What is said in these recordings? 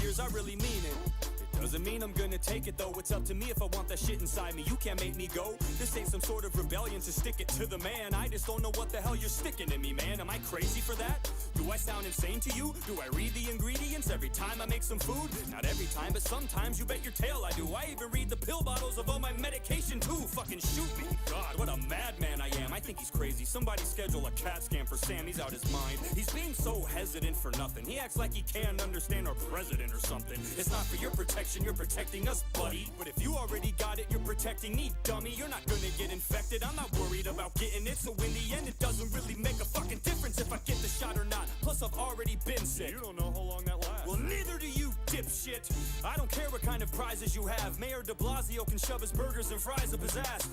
years, I really mean it. Doesn't mean I'm gonna take it though, it's up to me if I want that shit inside me. You can't make me go, this ain't some sort of rebellion to stick it to the man. I just don't know what the hell you're sticking in me, man. Am I crazy for that? Do I sound insane to you? Do I read the ingredients every time I make some food? Not every time, but sometimes you bet your tail I do. I even read the pill bottles of all my medication too. Fucking shoot me. God, what a madman I am. I think he's crazy. Somebody schedule a CAT scan for Sam, he's out his mind. He's being so hesitant for nothing. He acts like he can't understand our president or something. It's not for your protection, you're protecting us, buddy. But if you already got it, you're protecting me, dummy. You're not gonna get infected, I'm not worried about getting it. So in the end, it doesn't really make a fucking difference if I get the shot or not. Plus I've already been sick. You don't know how long that lasts. Well, neither do you, dipshit. I don't care what kind of prizes you have. Mayor de Blasio can shove his burgers and fries up his ass.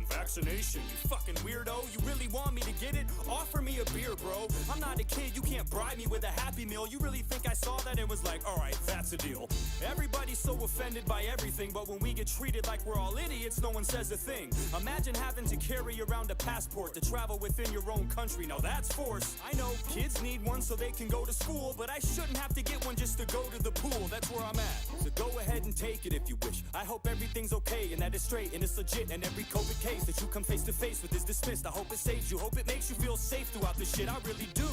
Vaccination, you fucking weirdo. You really want me to get it? Offer me a beer, bro. I'm not a kid, you can't bribe me with a Happy Meal. You really think I saw that and was like, alright, that's a deal. Everybody's so offended by everything, but when we get treated like we're all idiots, no one says a thing. Imagine having to carry around a passport to travel within your own country. Now that's force. I know, kids need one so they can go to school, but I shouldn't have to get one just to go to the pool. That's where I'm at. So go ahead and take it if you wish. I hope everything's okay and that it's straight and it's legit, and every COVID case that you come face to face with is dismissed. I hope it saves you, hope it makes you feel safe throughout this shit. I really do.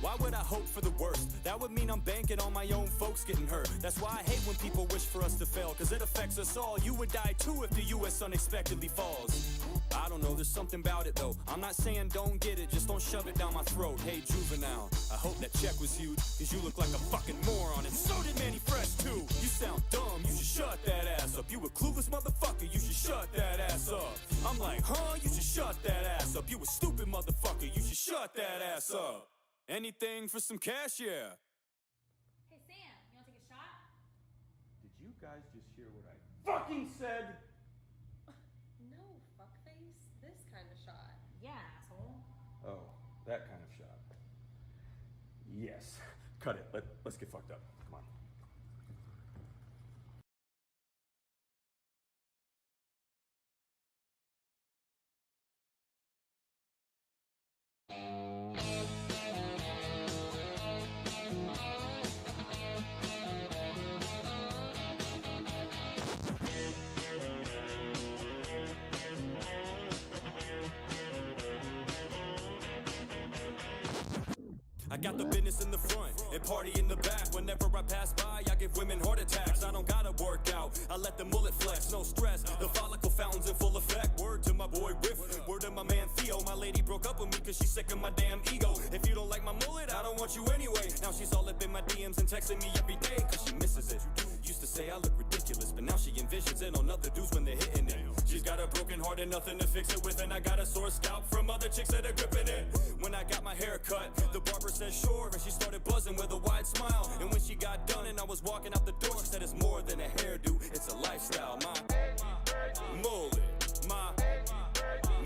Why would I hope for the worst? That would mean I'm banking on my own folks getting hurt. That's why I hate when people wish for us to fail, cause it affects us all. You would die too if the US unexpectedly falls. I don't know, there's something about it though. I'm not saying don't get it, just don't shove it down my throat. Hey juvenile, I hope that check was huge, cause you look like a fucking moron, and so did Manny Fresh too. You sound dumb, you should shut that ass up. You a clueless motherfucker, you should shut that ass up. I'm like, huh? You should shut that ass up. You a stupid motherfucker, you should shut that ass up. Anything for some cash, yeah. Hey Sam, you wanna take a shot? Did you guys just hear what I fucking said? No, fuckface. This kind of shot. Yeah, asshole. Oh, that kind of shot. Yes. Cut it. Let's get fucked up. Come on. I got the business in the front and party in the back. Whenever I pass by, I give women heart attacks. I don't gotta work out, I let the mullet flex, no stress. The follicle fountain's in full effect. Word to my boy Riff, word to my man Theo. My lady broke up with me cause she's sick of my damn ego. If you don't like my mullet, I don't want you anyway. Now she's all up in my DMs and texting me every day cause she misses it. Used to say I look ridiculous, but now she envisions it on other dudes when they're hitting it. She's got a broken heart and nothing to fix it with, and I got a sore scalp from other chicks that are gripping it. When I got my hair cut, the barber said sure, and she started buzzing with a wide smile. And when she got done and I was walking out the door, she said it's more than a hairdo, it's a lifestyle. My mullet, my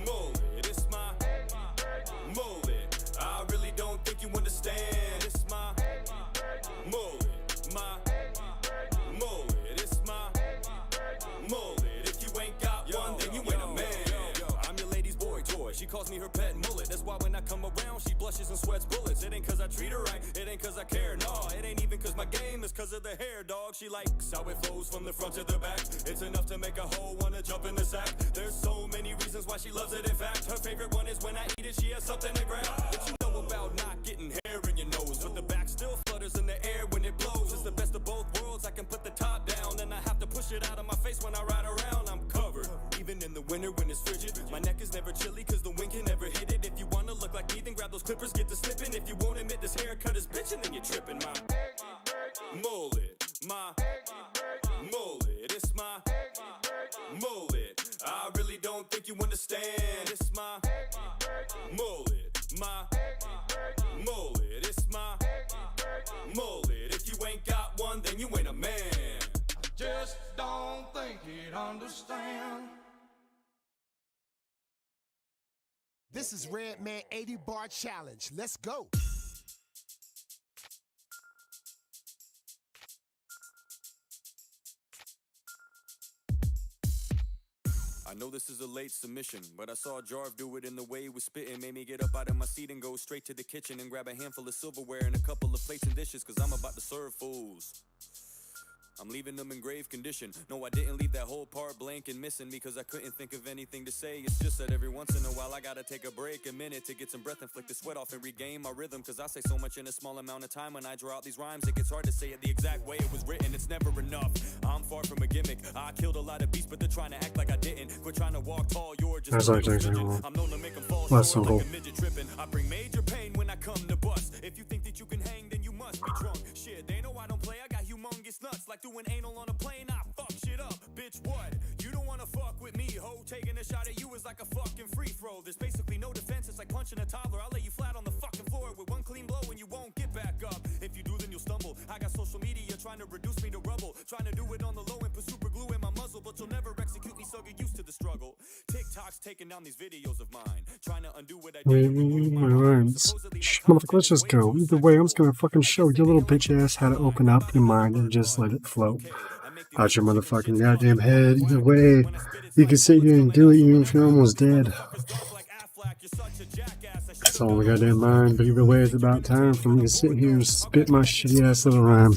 mullet, it's my mullet. I really don't think you understand. It's my mullet, my mullet, it's my mullet. If you ain't got one, then you ain't a man. I'm your lady's boy toy. She calls me her pet mullet. That's why when I come around, she blushes and sweats bullets. It ain't cause I treat her right, it ain't cause I care, nah. It ain't even cause my game, it's cause of the hair, dog. She likes how it flows from the front to the back. It's enough to make a hoe wanna jump in the sack. There's so many reasons why she loves it, in fact. Her favorite one is when I eat it, she has something to grab. What you know about not getting hair in your nose? But the back still flutters in the air when it blows. It's the best of both worlds, I can put the top down, then I have to push it out of my face when I ride around. I'm covered, even in the winter when it's frigid. My neck is never chilly cause the wind can never hit it. If you wanna look like me, then grab those clippers, get to slipping. If you won't admit this haircut is bitchin', then you're tripping. My mullet, my mullet, it's my mullet. I really don't think you understand. It's my mullet, my mullet, it's my mullet. If you ain't got one, then you ain't a man. Just don't think he'd understand. This is Redman 80 Bar Challenge. Let's go. I know this is a late submission, but I saw Jarv do it in the way he was spitting. Made me get up out of my seat and go straight to the kitchen and grab a handful of silverware and a couple of plates and dishes, cause I'm about to serve fools. I'm leaving them in grave condition. No, I didn't leave that whole part blank and missing because I couldn't think of anything to say. It's just that every once in a while I gotta take a break, a minute to get some breath and flick the sweat off and regain my rhythm. Cause I say so much in a small amount of time. When I draw out these rhymes, it gets hard to say it the exact way it was written. It's never enough. I'm far from a gimmick. I killed a lot of beasts, but they're trying to act like I didn't. Quit trying to walk tall, you're just a little midget. I'm known to make them fall short like a midget tripping. I bring major pain when I come to bust. If you think that you can hang, then you must be drunk. Shit, they know I don't play. I got humongous nuts, like doing anal on a plane. I fuck shit up, bitch. What? You don't wanna fuck with me, ho? Taking a shot at you is like a fucking free throw. There's basically no defense. It's like punching a toddler. I'll lay you flat on the fucking floor with one clean blow, and you won't get back up. If you do, then you'll stumble. I got social media trying to reduce me to rubble, trying to do it on the low and put super glue in my muzzle, but you'll never execute me, so get used to the struggle. TikTok's taking down these videos of mine, trying to undo what I did. My rhymes. Motherfucker, let's just go. Either way, I'm just gonna fucking show your little bitch ass how to open up your mind and just let it flow out your motherfucking goddamn head. Either way, you can sit here and do it even if you're almost dead. It's all in the goddamn mind, but either way, it's about time for me to sit here and spit my shitty ass little rhyme.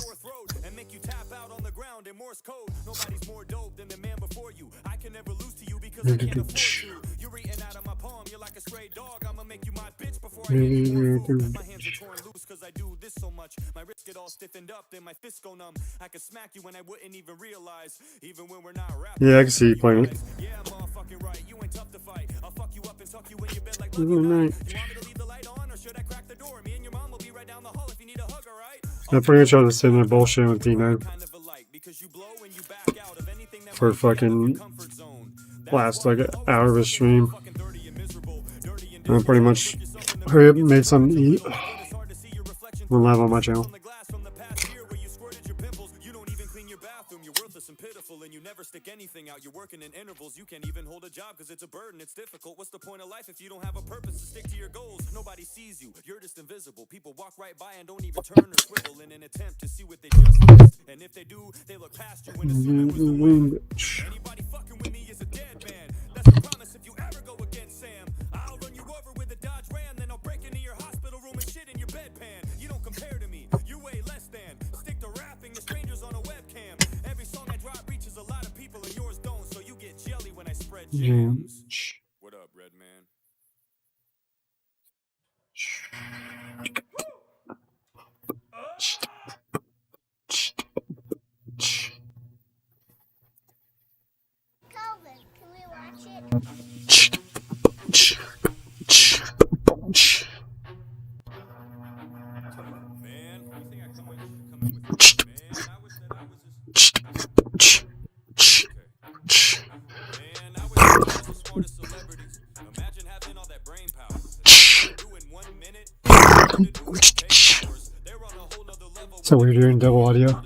Cause I do this so much, my wrists get all stiffened up, then my fists go numb. I can smack you when I wouldn't even realize, even when we're not rapping. Yeah, I can see you playing it. Yeah, motherfucking right, you ain't tough to fight. I'll fuck you up and tuck you in your bed like you want me to leave the light on, or should I crack the door? Me and your mom will be right down the hall if you need a hug, alright? I'm pretty much all just sitting there bullshitting with Dino for fucking last like an hour of a stream. I pretty much hurry up and made something to eat. We're live on my channel. And you never stick anything out. You're working in intervals. You can't even hold a job because it's a burden. It's difficult. What's the point of life if you don't have a purpose to stick to your goals? Nobody sees you. You're just invisible. People walk right by and don't even turn or swivel in an attempt to see what they just missed. And if they do, they look past you and assume it was the one. Anybody fucking with me is a dead man. That's a promise if you ever go against Sam. I'll run you over with a Dodge Ram, then I'll break into your hospital room and shit in your bedpan. You don't compare to me. You weigh less than. Stick to rapping to strangers on a webcam. Every song I drop reaches a lot of people and yours don't, so you get jelly when I spread jams. What up, Red Man? Calvin, can we watch it? Man, you think I come in with man, I wish that I was just Man, I wish I was the smartest celebrities. Imagine having all that brain power. Do in 1 minute. They're on a whole nother level. So we're doing double audio. I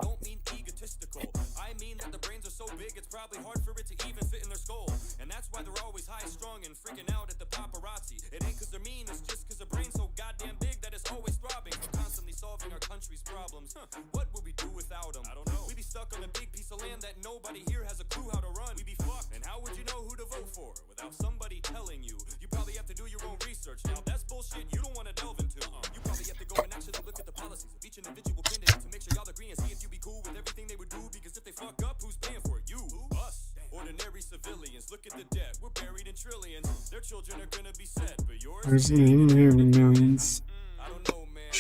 don't mean egotistical. I mean that the brains are so big it's probably hard for it to even fit in their skull. And that's why they're always high strung and freaking out at the paparazzi. It ain't cause they're mean, it's just cause their brain's so goddamn big that it's always throbbing from constantly solving our country's problems. What would we do without them? I don't know. We'd be stuck on a big piece of land that nobody here has a clue how to run. We'd be fucked. And how would you know who to vote for without somebody telling you? You probably have to do your own research. Now that's bullshit you don't want to delve into. You probably have to go and actually look at the policies of each individual candidate to make sure y'all agree and see if you be cool with everything they would do. Because if they fuck up, who's paying for it? You, us, ordinary civilians. Look at the debt, we're buried in trillions. Their children are gonna be set, but yours. There's millions. I don't know, man.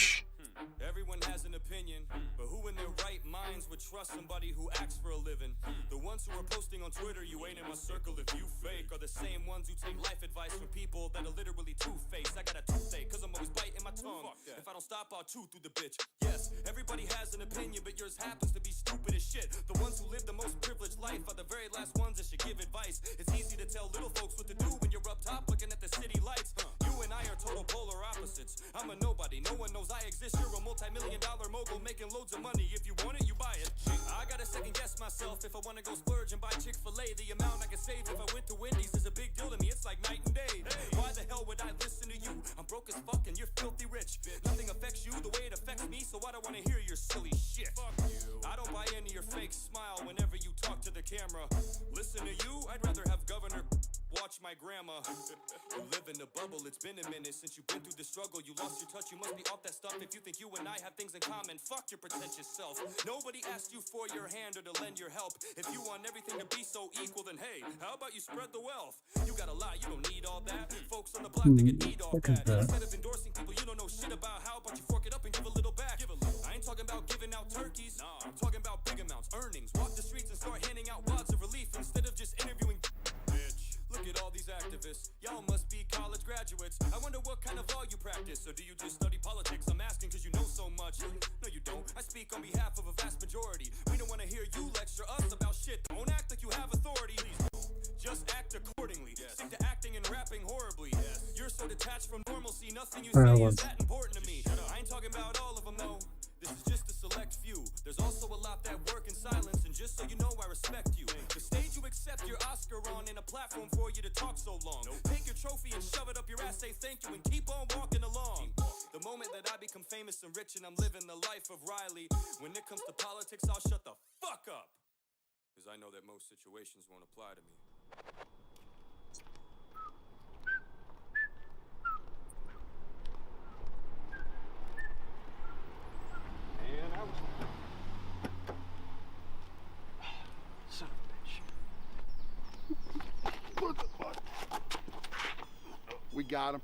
Everyone has an opinion, but who in their right minds would trust somebody who acts for a living? The ones who are posting on Twitter, you ain't in my circle if you fake, are the same ones who take life advice from people that are literally two-faced. I got a toothache cause I'm always biting my tongue. If I don't stop, I'll chew through the bitch. Yes, everybody has an opinion, but yours happens to be stupid as shit. The ones who live the most privileged life are the very last ones that should give advice. It's easy to tell little folks what to do when you're up top looking at the city lights. You and I are total polar opposites. I'm a nobody, no one knows I exist. You're a multi-million-dollar mogul making loads of money. If you want it, you buy it. I gotta second guess myself if I wanna go splurge and buy Chick-fil-A. The amount I can save if I went to Wendy's is a big deal to me. It's like night and day. Why the hell would I listen to you? I'm broke as fuck and you're filthy rich. Nothing affects you the way it affects me, so I don't wanna hear your silly shit. I don't buy into your fake smile whenever you talk to the camera. Listen to you, I'd rather have Governor watch my grandma. You live in a bubble, it's been a minute since you've been through the struggle. You lost your touch, you must be off that stuff. If you think you and I have things in common, fuck your pretentious self. Nobody asked you for your hand or to lend your help. If you want everything to be so equal, then hey, how about you spread the wealth? You got a lot, you don't need all that. Folks on the block, they can need all that. Instead of endorsing people you don't know shit about, how about you fork it up and give a little back? I ain't talking about giving out turkeys, nah. I'm talking about big amounts, earnings. Walk the streets and start handing out wads of relief instead of just interviewing. Bitch, look at all these activists. Y'all must be college graduates. I wonder what kind of law you practice, or do you just study politics? I'm asking cause you know so much. No, you don't. I speak on behalf of a vast majority. We don't want to hear you lecture us about shit. Don't act like you have authority. Just act accordingly. Stick to acting and rapping horribly. You're so detached from normalcy. Nothing you say is that important to me. I ain't talking about all of them, though. This is just a select few. There's also a lot that work in silence, and just so you know, I respect you. The stage you accept your Oscar on, and a platform for you to talk so long. Take your trophy and shove it up your ass, say thank you, and keep on walking along. The moment that I become famous and rich, and I'm living the life of Riley, when it comes to politics, I'll shut the fuck up. Because I know that most situations won't apply to me. Son of a bitch. What the fuck? We got him.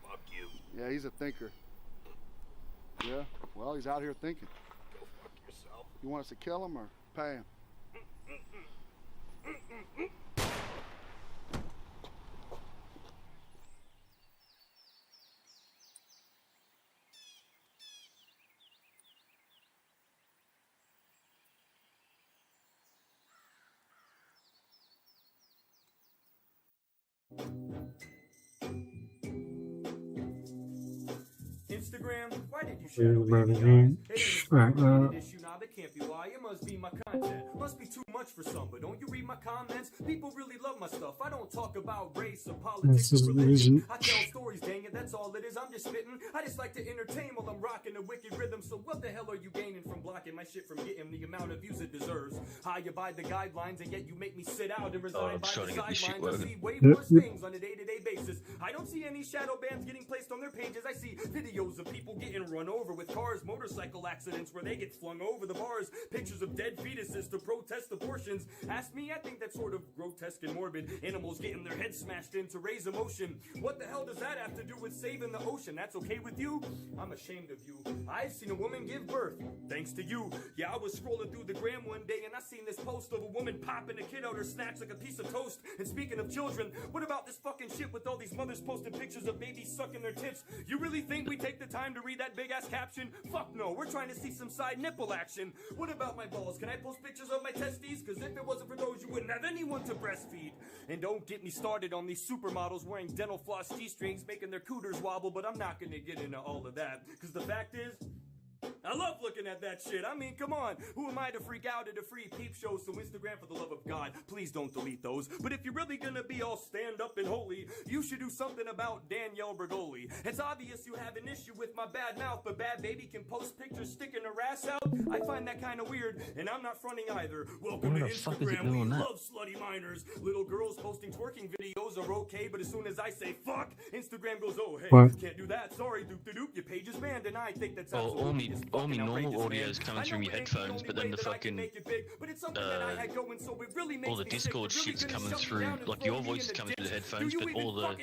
Fuck you. Yeah, he's a thinker. Yeah, well, he's out here thinking. Go fuck yourself. You want us to kill him or pay him? Instagram, why did you shadow baby guys? It ain't an issue, nah, that can't be why. It must be my content. Must be too much for some, but don't you read my comments? People really love my stuff. I don't talk about race or politics or religion. I tell stories, dang it, that's all it is. I'm just spitting. I just like to entertain while I'm rocking a wicked rhythm. So what the hell are you gaining from blocking my shit from getting the amount of views it deserves? I abide the guidelines, and yet you make me sit out and resign by the sidelines. I see way worse things on a day-to-day basis. I don't see any shadow bans getting placed on their pages. I see videos of people getting run over with cars, motorcycle accidents where they get flung over the bars, pictures of dead fetuses to protest abortions. Ask me, I think that's sort of grotesque and morbid. Animals getting their heads smashed in to raise emotion. What the hell does that have to do with saving the ocean? That's okay with you? I'm ashamed of you. I've seen a woman give birth, thanks to you. Yeah, I was scrolling through the gram one day and I seen this post of a woman popping a kid out her snatch like a piece of toast. And speaking of children, what about this fucking shit with all these mothers posting pictures of babies sucking their tits? You really think we take the time to read that big ass caption? Fuck no, we're trying to see some side nipple action. What about my balls? Can I post pictures of my testes? Cause if it wasn't for those, you wouldn't have anyone to breastfeed. And don't get me started on these supermodels wearing dental floss G-strings making their cooters wobble, but I'm not gonna get into all of that. Cause the fact is, I love looking at that shit. I mean, come on. Who am I to freak out at a free peep show? So Instagram, for the love of God, please don't delete those. But if you're really gonna be all stand up and holy, you should do something about Danielle Bergoli. It's obvious you have an issue with my bad mouth, but Bad Baby can post pictures sticking her ass out. I find that kind of weird, and I'm not fronting either. Welcome to Instagram. We love slutty minors. Little girls posting twerking videos are okay, but as soon as I say fuck, Instagram goes, oh hey, can't do that. Sorry, doop de doop. Your page is banned, and I think that's absolutely all me normal audio is coming through your headphones, but then the fucking all the Discord shit's coming through, like your voice is coming through the headphones, but all the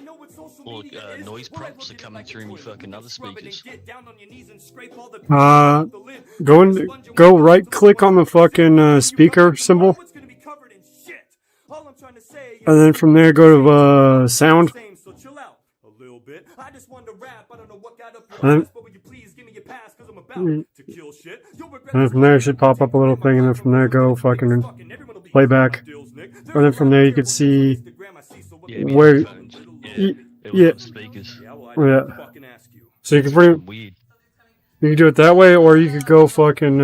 noise prompts are coming through your fucking other speakers. Go right click on the fucking speaker symbol, and then from there go to sound. I just wanted to rap. I don't know what got up your ass, but would you please give me your pass, cause I'm about to kill shit. And then from there it should pop up a little thing, and then from there go fucking playback. And then from there you can see where, yeah. So you can you can do it that way, or you could go fucking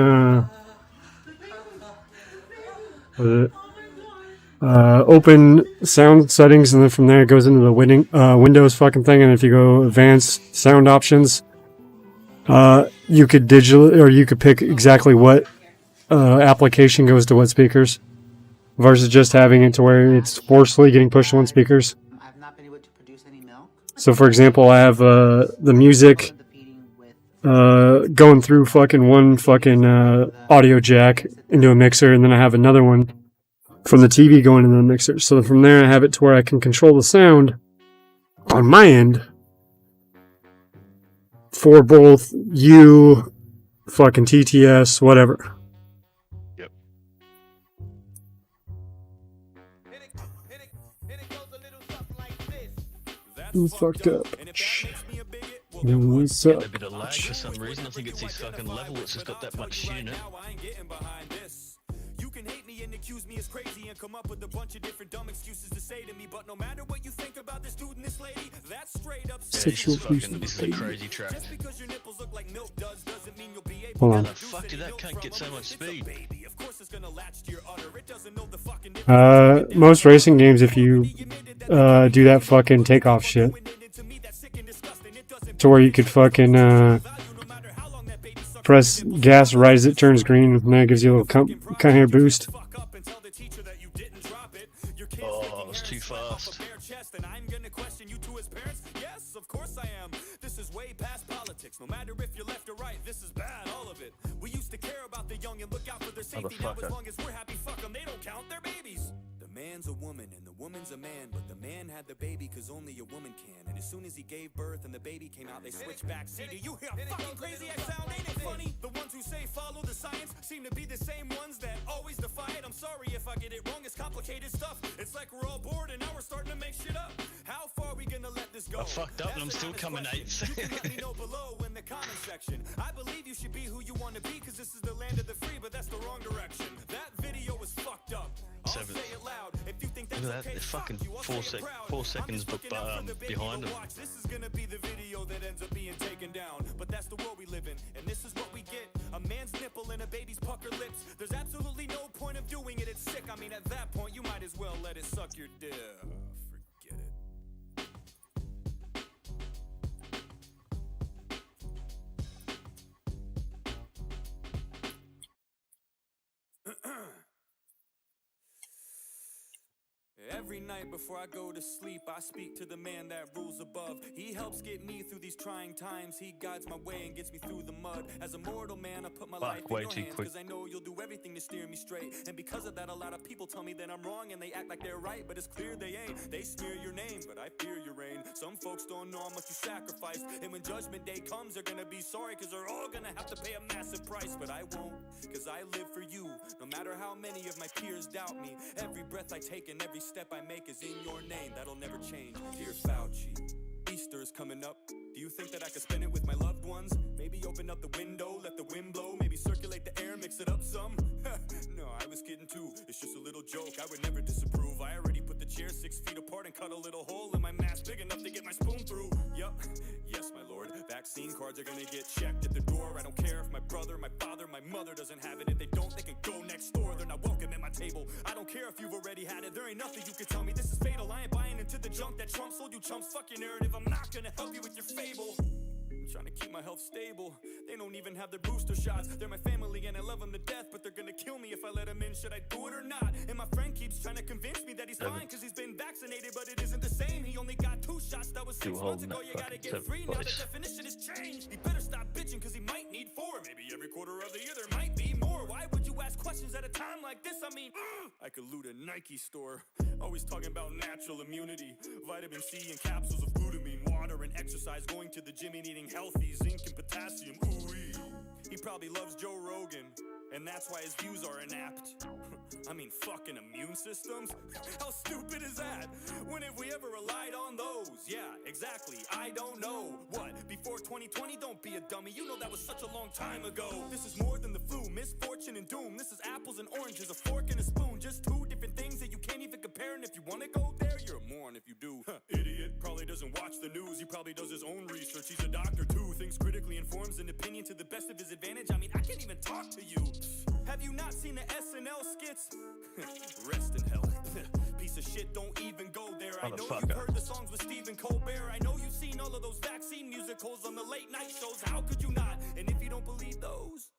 what is it? Open sound settings, and then from there it goes into the Windows fucking thing. And if you go advanced sound options, you could you could pick exactly what application goes to what speakers. versus just having it to where it's forcefully getting pushed on speakers. I've not been able to produce any milk. So for example, I have the music going through fucking one fucking audio jack into a mixer, and then I have another one from the TV going into the mixer. So from there I have it to where I can control the sound on my end for both you, fucking TTS, whatever. Yep. You fucked up. Then what's up? A bit of lag for some reason. I think it's his fucking level. It's just got that much shit in it. You can hate me and accuse me as crazy and come up with a bunch of different dumb excuses to say to me, but no matter what you think about this dude and this lady, that's straight up Sexual abuse. This is a crazy track. Just because your nipples look like milk doesn't mean you'll be able Hold How on. the fuck did that cunt get so much speed? Of course it's gonna latch to your udder. It doesn't know the fucking Most racing games, if you do that fucking takeoff shit, to where you could fucking press gas right as it turns green, and then it gives you a little kind of boost. Oh, it's too fast. Yes, of course I am. This is way past politics. No matter if you're left or right, this is bad, all of it. We used to care about the young and look out for their safety. Now as long as we're happy, fuck them, they don't count, they're babies. The man's a woman and the woman's a man, but the man had the baby cause only a woman can. And as soon as he gave birth and the baby came out, they switched back. See, do you hear how fucking crazy I sound? Ain't it funny? The ones who say follow the science seem to be the same ones that always defy it. I'm sorry if I get it wrong, it's complicated stuff. It's like we're all bored and now we're starting to make shit up. How far are we gonna let this go? I fucked up and I'm still coming eighth. You can let me know below in the comment section. I believe you should be who you want to be, cause this is the land of the free, but that's the wrong direction. That video was fucked up. I'll say it loud. If you think that's Look at that, okay, they're fucking fuck you. I'll 4 say it proud. four seconds I'm just looking out for the baby behind to them. watch. This is gonna be the video that ends up being taken down. But that's the world we live in, and this is what we get. A man's nipple and a baby's pucker lips. There's absolutely no point of doing it. It's sick. I mean, at that point, you might as well let it suck your dick. Forget it. Every night before I go to sleep, I speak to the man that rules above. He helps get me through these trying times. He guides my way and gets me through the mud. As a mortal man, I put my life in way your too hands, quick. cause I know you'll do everything to steer me straight. And because of that, a lot of people tell me that I'm wrong and they act like they're right, but it's clear they ain't. They smear your name, but I fear your reign. Some folks don't know how much you sacrificed, and when judgment day comes, they're gonna be sorry, cause they're all gonna have to pay a massive price. But I won't, cause I live for you. No matter how many of my peers doubt me, every breath I take and every step I make is in your name, that'll never change. Dear Fauci, Easter is coming up. Do you think that I could spend it with my loved ones? Maybe open up the window, let the wind blow. Maybe circulate the air, mix it up some. No, I was kidding too. It's just a little joke, I would never disapprove. I already put the chair 6 feet apart and cut a little hole in my mask big enough to get my spoon through. Yup, yes my lord. Vaccine cards are gonna get checked at the door. I don't care if my brother, my father, my mother doesn't have it. If they don't, they can go next door. They're not welcome at my table. I don't care if you've already had it. There ain't nothing you can tell me. This is fatal. I ain't buying into the junk that Trump sold you chumps. Fuck your narrative. I'm not gonna help you with your fable. I'm trying to keep my health stable. They don't even have their booster shots. They're my family and I love them to death, but they're gonna kill me if I let them in. Should I do it or not? And my friend keeps trying to convince me that he's fine cause he's been vaccinated, but it isn't the same. He only got 2 shots. That was 6 months ago. You gotta get free. Now the definition has changed. He better stop bitching cause he might need 4. Maybe every quarter of the year there might be more. Why would you ask questions at a time like this? I mean, I could loot a Nike store. Always talking about natural immunity, vitamin C and capsules of glutamine, water and exercise, going to the gym and eating healthy, zinc and potassium. Ooh-wee. He probably loves Joe Rogan, and that's why his views are inapt. I mean, fucking immune systems? How stupid is that? When have we ever relied on those? Yeah, exactly, I don't know. What, before 2020? Don't be a dummy, you know that was such a long time ago. This is more than the flu, misfortune and doom. This is apples and oranges, a fork and a spoon. Just 2 different things that you can't even compare. And if you wanna go there, you're a moron if you do. Idiot, probably doesn't watch the news. He probably does his own research. He's a doctor too, thinks critically, informs an opinion to the best of his advantage. I mean, I can't even talk to you. Have you not seen the SNL skits? Rest in hell. Piece of shit, don't even go there. I know you've heard the songs with Stephen Colbert. I know you've seen all of those vaccine musicals on the late night shows. How could you not? And if you don't believe those,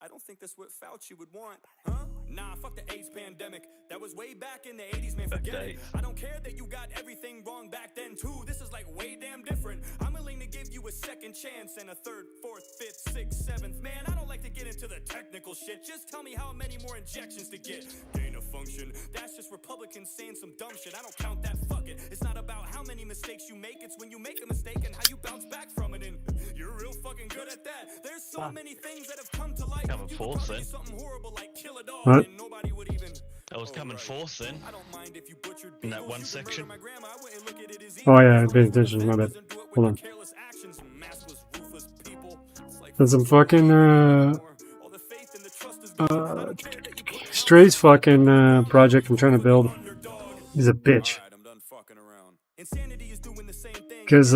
I don't think that's what Fauci would want, huh? Nah, fuck the AIDS pandemic. That was way back in the 80s, man, forget it. I don't care that you got everything wrong back then, too. This is like way damn different. I'm willing to give you a second chance and a third, fourth, fifth, sixth, seventh. Man, I don't like to get into the technical shit. Just tell me how many more injections to get. Gain of function. That's just Republicans saying some dumb shit. I don't count that, fuck it. It's not about how many mistakes you make. It's when you make a mistake and how you bounce back from it. And you're real fucking good at that. There's so many things that have come to light. Coming fourth then. Something horrible like kill a dog What? and nobody would even. I was coming fourth then. I don't mind if you butchered In that beagles, one you could section. murder my grandma. I wouldn't look at it as Oh evil. yeah, I paid attention. My bad. Hold on. Careless actions, maskless, ruthless people. It's like There's some fucking all the faith and the trust is gone. I don't care that you put Stray's fucking project I'm trying to build. He's a bitch. Alright, I'm done fucking around. Insanity is doing the same thing. Cause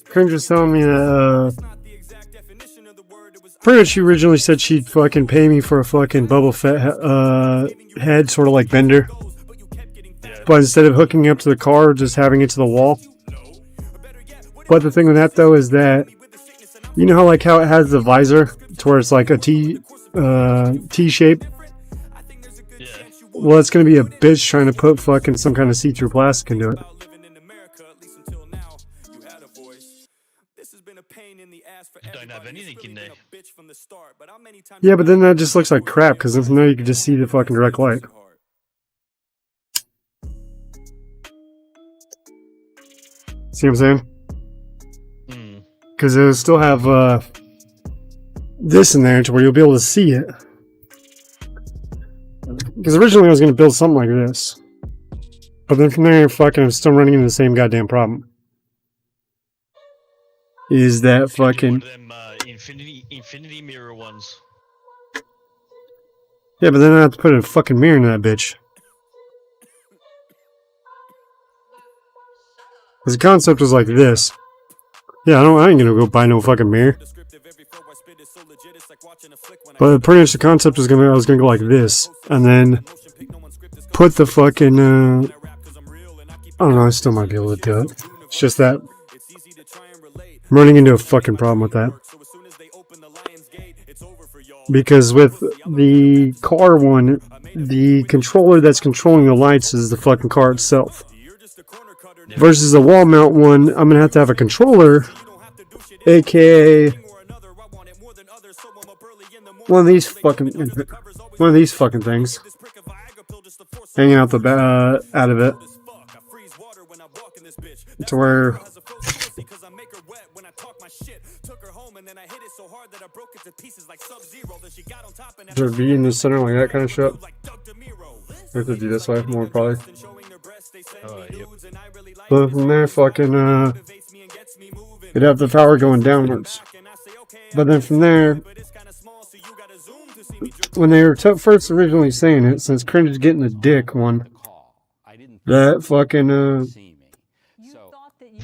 Cringe was telling me that It's not the exact definition of the word. It was pretty much she originally said she'd fucking pay me for a fucking Boba Fett head, sort of like Bender. but you kept getting fat. But instead of hooking it up to the car, just having it to the wall. But the thing with that though is that you know how it has the visor to where it's like a T shape. Yeah. Well, it's gonna be a bitch trying to put fucking some kind of see-through plastic into it. Living in America, at least until now, you had a voice. This has been a pain in the ass for You don't have everybody. It's anything in really there. been a bitch from the start, but how many times Yeah, but then that just looks like crap because from there you can just see the fucking direct light. See what I'm saying? Hmm. Because it'll still have this in there to where you'll be able to see it. Because originally I was going to build something like this. But then from there, fucking, I'm still running into the same goddamn problem. Is that fucking... One of them infinity mirror ones. Yeah, but then I have to put a fucking mirror in that bitch. Because the concept was like this. Yeah, I ain't gonna go buy no fucking mirror. But pretty much the concept was I was gonna go like this, and then put the fucking I don't know, I still might be able to do it. It's just that I'm running into a fucking problem with that. Because with the car one, the controller that's controlling the lights is the fucking car itself. Versus the wall mount one, I'm gonna have to have a controller, aka one of these fucking things hanging out the out of it, to where to be in the center like that kind of shit. I have to do this way more probably. Yep. But from there, fucking you'd have the power going downwards. But then from there, when they were first originally saying it, since Cringe is getting the dick one, that fucking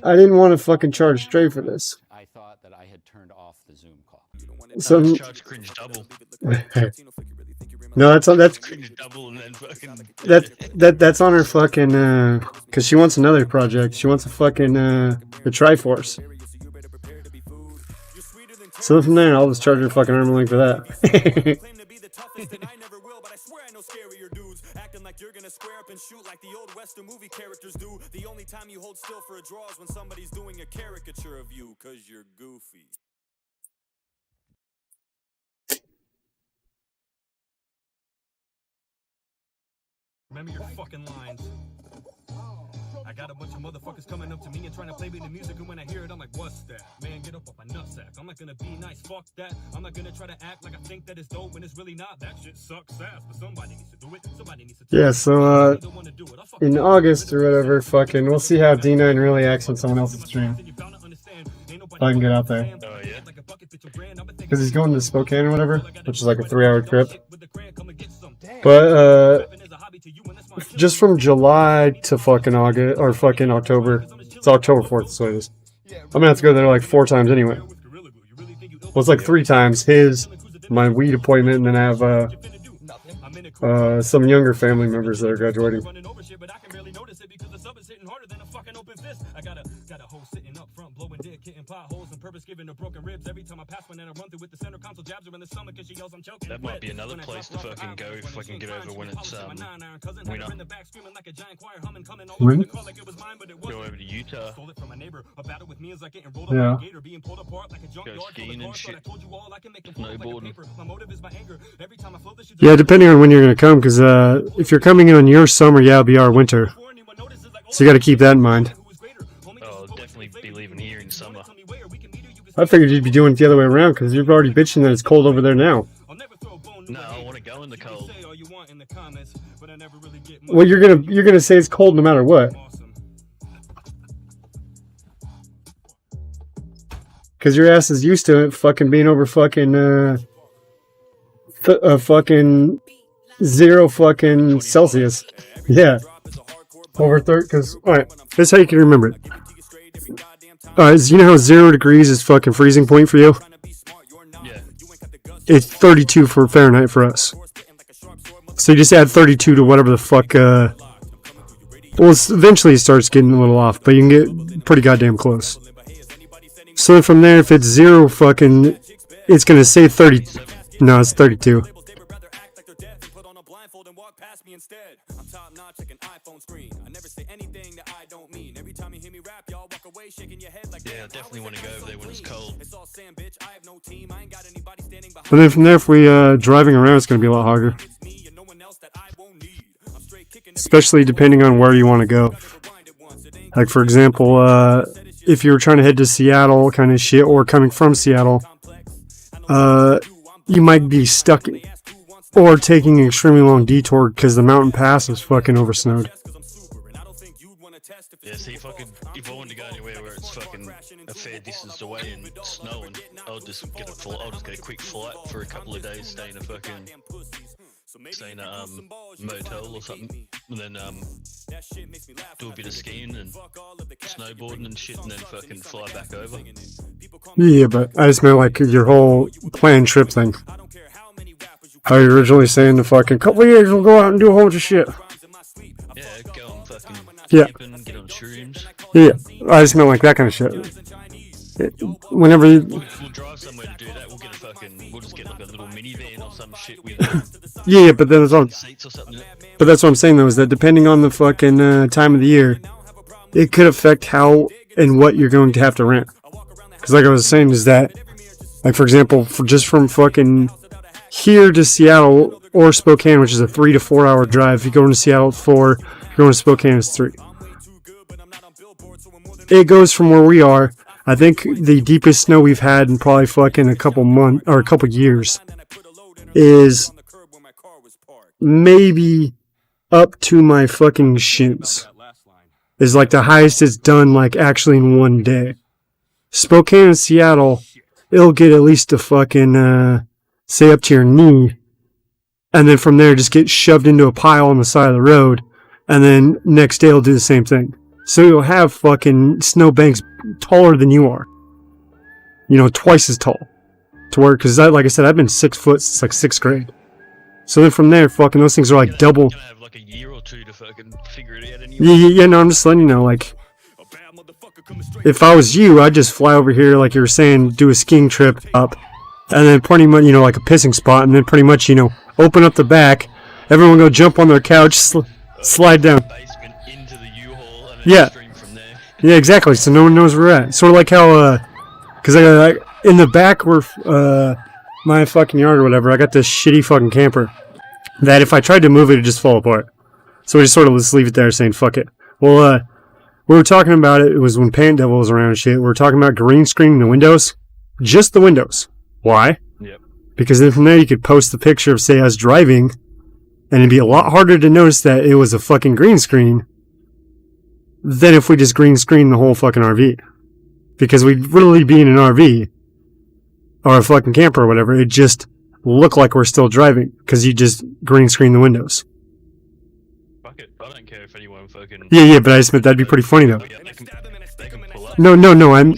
I didn't want to fucking charge straight for this. I thought that I had turned off the Zoom call. So Charge Cringe double. no, that's Cringe double and then fucking. that's on her fucking because she wants another project. She wants a fucking the Triforce. So from there, I'll just charge her fucking arm length for that. You're gonna square up and shoot like the old Western movie characters do. The only time you hold still for a draw is when somebody's doing a caricature of you, cause you're goofy. Remember your fucking lines. I got a bunch of motherfuckers coming up to me and trying to play me the music, and when I hear it, I'm like, what's that? Man, get up off my nutsack. I'm not gonna be nice, fuck that. I'm not gonna try to act like I think that it's dope when it's really not. That shit sucks ass, but somebody needs to do it. Somebody needs to Yeah, so in August or whatever, fucking we'll see how D9 really acts on someone else's stream. If I can get out there. Oh yeah. Because he's going to Spokane or whatever, which is like a 3-hour trip. But just from July to fucking August or fucking October. It's October 4th, so it is. I'm gonna have to go there like 4 times anyway. Well, it's like 3 times. My weed appointment, and then I have some younger family members that are graduating. That might be another place to fucking go if I can get over when it's winter. When? Go over to Utah. Yeah. Go skiing and shit. Snowboarding. Yeah, depending on when you're gonna come, because if you're coming in on your summer, yeah, it'll be our winter. So you got to keep that in mind. I'll definitely be leaving here in summer. I figured you'd be doing it the other way around, because you're already bitching that it's cold over there now. No, I want to go in the cold. Well, you're gonna say it's cold no matter what. Because your ass is used to it fucking being over fucking fucking 0 fucking Celsius. Yeah. Over 30, because, alright, that's how you can remember it. You know how 0 degrees is fucking freezing point for you? Yeah. It's 32 for Fahrenheit for us. So you just add 32 to whatever the fuck, well, eventually it starts getting a little off, but you can get pretty goddamn close. So then from there, if it's 0 fucking, it's gonna say 30, no, it's 32. Yeah, I definitely want to go over there when it's cold. But then from there, if we driving around, it's gonna be a lot harder. Especially depending on where you want to go. Like for example, if you're trying to head to Seattle kind of shit, or coming from Seattle, you might be stuck or taking an extremely long detour because the mountain pass is fucking oversnowed. Yeah, see, if I wanted to go anywhere where it's fucking a fair distance away and snowing, I'll just get a quick flight for a couple of days, stay in a motel or something, and then do a bit of skiing and snowboarding and shit, and then fucking fly back over. Yeah, but I just meant like your whole planned trip thing. How you originally saying the fucking couple of years we'll go out and do a whole bunch of shit. Yeah, go on fucking Yeah. camping, get on shrooms. Yeah, I just meant like that kind of shit. Whenever you... We'll drive somewhere to do that. We'll just get like a little minivan or some shit with Yeah, but then seats or something. But that's what I'm saying though, is that depending on the fucking time of the year, it could affect how and what you're going to have to rent. Because like I was saying, is that, like for example, just from fucking here to Seattle or Spokane, which is a 3 to 4 hour drive. If you go into Seattle at 4, you're going to Spokane it's 3. It goes from where we are. I think the deepest snow we've had in probably fucking a couple months or a couple years is maybe up to my fucking shins. Is like the highest it's done like actually in one day. Spokane and Seattle, it'll get at least a fucking say up to your knee, and then from there just get shoved into a pile on the side of the road, and then next day it'll do the same thing. So you'll have fucking snowbanks taller than you are. You know, twice as tall. To where, because like I said, I've been 6 foot since like 6th grade. So then from there, fucking those things are like double. You're gonna have like a year or two to fucking figure it out anyway. Yeah, no, I'm just letting you know, like, if I was you, I'd just fly over here, like you were saying, do a skiing trip up, and then pretty much, you know, like a pissing spot, and then pretty much, you know, open up the back, everyone go jump on their couch, slide down. Yeah. Yeah, exactly, so no one knows where we're at. Sort of like how, because I in the back where, my fucking yard or whatever, I got this shitty fucking camper that if I tried to move it, it'd just fall apart. So we just sort of just leave it there saying, fuck it. Well, we were talking about it was when Paint Devil was around and shit. We were talking about green screening the windows. Just the windows. Why? Yep. Because then from there you could post the picture of, say, us driving, and it'd be a lot harder to notice that it was a fucking green screen than if we just green screened the whole fucking RV. Because we'd really be in an RV, or a fucking camper or whatever, it just look like we're still driving, because you just green screen the windows. Fuck it, I don't care if anyone fucking... Yeah, but I just meant that'd be pretty funny though. Yeah, they can pull up. No, I'm...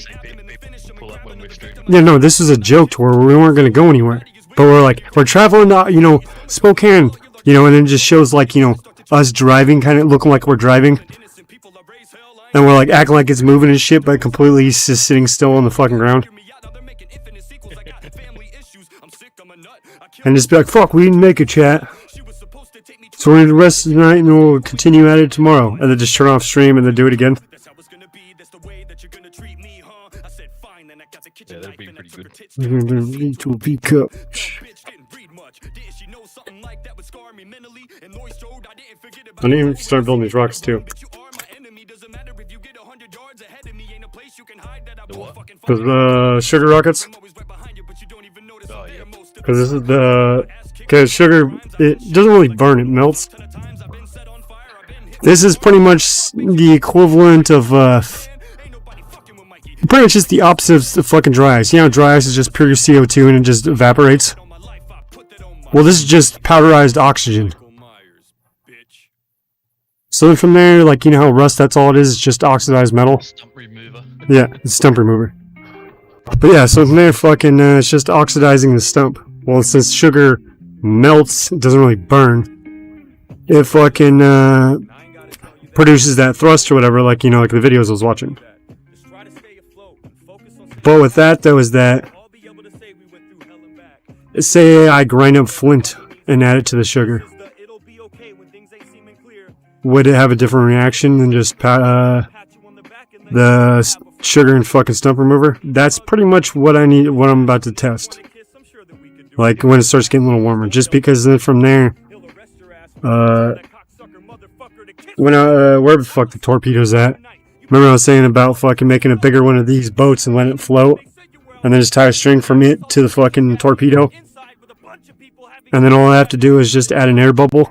Pull up when we're streaming. Yeah, no, this was a joke to where we weren't going to go anywhere. But we're like, we're traveling to, you know, Spokane, you know, and it just shows like, you know, us driving, kind of looking like we're driving. And we're like acting like it's moving and shit, but completely just sitting still on the fucking ground. And just be like, fuck, we didn't make a chat. So we're gonna do the rest of the night and then we'll continue at it tomorrow. And then just turn off stream and then do it again. Yeah, that'd be pretty good. We're gonna lead to a B cup. I need to start building these rocks too. The what? The sugar rockets. Oh, yeah. Because this is the... Because sugar, it doesn't really burn, it melts. This is pretty much the equivalent of, pretty much just the opposite of fucking dry ice. You know, dry ice is just pure CO2 and it just evaporates. Well, this is just powderized oxygen. So then from there, like, you know how rust, that's all it is, it's just oxidized metal. Stump remover. Yeah, it's stump remover. But yeah, so from there, fucking, it's just oxidizing the stump. Well, since sugar melts, it doesn't really burn. It fucking, produces that thrust or whatever, like, you know, like the videos I was watching. But with that, though, is that, say I grind up flint and add it to the sugar. Would it have a different reaction than just the sugar and fucking stump remover? That's pretty much what I need, what I'm about to test. Like when it starts getting a little warmer. Just because then from there, when where the fuck the torpedo's at? Remember I was saying about fucking making a bigger one of these boats and letting it float, and then just tie a string from it to the fucking torpedo, and then all I have to do is just add an air bubble.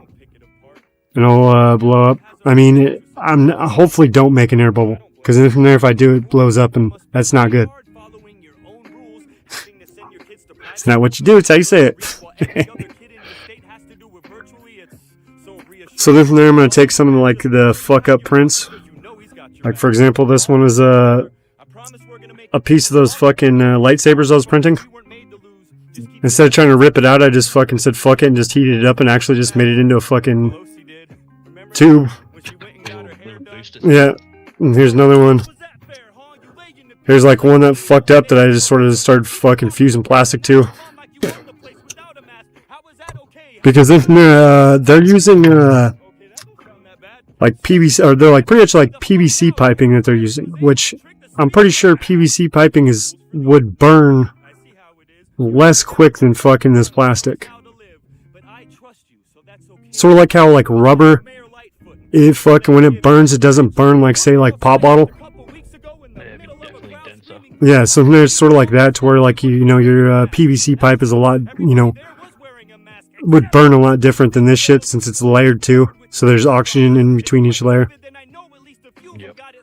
And it'll blow up. I mean, I'm hopefully don't make an air bubble, because then from there, if I do, it blows up, and that's not good. It's not what you do; it's how you say it. So then from there, I'm gonna take some of like the fuck up prints. Like for example, this one is a piece of those fucking lightsabers I was printing. Instead of trying to rip it out, I just fucking said fuck it and just heated it up and actually just made it into a fucking tube. Yeah, and here's another one. Here's like one that fucked up that I just sort of started fucking fusing plastic to. Because if they're using like PVC, or they're like pretty much like PVC piping that they're using, which I'm pretty sure PVC piping would burn less quick than fucking this plastic. Sort of like how like rubber, it fucking when it burns, it doesn't burn like say like pop bottle. Yeah, so there's sort of like that to where like you know your PVC pipe is a lot, you know, would burn a lot different than this shit since it's layered too. So there's oxygen in between each layer.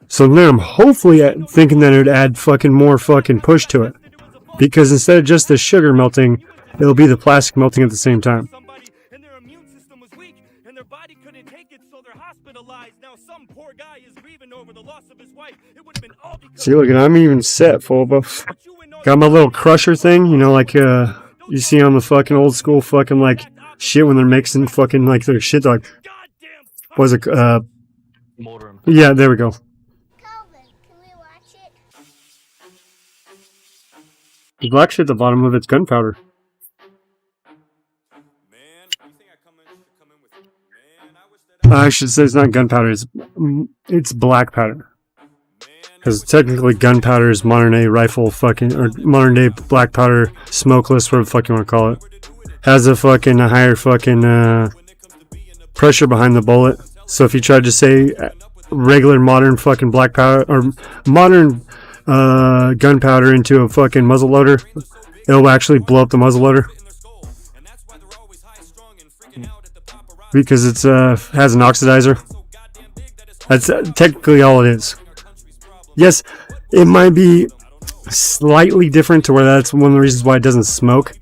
So then I'm hopefully thinking that it would add fucking more fucking push to it. Because instead of just the sugar melting, it'll be the plastic melting at the same time. See, look, I'm even set, full of. Got my little crusher thing, you know, like you see on the fucking old school fucking like shit when they're mixing fucking like their shit. Like, what was it? Yeah, there we go. The black shit at the bottom of it's gunpowder. I should say it's not gunpowder, it's black powder. Because technically gunpowder is modern day rifle fucking, or modern day black powder, smokeless, whatever the fuck you want to call it. Has a fucking higher fucking pressure behind the bullet. So if you tried to say regular modern fucking black powder, or modern gunpowder into a fucking muzzleloader, it'll actually blow up the muzzleloader. Because it's has an oxidizer. That's technically all it is. Yes, it might be slightly different to where that's one of the reasons why it doesn't smoke.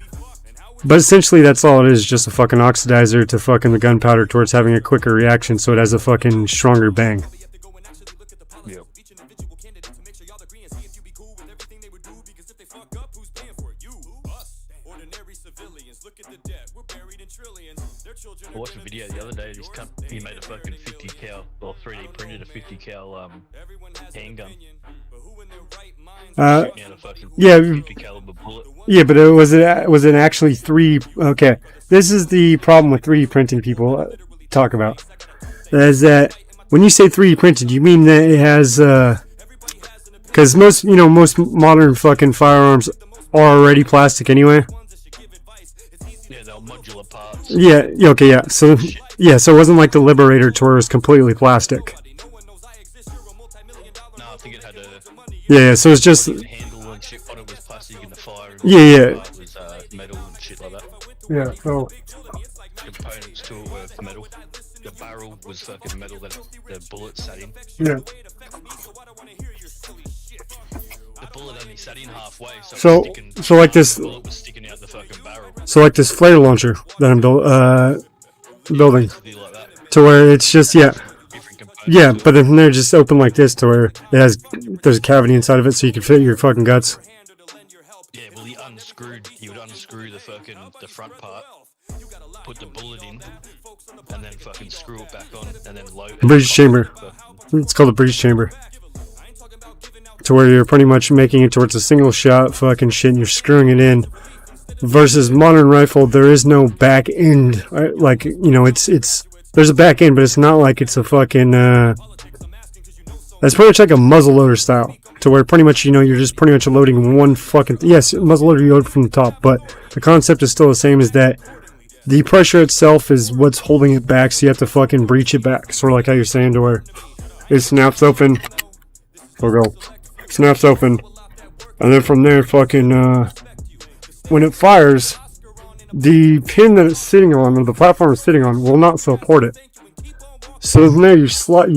But essentially that's all it is, just a fucking oxidizer to fucking the gunpowder towards having a quicker reaction so it has a fucking stronger bang. Yep. I watched a video the other day. He made a fucking 50 cal, well 3D printed a 50 cal handgun. Uh, Shooting out a fucking yeah, 50 caliber bullet. yeah, but was it actually 3? Okay, this is the problem with 3D printing people talk about. Is that when you say 3D printed, you mean that it has because most modern fucking firearms are already plastic anyway. Yeah, they're modular parts. Yeah. Okay. Yeah. So it wasn't like the Liberator tour was completely plastic. No, I think it had a Yeah. So it's just. handle and shit on it was plastic, and the fire Yeah. part was metal and shit like that. Yeah. So. Components to it were metal. The barrel was fucking metal that the bullet sat in. Yeah. The bullet only sat in halfway, so like this. the bullet was sticking out the fucking barrel. So like this flare launcher that I'm building, Basically like that. to where it's just Different components yeah, to it. but then they're just open like this to where there's a cavity inside of it so you can fit your fucking guts. Yeah, well, you would unscrew the front part, put the bullet in, and then fucking screw it back on, and then load it. Breach chamber. It's called a breach chamber. To where you're pretty much making it towards a single shot fucking shit and you're screwing it in. Versus modern rifle, there is no back end. Like, it's there's a back end, but it's not like it's a fucking that's pretty much like a muzzleloader style. To where pretty much, you're just pretty much loading one fucking yes, muzzleloader you load from the top, but the concept is still the same, is that the pressure itself is what's holding it back, so you have to fucking breach it back. Sort of like how you're saying, to where it snaps open. Snaps open. And then from there, fucking, when it fires, the pin that it's sitting on, or the platform it's sitting on, will not support it. So from there, you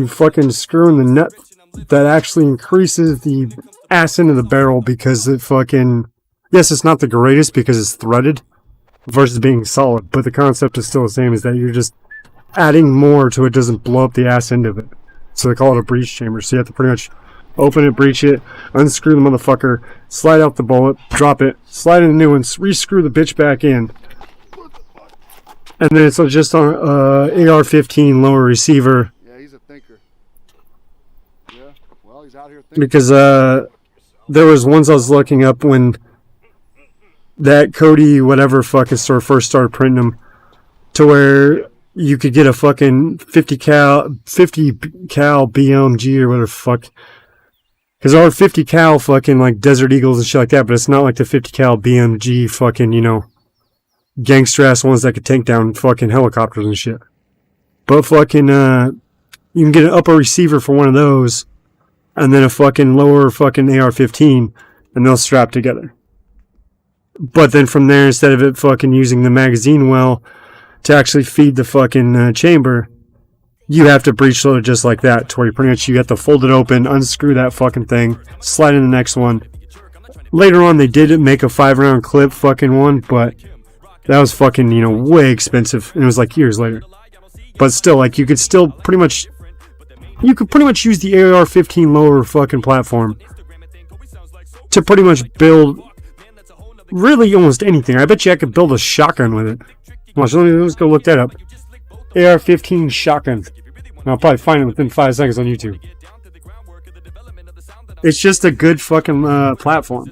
fucking screw in the nut that actually increases the ass end of the barrel, because it fucking, yes, it's not the greatest because it's threaded versus being solid, but the concept is still the same, is that you're just adding more to it doesn't blow up the ass end of it. So they call it a breach chamber. So you have to pretty much open it, breach it, unscrew the motherfucker, slide out the bullet, drop it, slide in the new one, rescrew the bitch back in, and then it's just on AR-15 lower receiver. Yeah, he's a thinker. Yeah, well, he's out here thinking. Because there was ones I was looking up when that Cody whatever fucking store first started printing them, to where you could get a fucking 50 cal BMG or whatever the fuck. Because there are 50 cal fucking like Desert Eagles and shit like that, but it's not like the 50 cal BMG fucking, gangster ass ones that could take down fucking helicopters and shit. But fucking, you can get an upper receiver for one of those, and then a fucking lower fucking AR-15, and they'll strap together. But then from there, instead of it fucking using the magazine well to actually feed the fucking chamber, you have to breech load it just like that, to where you pretty much you have to fold it open, unscrew that fucking thing, slide in the next one. Later on, they did make a 5-round clip fucking one, but that was fucking, way expensive, and it was like years later. But still, like, you could pretty much use the AR-15 lower fucking platform to pretty much build really almost anything. I bet you I could build a shotgun with it. Watch, let's go look that up. AR-15 shotgun. And I'll probably find it within 5 seconds on YouTube. It's just a good fucking platform.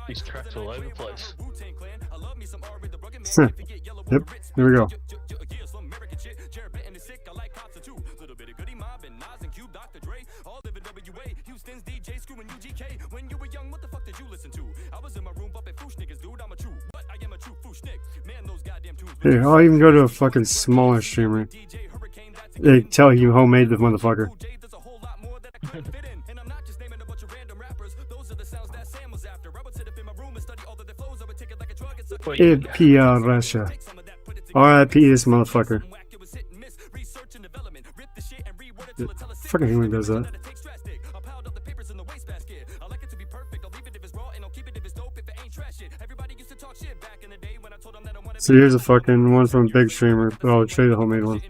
These tracks all over the place. Yep, there we go. Hey, I'll even go to a fucking smaller streamer. They tell you homemade the motherfucker. APR Russia. RIP this motherfucker. Fucking human does that. So here's a fucking one from a big streamer, but I'll show you the homemade one.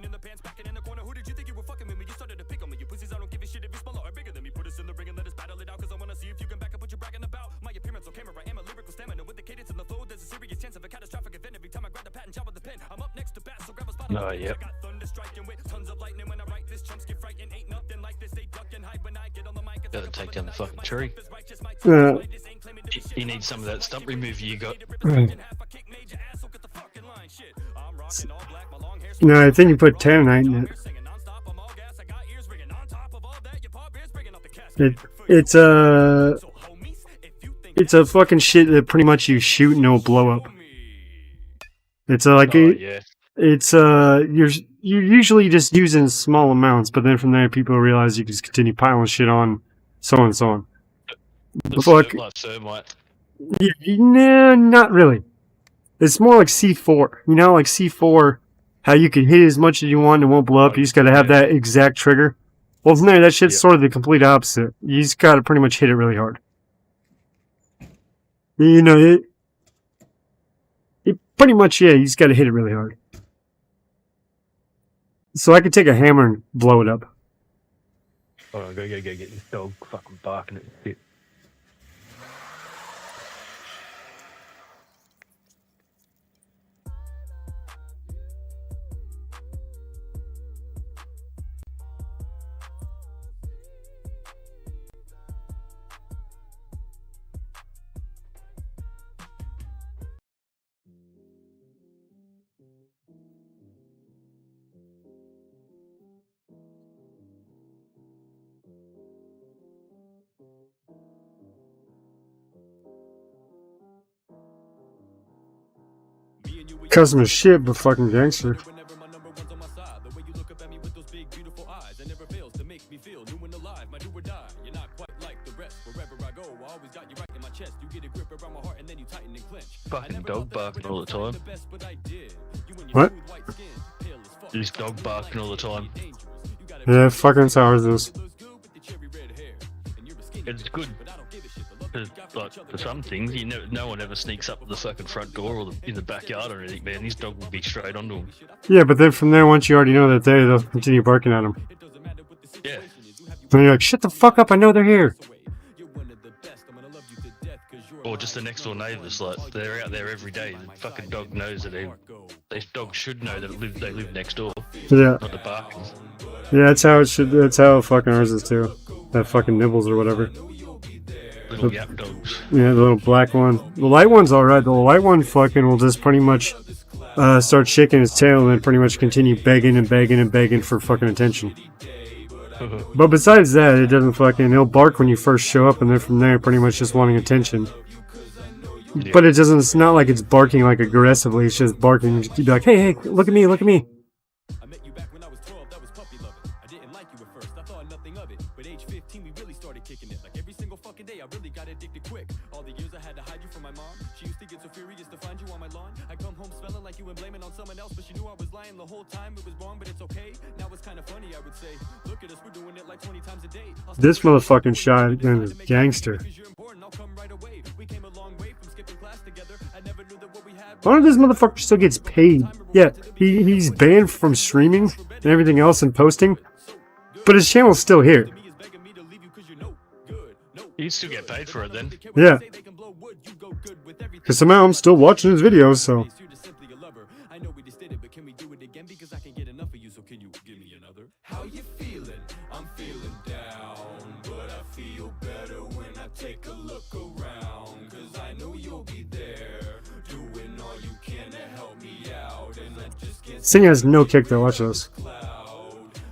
Oh, yep. Gotta take down the fucking tree. You need some of that stump remover you got. No, I think you put tanninite in it. It's a fucking shit that pretty much you shoot and it'll blow up. It's you're usually just using small amounts, but then from there people realize you can just continue piling shit on, so on and so on. No, not really. It's more like C4. You know, like C4, how you can hit it as much as you want and it won't blow up. You just gotta have that exact trigger. Well, from there, that shit's sort of the complete opposite. You just gotta pretty much hit it really hard. You know, it pretty much, yeah, you just gotta hit it really hard. So I could take a hammer and blow it up. Oh, go get this dog fucking barking at shit. Customer shit, but fucking gangster. Fucking dog barking all the time. What? This dog barking all the time. Yeah, fucking sours this. It's good. Like, for some things, no one ever sneaks up to the fucking front door or in the backyard or anything, man. This dog will be straight onto him. Yeah, but then from there, once you already know that they'll continue barking at him. Yeah. And you're like, shut the fuck up, I know they're here. Or just the next door neighbours, like, they're out there every day. The fucking dog knows that these dogs should know that they live next door. Yeah. Not the barking. Yeah, that's how it should, that's how fucking ours is too. That fucking nibbles or whatever. Little yap dogs. Yeah, the little black one. The light one's alright. The light one fucking will just pretty much start shaking his tail and then pretty much continue begging and begging and begging for fucking attention. But besides that, it doesn't fucking... He'll bark when you first show up and then from there pretty much just wanting attention. Yeah. But it doesn't... It's not like it's barking like aggressively. It's just barking. You'd be like, hey, hey, look at me, look at me. This motherfucking shotgun is gangster. I wonder if this motherfucker still gets paid. Yeah, he's banned from streaming and everything else and posting, but his channel's still here. He'd still get paid for it then. Yeah. Because somehow I'm still watching his videos, so... How you feeling? I'm feeling down, but I feel better when I take a look around. Cause I know you'll be there, doing all you can to help me out. And I just can't... Singing has no kick though, watch this.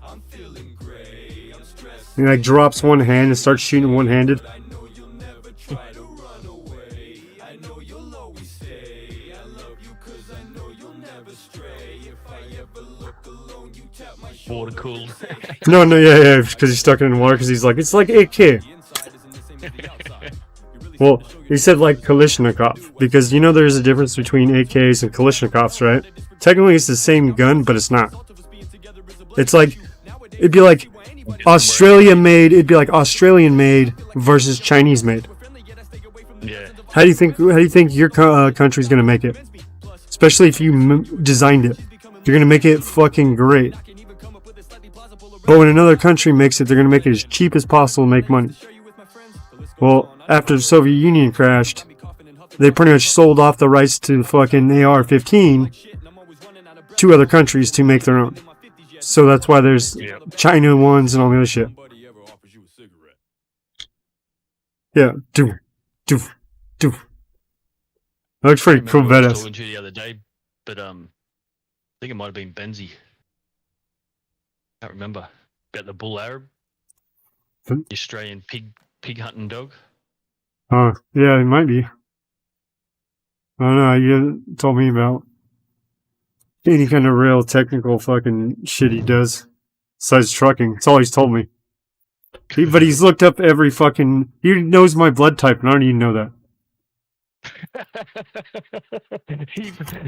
I'm feeling gray, I'm stressed. He like drops one hand and starts shooting one-handed. I know you'll never try to run away. I know you'll always stay. I love you cause I know you'll never stray. If I ever look alone, you tap my shoulder. Water cooled. No, yeah, because he's stuck in water because he's like, it's like AK. Well, he said like Kalashnikov, because you know there's a difference between AKs and Kalashnikovs, right? Technically it's the same gun, but it's not. It's like, it'd be like Australian made versus Chinese made. Yeah. How do you think your country's gonna make it? Especially if you designed it. You're gonna make it fucking great. But when another country makes it, they're going to make it as cheap as possible to make money. Well, after the Soviet Union crashed, they pretty much sold off the rights to the fucking AR-15 two other countries to make their own. So that's why there's China ones and all the other shit. Yeah, do. That looks pretty cool, I was badass. talking to you the other day, but I think it might have been Benzie. Can't remember about the bull Arab, the Australian pig hunting dog. Oh, yeah, it might be. I don't know. You told me about any kind of real technical fucking shit he does. Besides trucking. That's all he's told me. But he's looked up every fucking... He knows my blood type, and I don't even know that.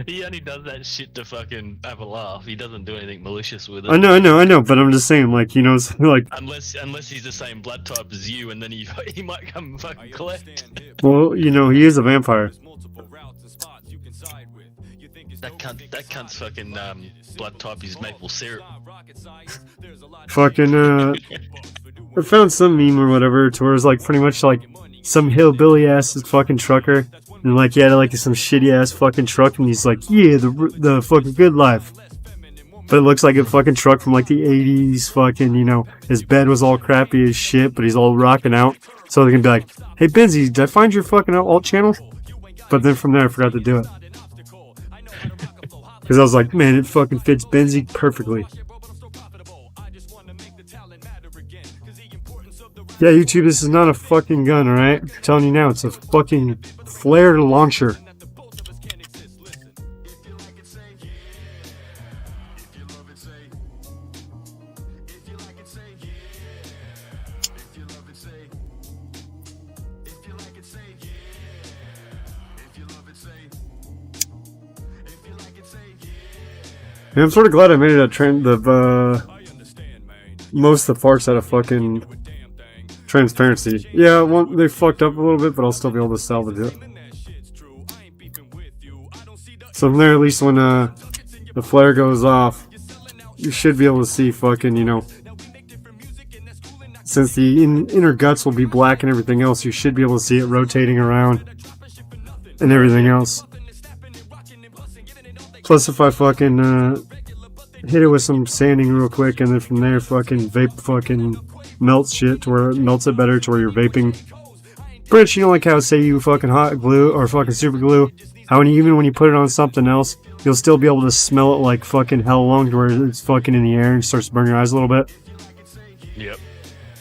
he only does that shit to fucking have a laugh. He doesn't do anything malicious with it. I know, but I'm just saying, like, he knows, like... Unless he's the same blood type as you, and then he might come and fucking collect. Well, you know, he is a vampire. That cunt's fucking blood type is maple syrup. Fucking, I found some meme or whatever to where it was, like, pretty much, like, some hillbilly-ass fucking trucker. And, like, he had, like, some shitty-ass fucking truck, and he's like, yeah, the fucking good life. But it looks like a fucking truck from, like, the 80s, fucking, you know, his bed was all crappy as shit, but he's all rocking out. So they can be like, hey, Benzie, did I find your fucking alt channel? But then from there, I forgot to do it. Because I was like, man, it fucking fits Benzie perfectly. Yeah, YouTube, this is not a fucking gun, alright? I'm telling you now, it's a fucking flare launcher. Yeah, I'm sort of glad I made it a trend of, most of the parts out of fucking transparency. Yeah, they fucked up a little bit, but I'll still be able to salvage it. So from there, at least when, the flare goes off, you should be able to see fucking, you know, since the inner guts will be black and everything else, you should be able to see it rotating around and everything else. Plus, if I fucking hit it with some sanding real quick, and then from there fucking vape fucking melts shit to where it melts it better to where you're vaping. Pretty much, you know, like how say you fucking hot glue or fucking super glue, how even when you put it on something else, you'll still be able to smell it like fucking hell long to where it's fucking in the air and starts to burn your eyes a little bit. Yep.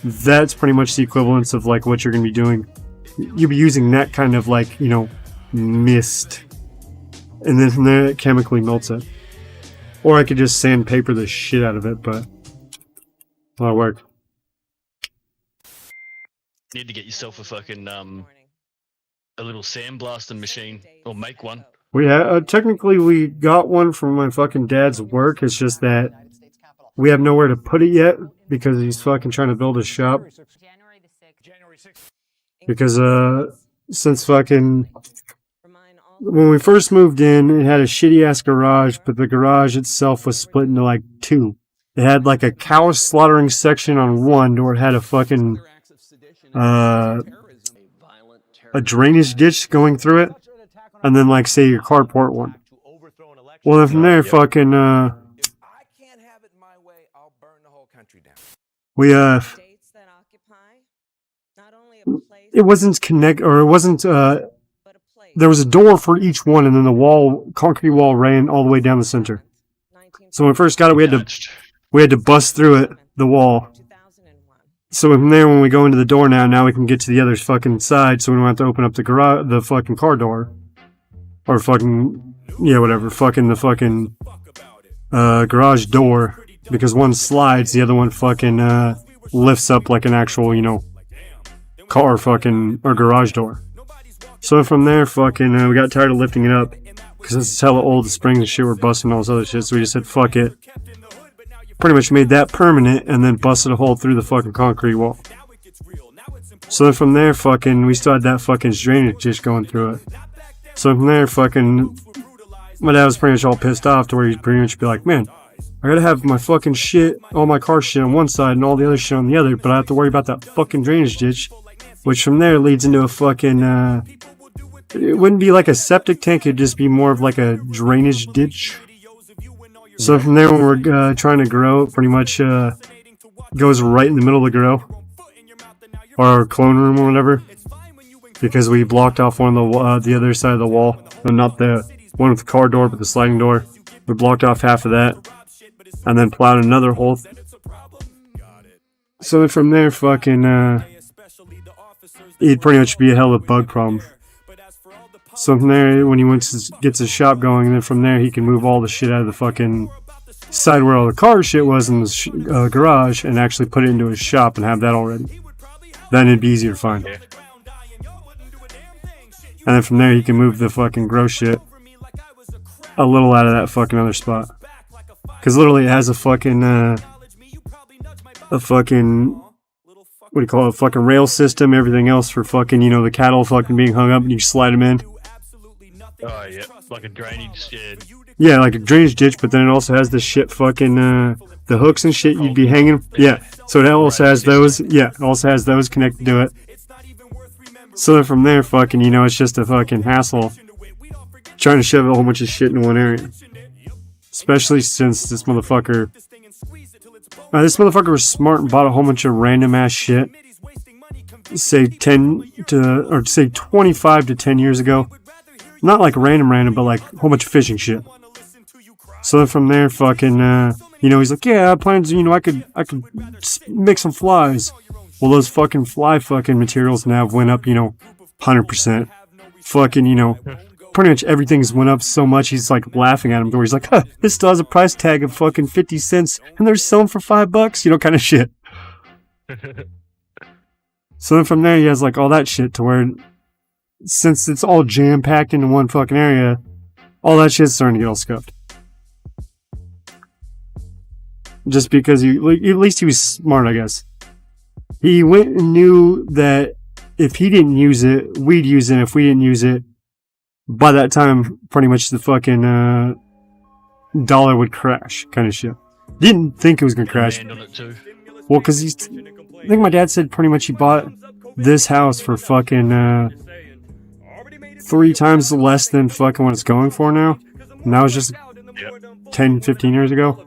That's pretty much the equivalence of like what you're gonna be doing. You'll be using that kind of like, you know, mist. And then from there, it chemically melts it. Or I could just sandpaper the shit out of it, but a lot of work. Need to get yourself a fucking a little sandblasting machine, or make one. Technically we got one from my fucking dad's work. It's just that we have nowhere to put it yet because he's fucking trying to build a shop. Because since fucking when we first moved in, it had a shitty ass garage, but the garage itself was split into like two. It had like a cow slaughtering section on one, where it had a fucking a drainage ditch going through it, and then like say your carport one. Well, then from there, fucking we it wasn't connect, or it wasn't there was a door for each one, and then the concrete wall ran all the way down the center. So when we first got it, we had to bust through it, the wall. So from there, when we go into the door now we can get to the other fucking side, so we don't have to open up the fucking car door. Or fucking, yeah, whatever, fucking the fucking garage door. Because one slides, the other one fucking lifts up like an actual, you know, car fucking, or garage door. So from there, fucking, we got tired of lifting it up. Because it's hella old, the springs and shit were busting and all this other shit. So we just said, fuck it. Pretty much made that permanent and then busted a hole through the fucking concrete wall. So then from there, fucking, we still had that fucking drainage ditch going through it. So from there, fucking, my dad was pretty much all pissed off to where he'd pretty much be like, man, I gotta have my fucking shit, all my car shit on one side and all the other shit on the other, but I have to worry about that fucking drainage ditch. Which from there leads into a fucking, it wouldn't be like a septic tank, it'd just be more of like a drainage ditch. So from there, when we're trying to grow, it pretty much goes right in the middle of the grow, or clone room or whatever, because we blocked off one of the other side of the wall, no, not the one with the car door, but the sliding door. We blocked off half of that, and then plowed another hole. So then from there, fucking, it'd pretty much be a hell of a bug problem. So from there, when he gets his shop going, and then from there he can move all the shit out of the fucking side where all the car shit was in the garage, and actually put it into his shop and have that all ready. Then it'd be easier to find. And then from there he can move the fucking grow shit a little out of that fucking other spot. Because literally it has a fucking, what do you call it, a fucking rail system, everything else for fucking, you know, the cattle fucking being hung up and you slide them in. Oh, yeah, like a drainage shed. Yeah, like a drainage ditch, but then it also has the shit fucking, the hooks and shit you'd be hanging. Yeah, so it also has those, yeah, it also has those connected to it. So then from there, fucking, you know, it's just a fucking hassle trying to shove a whole bunch of shit in one area. Especially since this motherfucker was smart and bought a whole bunch of random ass shit. Say 25 to 10 years ago. Not like random, but like a whole bunch of fishing shit. So then from there, fucking, you know, he's like, yeah, I plan to, you know, I could make some flies. Well, those fucking fly fucking materials now went up, you know, 100%. Fucking, you know, pretty much everything's went up so much, he's like laughing at him, where he's like, huh, this still has a price tag of fucking 50 cents, and they're selling for $5, you know, kind of shit. So then from there, he has like all that shit to where, since it's all jam-packed into one fucking area, all that shit's starting to get all scuffed. Just because at least he was smart, I guess. He went and knew that if he didn't use it, we'd use it. If we didn't use it, by that time, pretty much the fucking dollar would crash, kind of shit. Didn't think it was gonna crash. Well, because I think my dad said pretty much he bought this house for fucking 3 times less than fucking what it's going for now. And that was just 10, 15 years ago.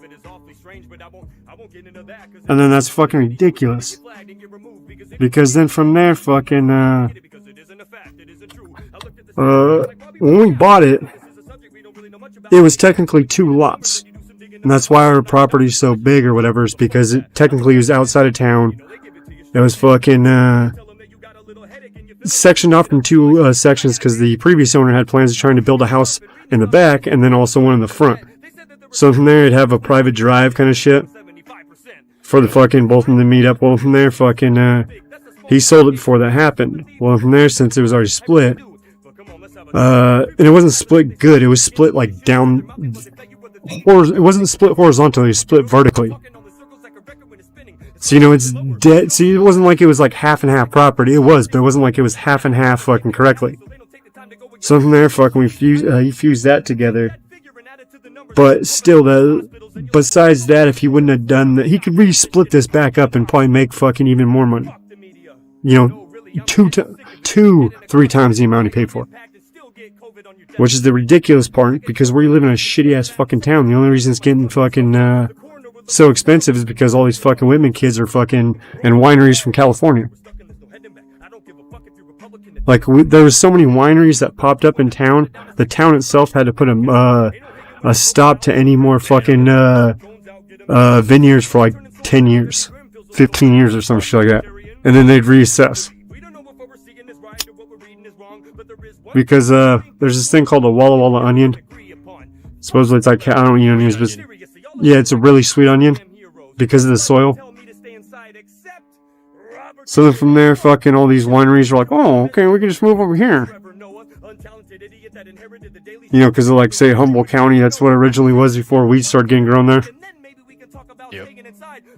And then that's fucking ridiculous. Because then from there, fucking, when we bought it, it was technically 2 lots. And that's why our property's so big or whatever, is because it technically was outside of town. It was fucking, sectioned off in 2 sections because the previous owner had plans of trying to build a house in the back and then also one in the front. So from there, it'd have a private drive kind of shit for the fucking both of them to meet up. Well, from there, fucking, he sold it before that happened. Well, from there, since it was already split, and it wasn't split good, it was split like down, it wasn't split horizontally, it was split vertically. So, you know, it's dead. See, it wasn't like it was like half and half property. It was, but it wasn't like it was half and half fucking correctly. So from there, fucking, he fused that together. But still, besides that, if he wouldn't have done that, he could re-split this back up and probably make fucking even more money. You know, 3 times the amount he paid for it. Which is the ridiculous part, because we live in a shitty-ass fucking town. The only reason it's getting fucking, so expensive is because all these fucking Whitman kids are fucking in wineries from California. Like, there was so many wineries that popped up in town, the town itself had to put a stop to any more fucking vineyards for like 10 years, 15 years or some shit like that. And then they'd reassess. Because there's this thing called a Walla Walla onion. Supposedly it's like, I don't know news, but yeah, it's a really sweet onion because of the soil. So then from there, fucking all these wineries are like, oh, okay, we can just move over here. You know, because of like, say, Humboldt County, that's what originally was before weed started getting grown there. Yep.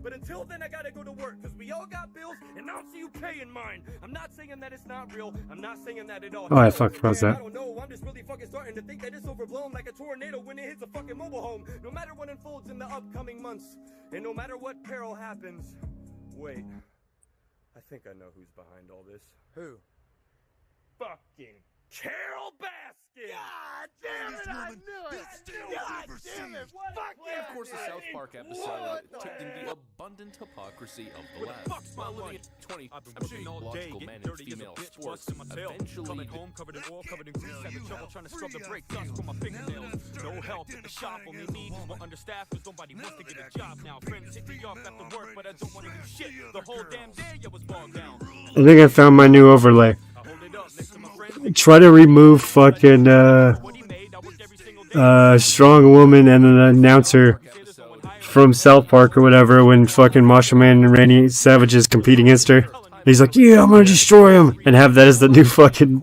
But until then, I gotta go to work, because we all got bills, and I'll see you paying mine. I'm not saying that it's not real. I'm not saying that at all. Oh, I fucked about that. I don't know. I'm just really fucking starting to think that it's overblown like a tornado when it hits a fucking mobile home. No matter what unfolds in the upcoming months, and no matter what peril happens. Wait. I think I know who's behind all this. Who? Fucking Carol Baskin! God damn it, I knew it! God damn it! Fuck yeah! Of course, the South Park episode tipped into the abundant hypocrisy of the left. While living in 20, I'm sure logical men and female sports eventually coming home covered in oil, covered in grease, having trouble trying to scrub the brake dust from my fingernails. No help at the shop, only me. We're understaffed because nobody wants to get a job now. Friends hit me up after work, but I don't want to do shit. The whole damn day I was bogged down. I think I found my new overlay. Try to remove fucking strong woman and an announcer from South Park or whatever when fucking Macho Man and Randy Savage is competing against her. He's like, yeah, I'm gonna destroy him, and have that as the new fucking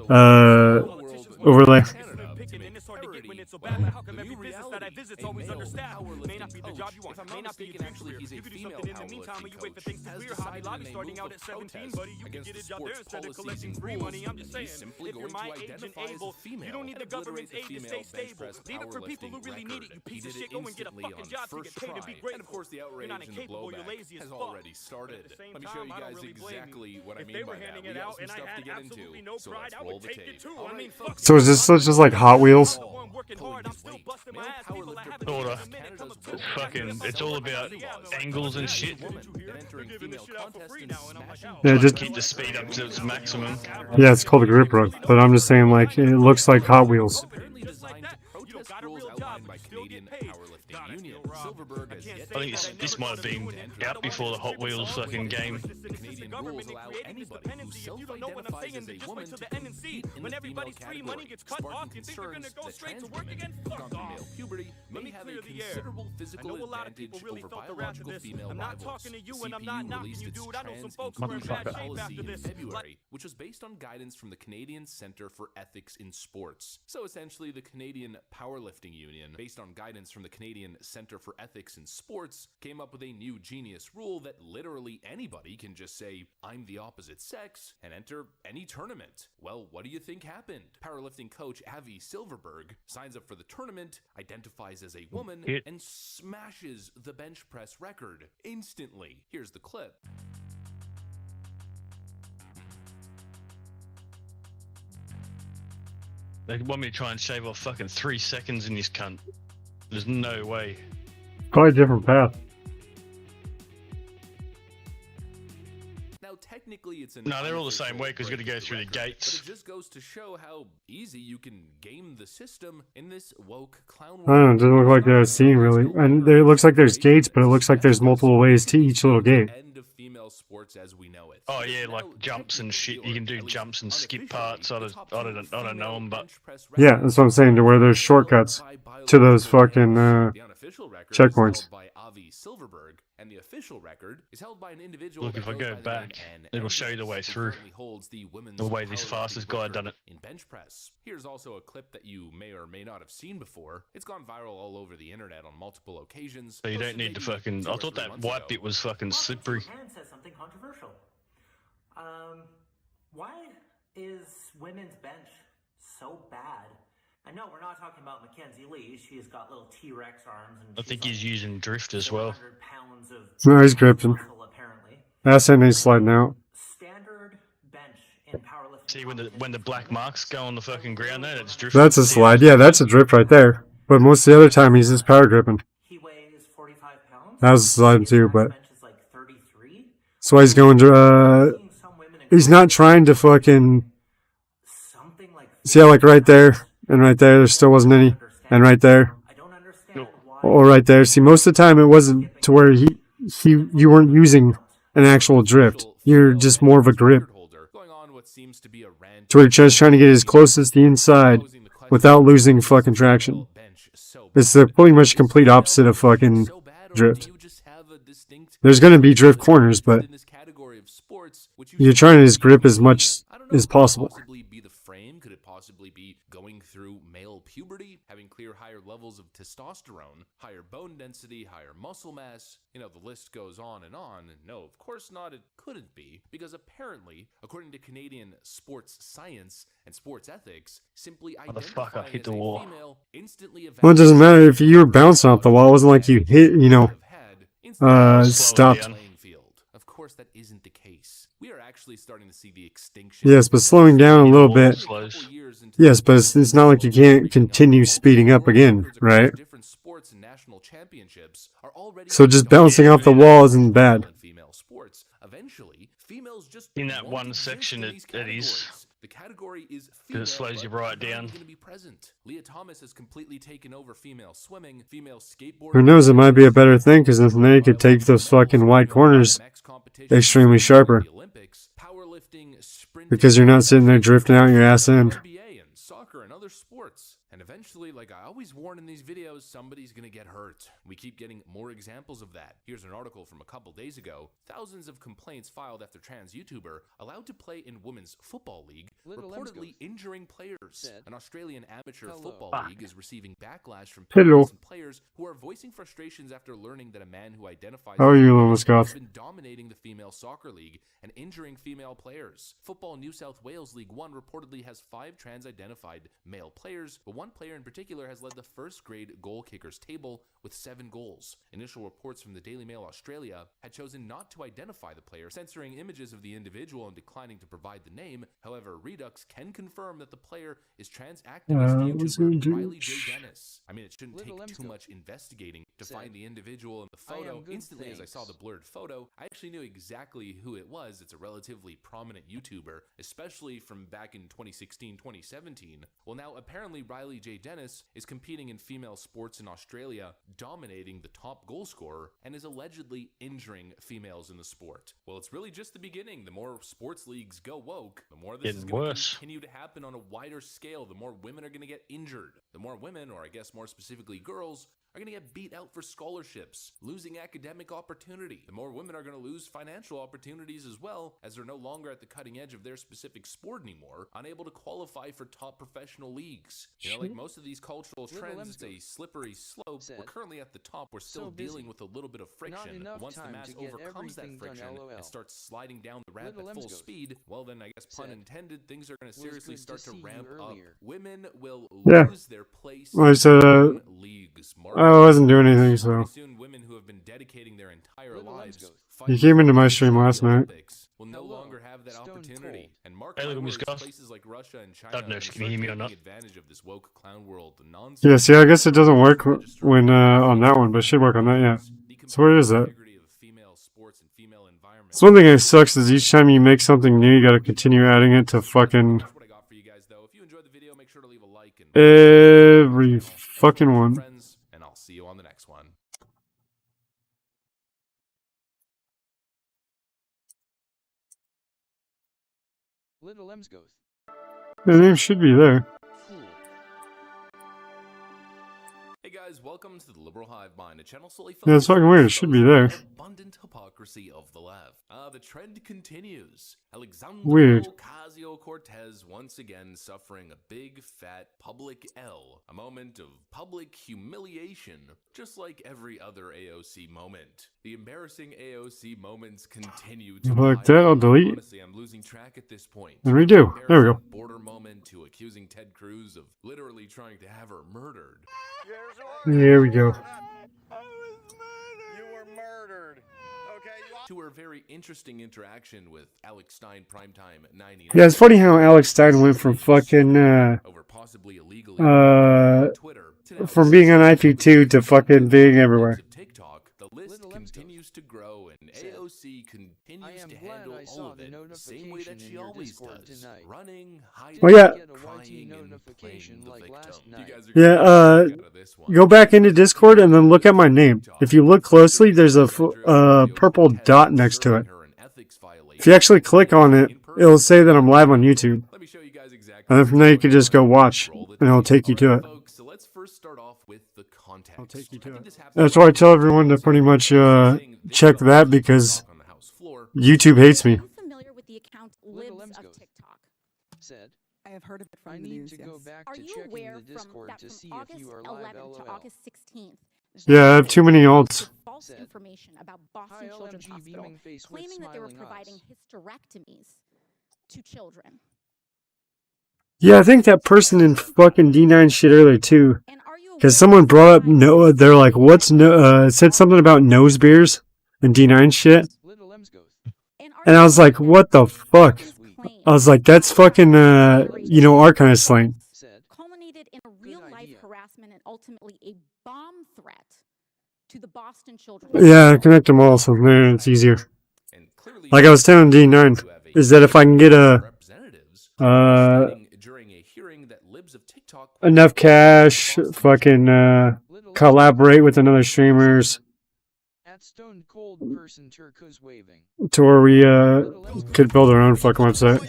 overlay. So bad, but how come every business that I visit's always understaffed? May not be the job you want, may not be your dream career. You could do something in the meantime when you wait for things to clear. Hobby Lobby starting out at 17, buddy. You can get a job there instead of collecting free money. I'm just saying, if you're my age and able, you don't need the government's aid to stay stable. Leave it for people who really need it. You piece of shit, go and get a fucking job to get paid to be grateful. And of course, the outrage and the blowback has already started. Let me show you guys exactly what I mean by that. We got some stuff to get into, so let's roll the tape. So is this just like Hot Wheels? Sorta. Fucking, it's all about angles and shit. Yeah, just keep the speed up to its maximum. Yeah, it's called a grip rug, but I'm just saying, like, it looks like Hot Wheels. I think this might have been out before the Hot Wheels fucking game. When everybody's free money gets cut off, you think you're gonna go straight to work again? Fuck off. Puberty may have a considerable physical advantage over biological female rivals. I'm not talking to you and I'm not knocking you, dude. I know some folks who are in bad shape after this. February, which was based on guidance from the Canadian Centre for Ethics in Sports. So essentially, the Canadian Powerlifting Union, based on guidance from the Canadian Centre for Ethics in Sports, came up with a new genius rule that literally anybody can just say, I'm the opposite sex, and enter any tournament. Well, what do you think happened? Powerlifting coach Avi Silverberg signs up for the tournament, identifies as a woman, and smashes the bench press record instantly. Here's the clip. They want me to try and shave off fucking 3 seconds in this cunt. There's no way. Probably a different path. Now, technically, it's a no, they're all the same way because you've got to go through the gates. But it just goes to show how easy you can game the system in this woke clown world. I don't know, it doesn't look like there's a scene really. And it looks like there's gates, but it looks like there's multiple ways to each little gate. End of female sports as we know it. Oh yeah, like jumps and shit. You can do jumps and skip parts. I don't know them, but yeah, that's what I'm saying. To where there's shortcuts to those fucking checkpoints. By Avi Silverberg, and the official record is held by an individual. Look, if I go back, it'll show you the way through. The way this fastest guy done it. In bench press. Here's also a clip that you may or may not have seen before. It's gone viral all over the internet on multiple occasions. So you don't need to fucking. I thought that white bit was fucking slippery. Japan says something controversial. Why is women's bench so bad? I know we're not talking about Mackenzie Lee. She's got little T-Rex arms. And I think he's using drift as well. No, he's gripping. That's and he's sliding out. Standard bench in powerlifting. See when the black marks go on the fucking ground there, that's drift. That's a slide. Yeah, that's a drift right there. But most of the other time he's just power gripping. He weighs 45 pounds. That was a slide too, but that's why he's going. He's not trying to fucking. See how like right there. And right there still wasn't any. And right there. Or right there. See, most of the time it wasn't to where you weren't using an actual drift. You're just more of a grip. To where you're just trying to get as close as the inside without losing fucking traction. It's the pretty much complete opposite of fucking drift. There's going to be drift corners, but you're trying to just grip as much as possible. Could it possibly be going through male puberty, having clear higher levels of testosterone, higher bone density, higher muscle mass? You know, the list goes on. And no, of course not, it couldn't be, because apparently, according to Canadian sports science and sports ethics, simply identifying as a female instantly well, it doesn't matter if you were bouncing off the wall. It wasn't like you hit, stopped. course, that isn't the case. We are actually starting to see the extinction. Yes, but slowing down a little bit. Slows. Yes, but it's not like you can't continue speeding up again, right? Different sports and national championships are already So just bouncing off the wall isn't bad. female sports. Eventually, females just In that won't one exist section, in it these is. categories. The category is Because female, it slows you but right not down. going to be present. Leah Thomas has completely taken over female swimming, female skateboarding. Who knows, it might be a better thing, because then they could take those fucking white corners extremely sharper. Because you're not sitting there drifting out your ass in. NBA and soccer and other sports. And eventually, like I always warn in these videos, somebody's gonna get hurt. We keep getting more examples of that. Here's an article from a couple days ago. Thousands of complaints filed after trans YouTuber allowed to play in Women's Football League reportedly injuring players. An Australian amateur football league is receiving backlash from parents and players who are voicing frustrations after learning that a man who identifies How are you, Lil has Muscoff? been dominating the female soccer league and injuring female players. Football New South Wales League 1 reportedly has 5 trans-identified male players, but one player in particular has led the first-grade goal kickers table with 7 goals. Initial reports from the Daily Mail Australia had chosen not to identify the player, censoring images of the individual and declining to provide the name. However, Redux can confirm that the player is trans activist YouTuber Riley J. Dennis. I mean, it shouldn't take too much investigating to find the individual in the photo. Instantly, as I saw the blurred photo, I actually knew exactly who it was. It's a relatively prominent YouTuber, especially from back in 2016-2017. Well, now apparently Riley J. Dennis is competing in female sports in Australia, dominating the top goal scorer, and is allegedly injuring females in the sport. Well, it's really just the beginning. The more sports leagues go woke, the more this is going to continue to happen on a wider scale. The more women are going to get injured. The more women, or I guess more specifically girls, are going to get beat out for scholarships, losing academic opportunity. The more women are going to lose financial opportunities as well, as they're no longer at the cutting edge of their specific sport anymore, unable to qualify for top professional leagues. You know, like most of these cultural trends, it's a slippery slope. We're currently at the top. We're still dealing with a little bit of friction. Once the mass overcomes that friction and starts sliding down the ramp at full speed, well then, I guess pun intended, things are going to seriously start to ramp up. Women will lose their place in leagues. I wasn't doing anything, so. Women who have been dedicating their entire lives You came into my stream last night. will no longer have that opportunity. And Mark Hey, look at me, Scott. places like Russia and China I don't know if you can hear me or not. advantage of this woke clown world. The nonsense. Yeah, see, I guess it doesn't work when on that one, but it should work on that, yeah. So where is that? So one thing that sucks is each time you make something new, you gotta continue adding it to fucking every fucking one. And I'll see you on the next one. Little Emsgoth. The name should be there. Hey guys, welcome to the Liberal Hive Mind, a channel solely Yeah, it's fucking weird. It should be there. abundant hypocrisy of the left. The trend continues. Alexandria Weird. Ocasio-Cortez once again suffering a big fat public L, a moment of public humiliation, just like every other AOC moment. The embarrassing AOC moments continue to Like that, I'll delete. Honestly, I'm losing track at this point. And redo. There we go. Border moment to accusing Ted Cruz of literally trying to have her murdered. There we go. You were murdered. Okay. To her very interesting interaction with Alex Stein Primetime 99. Yeah, it's funny how Alex Stein went from fucking over possibly illegally Twitter from being on IP2 to fucking being everywhere. TikTok. The list continues to grow, and AOC continues to handle all of it the same way that she always does. Running, hiding, Oh, yeah. crying, and playing the victim. You guys are Yeah, go back into Discord and then look at my name. If you look closely, there's a purple dot next to it. If you actually click on it, it'll say that I'm live on YouTube. And then from there you can just go watch, and it'll take you to it. So let's first start off with the context. I'll take you to it. That's why I tell everyone to pretty much check that, because YouTube hates me. I'm familiar with the account Libs of TikTok. Said, I have heard of it from I the need news, to go yes. back Are to you checking aware the Discord that to from see if August you are live 11th to LOL. August 16th, Yeah, I have too many alts. false information about Boston Hi, Children's LMG Hospital, beaming face with claiming that they were smiling providing eyes. hysterectomies to children. Yeah, I think that person in fucking D9 shit earlier too. And are you Because someone brought up no, they're like, what's no? Said something about nose beers and D9 shit. Little Emsgoth. And I was like, what the fuck? I was like, that's fucking, you know, our kind of slang. Culminated in a real-life harassment and ultimately a bomb threat to the Boston children. Yeah, connect them all, so man, it's easier. Like I was telling D9, is that if I can get enough cash, fucking collaborate with another streamers to where we could build our own fucking website.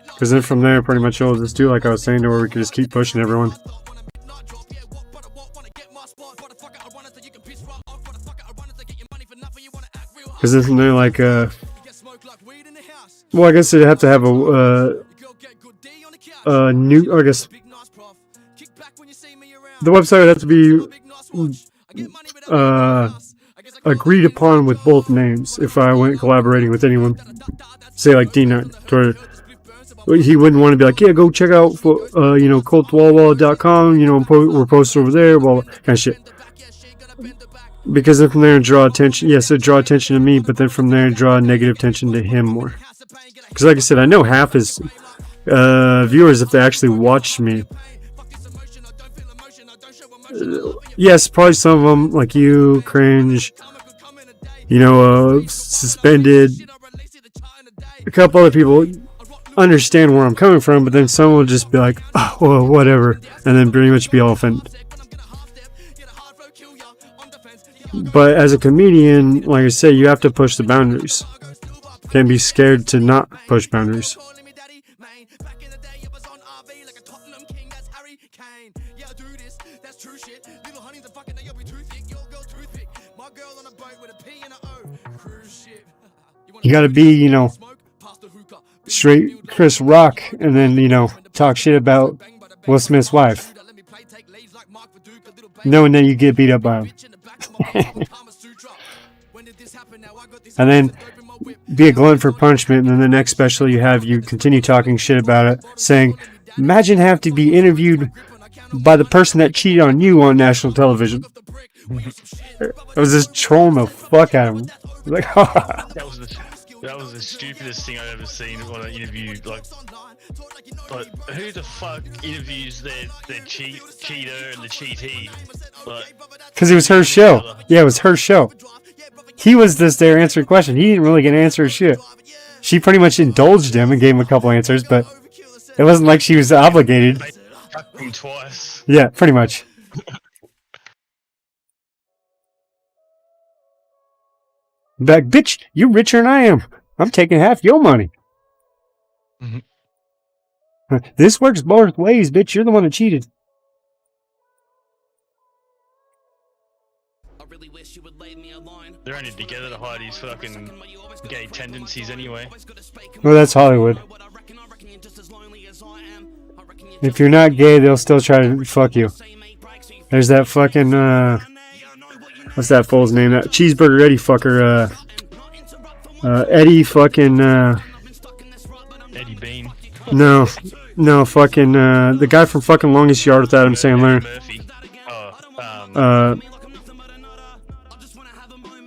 Because then from there, pretty much you'll just do like I was saying, to where we can just keep pushing everyone. Because then from there, like, well, I guess they'd have to have a new, I guess, the website would have to be agreed upon with both names if I went collaborating with anyone. Say like D9. He wouldn't want to be like, yeah, go check out, you know, CULTOFWALLAWALLA.com, you know, we're posted over there, blah, blah, kind of shit. Because then from there, draw attention, yes, it draw attention to me, but then from there, draw negative attention to him more. Because like I said, I know half his viewers, if they actually watched me. Yes, probably some of them, like you, cringe, you know, suspended. A couple other people understand where I'm coming from, but then some will just be like, oh, well, whatever, and then pretty much be all offended. But as a comedian, like I say, you have to push the boundaries. Can't be scared to not push boundaries. You gotta be, you know, straight Chris Rock, and then, you know, talk shit about Will Smith's wife, knowing that you get beat up by him. And then be a glutton for punishment, and then the next special you have, you continue talking shit about it, saying, imagine having to be interviewed by the person that cheated on you on national television. It was just trolling the fuck out of him. Like, that was the stupidest thing I've ever seen on an interview. Like who the fuck interviews their cheater and the cheatee? Because it was her show. Yeah, it was her show. He was just there answering a question. He didn't really get an answer shit. She pretty much indulged him and gave him a couple answers, but it wasn't like she was obligated. Him twice. Yeah, pretty much. Back, bitch, you're richer than I am. I'm taking half your money. Mm-hmm. This works both ways, bitch. You're the one that cheated. They're only together to hide his fucking gay tendencies anyway. Well, that's Hollywood. If you're not gay, they'll still try to fuck you. There's that fucking, what's that fool's name? That Cheeseburger Eddie fucker, Eddie fucking, Eddie Bean. No, fucking, the guy from fucking Longest Yard with Adam Sandler.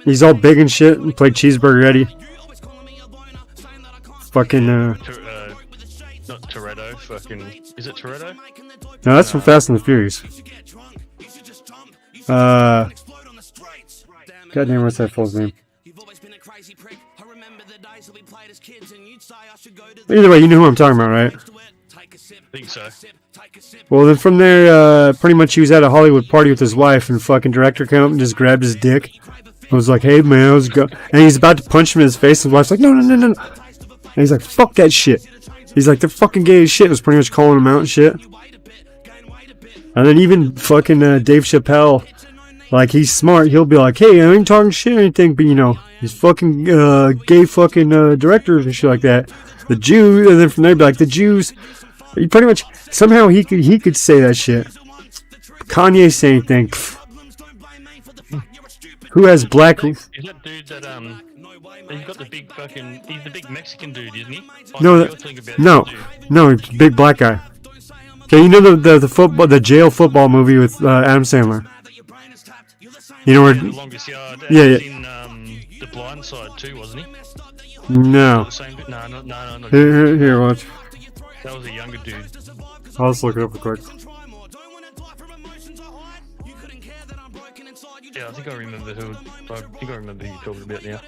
He's all big and shit and played Cheeseburger Eddie. Fucking, not Toretto, fucking, is it Toretto? No, that's from Fast and the Furious. Goddamn, what's that fool's name? Either way, you know who I'm talking about, right? I think so. Well, then from there, pretty much he was at a Hollywood party with his wife, and fucking director came up and just grabbed his dick. I was like, hey man, how's it going? And he's about to punch him in his face, and his wife's like, no. And he's like, fuck that shit. He's like, they're fucking gay as shit. Was pretty much calling him out and shit. And then even fucking Dave Chappelle, like, he's smart. He'll be like, hey, I ain't talking shit or anything, but you know, he's fucking gay fucking directors and shit like that. The Jews, and then from there, be like, the Jews. He pretty much, somehow he could say that shit. Kanye say anything. Who has black? Is that dude that he's got the big fucking? He's the big Mexican dude, isn't he? No, he's a big black guy. Okay, you know the football, the jail football movie with Adam Sandler. You know where? The longest yard. Yeah, He was yeah. in the blind side too, wasn't he? No. The same, no, not Here, watch. That was a younger dude. I'll just look it up real quick. Yeah, I think I remember who. I think I remember who you're talking about now.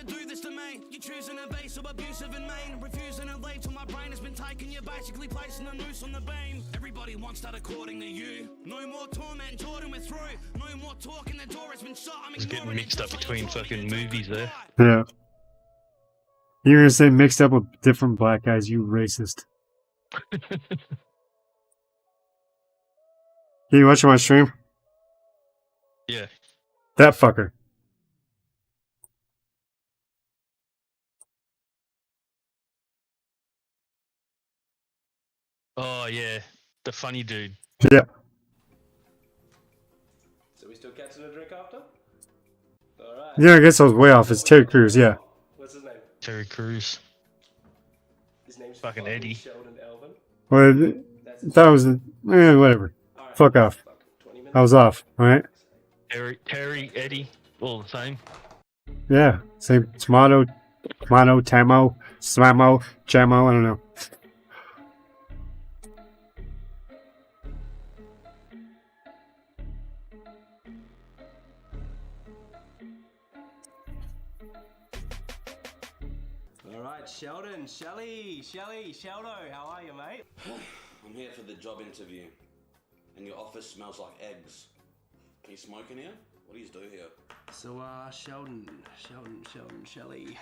Everybody wants that according to you. No more torment, Jordan, we're through. No more talking, the door has been shut. It's getting mixed up between fucking movies there. Yeah. You're gonna say mixed up with different black guys, you racist. Can you watch my stream? Yeah. That fucker. Oh yeah, the funny dude. Yeah. So we still catching a drink after? Alright. Yeah, I guess I was way off. It's Terry Crews, yeah. What's his name? Terry Crews. His name's fucking Eddie. Sheldon Elvin. Well, that was whatever. Right. Fuck off. I was off, alright? Terry, Eddie, all the same. Yeah. Same tomato, tamo, smamo, jamo, I don't know. Alright, Sheldon, Sheldo, how are you, mate? I'm here for the job interview, and your office smells like eggs. Can you smoke in here? What do you do here? So, Sheldon, Shelly,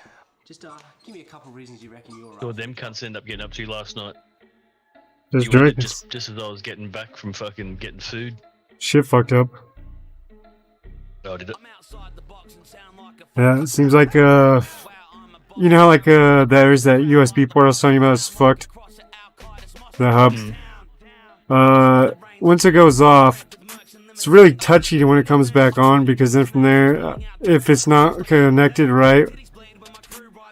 just, give me a couple reasons you reckon you're right. What them cunts end up getting up to last night. Just You went drink. just as I was getting back from fucking getting food. Shit fucked up. Oh, did it? Yeah, it seems like, you know how, like, there's that USB port I was telling you about, it's fucked? The hub. Once it goes off, it's really touchy when it comes back on, because then from there, if it's not connected right,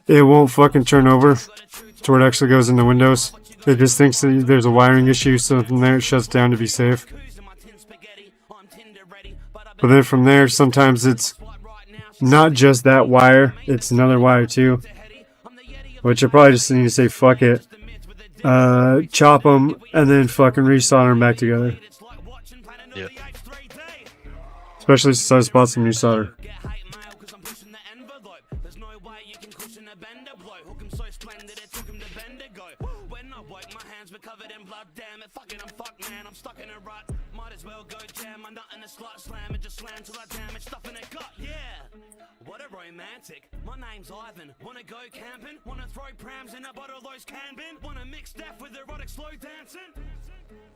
it won't fucking turn over to where it actually goes into Windows. It just thinks that there's a wiring issue, so from there it shuts down to be safe. But then from there, sometimes it's not just that wire, it's another wire too. Which I probably just need to say fuck it. Chop them, and then fucking resolder them back together. Yeah. Especially since I just bought some new solder. What a romantic. My name's Ivan. Wanna go camping? Wanna throw prams in a bottle of those can bin? Wanna mix death with erotic slow dancing?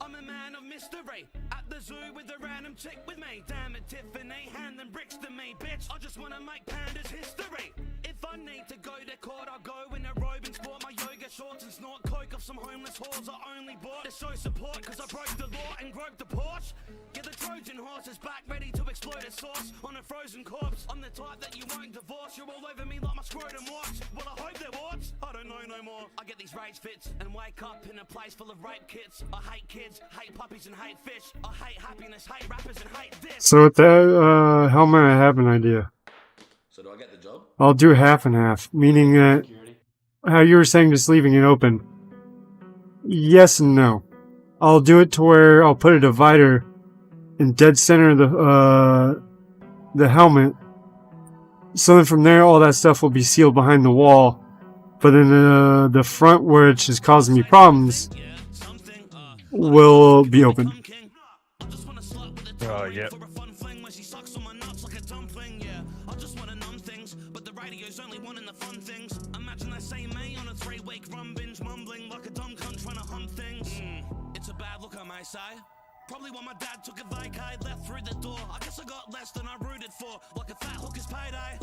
I'm a man of mystery. At the zoo with a random chick with me. Damn it, Tiffany, hand them bricks to me, bitch. I just wanna make pandas history. If I need to go to court, I'll go in a robe and sport my yoga shorts and snort coke off some homeless whores I only bought to show support, cause I broke the law and broke the porch. Yeah, the Trojan horse is back, ready to explode a sauce on a frozen corpse. I'm the type that you won't divorce. You're all over me like my scrotum warts. Well, I hope they're warts. I don't know no more. I get these rage fits and wake up in a place full of rape kits. I hate kids, hate puppies and hate fish. I hate happiness, hate rappers and hate this. So with that, helmet, I have an idea. So do I get the job? I'll do half and half, meaning that how you were saying just leaving it open. Yes and no. I'll do it to where I'll put a divider in dead center of the helmet. So then from there, all that stuff will be sealed behind the wall. But then the front, which is causing me problems, will be open. Oh, yeah. Probably when my dad took a vacay, left through the door. I guess I got less than I rooted for, like a fat hooker's payday.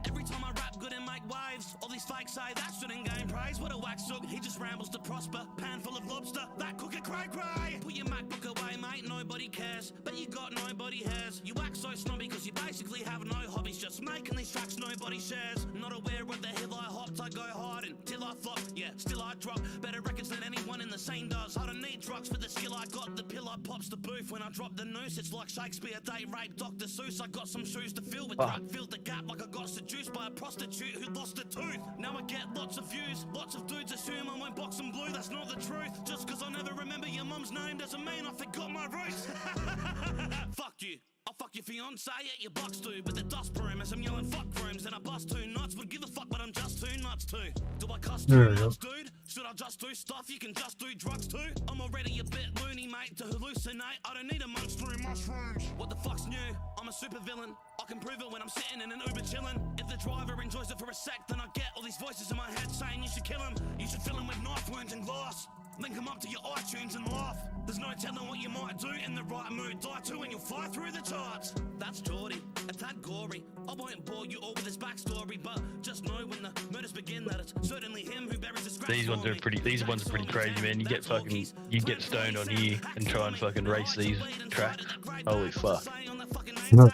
Every time I rap good and make waves, all these fakes say that shouldn't gain praise. What a wax sook, he just rambles to prosper. Pan full of lobster, that cooker cray cray. Put your MacBook away, mate, nobody cares. But you got nobody hairs. You act so snobby cause you basically have no hobbies. Just making these tracks nobody shares. Not aware of the hill I hopped, I go hard in. again till I flop. Yeah, still I drop better records than anyone in the scene does. I don't need drugs for the skill I got. The pillar pops the booth when I drop the noose. It's like Shakespeare, date rape, Dr. Seuss. I got some shoes to fill with drug. Filled the gap like I got seduced by a prostitute who lost a tooth. Now I get lots of views. Lots of dudes assume I won't box them blue. That's not the truth. Just cause I never remember your mum's name doesn't mean I forgot my roots. Fuck you. I'll fuck your fiance at your box dude with the dust broom as I'm yelling fuck rooms and I bust two nuts. Would give a fuck, but I'm just too nuts too. Do I cuss too much, dude? Should I just do stuff? You can just do drugs too. I'm already a bit loony, mate, to hallucinate. I don't need a monster in mushrooms. What the fuck's new? I'm a super villain. I can prove it when I'm sitting in an Uber chilling. If the driver enjoys it for a sec, then I get all these voices in my head saying you should kill him. You should fill him with knife wounds and glass. Link him up to your iTunes and laugh. There's no telling what you might do in the right mood. Die too and you'll fly through the charts. That's Geordie, a tad gory. I won't bore you all with his backstory, but just know when the murders begin that it's certainly him who buries the scratch. These ones are pretty crazy, man. You get stoned on here and try and fucking race these tracks. Holy fuck. No.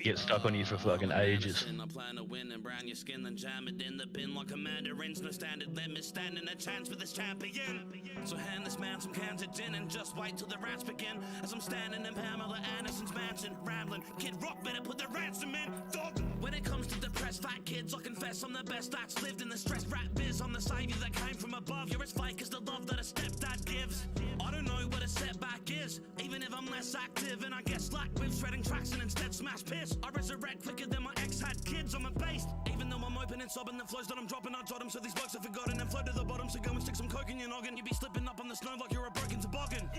Get stuck on you for fucking ages. I plan to win and brown your skin and jam it in the bin like a mandarin's no standard limit. Standing a chance for this champion. So hand this man some cans of gin and just wait till the rants begin. As I'm standing in Pamela Anderson's mansion, rambling. Kid Rock better put the ransom in. Dog. When it comes to depressed fat kids, I confess I'm the best that's lived in the stressed rap biz. I'm the savior that came from above. You're as fake as the love that a stepdad gives. I don't know what a setback is, even if I'm less active. And I get slack with shredding tracks and instead smash piss. I resurrect quicker than my ex had kids. I'm a beast, even though I'm open and sobbing. The flows that I'm dropping, I jot them so these bugs are forgotten and flow to the bottom. So go and stick some coke in your noggin. You be slipping up on the snow like you're a broken toboggan.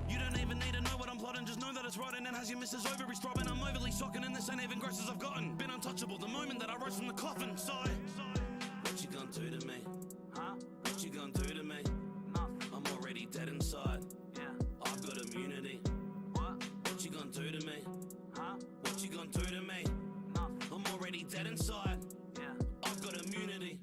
You don't even need to know what I'm plotting, just know that it's rotten and has your missus ovaries throbbing. I'm overly shocking and this ain't even gross as I've gotten. Been untouchable the moment that I rose from the coffin. So what you gonna do to me? Huh? What you gonna do to me? Nothing. I'm already dead inside. Yeah. I've got immunity. What? What you gonna do to me? Huh? What you gonna do to me? Nothing. I'm already dead inside. Yeah. I've got immunity.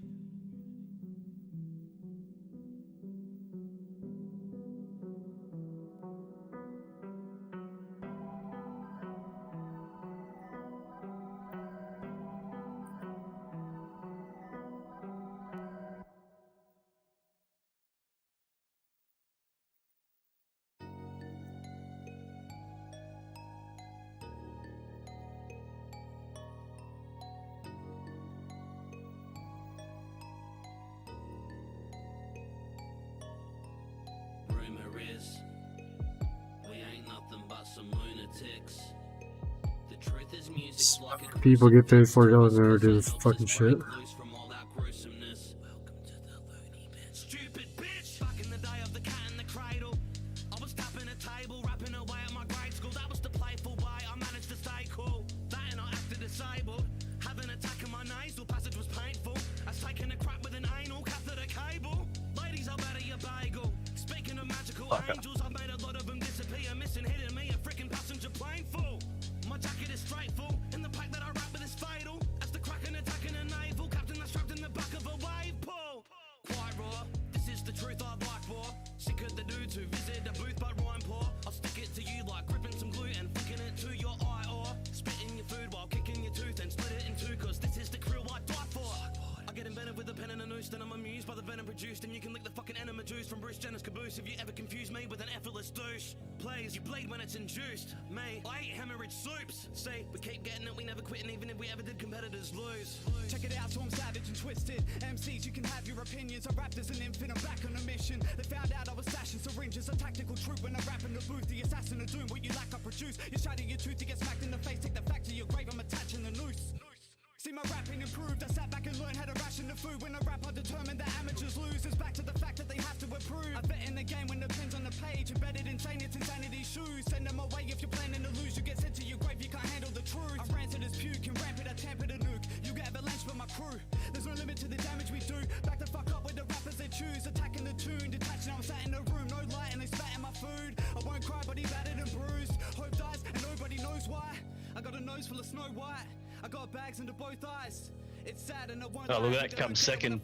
Rumor is, we ain't nothing but some lunatics. The truth is music's like a People get paid $4 an hour to do this fucking shit. loose from all that gruesomeness. Welcome to the loony bin. Stupid bitch! Back in the day of the cat in the cradle, I was tapping a table, rapping away at my grade school. That was the playful way I managed to stay cool. That and I acted disabled. Having an attack in my nasal passage was painful. I was taking a crap with an anal catheter cable. Ladies, I'll better your bagel. Speaking of magical angels, I've made a lot of them disappear. Missing, hitting me, a freaking passenger plane full. My jacket is straight full, and the pack that I rap with is fatal. As the kraken attacking a naval captain that's trapped in the back of a wave pool. Quite raw, this is the truth I'd like for. Sick of the dudes who visit the booth but rhyme poor. I'll stick it to you like gripping some glue and flicking it to your eye or spitting your food while kicking your tooth and split it in two, cause this is the krill I die for. I get embedded with a pen and a noose, then I'm amused by the venom produced, and you can lick the fucking enema juice from Bruce Jenner's caboose if you ever confuse me with an effortless douche. Plays, you bleed when it's induced. Mate, I eat hemorrhage soups. Say, we keep getting it, we never quit, and even if we ever did, competitors lose. Check it out, so I'm savage and twisted. MCs, you can have your opinions. I rapped as an infant, I'm back on a mission. They found out I was stashing syringes, a tactical troop when I rap in the booth. The assassin of doom, what you lack I produce. You shatter your tooth, you get smacked in the face. Take the fact to your grave, I'm attaching the noose. See my rapping improved, I sat back and learned how to ration the food. When I rap, I determine that amateurs lose. It's back to the fact that they have to improve. I bet in the game when the pen's on the page. Embedded insane, it's insanity's shoes. Send them away if you're planning to lose. You get sent to your grave, you can't handle the truth. I ran to this puke and rampant, I tampered a nuke. You get avalanche for my crew. There's no limit to the damage we do. Back the fuck up with the rappers they choose. Attacking the tune, detached, now I'm sat in the room. No light and they spat in my food. I won't cry, but he's battered and bruised. Hope dies and nobody knows why. I got a nose full of Snow White. I got bags under both eyes. It's sad and I won't. Oh, look at that, come second.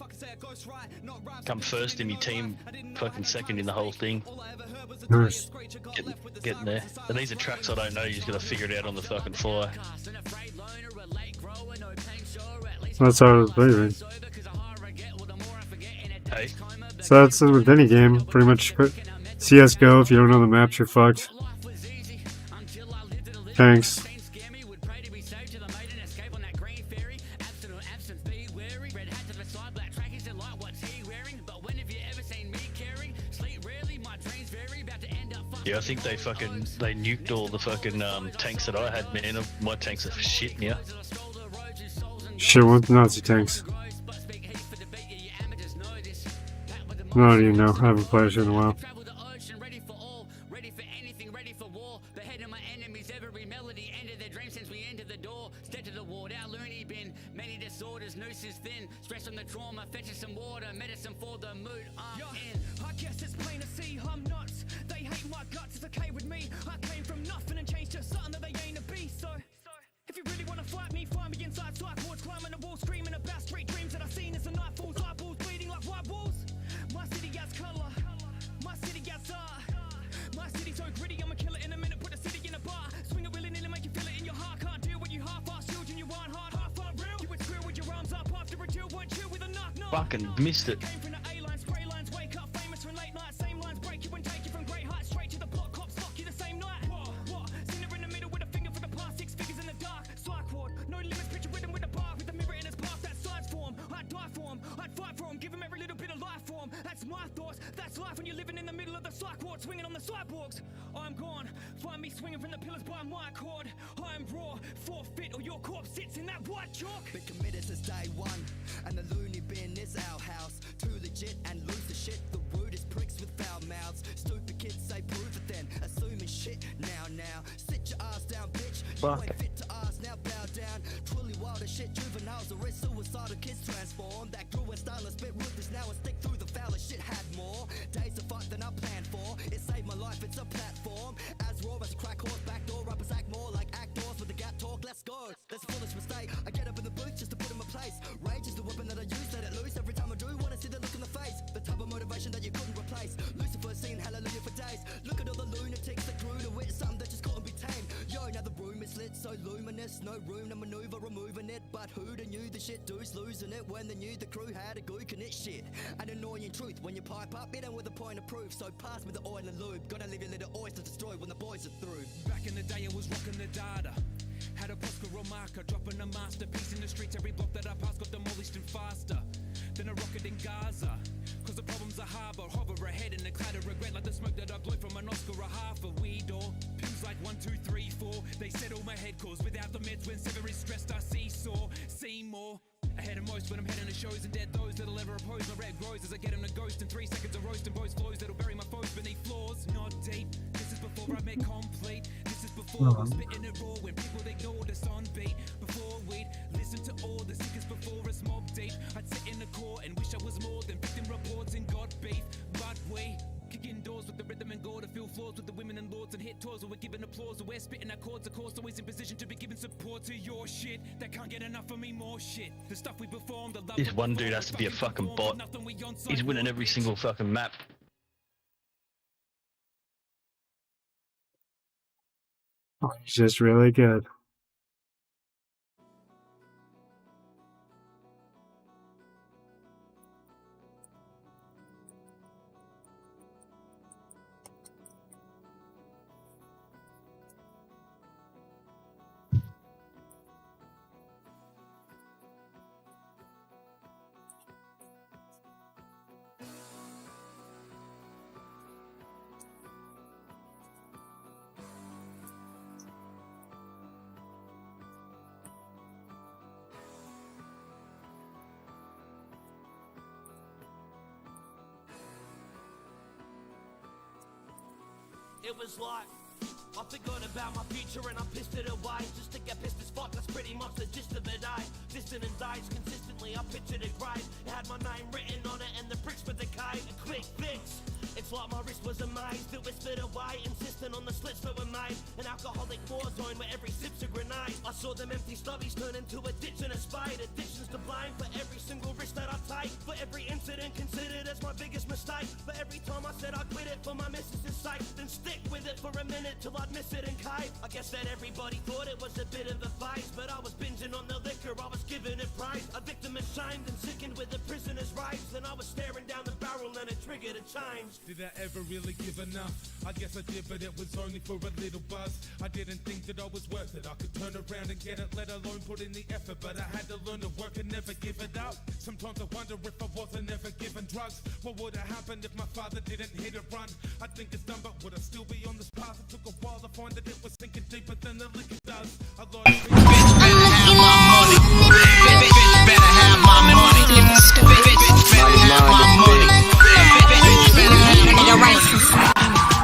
Come first in your team, fucking second in the whole thing. Nice. Getting there. And these are tracks I don't know, you just gotta figure it out on the fucking fly. That's how it was played, man. Hey. So that's it with any game, pretty much. CSGO, if you don't know the maps, you're fucked. Thanks. Yeah, I think they nuked all the fucking tanks that I had, man. My tanks are shit now. Shit, what Nazi tanks? I don't even know. I haven't played it in a while. Fucking missed it. Fuck. No room to maneuver, removing it. But who'da knew the shit dude's losing it when they knew the crew had a gook and it shit. An annoying truth when you pipe up, it ain't with a point of proof. So pass me the oil and lube. Gotta leave your little oyster destroyed when the boys are through. Back in the day, I was rocking the data. Had a Posca or marker, dropping a masterpiece in the streets. Every block that I passed got demolished and faster than a rocket in Gaza. Cause the problem's a harbor, hover ahead in a cloud of regret, like the smoke that I blow from an Oscar, a half a weed or pills like 1, 2, 3, 4. They settle my head cause without the meds, when Sever is stressed, I see more. Ahead of most when I'm heading to shows, and dead those that'll ever oppose my red grows as I get him to ghost in 3 seconds of roast and boast flows that'll bury my foes beneath floors. Not deep, this is before I make complete. This is before I'm spitting it raw when people ignored us on beat. Before we'd listen to all the sickest before us mob deep. I'd sit in the court and wish I was more than victim reports and got beef. But we kick indoors with the rhythm and gore to fill floors with the women and lords and hit tours where we're giving applause, where we're spitting our chords, of course, always in position to be giving support to your shit. That can't get enough of me, more shit. The stuff we perform, the love. This one dude has to be a fucking bot. He's winning every single fucking map. Oh, he's just really good. It was like I forgot about my future and I pissed it away. Just to get pissed as fuck, that's pretty much the gist of it, eh? Distant and days, consistently I pictured it great. It had my name written on it and the bricks were decayed. A quick fix, it's like my wrist was amazed. It whispered away, insistent on the slits that were made. An alcoholic war zone where every sip's a grenade. I saw them empty stubbies turn into a ditch and a spade. Addictions to blame for every single risk that I take. For every incident considered as my biggest mistake. For every time I said I'd quit it for my missus' sake. Then stick with it for a minute till I'd miss it and cave. I guess that everybody thought it was a bit of a phase, but I was binging on the liquor, I was giving it praise. A victim ashamed and sickened with the prisoner's raves. Then I was staring down trigger to change. Did I ever really give enough? I guess I did, but it was only for a little buzz. I didn't think that I was worth it. I could turn around and get it, let alone put in the effort. But I had to learn to work and never give it up. Sometimes I wonder if I wasn't ever given drugs. What would have happened if my father didn't hit a run? I think it's done, but would I still be on this path? It took a while to find that it was sinking deeper than the liquor does. I lost bitch better have my money. Bitch better have my money. Bitch better have my money.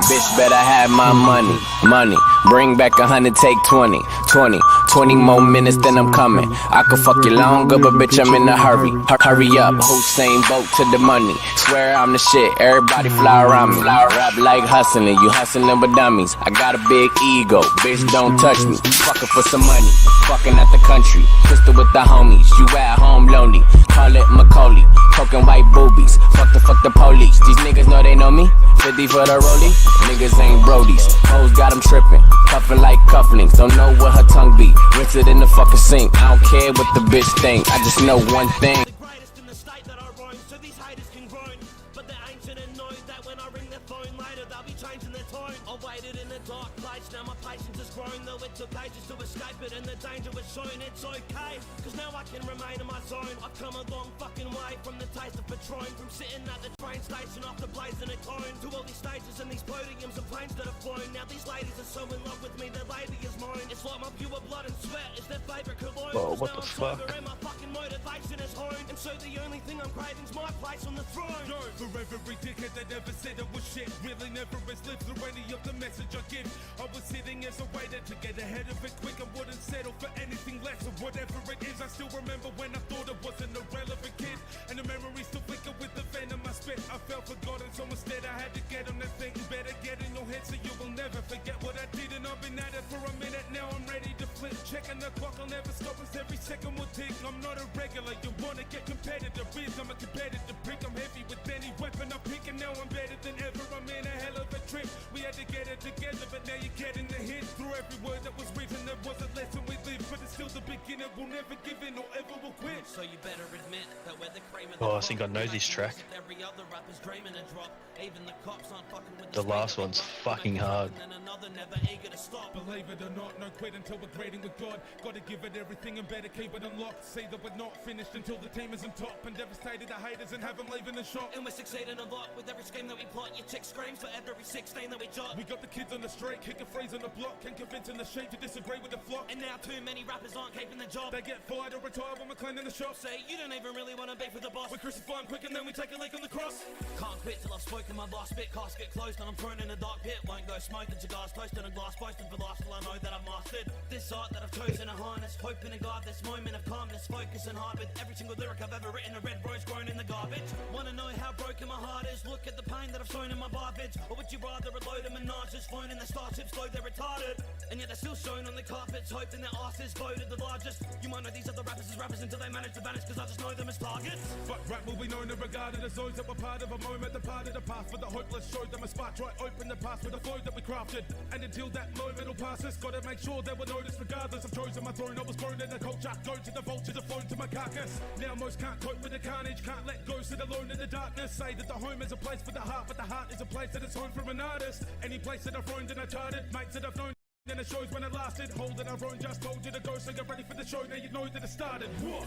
Bitch better have my money, money. Bring back 100, take 20, 20 more minutes, then I'm coming. I could fuck you longer, but bitch, I'm in a hurry. Hurry up, Hussein boat to the money. Swear I'm the shit, everybody fly around me. Rap like hustling, you hustling with dummies. I got a big ego, bitch, don't touch me. Fucking for some money, fucking at the country. Pistol with the homies, you at home lonely. Call it Macaulay, poking white boobies. Fuck the police, these niggas know they know me. 50 for the rollie, niggas ain't brodies. Hoes got them tripping, cuffing like cufflinks. Don't know what her tongue be, rinse it in the fucking sink. I don't care what the bitch think, I just know one thing. The greatest in the state that I roam, so these haters can groan. But they're ancient and know that when I ring their phone later, they'll be changing their tone. I waited in a dark place, now my patience has grown. Though it took ages to escape it and the danger was shown. It's okay, cause now I can remain in my zone. I've come a long fucking way from the taste of Patron. From sitting at the train station after blazing a cone, to all these stages and these podiums and planes that have flown. Now these ladies are so in love with me, their lady is mine. It's like my pure blood and sweat is their favorite cologne. Whoa, what the fuck? And my fucking motivation is honed. And so the only thing I'm craving's my place on the throne. No, for every dickhead that ever said it was shit, really never has lived through any of the message I give. I was sitting as a waiter to get ahead of it quick. I wouldn't settle for anything less or whatever it is. I still remember when I thought I was an irrelevant kid, and the memories still flicker with the venom I spit. I felt forgotten, so instead I had to get on that thing. Better get in your head so you will never forget what I did. And I've been at it for a minute now, I'm ready to flip. Checking the clock, I'll never stop as every second will tick. I'm not a regular, you wanna get competitive with. I'm a competitive prick, I'm heavy with any weapon I pick. And now I'm better than ever, I'm in a hell of a trip. We had to get it together, but now you're getting the hit. Through every word that was written, there was a lesson we lived. But it's still the beginning, we'll never give in or ever will quit. So you better admit that we're the cream of the Oh, I think I know this track. every other rapper's dreaming a drop. Even the cops aren't fucking with The last one's fucking hard. and another never eager to stop. Believe it or not, no quit until we're grading with God. Gotta give it everything and better keep it unlocked. See that we're not finished until the team is on top. And devastated the haters and have them leaving the shop. And we're succeeding a lot with every scheme that we plot. Your chick screams for every 16 that we jot. We got the kids on the street, kicking freeze on the block, and convincing the sheep to disagree with the flock. And now too many rappers aren't keeping the job. They get fired or retire when we're cleaning the shop. Say, you don't even really want to beef with the boss. We crucify him quick and then we take a leak on the cross. Can't quit till I've spoken my last bit. Casket closed and I'm thrown in a dark pit. Won't go smoking cigars, toasting a glass, boasting for last till I know that I've mastered this art that I've chosen to harness. Hoping to guard this moment of calmness, focus and heart with every single lyric I've ever written. A red rose grown in the garbage. Wanna know how broken my heart is? Look at the pain that I've shown in my garbage. Or would you rather a load of menages flown in the starships low, they're retarded. And yet they're still shown on the carpets, hoping their arse is voted the largest. You might know these other rappers as rappers until they manage to vanish, cause I just know them as targets. But rap will be known and regarded as those that were part of a moment, the part of the path for the hopeless. Showed them a spot, try open the past with a flow that we crafted. And until that moment will pass us, gotta make sure they were noticed regardless. I've chosen my throne, I was grown in the culture. Go to the vultures, have flown to my carcass. Now most can't cope with the carnage, can't let go, sit alone in the darkness. Say that the home is a place for the heart, but the heart is a place that is home from an artist. Any place that I've roamed and I charted, mates that I've known. Then it shows when it lasted. Holding our own, just told you to go, so get ready for the show. Now you know that it started. Whoa.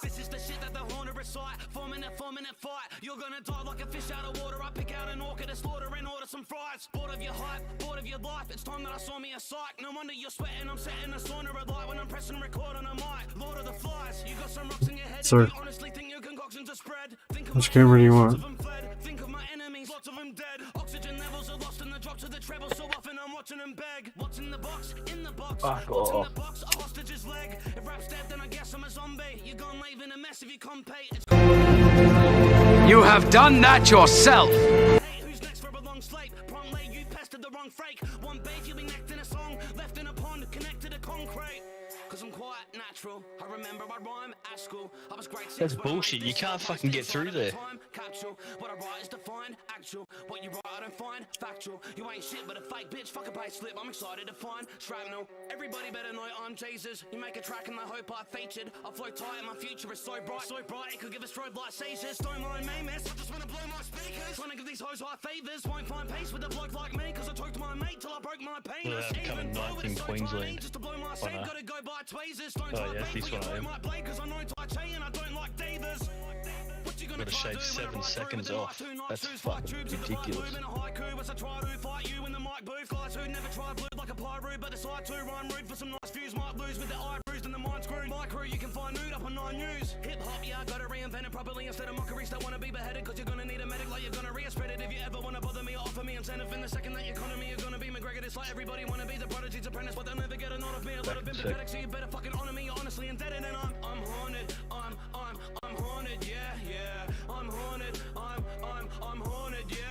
This is the shit that the horner recite. 4 minute fight. You're gonna die like a fish out of water. I pick out an orchid to slaughter and order some fries. Bored of your hype, bored of your life. It's time that I saw me a psych. No wonder you're sweating. I'm setting a sauna a light when I'm pressing record on a mic. Lord of the flies. You got some rocks in your head. Sir. You honestly think your concoctions are spread? Think Which camera do you want? Think of my enemies, lots of them dead. Oxygen levels are lost in the drop to the treble. So often I'm watching them beg. What's in the box? In the box. Fuck What's off. in the box? A hostage's leg. If rap's dead, then I guess I'm a zombie. You're gonna leave in a mess if you compete. You have done that yourself. Hey, who's next for a long sleep? Promptly, you pestered the wrong freak. One beef, you'll be necked in a song. Left in a pond, connected to concrete. Cause I'm quite natural. I remember I rhyme at school. I was grade 6. That's bullshit. You can't fucking get through there. Capsule. What I write is defined, actual. What you write I don't find factual. You ain't shit but a fake bitch. Fuck a pay slip. I'm excited to find shrapnel. Everybody better know I'm Jesus. You make a track and I hope I featured. I flow tight and my future is so bright it could give us strobe light seizures. Don't mind me, miss. I just wanna blow my speakers. Trying to give these hoes high favours. Won't find peace with a bloke like me. Cause I choked my mate till I broke my penis. Even though it's so tiny, just to blow my seat, gotta go by tweezers. Don't oh yeah, this one I am. Cause I know Tai Chi and I don't like divas. Gotta shave 7 seconds off. That's fucking ridiculous. As I try to fight you in the mic booth. Guys who never try blue like a pyro, but decide to rhyme rude for some nice views. Might lose with the eye bruised and the mind screwed. My crew you can find nude up on 9 News. Hip hop, yeah, I gotta reinvent it properly instead of mockeries that wanna be beheaded. Cause you're gonna need a medic like you're gonna re-spread it. If you ever wanna bother me or offer me incentive in the second that economy, you're gonna be McGregor. It's like everybody wanna be the prodigy's apprentice, but they'll never get a nod of me. A lot of been pathetic, so you better fucking honor me. You're honestly indebted and I'm haunted. I'm haunted, yeah. I'm haunted. I'm haunted, yeah.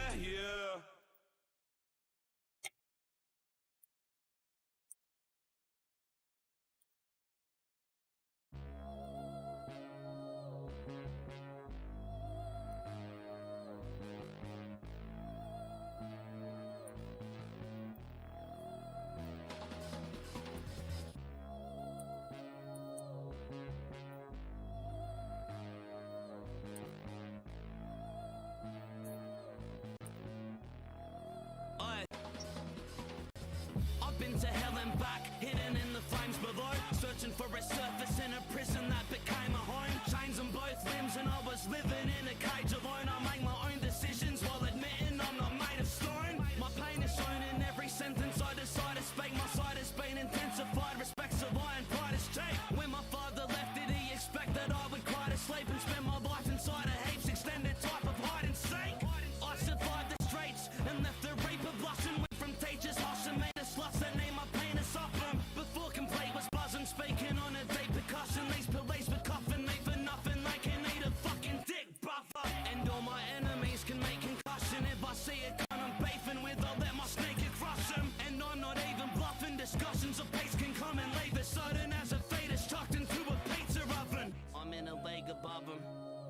I've been to hell and back, hidden in the flames below, searching for a surface in a prison that became a home. Chains on both limbs and I was living in a cage alone. I make my own decisions while admitting I'm not made of stone. My pain is shown in every sentence I decide to speak. My side has been intensified, respect's a lie and pride is cheap. When my father left, did he expect that I would cry to sleep and spend my life inside a heaps extended type of hide and seek? I survived the streets and left the reaper blushing. Went from teachers hushing me to sluts that need my penis off them. Before complete was buzzing, speaking on a deep percussion. These police were cuffing me for nothing. They can eat a fucking dick buffer. And all my enemies can make concussion. If I see a gun I'm beefing with, I'll let my sneaker crush them. And I'm not even bluffing. Discussions of peace can come and leave as sudden as a fetus tucked into a pizza oven. I'm in a league above them,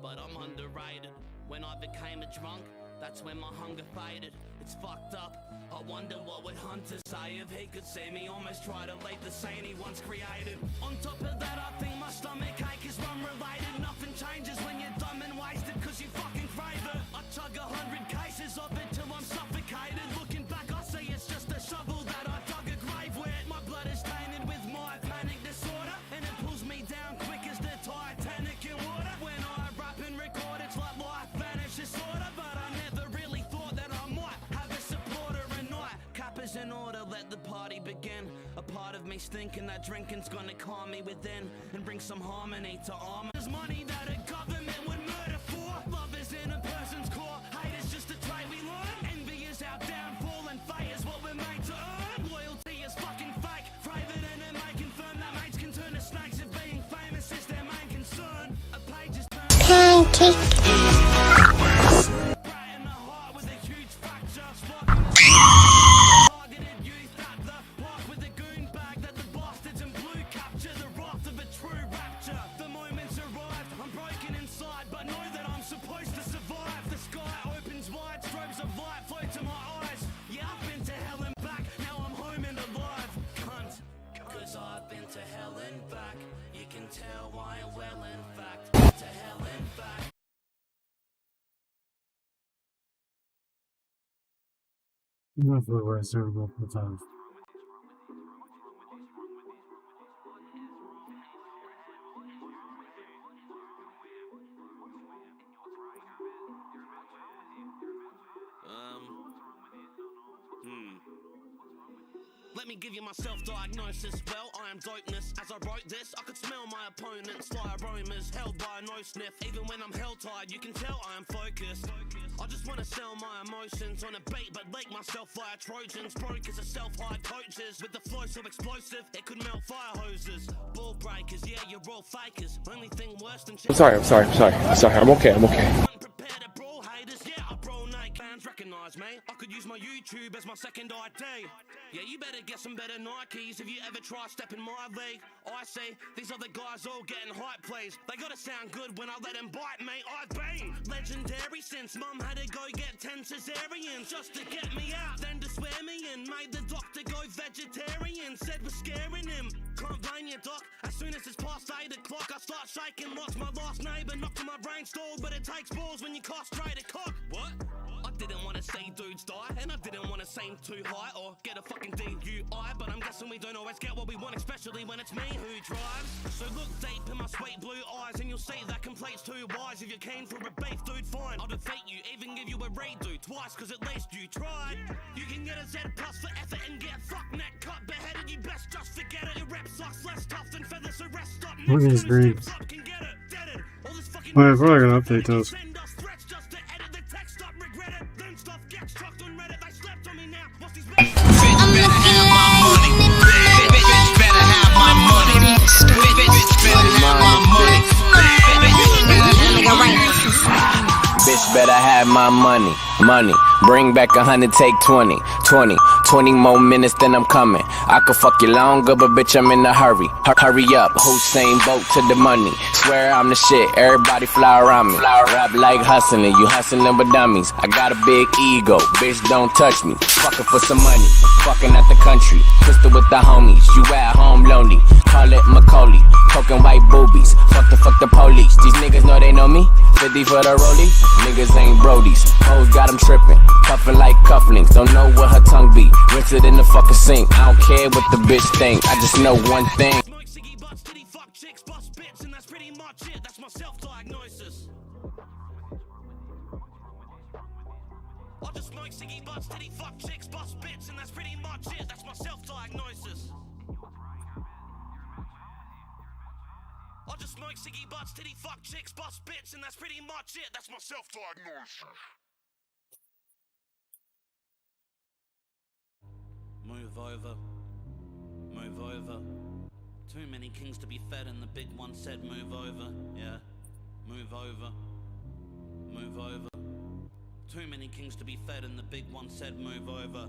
but I'm underrated. When I became a drunk, that's when my hunger faded. It's fucked up. I wonder what would Hunter say if he could see me almost try to lead the scene he once created. On top of that, I think my stomach ache is rum related. Nothing changes when you're dumb and wasted cause you fucking crave it. I chug 100 cases of it till I'm suffocated. Looking back, I see it's just a shovel that I dug a grave with. My blood is tainted with my panic disorder, and it pulls me down quick as the Titanic in water. When I rap and record, it's like life vanishes sorta, but I never really thought that I might have a supporter at night. Cap is in order, let the party begin. A part of me's thinking that drinking's gonna calm me within and bring some harmony to armor. There's money that a government would murder for. Love is in a person's core. Hate is just a trait we learn. Envy is our downfall and fate is what we're made to earn. Loyalty is fucking fake. Private and it may confirm that mates can turn to snakes if being famous is their main concern. A page is turned. Lovely words there multiple times. Let me give you my self-diagnosis. Well, I am dopeness. As I wrote this, I could smell my opponent's sly aromas, held by a no sniff. Even when I'm hell tied, you can tell I am focused. I just wanna sell my emotions on a bait, but lake myself via Trojans. Broke as a self-hired coaches with the flow so explosive it could melt fire hoses. Ball breakers, yeah, you're all fakers. Only thing worse than I'm sorry. I'm okay. Prepare to brawl haters, yeah, I brawl naked. Fans recognize me. I could use my YouTube as my second ID. Yeah, you better get some better Nikes if you ever try stepping my league. I see these other guys all getting hype, please. They gotta sound good when I let them bite me. I've been legendary since mum had to go get 10 cesareans just to get me out, then to swear me in. Made the doctor go vegetarian, said we're scaring him. Can't blame you, doc. As soon as it's past 8 o'clock, I start shaking. Lost my last neighbour, knocked to my brain stalled, but it takes balls when you castrate a cock. What? I didn't want to see dudes die, and I didn't want to seem too high or get a fucking DUI, but I'm guessing we don't always get what we want, especially when it's me who drives. So look deep in my sweet blue eyes, and you'll see that complete's too wise. If you're keen for a beef, dude, fine, I'll defeat you, even give you a redo twice, cause at least you tried. You can get a Z plus for effort and get fuck neck cut beheaded. You best just forget it. Your rep sucks less tough than feathers, so rest stop. Look at these greens. Alright, we're gonna update those. Bitch better have my money, money. Bring back 100, take 20, 20 more minutes then I'm coming. I could fuck you longer, but bitch I'm in a hurry. Hurry up, Hussein boat to the money. Swear I'm the shit, everybody fly around me. Rap like hustling, you hustling with dummies. I got a big ego, bitch don't touch me. Fucking for some money, fucking at the country. Pistol with the homies, you at home lonely. Call it Macaulay, poking white boobies. Fuck the police, these niggas know they know me. 50 for the rollie, niggas ain't brodies. Hoes got them tripping, cuffing like cufflinks. Don't know what her tongue be, rinse it in the fucking sink. I don't care what the bitch think, I just know one thing. I just smoke ciggy butts, titty fuck chicks, bust bits, and that's pretty much it. That's my self-diagnosis. I just smoke ciggy butts, titty fuck chicks, bust bits, and that's pretty much it. That's my self-diagnosis. Move over. Move over. Too many kings to be fed, and the big one said move over. Yeah. Move over. Move over. Too many kings to be fed, and the big one said move over.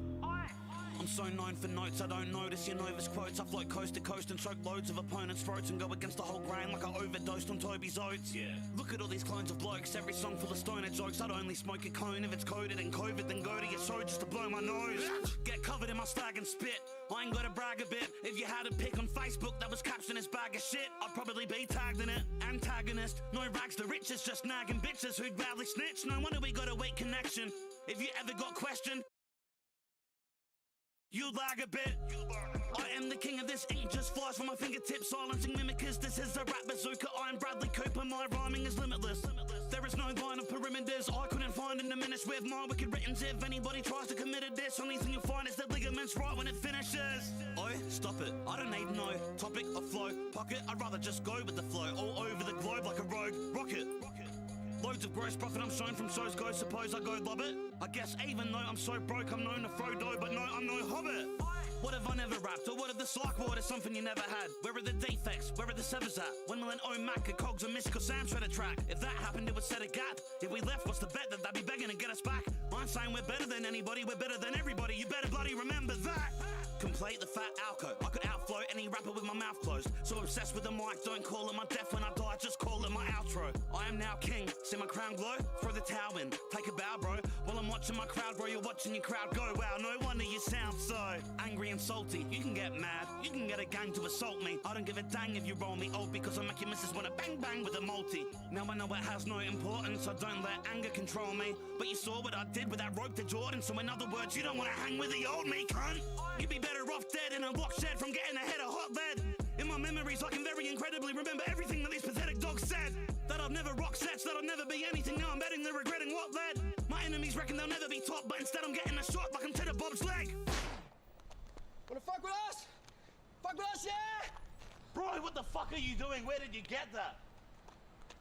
I'm so known for notes, I don't notice your Novus quotes. I float coast to coast and choke loads of opponents' throats and go against the whole grain like I overdosed on Toby's oats. Yeah. Look at all these clones of blokes, every song full of stoner jokes. I'd only smoke a cone if it's coded in COVID, then go to your show just to blow my nose. Get covered in my slag and spit. I ain't gotta brag a bit. If you had a pic on Facebook that was captioned as bag of shit, I'd probably be tagged in it. Antagonist, no rags to riches, just nagging bitches who'd badly snitch. No wonder we got a weak connection. If you ever got questioned, you lag a bit. I am the king of this ink, just flies from my fingertips, silencing mimickers. This is a rap bazooka, I'm Bradley Cooper, my rhyming is limitless. There is no line of perimeters I couldn't find in diminish with my wicked writtens. If anybody tries to commit a diss, only thing you'll find is the ligaments right when it finishes. Oi, stop it, I don't need no topic or flow pocket, I'd rather just go with the flow, all over the globe like a rogue rocket. Loads of gross profit I'm shown from shows go, suppose I go lob it. I guess even though I'm so broke I'm known to Frodo, but no, I'm no hobbit. What have I never rapped, or what if the psych ward is something you never had? Where are the defects, where are the severs at? When will an OMAC, a cogs, a miss, cause Sam shred a track? If that happened it would set a gap. If we left, what's the bet that they'd be begging to get us back? I'm saying we're better than anybody, we're better than everybody. You better bloody remember that. Complete the fat alco, I could outflow any rapper with my mouth closed. So obsessed with the mic, don't call it my death when I die, just call it my outro. I am now king, see my crown glow? Throw the towel in, take a bow bro. While I'm watching my crowd grow, you're watching your crowd go. Wow, no wonder you sound so angry and salty. You can get mad, you can get a gang to assault me. I don't give a dang if you roll me old, because I make your missus wanna bang bang with a multi. Now I know it has no importance, so don't let anger control me. But you saw what I did with that rope to Jordan, so in other words, you don't wanna hang with the old me, cunt. You'd be better off dead in a lock shed from getting a head of hot lead. In my memories I can very incredibly remember everything that these pathetic dogs said. That I've never rock sets, that I'll never be anything. Now I'm betting they're regretting what led. My enemies reckon they'll never be top, but instead I'm getting a shot like I'm Tedder Bob's leg. Wanna fuck with us? Fuck with us, yeah? Bro, what the fuck are you doing? Where did you get that?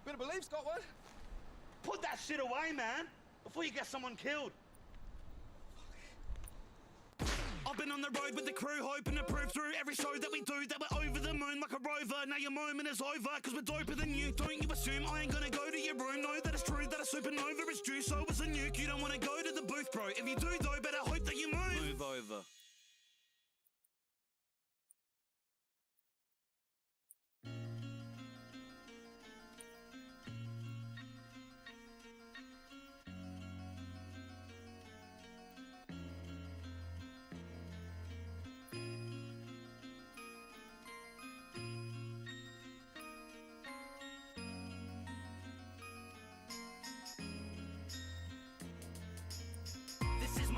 Bit of belief, got one? Put that shit away, man, before you get someone killed. I've been on the road with the crew, hoping to prove through every show that we do that we're over the moon like a rover. Now your moment is over, cause we're doper than you. Don't you assume I ain't gonna go to your room? Know that it's true that a supernova is due, so is a nuke. You don't wanna go to the booth, bro. If you do though, better hope that you move. Move over.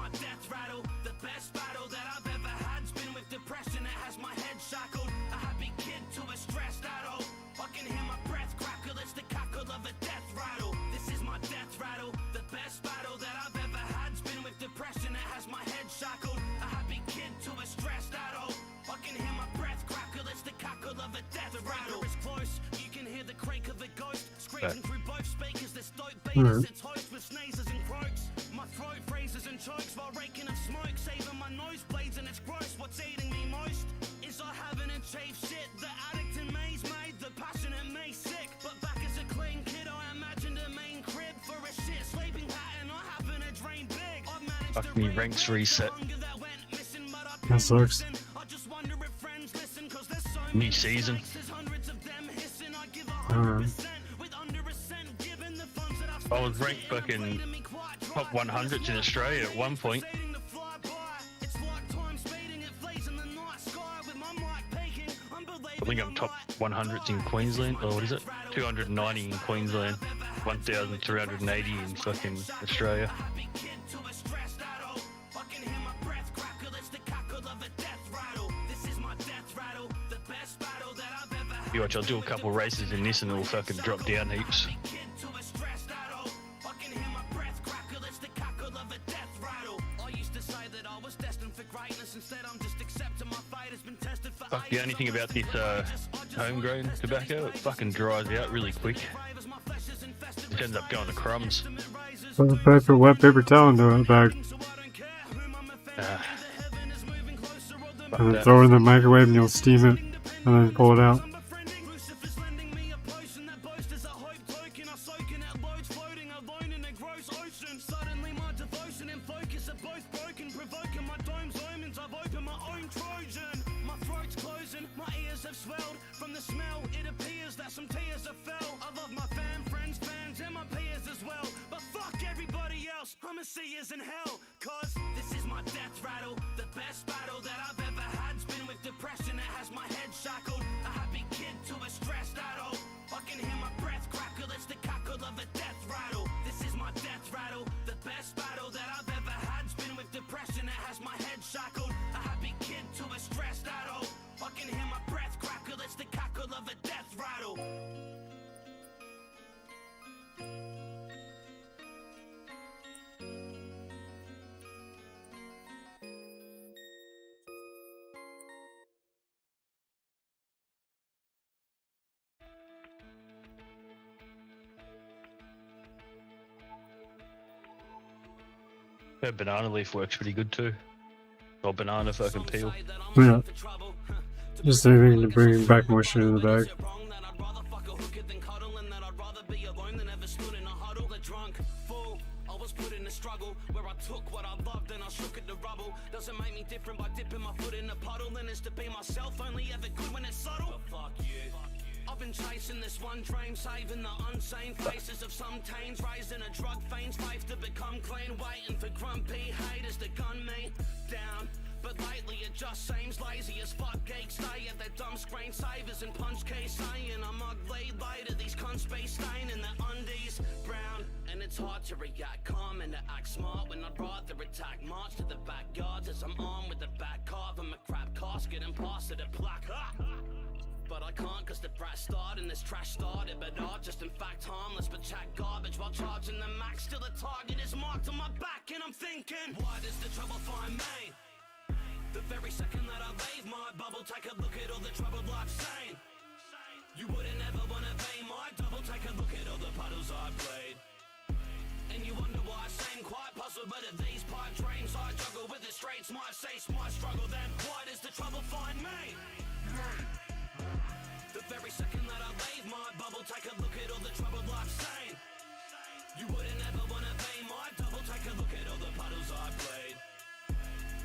Death rattle, the best battle that I've ever had's been with depression. It has my head shackled, a happy kid to a stressed adult. I can hear my breath crackle, it's the cackle of a death rattle. This is my death rattle, the best battle that I've ever had's been with depression. It has my head shackled, a happy kid to a stressed adult. I can hear my breath crackle, it's the cackle of a death rattle. It's close, you can hear the crake of a ghost screaming through both speakers. This dope beat sits host with sneezes and croaks. My throat freezes and chokes while raking of smoke, saving my nosebleeds, and it's gross. What's eating me most is I haven't achieved shit. The addict in me's made the passionate me sick. But back as a clean kid, I imagined a main crib for a shit sleeping pattern. I haven't a drain big. I've managed Fuck me, ranks reset. That sucks. I just wonder if friends listen, cause there's so New season. hundreds of them hissing. I give 100% with under a cent, given the funds that I've I was ranked fucking top 100s in Australia at one point. I think I'm top 100s in Queensland, or what is it? 290 in Queensland, 1,380 in fucking Australia. You watch, I'll do a couple races in this and it'll fucking drop down heaps. Fuck, the only thing about this homegrown tobacco, it fucking dries out really quick. It ends up going to crumbs. Put the paper, wet paper towel into a bag. And then throw it in the microwave and you'll steam it. And then pull it out. In hell, cause this is my death rattle. The best battle that I've ever had's been with depression. It has my head shackled, a happy kid to a stressed adult. I can hear my breath crackle, it's the cackle of a death rattle. This is my death rattle. The best battle that I've ever had's been with depression. It has my head shackled, a happy kid to a stressed adult. I can hear my breath crackle, it's the cackle of a death rattle. That banana leaf works pretty good too. Or banana fucking peel. Yeah. Just anything to bring back moisture in the bag. Struggle where I took what I loved and I shook at the rubble. Doesn't make me different by dipping my foot in the puddle. Then it's to be myself, only ever good when it's subtle. But fuck you. I've been chasing this one dream, saving the unsane faces of some teens, raising a drug fiend's faith to become clean, waiting for grumpy haters to gun me down. But lately it just seems lazy as fuck. Geeks stay at their dumb screensavers and punch keys saying I'm ugly later. These cunts be staining their undies brown. And it's hard to react calm and to act smart when I'd rather attack. March to the backyards as I'm armed with a back carve and my crap casket and pass it a plaque. But I can't cause the brat started and this trash started. But I'm just in fact harmless but chat garbage while charging the max. Still the target is marked on my back and I'm thinking, why does the trouble find me? The very second that I leave my bubble, take a look at all the trouble I've seen. You wouldn't ever wanna be my double, take a look at all the puddles I played. And you wonder why I seem quite puzzled, but at these pipe dreams I juggle with the streets, might cease my struggle, then why does the trouble find me? The very second that I leave my bubble, take a look at all the trouble I've seen. You wouldn't ever wanna be my double, take a look at all the puddles I played.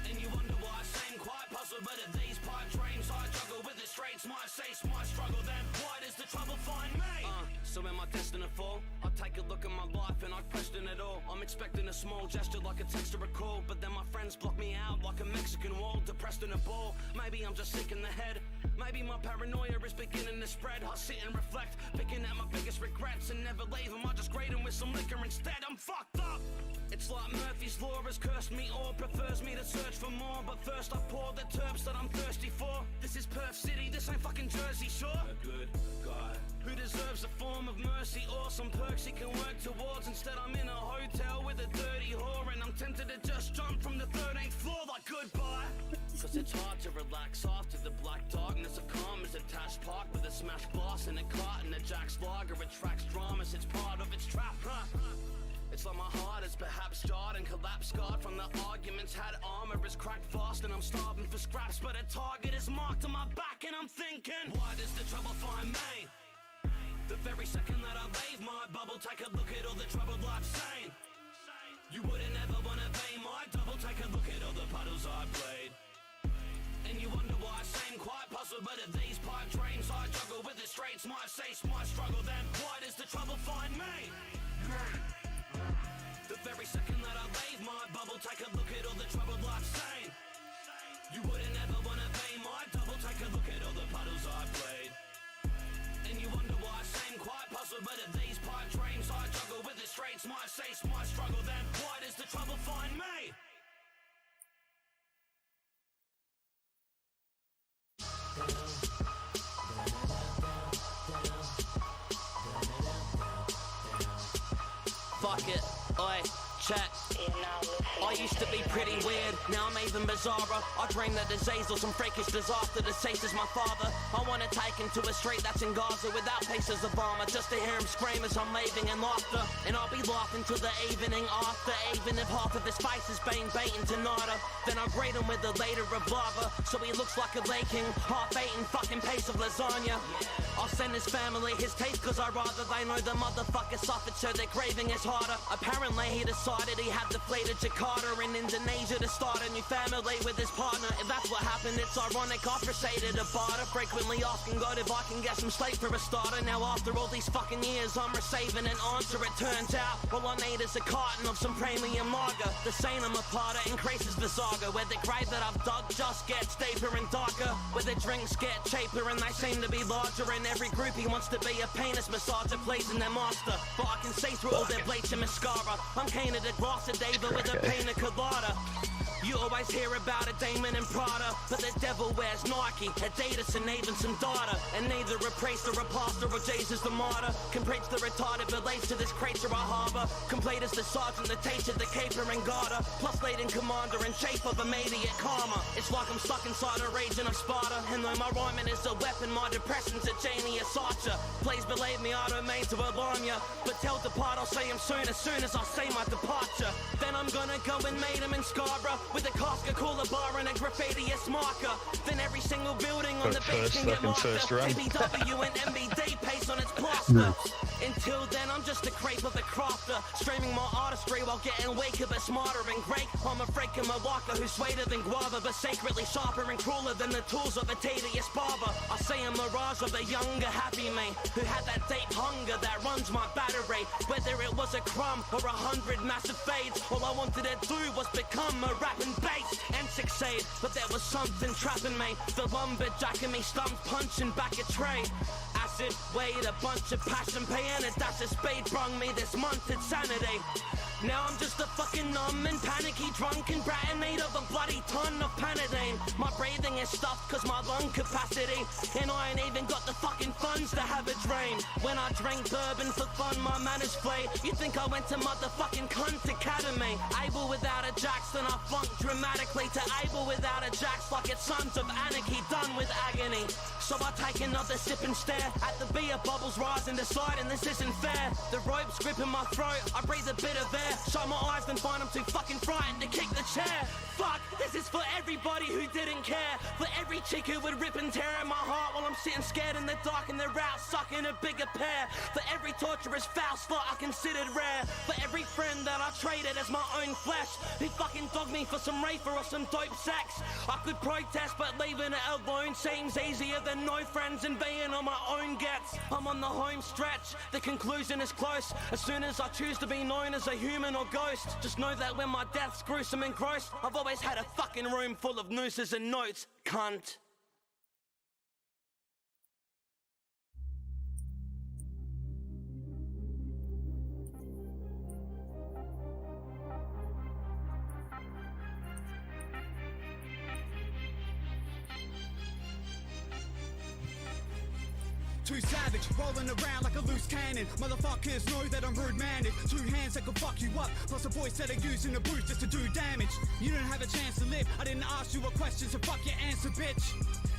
And you wonder why I seem quite puzzled, but at these pipe dreams I juggle with the streets, might cease my struggle, then why does the trouble find me? So am I destined to fall? I take a look at my life and I question it all. I'm expecting a small gesture like a text or a call, but then my friends block me out like a Mexican wall, depressed in a ball. Maybe I'm just sick in the head. Maybe my paranoia is beginning to spread. I sit and reflect, picking at my biggest regrets and never leave them. I just grade them with some liquor instead. I'm fucked up. It's like Murphy's Law has cursed me or prefers me to search for more. But first I pour the terps that I'm thirsty for. This is Perth City, this ain't fucking Jersey Shore. A good guy who deserves a form of mercy or some perks he can work towards. Instead I'm in a hotel with a dirty whore, and I'm tempted to just jump from the 13th floor like goodbye. Cause it's hard to relax after the black darkness of calm is attached park with a smashed glass and a carton of Jack's lager attracts dramas, it's part of its trap, huh? It's like my heart is perhaps jarred and collapsed, scarred from the arguments. Had armor is cracked fast and I'm starving for scraps, but a target is marked on my back and I'm thinking, why does the trouble find me? The very second that I leave my bubble, take a look at all the trouble I've seen. You wouldn't ever wanna be my double, take a look at all the puddles I played. And you wonder why I seem quite puzzled, but at these pipe dreams I juggle with the streets, might cease my struggle, then why does the trouble find me? The very second that I leave my bubble, take a look at all the trouble I've seen. You wouldn't ever wanna be my double, take a look at all the puddles I played. And you wonder why I seem quite puzzled, but at these pipe dreams I juggle with the streets, might cease my struggle, then why does the trouble find me? Fuck it, oi, check. I used to be pretty weird, now I'm even bizarrer. I dream that disease or some freakish disaster deceases my father. I wanna take him to a street that's in Gaza without pieces of armor, just to hear him scream as I'm leaving in laughter. And I'll be laughing till the evening after, even if half of his face is being beaten to nada. Then I'll greet him with a later revolver, so he looks like a leaking, half-eaten fucking piece of lasagna. I'll send his family his teeth, cause I'd rather they know the motherfucker suffered, so their grieving is harder. Apparently he decided he had to flee to Jakarta in Indonesia to start a new family with his partner. If that's what happened, it's ironic I proceeded to barter, frequently asking God if I can get some sleep for a starter. Now after all these fucking years I'm receiving an answer. It turns out all I need is a carton of some premium lager. The scene I'm a part of increases the saga, where the grave that I've dug just gets deeper and darker, where the drinks get cheaper and they seem to be larger, and every groupie wants to be a penis massager pleasing their master. But I can see through all their bleach and mascara. I'm keen at a glass of diva with a pina colada. You always hear about a demon in Prada, but the devil wears Nike, Adidas and even some data. And neither a priest or a pastor or Jesus the martyr can preach the retarded beliefs to this creature I harbour. Complete as the sergeant, the teacher, the keeper and guarder, plus leading commander in chief of immediate karma. It's like I'm stuck inside a region of Sparta, and though my rhyming is a weapon, my depression's a genius archer. Please believe me, I don't mean to alarm ya, but tell Depart I'll see him soon as I see my departure. Then I'm gonna go and meet him in Scarborough, with a Casca cooler bar and a graffiti-esque marker. Then every single building on the beach can get marked up. TBW and MBD paste on its plaster. Until then I'm just a creep of a crafter, streaming my artistry while getting weaker but smarter and great. I'm a freak in Malacca who's sweeter than guava, but secretly sharper and crueler than the tools of a tedious barber. I see a mirage of a younger happy me, who had that deep hunger that runs my battery. Whether it was a crumb or 100 massive fades, all I wanted to do was become a rapping bass and succeed. But there was something trapping me, the lumberjack in me stumped punching back a tray. Acid, weed, a bunch of passion, pay and a dash of speed brung me this month insanity. Now I'm just a fucking numb and panicky drunken brat in need of a bloody ton of Panadine. My breathing is stuffed cause my lung capacity, and I ain't even got the fucking funds to have a dream. When I drink bourbon for fun, my manners flee. You think I went to motherfucking cunt academy? Able without a jacks, then I flunk dramatically to able without a jacks, like it's Sons of Anarchy done with agony. So I take another sip and stare at the beer bubbles rise and decide, and this isn't fair. The rope's gripping my throat, I breathe a bit of air, shut my eyes then find I'm too fucking frightened to kick the chair. Fuck, this is for everybody who didn't care, for every chick who would rip and tear at my heart while I'm sitting scared in the dark and they're out sucking a bigger pair, for every torturous foul slot I considered rare, for every friend that I traded as my own flesh, who fucking dogged me for some reefer or some dope sex. I could protest but leaving it alone seems easier than no friends and being on my own gets. I'm on the home stretch, the conclusion is close. As soon as I choose to be known as a human or ghost, just know that when my death's gruesome and gross, I've always had a fucking room full of nooses and notes, cunt. Too savage, rolling around like a loose cannon. Motherfuckers know that I'm rude-mannered. 2 hands that can fuck you up, plus a voice that I use in the booth just to do damage. You don't have a chance to live, I didn't ask you a question, so fuck your answer, bitch.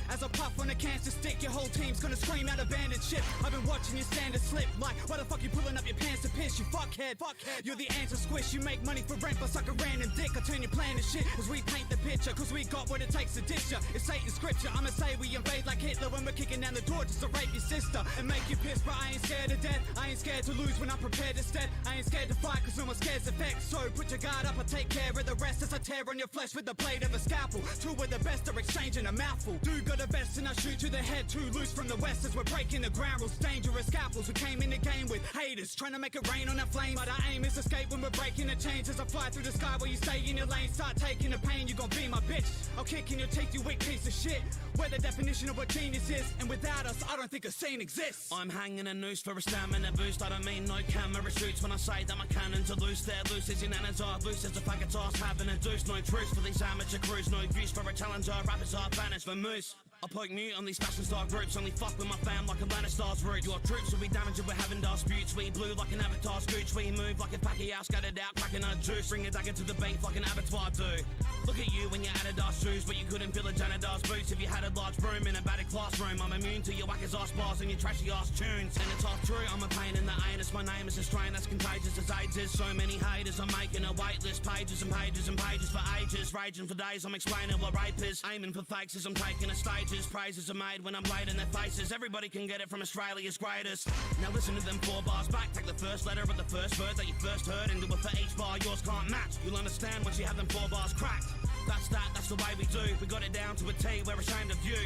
As I puff on a cancer stick, your whole team's gonna scream out abandoned shit. I've been watching you stand and slip, like, why the fuck you pulling up your pants to piss, you fuckhead? You're the answer squish, you make money for rent, but suck a random dick. I turn your plan to shit as we paint the picture, cause we got what it takes to dish ya. It's Satan's scripture, I'ma say we invade like Hitler when we're kicking down the door just to rape your sister and make you pissed, but I ain't scared of death. I ain't scared to lose when I'm prepared instead. I ain't scared to fight cause no one scares effects. So put your guard up, I take care of the rest as I tear on your flesh with the blade of a scalpel. 2 of the best are exchanging a mouthful. Do got the best and I shoot to the head, 2 loose from the west as we're breaking the ground rules. Dangerous scalpels, we came in the game with haters, trying to make it rain on that flame. But our aim is escape when we're breaking the chains. As I fly through the sky while you stay in your lane, start taking the pain, you gon' be my bitch. I'll kick in your teeth, you weak piece of shit. We're the definition of what genius is, and without us, I don't think a scene exists. I'm hanging a noose for a stamina boost. I don't mean no camera shoots when I say that my cannons are loose. They're loose as your nanas are loose as a packet toss having a deuce. No truce for these amateur crews, no use for a challenger. Rappers are banished for moose. I poke mute on these fashion star groups, only fuck with my fam like a Lannister's root. Your troops will be damaged if we're having disputes. We blue like an avatar scooch, we move like a Pacquiao scattered out, cracking our juice. Bring a dagger to the beef like an abattoir do. Look at you when you added our shoes, but you couldn't fill a janitor's boots if you had a large broom in a battered classroom. I'm immune to your whackers ass bars and your trashy ass tunes. And it's all true, I'm a pain in the anus. My name is a strain that's contagious as AIDS is. So many haters, I'm making a wait list. Pages and pages and pages for ages. Raging for days, I'm explaining what rape is. Aiming for fakes as I'm taking a stages. Praises are made when I'm played in their faces. Everybody can get it from Australia's greatest. Now listen to them 4 bars back. Take the first letter of the first word that you first heard and do it for each bar yours can't match. You'll understand once you have them 4 bars cracked. That's the way we do. We got it down to a T, we're ashamed of you.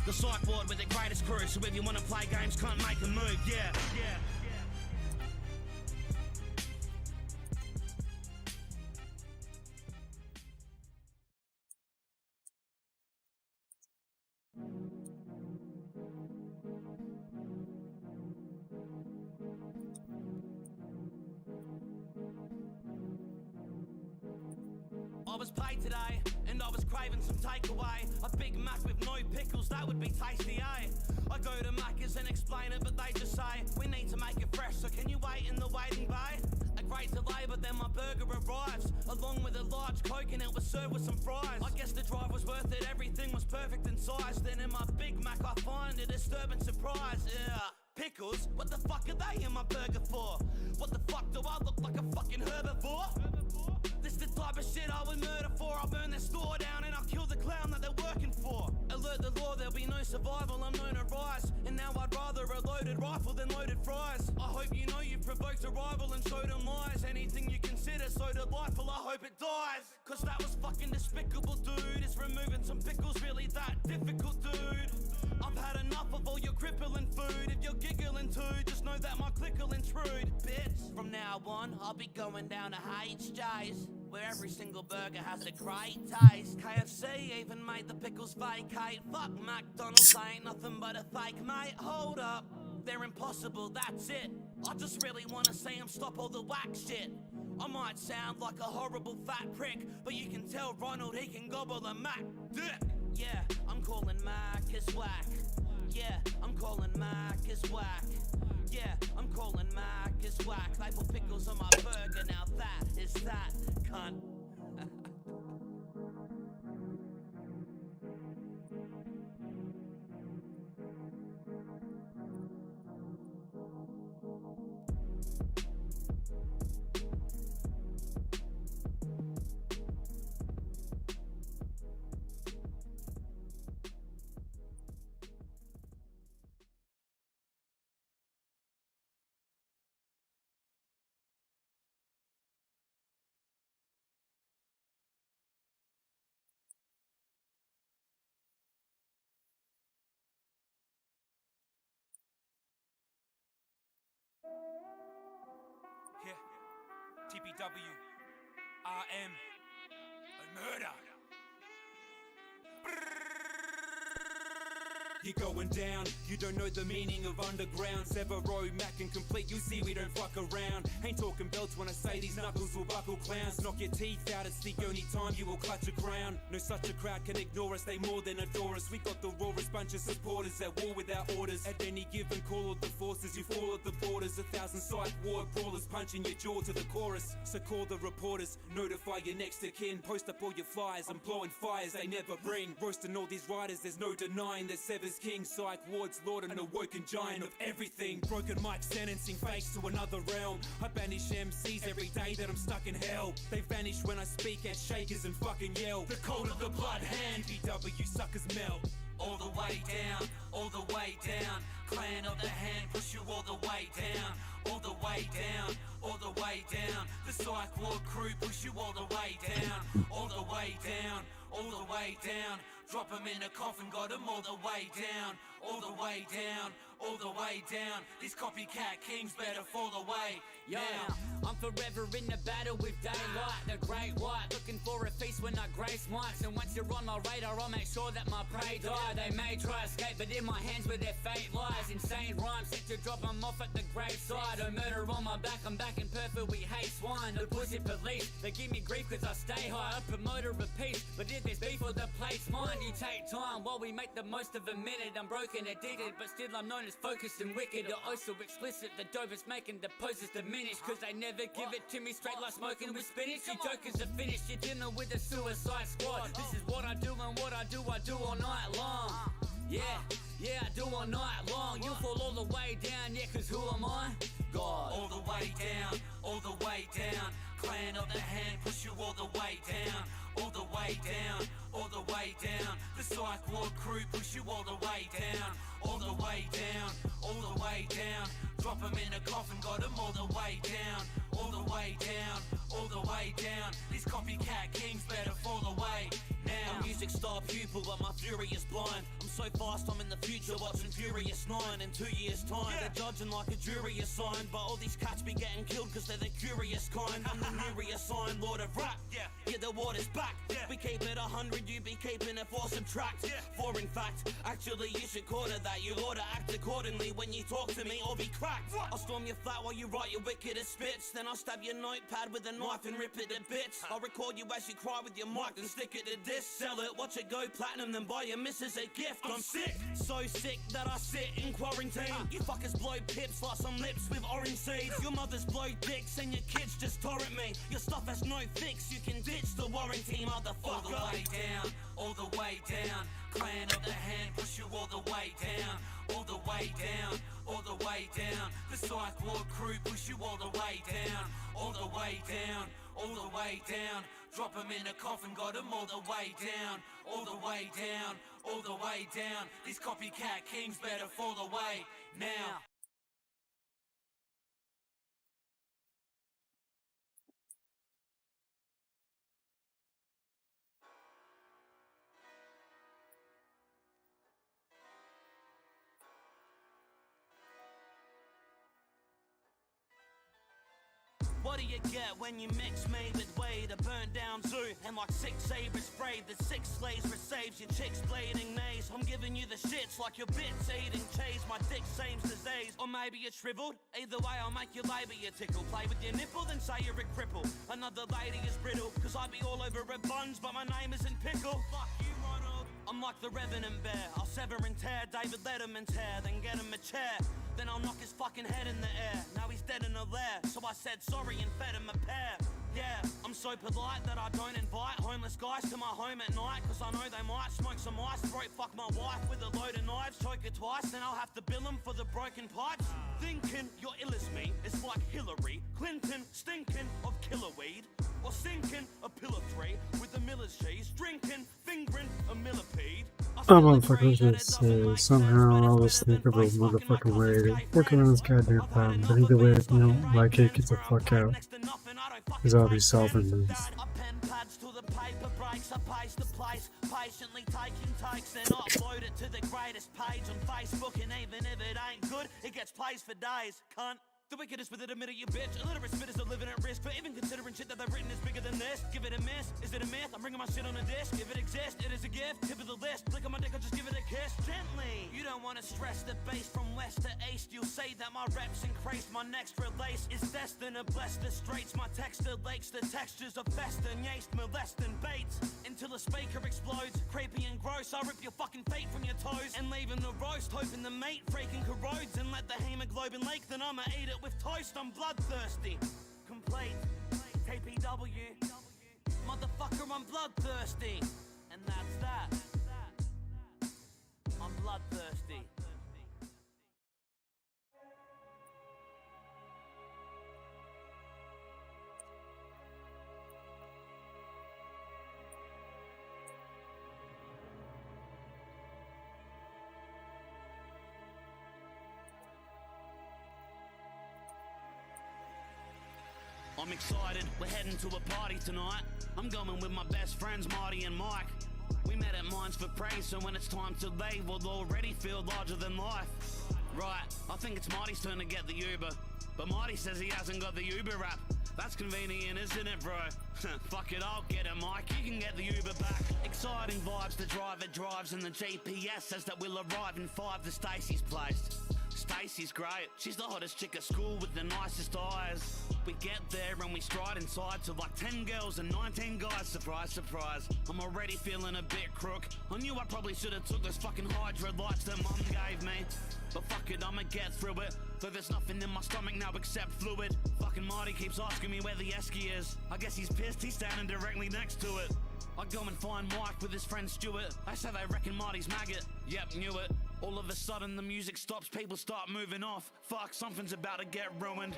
The psych ward with the greatest crew. So if you wanna play games, can't make a move. Yeah. I was paid today, and I was craving some takeaway. A Big Mac with no pickles, that would be tasty, eh? I go to Macca's and explain it, but they just say, we need to make it fresh, so can you wait in the waiting bay? A great delay, but then my burger arrives, along with a large Coke, and it was served with some fries. I guess the drive was worth it, everything was perfect in size. Then in my Big Mac I find a disturbing surprise, yeah. Pickles? What the fuck are they in my burger for? What the fuck do I look like, a fucking herbivore? This the type of shit I would murder for. I'll burn their store down and I'll kill the clown that they're working for. Alert the law, there'll be no survival, I'm known to rise. And now I'd rather a loaded rifle than loaded fries. I hope you know you've provoked a rival and showed them lies. Anything you consider so delightful, I hope it dies. Cause that was fucking despicable, dude. Is removing some pickles really that difficult, dude? I've had enough of all your crippling food. If you're giggling too, just know that my click'll intrude, bitch. From now on, I'll be going down to HJ's, where every single burger has a great taste. KFC even made the pickles vacate. Fuck McDonald's, ain't nothing but a fake, mate. Hold up, they're impossible, that's it. I just really wanna say stop all the whack shit. I might sound like a horrible fat prick, but you can tell Ronald he can gobble a Mac dick. Yeah, I'm calling Mac is whack. Yeah, I'm calling Mac is whack. Yeah, I'm calling Mac is whack. I put pickles on my burger, now that is that cunt. Yeah, TPW, RM, a murder. You're going down, you don't know the meaning of underground. Severo, Mac and complete, you see we don't fuck around. Ain't talking belts when I say these knuckles will buckle clowns. Knock your teeth out, it's the only time you will clutch a crown. No such a crowd can ignore us, they more than adore us. We got the rawest bunch of supporters at war without orders. At any given call of the forces, you fall at the borders. 1,000 psych ward brawlers punching your jaw to the chorus. So call the reporters, notify your next of kin. Post up all your flyers, I'm blowing fires they never bring. Roasting all these riders, there's no denying that Severs king, psych wards, lord and awoken giant of everything. Broken mic sentencing fakes to another realm. I banish MCs every day that I'm stuck in hell. They vanish when I speak at shakers and fucking yell. The cold of the blood hand, VW suckers melt. All the way down, all the way down. Clan of the hand, push you all the way down. All the way down, all the way down. The psych ward crew push you all the way down. All the way down, all the way down. Drop him in a coffin, got him all the way down. All the way down, all the way down. These copycat kings better fall away. Yeah, I'm forever in the battle with daylight. The great white, looking for a feast when I grace mics. And once you're on my radar, I'll make sure that my prey die. They may try escape, but in my hands where their fate lies. Insane rhymes set to drop them off at the graveside. Oh, murder on my back, I'm back in perfect, we hate swine. The pussy police, they give me grief cause I stay high. I promoter of peace, but if there's beef or the place mine. You take time while we make the most of a minute. I'm broken, addicted, but still I'm known as focused and wicked. You're oh so explicit, the dope is making the poses diminish. Cause they never give it to me straight like smoking with spinach. You jokers are finished, you're dealing with a suicide squad. This is what I do and what I do all night long. Yeah, I do all night long. You fall all the way down, yeah, cause who am I? God. All the way down, all the way down. Clan of the hand, push you all the way down. All the way down, all the way down. The psych ward crew push you all the way down. All the way down, all the way down. Drop him in a coffin, got him all the way down. All the way down, all the way down. These copycat kings better fall away now. I'm music star pupil, but my fury is blind. I'm so fast, I'm in the future watching Furious 9. In 2 years time, they're judging like a jury assigned. But all these cats be getting killed cause they're the curious kind. I'm the Nereus sign, lord of rap. Yeah, the water's back. We keep it 100, you be keeping it for subtract. For in fact, actually you should quarter that. You ought to act accordingly when you talk to me or be cracked. I'll storm your flat while you write your wickedest spits. Then I'll stab your notepad with a knife and rip it to bits. I'll record you as you cry with your mic and stick it to disc. Sell it, watch it go platinum, then buy your missus a gift. I'm sick, so sick that I sit in quarantine. You fuckers blow pips like some lips with orange seeds. Your mothers blow dicks and your kids just torrent me. Your stuff has no fix, you can ditch the warranty, motherfucker. All the way down, all the way down. Clan of the hand, push you all the way down. All the way down, all the way down. The psych ward crew push you all the way down. All the way down, all the way down. Drop him in a coffin, got him all the way down. All the way down, all the way down. These copycat kings better fall away now. What do you get when you mix me with Wade? A burnt down zoo and like 6 sabres sprayed. The 6 slaves receives your chicks bleeding knees. I'm giving you the shits like your bits eating cheese. My dick seems disease, or maybe it's shriveled. Either way, I'll make your labia tickle. Play with your nipple, then say you're a cripple. Another lady is brittle, cause I'd be all over her buns, but my name isn't Pickle. Fuck you, Ronald. I'm like the Revenant Bear. I'll sever and tear David Letterman's hair, then get him a chair. Then I'll knock his fucking head in the air. Now he's dead in a lair, so I said sorry and fed him a pear. Yeah, I'm so polite that I don't invite homeless guys to my home at night, cause I know they might smoke some ice, throat fuck my wife with a load of knives, choke her twice, then I'll have to bill them for the broken pipes. Thinking you're ill as me, it's like Hillary Clinton stinking of killer weed, or sinking a pillar 3 with the Miller's cheese, drinking, fingering a millipede. I'm on fucking this. Somehow I always think of a motherfucking way to work around this goddamn problem, but either way, if you don't like it, get the fuck out. Because I'll be solving this. Till the paper breaks, I pace the place, patiently taking takes, then upload it to the greatest page on Facebook, and even if it ain't good, it gets plays for days, cunt. The wickedest with it, admit it, you bitch. Illiterate spitters are living at risk for even considering shit that they've written is bigger than this. Give it a miss, is it a myth? I'm bringing my shit on a disc. If it exists, it is a gift. Tip of the list, flick on my dick, I'll just give it a kiss. Gently, you don't want to stress the base from west to east. You'll say that my reps increased. My next release is destined to bless the streets. My texture lakes, the textures of festering yeast, molesting baits. Until a speaker explodes, creepy and gross. I'll rip your fucking feet from your toes and leave in the roast, hoping the meat freaking corrodes and let the hemoglobin leak. Then I'ma eat it with toast. I'm bloodthirsty. Complete. TPW. Motherfucker, I'm bloodthirsty. And that's that. I'm bloodthirsty. I'm excited, we're heading to a party tonight. I'm going with my best friends, Marty and Mike. We met at Mines for Praise, so when it's time to leave, we'll already feel larger than life. Right, I think it's Marty's turn to get the Uber. But Marty says he hasn't got the Uber app. That's convenient, isn't it, bro? Fuck it, I'll get it, Mike. You can get the Uber back. Exciting vibes, the driver drives, and the GPS says that we'll arrive in 5 to Stacey's place. Stacey's great, she's the hottest chick at school with the nicest eyes. We get there and we stride inside to like 10 girls and 19 guys, surprise, surprise. I'm already feeling a bit crook. I knew I probably should have took those fucking hydro lights that mum gave me. But fuck it, I'ma get through it. Though there's nothing in my stomach now except fluid. Fucking Marty keeps asking me where the esky is. I guess he's pissed, he's standing directly next to it. I go and find Mike with his friend Stuart. They say they reckon Marty's maggot. Yep, knew it. All of a sudden the music stops, people start moving off. Fuck, something's about to get ruined.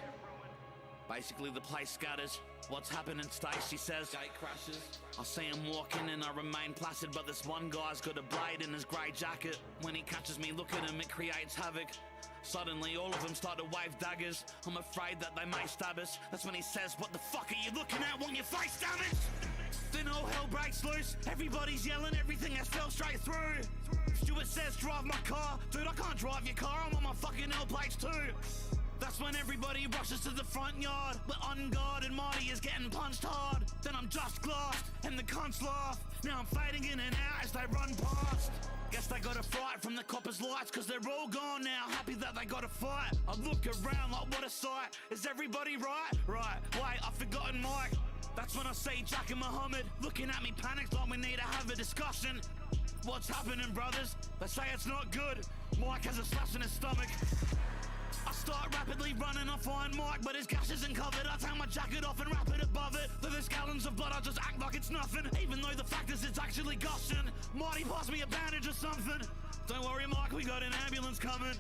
Basically the place scatters. What's happening, Stacey says? Gate crashes. I see him walking and I remain placid, but this one guy's got a blade in his grey jacket. When he catches me, look at him, it creates havoc. Suddenly all of them start to wave daggers. I'm afraid that they may stab us. That's when he says, what the fuck are you looking at? Want your face damaged? Then all hell breaks loose. Everybody's yelling, everything has fell straight through. Stuart says, drive my car. Dude, I can't drive your car, I'm on my fucking L plates too. That's when everybody rushes to the front yard. We're on guard and Marty is getting punched hard. Then I'm just glassed and the cunts laugh. Now I'm fading in and out as they run past. Guess they got a fright from the coppers' lights, cause they're all gone now, happy that they got a fight. I look around like what a sight. Is everybody right? Right, wait, I've forgotten Mike. That's when I see Jack and Muhammad looking at me panicked like we need to have a discussion. What's happening, brothers? They say it's not good. Mike has a slash in his stomach. I start rapidly running, I find Mike, but his gash isn't covered. I take my jacket off and wrap it above it. Though there's gallons of blood, I just act like it's nothing, even though the fact is it's actually gushing. Marty passed me a bandage or something. Don't worry, Mike, we got an ambulance coming.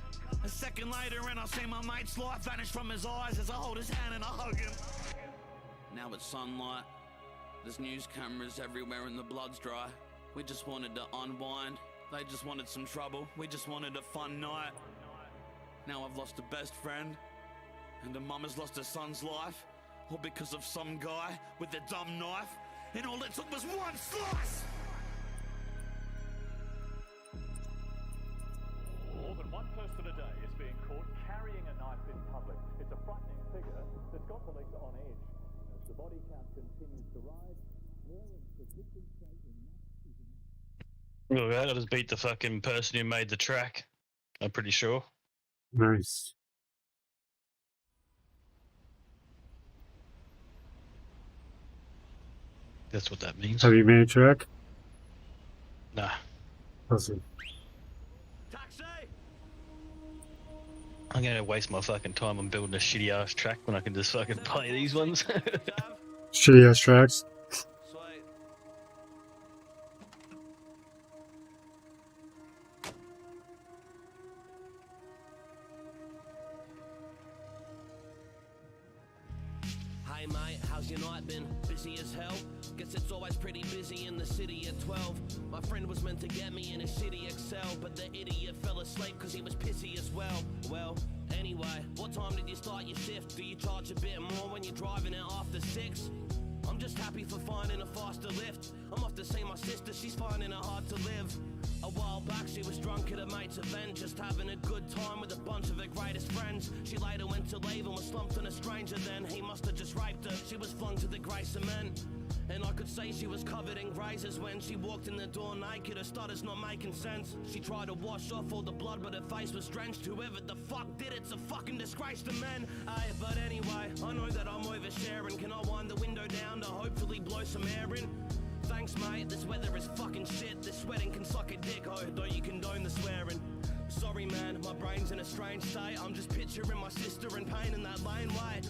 A second later and I see my mate's life vanish from his eyes as I hold his hand and I hug him. Now it's sunlight. There's news cameras everywhere and the blood's dry. We just wanted to unwind. They just wanted some trouble. We just wanted a fun night. Now I've lost a best friend, and a mum has lost her son's life, all because of some guy with a dumb knife, and all it took was one slice! More than one person a day is being caught carrying a knife in public. It's a frightening figure that's got police on edge. Well, I just beat the fucking person who made the track. I'm pretty sure. Nice. That's what that means. Have you made a track? Nah. Listen. I'm gonna waste my fucking time on building a shitty ass track when I can just fucking play these ones. Shitty ass tracks. Hey mate, how's your night been? Busy as hell? Guess it's always pretty busy in the city at 12. My friend was meant to get me in a shitty Excel, but the idiot fell asleep cause he was pissy as well. Well, anyway, what time did you start your shift? Do you charge a bit more when you're driving it after 6? I'm just happy for finding a faster lift. I'm off to see my sister, she's finding it hard to live. A while back she was drunk at a mate's event, just having a good time with a bunch of her greatest friends. She later went to leave and was slumped on a stranger then. He must have just raped her, she was flung to the grey cement. And I could say she was covered in grazes when she walked in the door naked. Her stutter's not making sense. She tried to wash off all the blood but her face was drenched. Whoever the fuck did it's a fucking disgrace to men. Aye, but anyway, I know that I'm oversharing. Can I wind the window down to hopefully blow some air in? Thanks mate, this weather is fucking shit. This sweating can suck a dick, oh, though you condone the swearing. Sorry man, my brain's in a strange state. I'm just picturing my sister in pain in that laneway.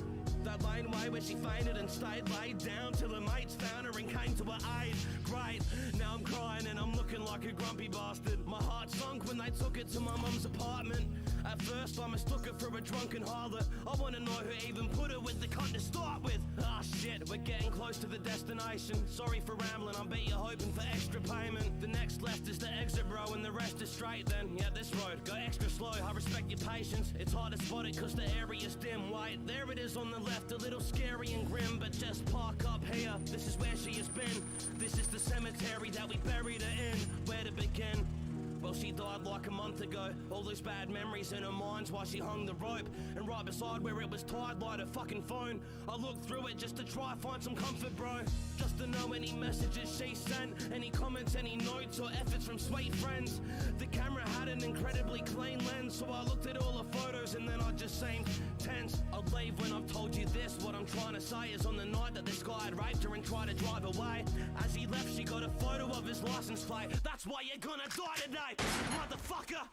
That laneway where she fainted and stayed laid down till her mates found her and came to her aid. Great, now I'm crying and I'm looking like a grumpy bastard. My heart sunk when they took it to my mum's apartment. At first I mistook her for a drunken harlot. I wanna know who even put her with the cunt to start with. Ah shit, we're getting close to the destination. Sorry for rambling, I bet you're hoping for extra payment. The next left is the exit row and the rest is straight then. Yeah, this road, go extra slow, I respect your patience. It's hard to spot it cause the area's dim. Wait, there it is on the left, a little scary and grim, but just park up here. This is where she has been. This is the cemetery that we buried her in. Where to begin? Well, she died like a month ago. All those bad memories in her mind while she hung the rope. And right beside where it was tied lied her fucking phone. I looked through it just to try find some comfort, bro. Just to know any messages she sent, any comments, any notes or efforts from sweet friends. The camera had an incredibly clean lens, so I looked at all the photos and then I just seemed tense. I'll leave when I've told you this. What I'm trying to say is on the night that this guy had raped her and tried to drive away, as he left she got a photo of his license plate. That's why you're gonna die today, motherfucker!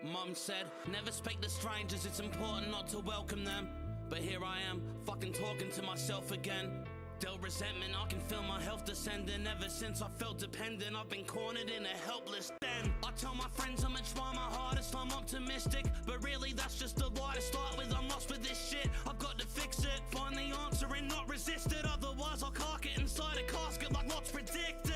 Mum said, never speak to strangers, it's important not to welcome them. But here I am, fucking talking to myself again. Dealt resentment, I can feel my health descending. Ever since I felt dependent, I've been cornered in a helpless den. I tell my friends I'ma try my hardest, I'm optimistic, but really that's just a lie to start with. I'm lost with this shit, I've got to fix it. Find the answer and not resist it, otherwise I'll cark it inside a casket like Lot's predicted.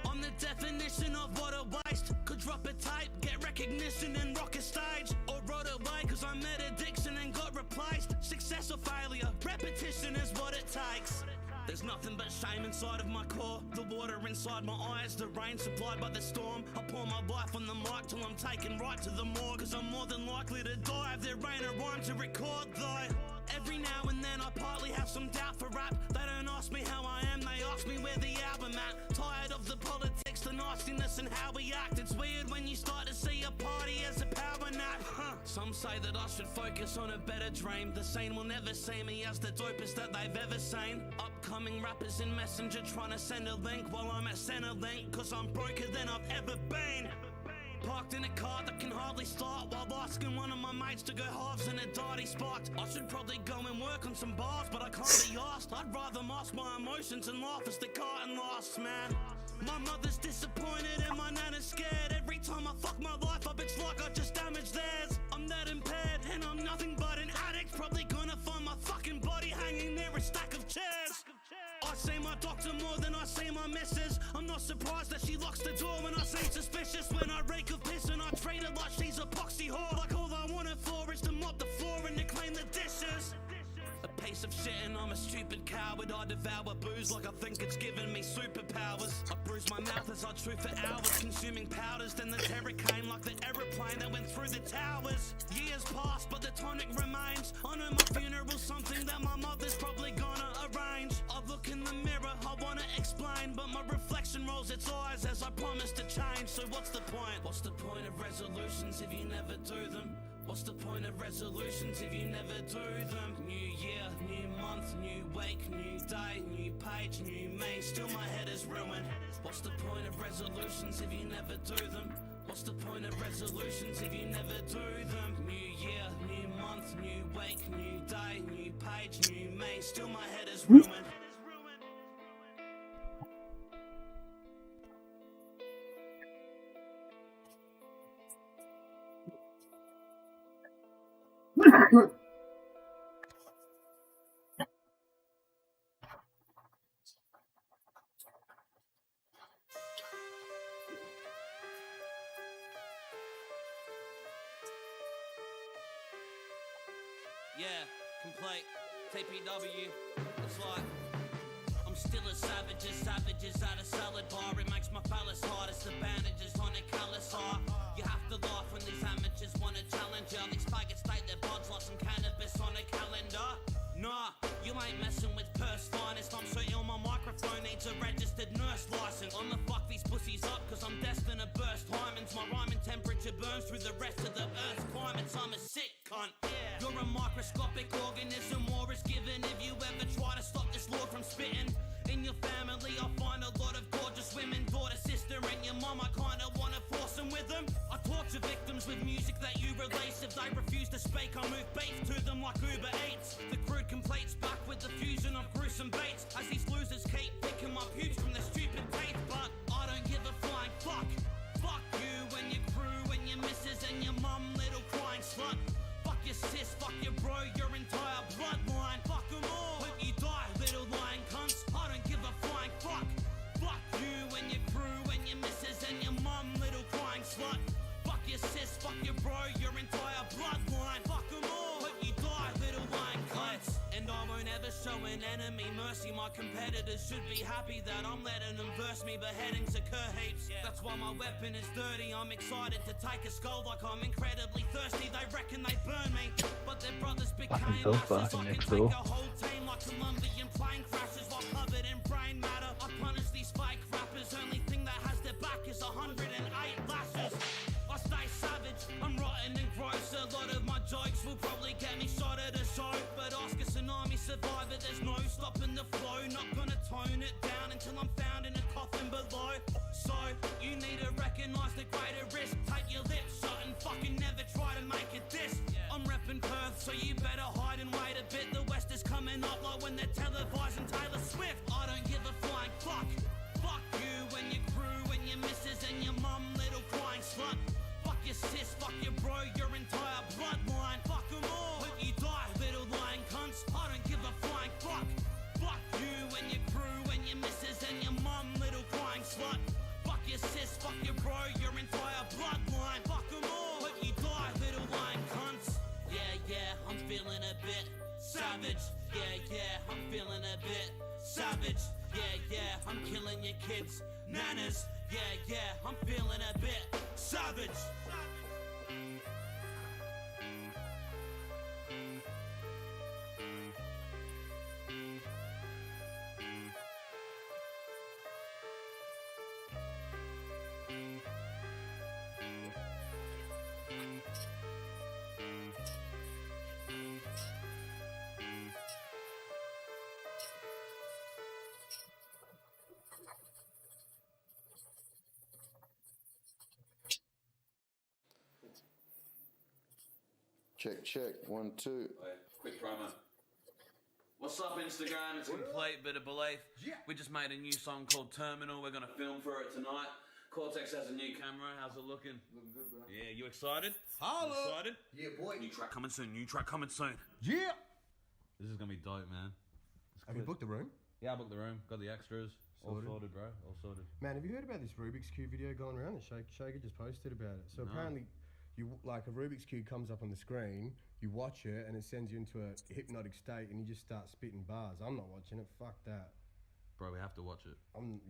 I'm the definition of what a waste. Could drop a tape, get recognition and rock a stage, or rode away cause I met addiction and got replaced. Success or failure, repetition is what it takes. There's nothing but shame inside of my core. The water inside my eyes, the rain supplied by the storm. I pour my life on the mic till I'm taken right to the morgue, cause I'm more than likely to die if there ain't a rhyme to record though. Every now and then I partly have some doubt for rap. They don't ask me how I am, they ask me where the album at. Tired of the politics, the nastiness and how we act. It's weird when you start to see a party as a power nap. Some say that I should focus on a better dream. The scene will never see me as the dopest that they've ever seen. Upcoming rappers in Messenger trying to send a link while I'm at Centrelink, cause I'm broker than I've ever been. Parked in a car that can hardly start while asking one of my mates to go halves in a dirty spot. I should probably go and work on some bars, but I can't be asked. I'd rather mask my emotions and laugh as the curtain lasts, man. My mother's disappointed and my nana's scared. Every time I fuck my life up, it's like I just damaged theirs. I'm that impaired and I'm nothing but an addict. Probably gonna find my fucking body hanging near a stack of chairs. I see my doctor more than I see my missus. I'm not surprised that she locks the door when I seem suspicious. When I treat her like she's a poxy whore. Like all I want her for is to mop the floor and to clean the dish. case of shitting, I'm a stupid coward. I devour booze like I think it's giving me superpowers. I bruise my mouth as I chew for hours, consuming powders. Then the terror came like the aeroplane that went through the towers. Years pass, but the tonic remains. I know my funeral's something that my mother's probably gonna arrange. I look in the mirror, I wanna explain, but my reflection rolls its eyes as I promise to change. So what's the point? What's the point of resolutions if you never do them? What's the point of resolutions if you never do them? New year, new month, new week, new day, new page, new me. Still my head is ruined. What's the point of resolutions if you never do them? What's the point of resolutions if you never do them? New year, new month, new week, new day, new page, new me. Still my head is ruined. Yeah, complete. TPW. It's like I'm still as savage as at a salad bar. It makes my phallus hard as the bandages on a callus are. You have to laugh when these amateurs want to challenge you. These faggots state their buds like some cannabis on a calendar. Nah, you ain't messing with purse finest. I'm so ill, my microphone needs a registered nurse license. I'ma fuck these pussies up cause I'm destined to burst diamonds. My rhyming temperature burns through the rest of the earth's climates. I'm a sick cunt. You're a microscopic organism, war is given if you ever try to stop this lord from spitting. In your family I find a lot of gorgeous women, daughter, sister and your mum. I kinda wanna force them with them. I torture victims with music that you release. If they refuse to speak I move beef to them like Uber Eats. The crew completes back with the fusion of gruesome baits, as these losers keep picking my pubes from their stupid teeth. But I don't give a flying fuck. Fuck you and your crew and your missus and your mum, little crying slut. Fuck your sis, fuck your bro, your entire bloodline. Fuck them all, hope you die, little lying cunts. I don't give a flying fuck. Fuck you and your crew and your missus and your mum, little crying slut. Fuck your sis, fuck your bro, your entire bloodline. Fuck them all, hope you die, little lying cunts. And I won't ever show an enemy mercy. My competitors should be happy that I'm letting them verse me. Beheadings occur heaps, that's why my weapon is dirty. I'm excited to take a skull like I'm incredibly thirsty. They reckon they burn me, but their brothers became ashes. I can take a whole team like Colombian plane crashes while covered in brain matter. I punish these fake rappers, only thing that has their back is 108 lashes. I stay savage, I'm rotten and gross. A lot of my jokes will probably get me shot at a show, but ask a tsunami survivor, there's no stopping the flow. Not gonna tone it down until I'm found in a coffin below. So, you need to recognize the greater risk. Take your lips shut and fucking never try to make it this. I'm repping Perth, so you better hide and wait a bit. The West is coming up like when they're televising Taylor Swift. I don't give a flying fuck. Fuck you and your crew and your missus and your mum, little crying slut. Fuck your sis, fuck your bro, your entire bloodline. Fuck them all, hope you die, little lying cunts. I don't give a flying fuck. Fuck you and your crew and your missus and your mum, little crying slut. Fuck your sis, fuck your bro, your entire bloodline. Fuck them all, hope you die, little lying cunts. Yeah, I'm feeling a bit savage. Yeah, I'm feeling a bit savage. Yeah, I'm killing your kids, nanas. Yeah, I'm feeling a bit savage. Check. 1, 2. Quick promo. What's up, Instagram? It's Complete Bit of Belief. We just made a new song called Terminal. We're gonna film for it tonight. Cortex has a new camera. How's it looking? Looking good, bro. Yeah, you excited? Holla! You excited? Yeah, boy. New track coming soon. Yeah! This is gonna be dope, man. Have you booked the room? Yeah, I booked the room. Got the extras. All Sorted. sorted, bro. All sorted. Man, have you heard about this Rubik's Cube video going around that Shaker just posted about it? So No. apparently like a Rubik's Cube comes up on the screen, you watch it, and it sends you into a hypnotic state, and you just start spitting bars. I'm not watching it. Fuck that. Bro, we have to watch it.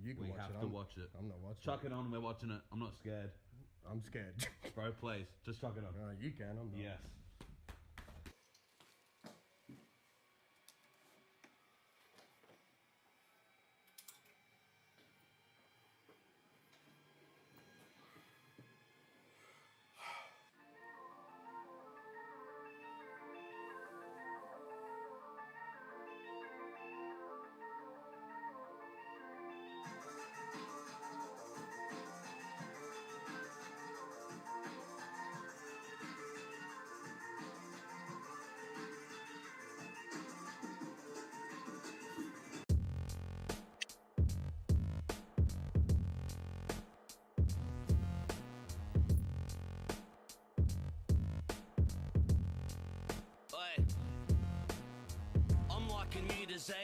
You can we watch it. have to watch it. I'm not watching Chuck it. it on, we're watching it. I'm not scared. I'm scared. Bro, please, just chuck it on. You can, I'm not. Yes.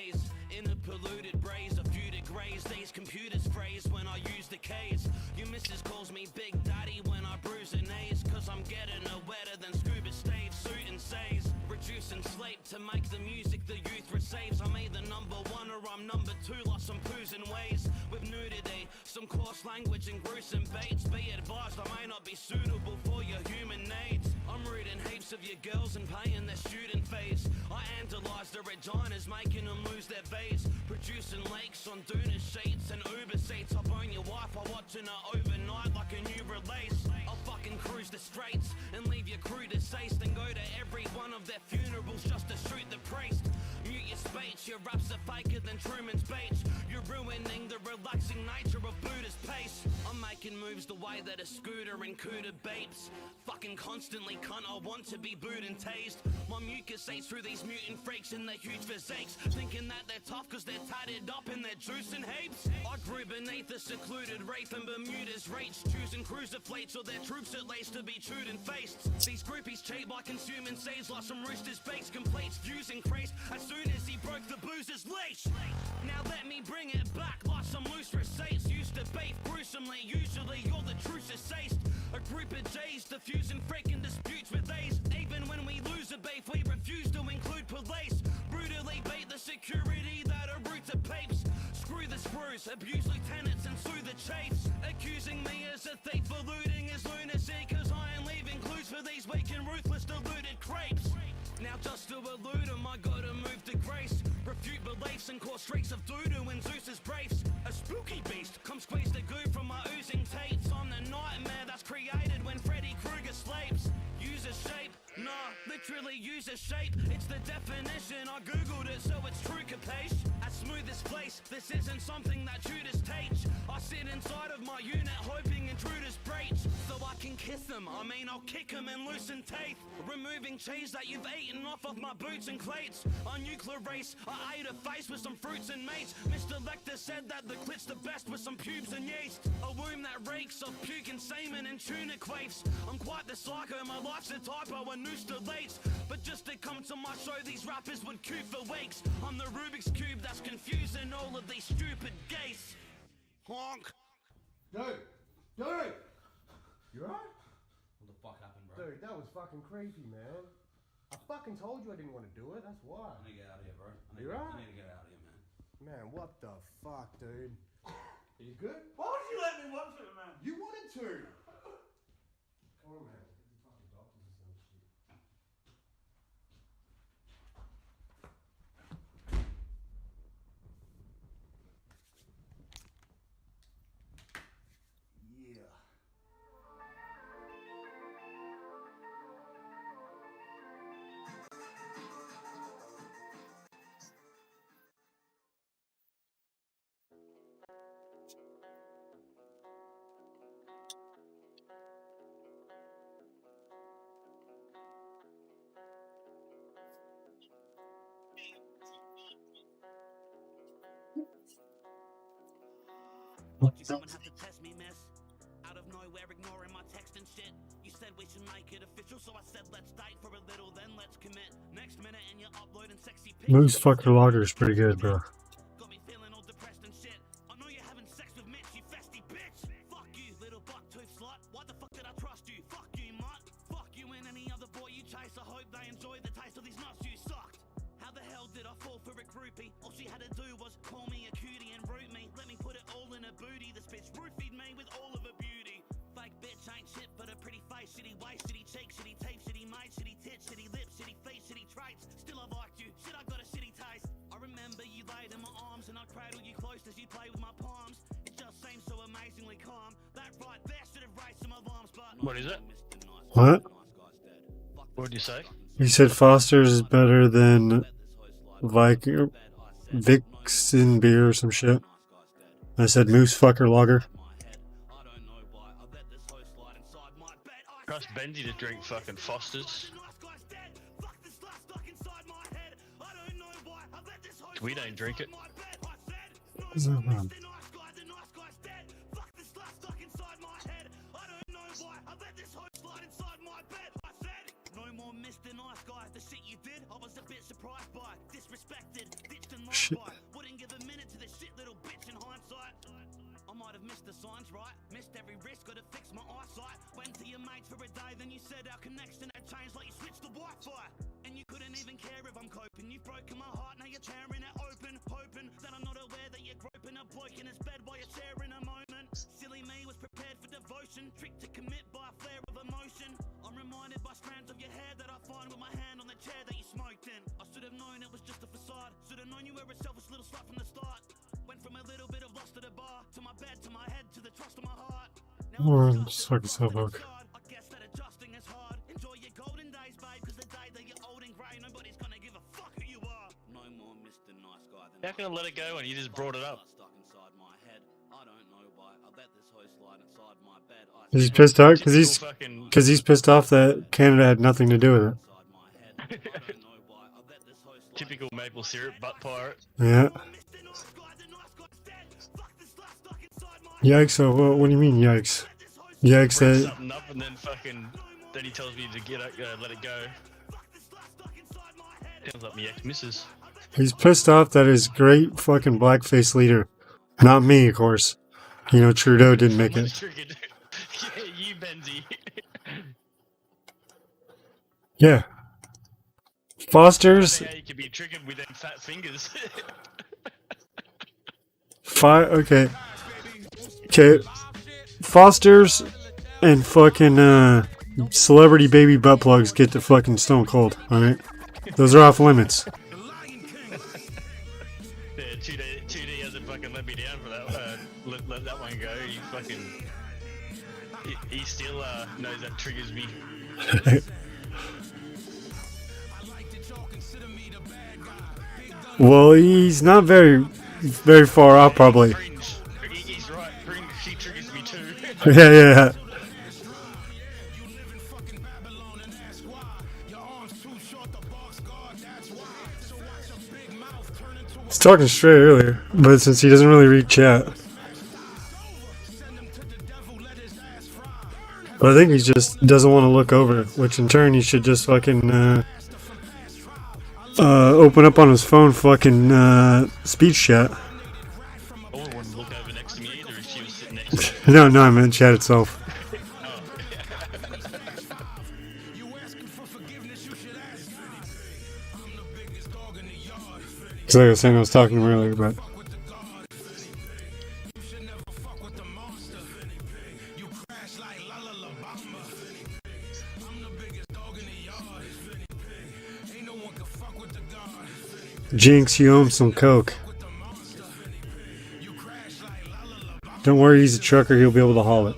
A's in a polluted braze, a few degrees. These computers phrase when I use the K's. Your missus calls me Big Daddy when I bruise her knees, cause I'm getting her wetter than scuba Steve suit and says. Reducing sleep to make the music the youth receives. I'm either number one or I'm number two, lost some poos and ways. With nudity, some coarse language and gruesome baits. Be advised I may not be suitable for your human needs. I'm reading heaps of your girls and paying their student fees. I analyze the reginas, making them lose their V's. Producing lakes on Duna sheets and Uber seats. I'll bone your wife, I'm watching her overnight like a new release. I'll fucking cruise the straits and leave your crew deceased, and go to every one of their funerals just to shoot the priest. Mute your speech, your raps are faker than Truman's Beach. You're ruining the relaxing nature of Buddha's pace. I'm making moves the way that a scooter and cooter beeps. Fucking constantly cunt, I want to be booed and tased. My mucus eats through these mutant freaks and their huge physiques, thinking that they're tough cause they're tatted up in their juice and heaps. I grew beneath the secluded wraith and Bermuda's reach, choosing cruiser fleets or their troops at least to be chewed and faced. These groupies cheat by consuming seeds like some roosters bakes. Completes views increased as soon as he broke the boozer's leash. Now let me bring it back like some loose receipts. Used to beef gruesomely, usually you're the truest taste. A group of J's diffusing freaking disputes with A's. Even when we lose a beef, we refuse to include police. Brutally beat the security that are rude to papes. Screw the screws, abuse lieutenants and sue the chiefs. Accusing me as a thief for looting is lunacy, cause I ain't leaving clues for these weak and ruthless deluded crepes. Now just to elude them, I gotta move to grace. Refute beliefs and cause streaks of doo-doo and Zeus's briefs. A spooky beast, come squeeze the goo from my oozing tates. I'm the nightmare that's created when Freddy Krueger sleeps. Use a shape, nah, literally use a shape. It's the definition, I googled it so it's true, capiche. As smooth as place, this isn't something that Judas teach. I sit inside of my unit hoping intruders breach, so I can kiss them, I mean I'll kick them and loosen teeth. Removing cheese that you've eaten off of my boots and cleats. On nuclear race, I ate a face with some fruits and meats. Mr. Lecter said that the clit's the best with some pubes and yeast. A womb that reeks of puke and semen and tunic waifs. I'm quite the psycho, my life's a typo and noose deletes. But just to come to my show, these rappers would queue for weeks. I'm the Rubik's Cube that's confusing all of these stupid gays. Honk. Dude! You alright? What the fuck happened, bro? Dude, that was fucking creepy, man. I fucking told you I didn't want to do it, that's why. I need to get out of here, bro. You right? I need to get out of here, man. Man, what the fuck, dude? Are you good? Why would you let me watch it, man? You wanted to! Come on, man. Get the fucking doctors or some shit. Yeah. Someone have to test me, miss. Out of nowhere, ignoring my text and shit. You said we should make it official, so I said let's date for a little, then let's commit. Next minute, and you're uploading sexy pictures. Moose fucker logger is pretty good, bro. Got me feeling all depressed and shit. I know you're having sex with Mitch, you festy bitch. Fuck you, little buck-tooth slut. Why the fuck did I trust you? Fuck you, mutt. was call me a cutie and root me. Let me put it all in a booty. This bitch roofied me with all of her beauty. Fake bitch ain't shit but a pretty face. Shitty waist, shitty cheek, shitty tape, shitty mate, shitty tits, shitty lips, shitty feet, shitty traits. Still I've liked you, shit I got a shitty taste. I remember you laid in my arms and I cradle you close as you play with my palms. It just seems so amazingly calm. That right there should have raised some alarms, but What is it? What? What did you say? He said Foster's is better than Vixen beer or some shit. I said Moose Fucker Lager. Trust Benji to drink fucking Foster's. We don't drink it. What's that from? Shit. Wouldn't give a minute to this shit little bitch in hindsight. I might have missed the signs, right? Missed every risk, gotta fix my eyesight. Went to your mates for a day, then you said our connection had changed like you switched the Wi-Fi. And you couldn't even care if I'm coping. You've broken my heart, now you're tearing it open. Hoping that I'm not aware that you're groping a bloke in his bed while you're sharing a moment. Silly me was prepared for devotion, tricked to commit by a flare of emotion. I'm reminded by strands of your hair that I find with my hand on the chair that you smoked in. I should have known it was just a facade. Should have known you were a selfish little slut from the start. Went from a little bit of lust at a bar to my bed, to my head, to the trust of my heart. Or just fucking Self-Hook. I guess that adjusting is hard. Enjoy your golden days, babe, because the day that you're old and grey, nobody's gonna give a fuck who you are. No more Mr. Nice Guy than How can I let it go when you just brought it up? stuck inside my head. I don't know why. I let this hoe slide inside my bed. He's pissed out because he's pissed off that Canada had nothing to do with it. Typical maple syrup butt pirate. Yeah. Yikes! So what do you mean yikes? Yikes! Brings That something up and then fucking then he tells me to get let it go. Sounds like me ex-missus. he's pissed off that his great fucking blackface leader, not me, of course. You know, Trudeau didn't make it. Yeah, you Benzi. Yeah. Foster's. Yeah, you can be triggered with them fat fingers. Okay. Okay. Foster's and fucking celebrity baby butt plugs get to fucking stone cold. All right. Those are off limits. Yeah, 2D hasn't fucking let me down for that. Let that one go. He fucking. He still knows that triggers me. Well, he's not very far off, probably. He's right. She triggers me too. Yeah. He's talking straight earlier, but since he doesn't really read chat. But I think he just doesn't want to look over, which in turn he should just fucking open up on his phone fucking speech chat. I wouldn't want to look over next to me either if she was sitting next to me. No, I meant chat itself. Because like I was saying, I was talking earlier, but Jinx, you owe him some coke. Don't worry, he's a trucker, he'll be able to haul it.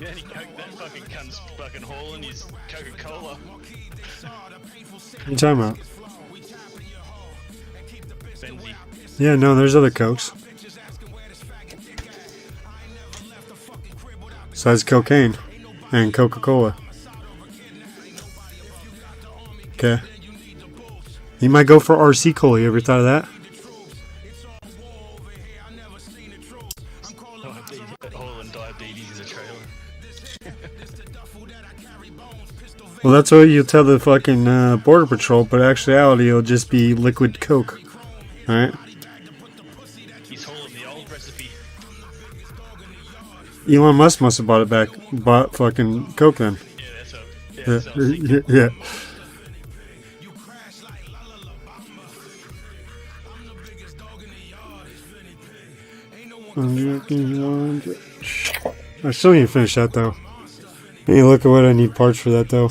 Yeah, he coked that fucking cunt's fucking hauling his Coca-Cola. What are you talking about? Benzi. Yeah, no, there's other cokes. Besides cocaine and Coca-Cola. Okay. He might go for RC Cola. You ever thought of that? Hauling diabetes in a trailer. Well, that's what you tell the fucking Border Patrol, but actuality it'll just be liquid Coke. Alright? He's hauling the old recipe. Elon Musk must have bought fucking Coke then. Yeah, that's Yeah. I still need to finish that though. Hey, look at what I need parts for that though.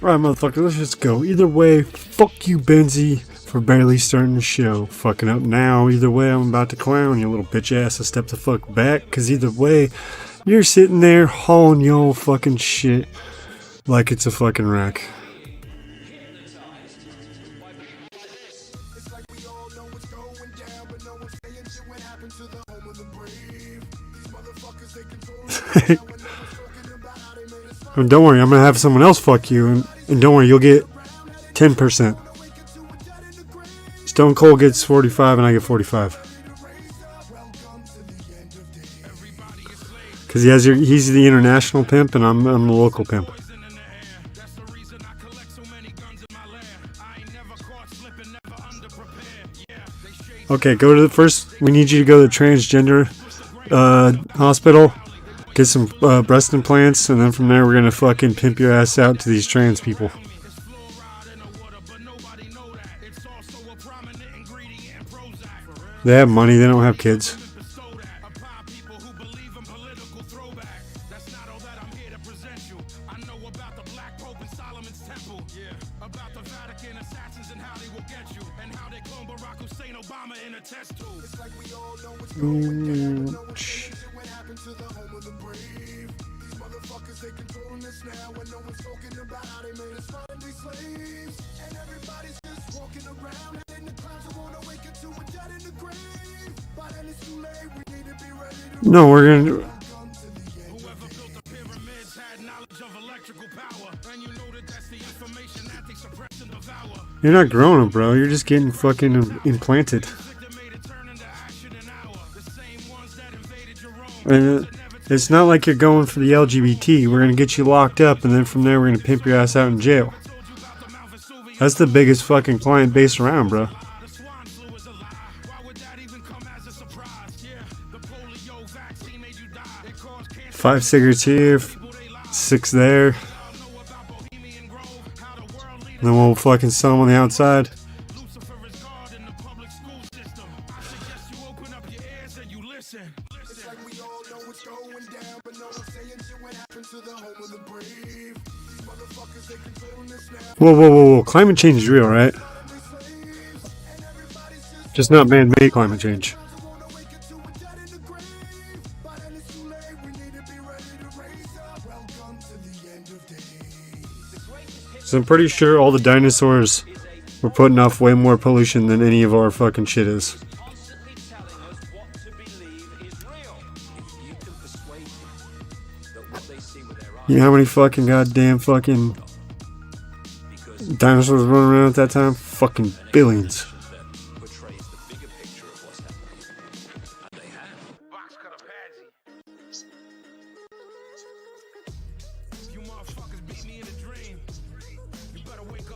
Alright, motherfucker, let's just go. Either way, fuck you, Benzie, for barely starting the show. Fucking up now. Either way, I'm about to clown you little bitch ass. So step the fuck back, because either way, you're sitting there hauling your fucking shit like it's a fucking rack. And don't worry, I'm gonna have someone else fuck you, and don't worry, you'll get 10%. Stone Cold gets 45 and I get 45. Cause he's the international pimp and I'm the local pimp. Okay, go to the first. We need you to go to the transgender hospital. Get some breast implants, and then from there we're gonna fucking pimp your ass out to these trans people. They have money, they don't have kids. No, we're gonna. You're not growing up, bro. You're just getting fucking implanted. And it's not like you're going for the LGBT. We're gonna get you locked up, and then from there we're gonna pimp your ass out in jail. That's the biggest fucking client base around, bro. 5 cigarettes here, 6 there. And then we'll fucking sell them on the outside. Whoa, whoa, whoa, whoa. Climate change is real, right? Just not man-made climate change. So I'm pretty sure all the dinosaurs were putting off way more pollution than any of our fucking shit is. You know how many fucking goddamn fucking dinosaurs running around at that time? Fucking billions.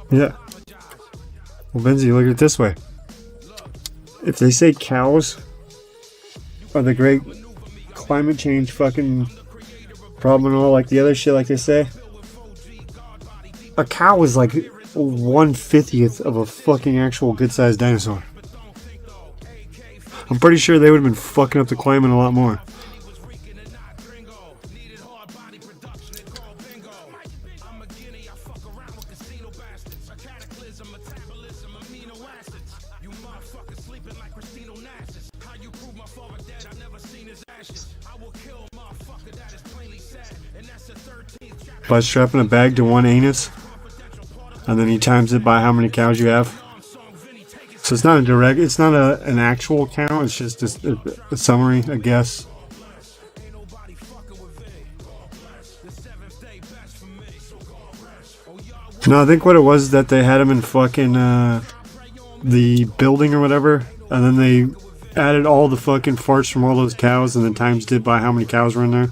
Yeah. Well, Benzie, look at it this way. If they say cows are the great climate change fucking problem and all, like the other shit like they say, a cow is like 1/50th of a fucking actual good-sized dinosaur. I'm pretty sure they would have been fucking up the climate a lot more. By strapping a bag to one anus, and then he times it by how many cows you have. So it's not a direct, it's not an actual count, it's just a summary, a guess. No, I think what it was is that they had him in fucking the building or whatever, and then they added all the fucking farts from all those cows and then times it by how many cows were in there.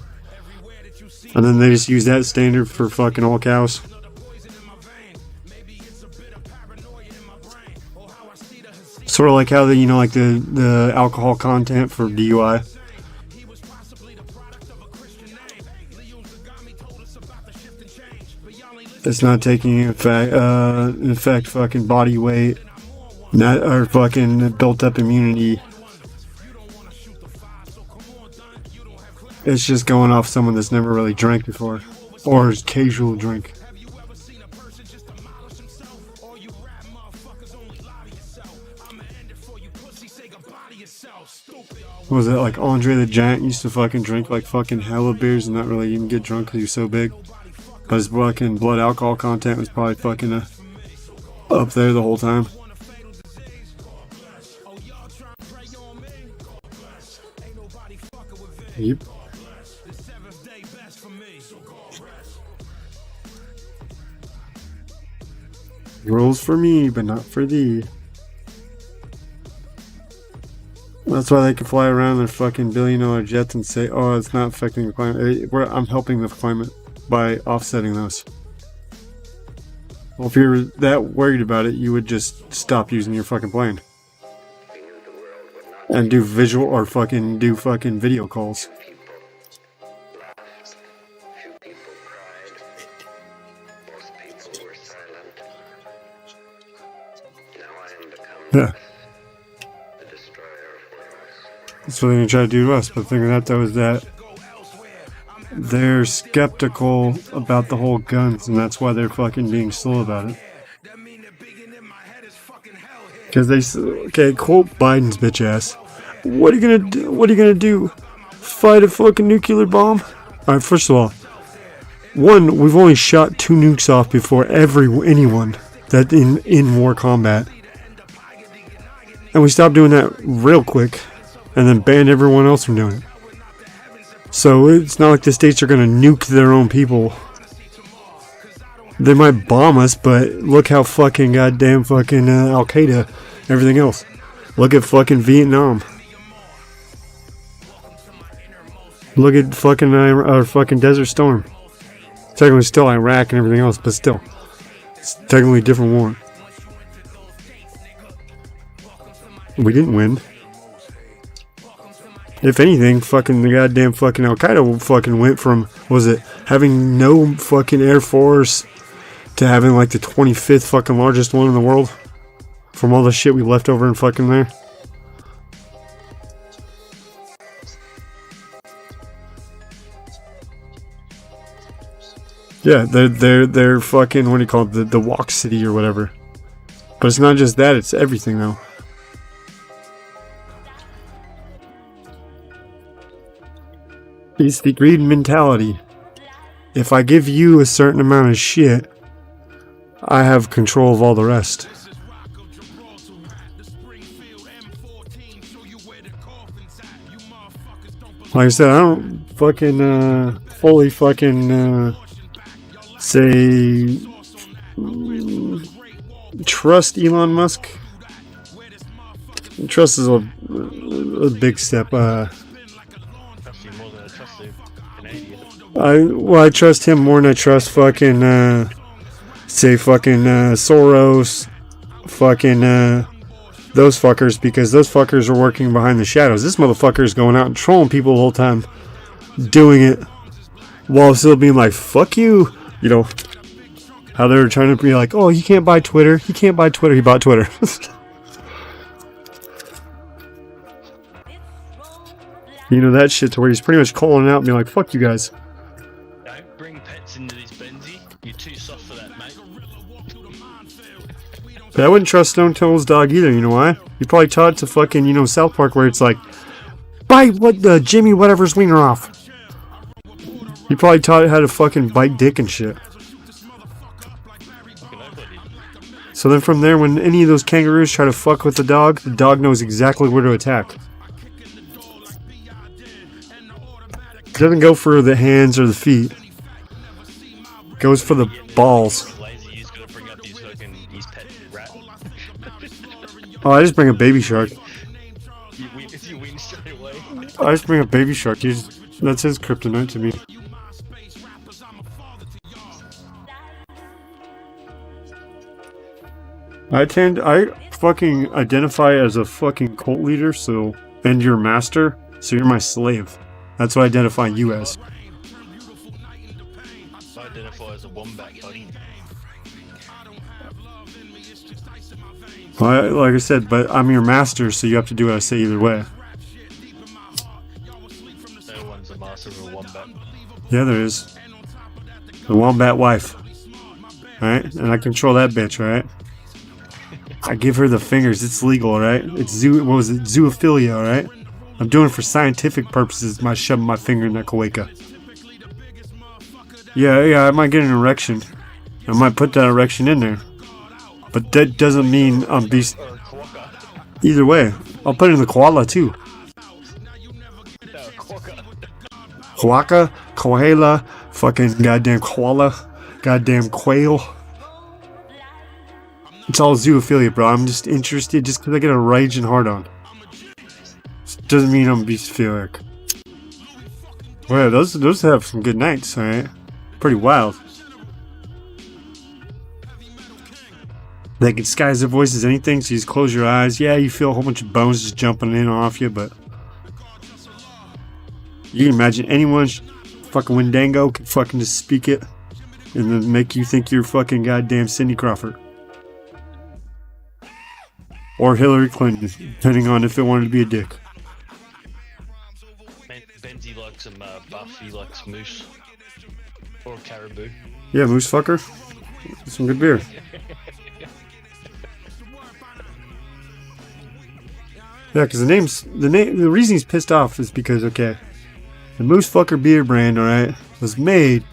And then they just use that standard for fucking all cows. Sort of like how the, you know, like the alcohol content for DUI. It's not taking in effect fucking body weight Not our fucking built up immunity. It's just going off someone that's never really drank before. Or is casual drink. What was it, like Andre the Giant used to fucking drink like fucking hella beers and not really even get drunk because he was so big? But his fucking blood alcohol content was probably fucking up there the whole time. Yep. Rules for me, but not for thee. That's why they can fly around their fucking billion-dollar jets and say, oh, it's not affecting the climate. I'm helping the climate by offsetting those. Well, if you're that worried about it, you would just stop using your fucking plane. And do visual or fucking do fucking video calls. Yeah. That's what they're gonna try to do to us, but the thing with that though is that they're skeptical about the whole guns, and that's why they're fucking being slow about it. Because they, okay, quote Biden's bitch ass. What are you gonna do? What are you gonna do? Fight a fucking nuclear bomb? Alright, first of all, one, we've only shot 2 nukes off before anyone that in war combat. And we stopped doing that real quick, and then banned everyone else from doing it. So it's not like the states are gonna nuke their own people. They might bomb us, but look how fucking goddamn fucking Al Qaeda, everything else. Look at fucking Vietnam. Look at fucking fucking Desert Storm. Technically still Iraq and everything else, but still, it's technically a different war. We didn't win. If anything, fucking the goddamn fucking Al Qaeda fucking went from, was it having no fucking air force to having like the 25th fucking largest one in the world from all the shit we left over in fucking there. Yeah, they're fucking, what do you call it, the walk city or whatever. But it's not just that, it's everything though. It's the greed mentality. If I give you a certain amount of shit, I have control of all the rest. Like I said, I don't fucking fully fucking say trust Elon Musk. Trust is a big step. I trust him more than I trust fucking say fucking Soros, fucking those fuckers, because those fuckers are working behind the shadows. This motherfucker is going out and trolling people the whole time, doing it while still being like, fuck you, you know, how they're trying to be like, oh, you can't buy Twitter, he can't buy Twitter, he bought Twitter. You know, that shit to where he's pretty much calling out and being like, fuck you guys. Don't bring pets into this, Benzie. You're too soft for that, mate. But I wouldn't trust Stone Temple dog either, you know why? You probably taught it to fucking, you know, South Park where it's like, bite what the Jimmy whatever's wiener off. You probably taught it how to fucking bite dick and shit. So then from there, when any of those kangaroos try to fuck with the dog knows exactly where to attack. It doesn't go for the hands or the feet. It goes for the balls. Oh, I just bring a baby shark. I just bring a baby shark. That's his kryptonite to me. I fucking identify as a fucking cult leader, so, and your master, so you're my slave. That's what I identify you as. I identify as a wombat, buddy. Well, like I said, but I'm your master, so you have to do what I say either way. No one's a master of a wombat. Yeah, there is. The wombat wife. Alright? And I control that bitch, alright? I give her the fingers. It's legal, alright? It's what was it? Zoophilia, alright? I'm doing it for scientific purposes by shoving my finger in that cloaca. Yeah, I might get an erection. I might put that erection in there. But that doesn't mean I'm beast. Either way, I'll put it in the koala too. Quokka, koala, fucking goddamn koala, goddamn quail. It's all zoophilia, bro. I'm just interested just because I get a raging hard on. Doesn't mean I'm beastophilic. Well, those have some good nights, alright? Pretty wild. They can disguise their voices anything, so you just close your eyes. Yeah, you feel a whole bunch of bones just jumping in off you, but you can imagine anyone, fucking Wendango, can fucking just speak it and then make you think you're fucking goddamn Cindy Crawford. Or Hillary Clinton, depending on if it wanted to be a dick. Benzie likes some buff, he likes moose. Or caribou. Yeah, moose fucker. Some good beer. Yeah, because the reason he's pissed off is because, okay, the Moose Fucker beer brand, alright, was made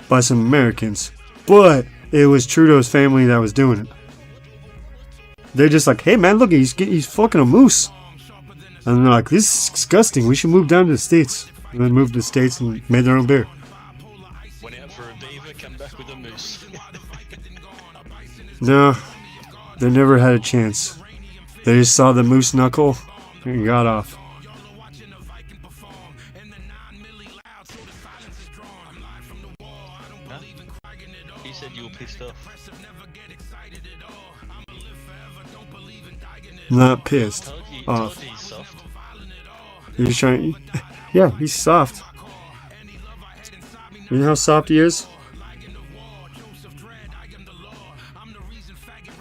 by some Americans, but it was Trudeau's family that was doing it. They're just like, hey man, look, he's fucking a moose. And they're like, this is disgusting, we should move down to the States. And then moved to the States and made their own beer. Went out for a beaver, come back with a moose. No, they never had a chance. They just saw the moose knuckle and got off. Huh? You said you were pissed off. Not pissed off. He's soft. He's trying. Yeah, he's soft. You know how soft he is?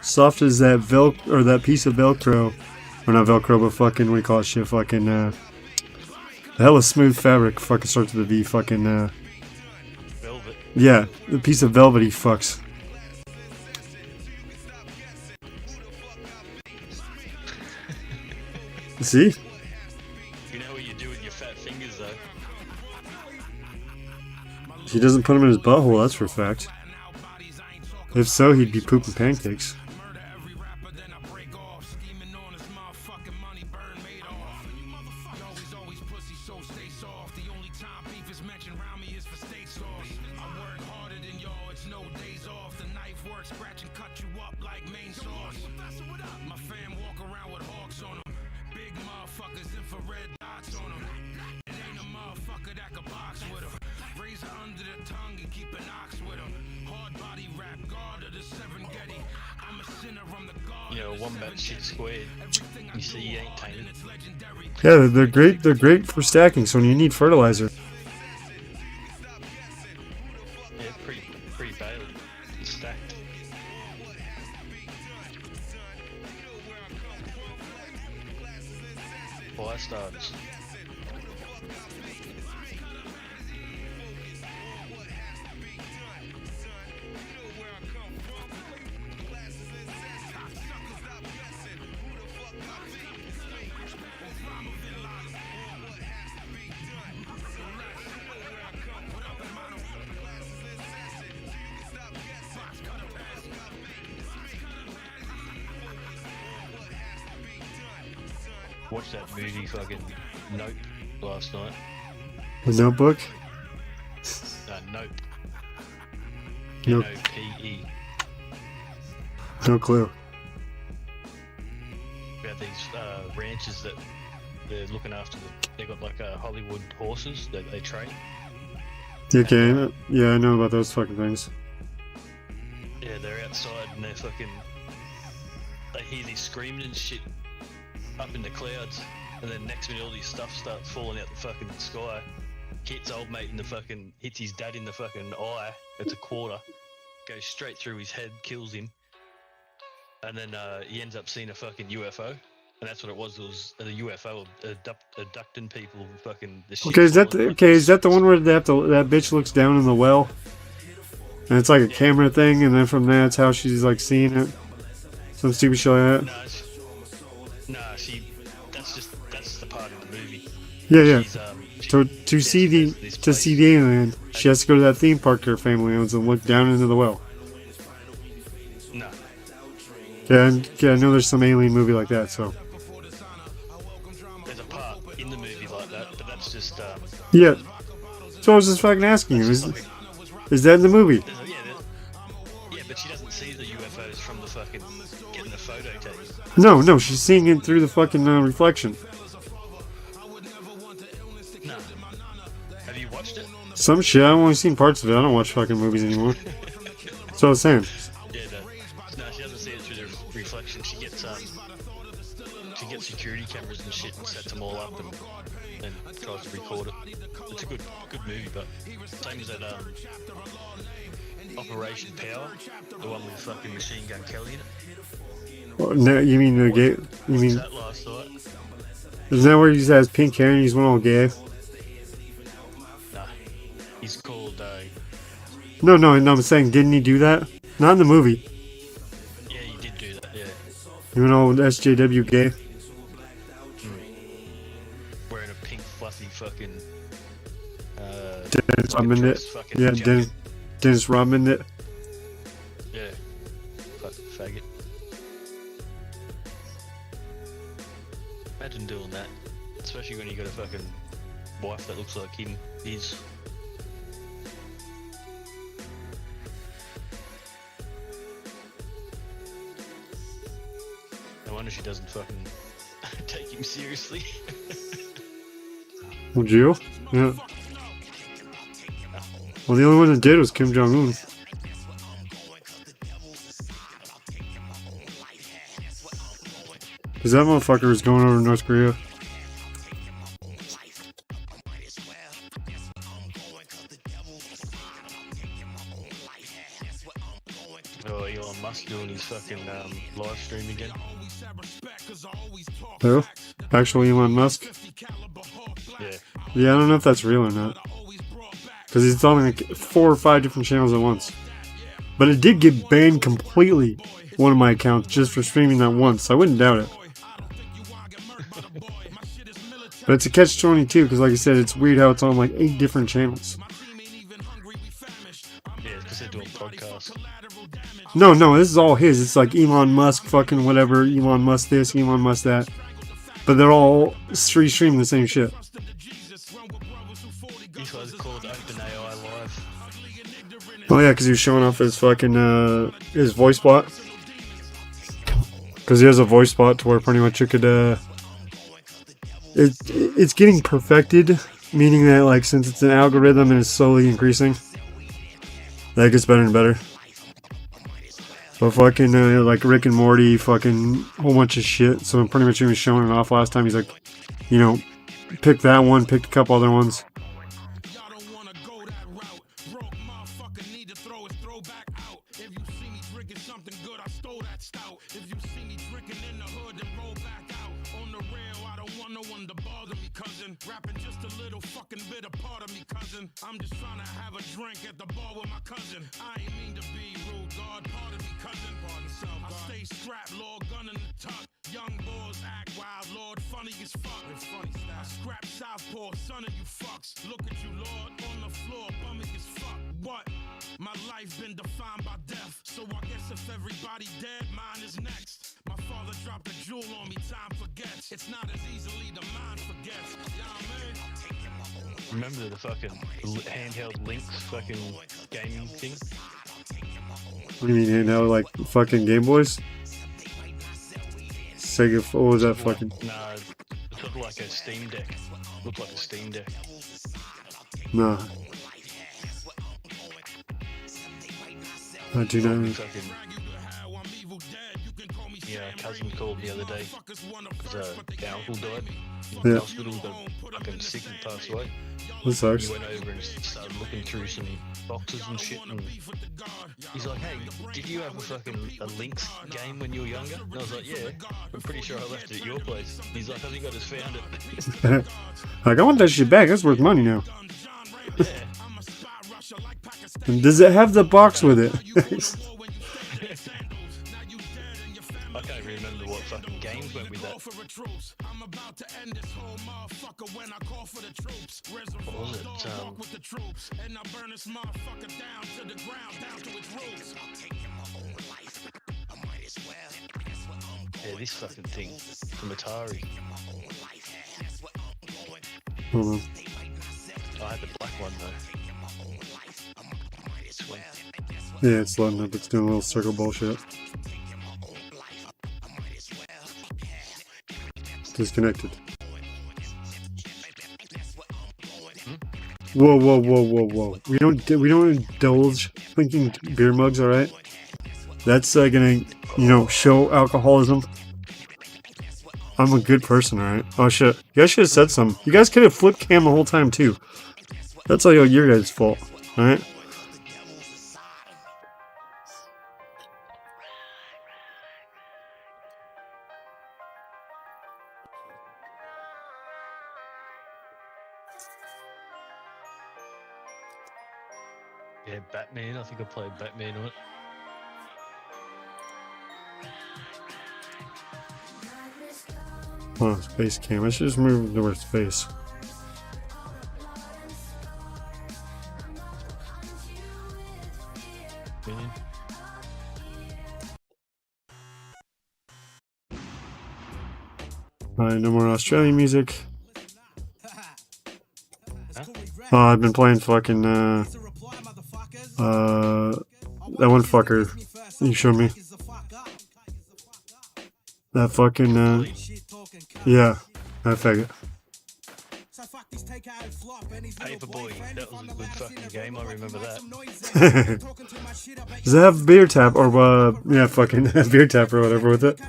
Soft as that or that piece of Velcro, or not Velcro, but fucking, what do you call it shit, fucking, the hella smooth fabric, fucking starts with a V, fucking, Velvet. Yeah, the piece of velvet he fucks. See? You know what you do with your fat fingers, though. He doesn't put them in his butthole, that's for a fact. If so, he'd be pooping pancakes. You know, wombat shit squared. You see, he ain't tiny. Yeah, they're great. They're great for stacking. So when you need fertilizer, Yeah, pretty bale. It's stacked. Fire starters. Watched that movie fucking Nope last night. the Notebook. Nope. Nope. N-O-P-E. No clue. About these ranches that they're looking after. They got like Hollywood horses that they train. Okay, yeah, I know about those fucking things. Yeah, they're outside and they're fucking. They hear these screaming and shit up in the clouds, and then next minute all this stuff starts falling out the fucking sky. Hits old mate in the fucking. Hits his dad in the fucking eye. It's a quarter. Goes straight through his head, kills him. and then he ends up seeing a fucking UFO, and that's what it was. It was a UFO abducting people. Fucking the shit. Okay, is that the one where they have to, that bitch looks down in the well, and it's like a camera thing, and then from there it's how she's like seeing it. Some stupid shit like that. That's the part of the movie. Yeah. So to see the alien, she has to go to that theme park her family owns and look down into the well. No. Yeah, I know there's some alien movie like that. So. There's a part in the movie like that, but that's just. Yeah. So I was just fucking asking you, is that in the movie? Yeah, but she doesn't see the UFOs from the fucking getting the photo taken. No, she's seeing it through the fucking reflection. No. Have you watched it? Some shit. I've only seen parts of it. I don't watch fucking movies anymore. So I was saying. Yeah, no, she doesn't see it through the reflection. She gets security cameras and shit and sets them all up and tries to record it. It's a good movie, but same as that Operation Power, the one with fucking Machine Gun Kelly in it. Oh, no, you mean the gay? You mean? That last night. Isn't that where he has pink hair and he's one all gay? Nah, he's called. No, I'm saying, didn't he do that? Not in the movie. Yeah, he did do that. Yeah. You went all SJW gay. Wearing a pink fluffy fucking. Dennis Rodman it. Yeah, Dennis Rodman it. Yeah. Fucking faggot. Imagine doing that, especially when you got a fucking wife that looks like him. He's. No wonder she doesn't fucking take him seriously. Would you? Yeah. Well, the only one that did was Kim Jong-un. Because that motherfucker was going over to North Korea. Oh, Elon Musk doing his fucking live stream again. Who? Actual Elon Musk? Yeah. Yeah, I don't know if that's real or not. Because he's on like 4 or 5 different channels at once. But it did get banned completely, one of my accounts, just for streaming that once. So I wouldn't doubt it. But it's a catch-22, because like I said, it's weird how it's on like 8 different channels. Yeah, because they're doing podcasts. No, this is all his. It's like Elon Musk fucking whatever, Elon Musk this, Elon Musk that. But they're all streaming the same shit. This was called OpenAI Live. Oh yeah, because he was showing off his fucking, his voice bot. Because he has a voice bot to where pretty much you could, it's getting perfected, meaning that like since it's an algorithm and it's slowly increasing, that gets better and better. But fucking like Rick and Morty, fucking whole bunch of shit. So pretty much he was showing it off last time. He's like, you know, pick that one, picked a couple other ones. I'm just trying to have a drink at the bar with my cousin. I ain't mean to be rude, God, pardon me, cousin. I stay strapped, Lord, gun in the tuck. Young boys act wild, Lord, funny as fuck. I scrap southpaw, son of you fucks. Look at you, Lord, on the floor, bumming as fuck. What? My life been defined by death. So I guess if everybody dead, mine is next. My father dropped a jewel on me, time forgets. It's not as easily the mind forgets. You know what I mean? Remember the fucking handheld Lynx fucking gaming thing? What do you mean handheld, like fucking Game Boys? Sega, what was that fucking? Nah, it looked like a Steam Deck. Looked like a Steam Deck. No. I do not. Yeah, cousin called the other day because our uncle died in Yeah. the hospital, got fucking sick and passed away. That sucks. He went over and started looking through some boxes and shit, and he's like, "Hey, did you have a Lynx game when you were younger?" And I was like, "Yeah, I'm pretty sure I left it at your place." He's like, "I think I just found it." Like, I want that shit back. That's worth money now. And does it have the box with it? I can't remember what fucking games went with that. What was it? Yeah, this fucking thing from Atari. Hold on. I had the black one though. Sweet. Yeah, it's loading up. It's doing a little circle bullshit. Disconnected. Whoa, whoa, whoa, whoa, whoa! We don't indulge drinking beer mugs, all right? That's gonna, show alcoholism. I'm a good person, all right? Oh shit! You guys should have said something. You guys could have flipped cam the whole time too. That's all your guys' fault, all right? Yeah, Batman. I think I played Batman on it. Oh, face cam. I should just move to where it's face. Man. Alright, no more Australian music. I've been playing fucking, that one fucker you showed me. That fucking, yeah, that faggot. Paperboy, that was a good fucking game, I remember that. Does it have beer tap or, yeah, fucking beer tap or whatever with it?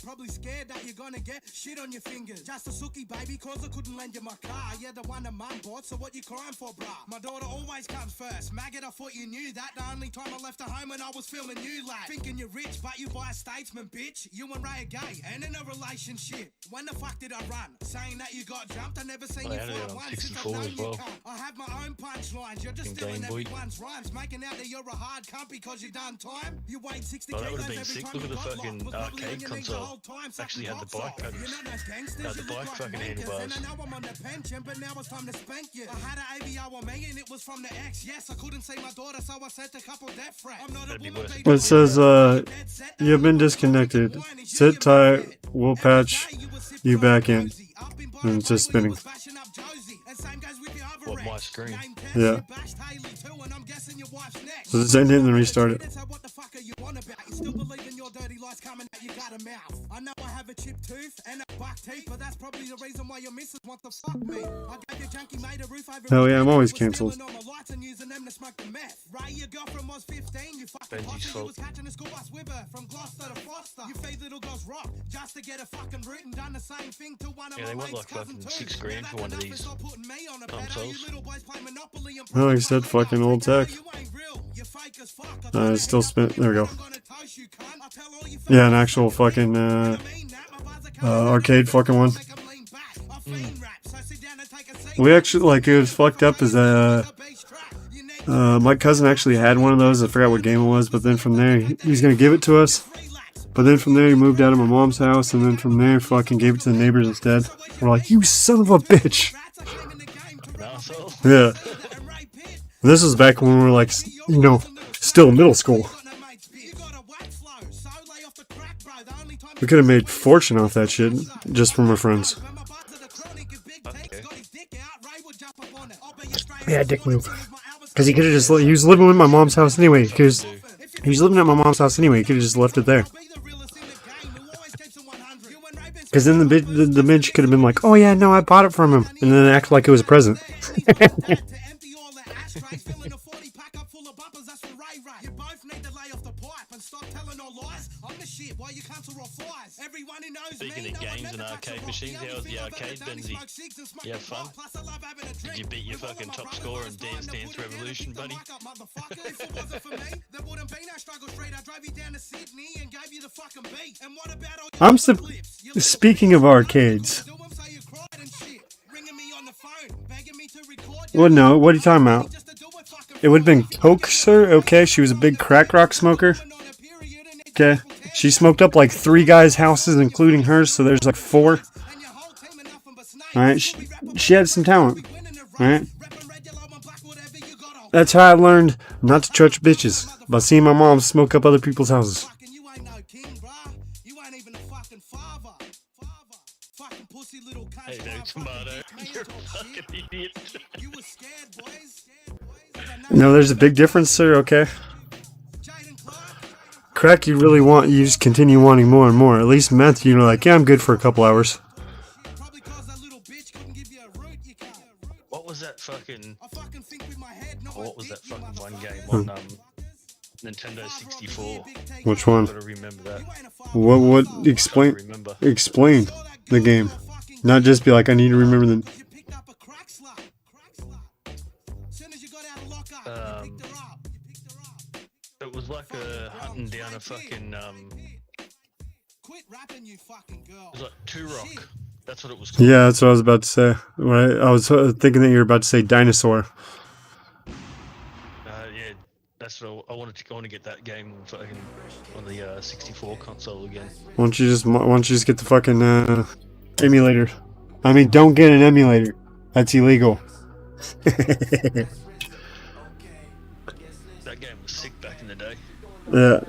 Probably scared that you're gonna get shit on your fingers. Just a sookie, baby, cause I couldn't lend you my car. Yeah, the one that mum bought, so what you crying for, brah? My daughter always comes first. Maggot, I thought you knew that. The only time I left the home when I was filming you, lad. Thinking you're rich, but you buy a statesman, bitch. You and Ray are gay, and in a relationship. When the fuck did I run? Saying that you got jumped, I never seen you fight once since I've known you cunt. I have my own punchlines, you're just stealing everyone's rhymes. Making out that you're a hard cunt because you done time. You weighed 60 Well, that would kilos have been every sick. time Look at you the got fucking locked. arcade console. Actually had the bike pedals. Had the bike fucking handlebars. And I know I'm on the pension, but now it's time to spank you. I had an ABO on me and it was from the ex. Yes, I couldn't see my daughter, so I sent a couple death threats. I'm not a bullet. It says, you've been disconnected. Sit tight, we'll patch you back in. And it's just spinning. What, my screen? Yeah. So just end it and then restart it. I know I have a chipped tooth and a buck teeth, but that's probably the reason why your missus wants to fuck me. I gave your junkie made a roof over. Hell yeah, I'm always cancelled. Ray, your girlfriend was 15. You fucking poster, you was catching a school bus with her from Gloucester to Foster. You feed little girls rock just to get a fucking root and done the same thing to one of Yeah, they my want like fucking $6 grand for one of these consoles. Oh, he said fucking old tech. It's still spin. There we go. Yeah, an actual fucking arcade fucking one. We actually, like, it was fucked up is that my cousin actually had one of those. I forgot what game it was, but then from there he's gonna give it to us. But then from there he moved out of my mom's house, and then from there fucking gave it to the neighbors instead. We're like, you son of a bitch. Yeah. This was back when we were like, still middle school. We could have made fortune off that shit just from our friends. Yeah, dick move. Because he could have just, he was living with my mom's house anyway. Because he was living at my mom's house anyway. He could have just left it there. Because then the bitch could have been like, oh yeah, no, I bought it from him. And then act like it was a present. full of bumpers, that's for Ray Ray. You both need to lay off the pipe and stop telling all lies. I'm the shit, why you cunts are all flies. Everyone who knows Speaking me, of no one games and never touch a arcade rock. machines, The how only was the thing I've ever arcade, done is Benzie? smoke cigs and smoke You have a fun? pipe. Plus I love having a Did drink you beat your with all of fucking my top brothers score on in the Dance line. Dance Now put it down and Revolution, pick the buddy? mic up, motherfucker. If it wasn't for me, there wouldn't be no struggle street. I drove you down to Sydney and gave you the fucking beat. And what about all I'm speaking of arcades. Well, no, what are you talking about? It would have been Coke, sir. Okay, she was a big crack rock smoker. Okay, she smoked up like 3 guys' houses, including hers, so there's like 4. Alright, she had some talent. Alright? That's how I learned not to trust bitches, by seeing my mom smoke up other people's houses. Hey, no tomato. You're a fucking idiot. No, there's a big difference, sir, okay? Crack, you just continue wanting more and more. At least meth, you're like, yeah, I'm good for a couple hours. What was that fucking... What was that fucking one game on Nintendo 64? Which one? I gotta remember that. What, explain the game. Not just be like, I need to remember the... It was like a hunting down a fucking, it was like 2-Rock. That's what it was called. Yeah, that's what I was about to say. Right? I was thinking that you were about to say dinosaur. Yeah, that's what I wanted to get that game fucking on the 64 console again. Why don't you just get the fucking emulator? I mean, don't get an emulator. That's illegal. That game was sick back in the day. Yeah.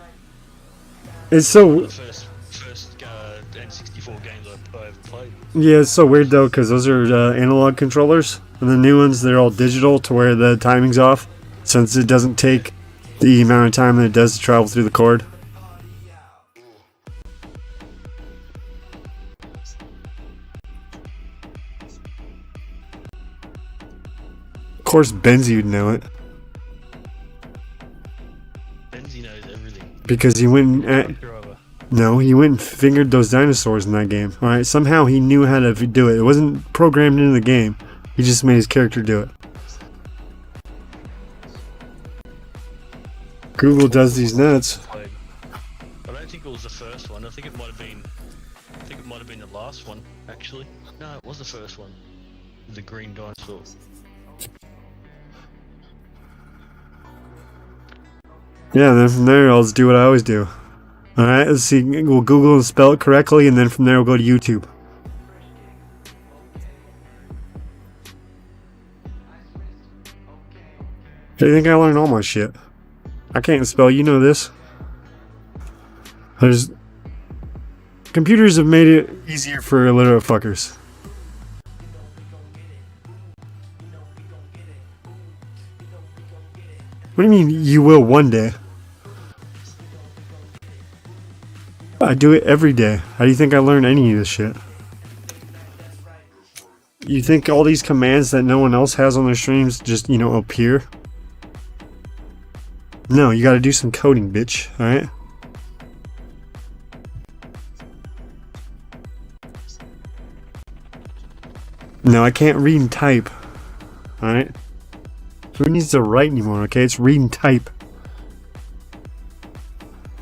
It's so... One of the first N64 games I ever played. Yeah, it's so weird though, because those are analog controllers, and the new ones, they're all digital to where the timing's off, since it doesn't take the amount of time that it does to travel through the cord. Of course, Benzie would know it. Benzie knows everything. Because he went and... No, he went and fingered those dinosaurs in that game. Alright, somehow he knew how to do it. It wasn't programmed into the game. He just made his character do it. Google does these nuts. I don't think it was the first one. I think it might have been the last one, actually. No, it was the first one. The green dinosaur. Yeah, then from there I'll just do what I always do. Alright, let's see. We'll Google and spell it correctly, and then from there we'll go to YouTube. I think I learned all my shit. I can't spell, you know this. Computers have made it easier for illiterate fuckers. What do you mean, you will one day? I do it every day. How do you think I learn any of this shit? You think all these commands that no one else has on their streams just, appear? No, you gotta do some coding, bitch, alright? No, I can't read and type. Alright? Who needs to write anymore, okay? It's read and type.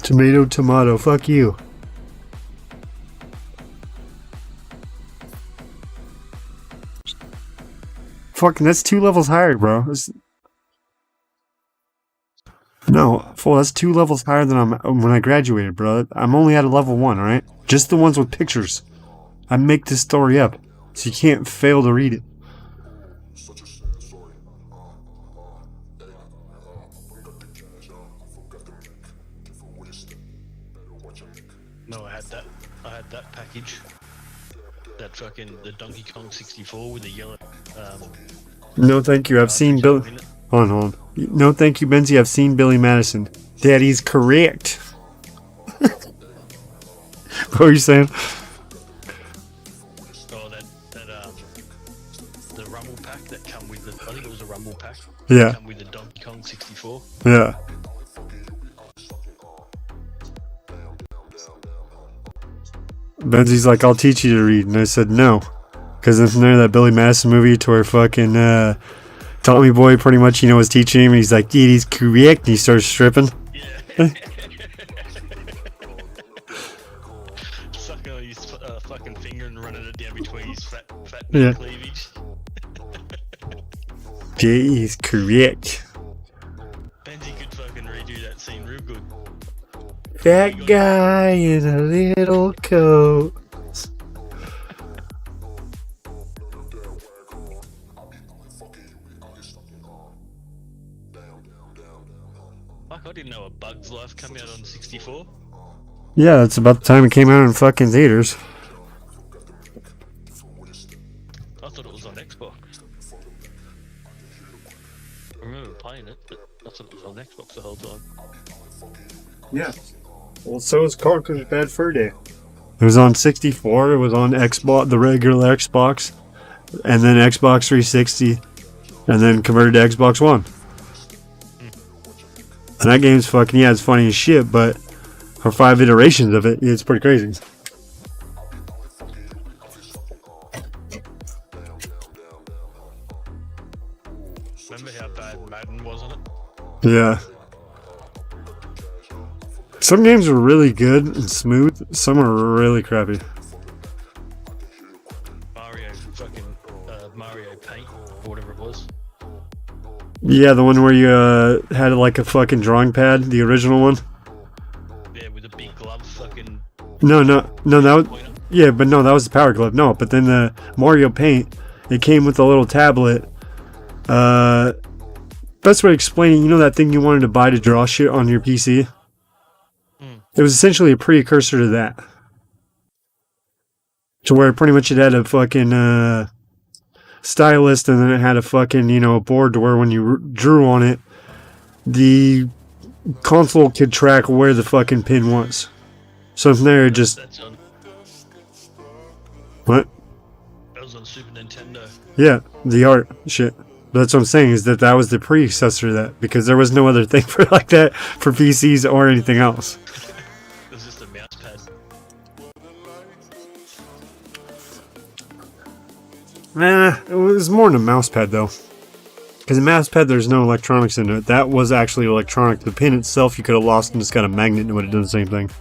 Tomato, tomato, fuck you. Fucking, that's 2 levels higher, bro. No, fool, that's 2 levels higher than when I graduated, bro. I'm only at a level 1, alright? Just the ones with pictures. I make this story up, so you can't fail to read it. No, I had that package. That fucking the Donkey Kong 64 with the yellow. No, thank you. I've seen Bill. Hold on. No, thank you, Benzie. I've seen Billy Madison. Daddy's correct. What were you saying? Oh, the rumble pack that come with the. I think it was a Rumble pack. Yeah. Come with the Donkey Kong 64. Yeah. Benzie's like, I'll teach you to read. And I said, no. Because then from there, that Billy Madison movie to where fucking Tommy Boy pretty much, was teaching him. And he's like, yeah, he's correct. And he starts stripping. Yeah. Sucking on his fucking finger and running it down between his fat cleavage. Yeah, he's correct. Benji could fucking redo that scene real good. That guy in a little coat. Fuck, I didn't know A Bug's Life come out on 64. Yeah, that's about the time it came out in fucking theaters. I thought it was on Xbox. I remember playing it, but I thought it was on Xbox the whole time. Yeah. Well, so was Conker's Bad Fur Day. It was on 64, it was on Xbox, the regular Xbox, and then Xbox 360, and then converted to Xbox One. And that game's fucking, it's funny as shit, but for 5 iterations of it, it's pretty crazy. Remember how bad Madden was on it? Yeah. Some games are really good and smooth, some are really crappy. Mario Paint, or whatever it was. Yeah, the one where you had like a fucking drawing pad, the original one. Yeah, with a big glove fucking... No, that was... Yeah, but no, that was the Power Glove. No, but then the Mario Paint, it came with a little tablet. Best way of explaining, that thing you wanted to buy to draw shit on your PC? It was essentially a precursor to that. To where pretty much it had a fucking stylus, and then it had a fucking, a board to where when you drew on it, the console could track where the fucking pin was. So from there, it just... What? That was on Super Nintendo. Yeah, the art shit. That's what I'm saying, is that was the predecessor to that, because there was no other thing for like that for PCs or anything else. It was just a mouse pad. Nah, it was more than a mouse pad though. Because a mouse pad, there's no electronics into it. That was actually electronic. The pin itself, you could have lost and just got a magnet and it would have done the same thing.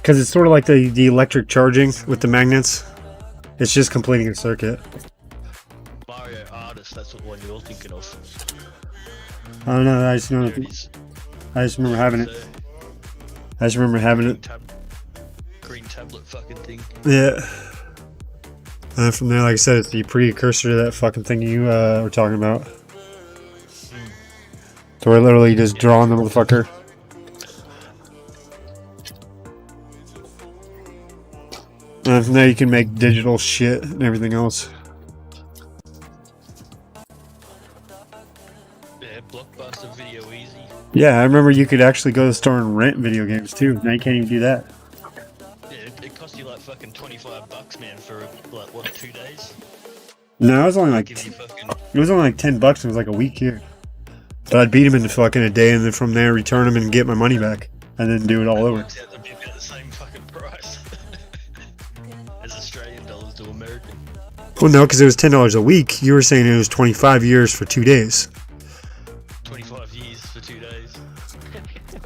Because it's sort of like the electric charging with the magnets. It's just completing a circuit. Mario Artist, that's what one you're thinking of. I don't know, I just remember having it. I just remember having it. Green tablet fucking thing. Yeah. And from there, like I said, it's the precursor to that fucking thing you were talking about. So we're literally just drawing the motherfucker. And from there you can make digital shit and everything else. Yeah, Blockbuster Video Easy. Yeah, I remember you could actually go to the store and rent video games too. Now you can't even do that. Yeah, it cost you like fucking $25, man, for like what, 2 days? No, it was only like $10. It was like a week here. But I'd beat him in fucking a day, and then from there return him and get my money back, and then do it all over. It's out to be about the same fucking price as Australian dollars to American. Well, no, because it was $10 a week. You were saying it was 25 years for 2 days. 25 years for 2 days.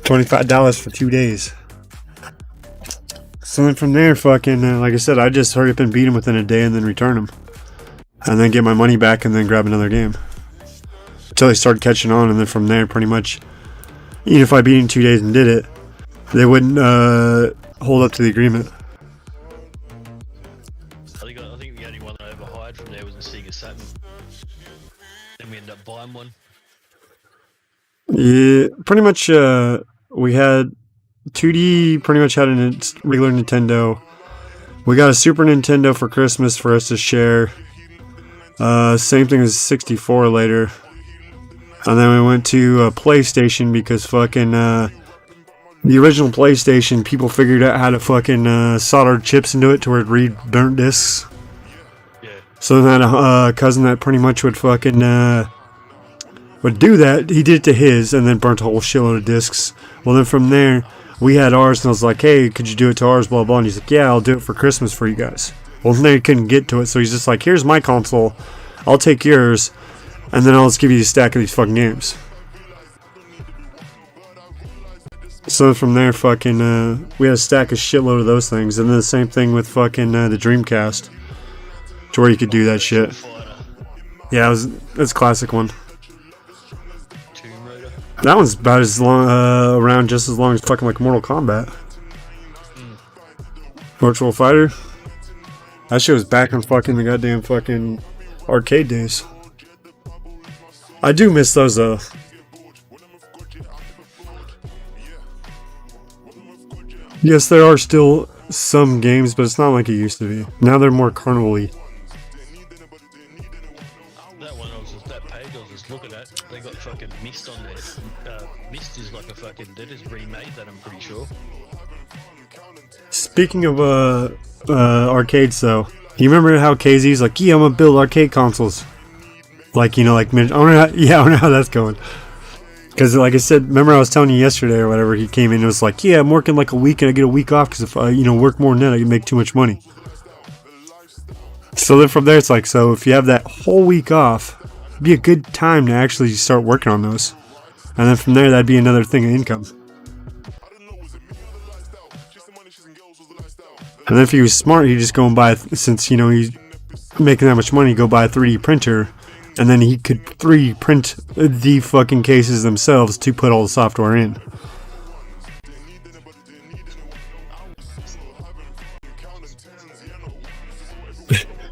$25 for 2 days. So then from there, fucking, like I said, I just hurry up and beat him within a day and then return him. And then get my money back and then grab another game. Until they started catching on, and then from there, pretty much, even if I beat in 2 days and did it, they wouldn't hold up to the agreement. I think the only one I ever hired from there was a Sega Saturn. Then we ended up buying one. Yeah, pretty much, we had 2D, pretty much had a regular Nintendo. We got a Super Nintendo for Christmas for us to share. Same thing as 64 later. And then we went to a PlayStation because fucking, the original PlayStation, people figured out how to fucking solder chips into it to where it read burnt discs. Yeah. So then I had a cousin that pretty much would fucking would do that. He did it to his and then burnt a whole shitload of discs. Well, then from there, we had ours, and I was like, hey, could you do it to ours, blah, blah. And he's like, yeah, I'll do it for Christmas for you guys. Well, then he couldn't get to it, so he's just like, here's my console. I'll take yours, and then I'll just give you a stack of these fucking games. So from there, fucking, we had a stack of shitload of those things. And then the same thing with fucking the Dreamcast. To where you could do that shit. Yeah, that's a classic one. That one's about as long, around just as long as fucking like Mortal Kombat. Virtual Fighter. That shit was back in fucking the goddamn fucking arcade days. I do miss those though. Yes, there are still some games, but it's not like it used to be. Now they're more carnival-y. That one, that page I was just looking at, they got fucking Mist on there. Mist is like a fucking, they just remade that, I'm pretty sure. Speaking of arcades though, you remember how KZ's like, yeah, I'm gonna build arcade consoles. Like, you know, like, I don't know how that's going. Because, like I said, remember I was telling you yesterday or whatever, he came in and was like, yeah, I'm working like a week and I get a week off because if I, work more than that, I can make too much money. So then from there, it's like, so if you have that whole week off, it'd be a good time to actually start working on those. And then from there, that'd be another thing of income. And then if he was smart, he'd just go and buy, since, he's making that much money, go buy a 3D printer. And then he could 3D print the fucking cases themselves to put all the software in.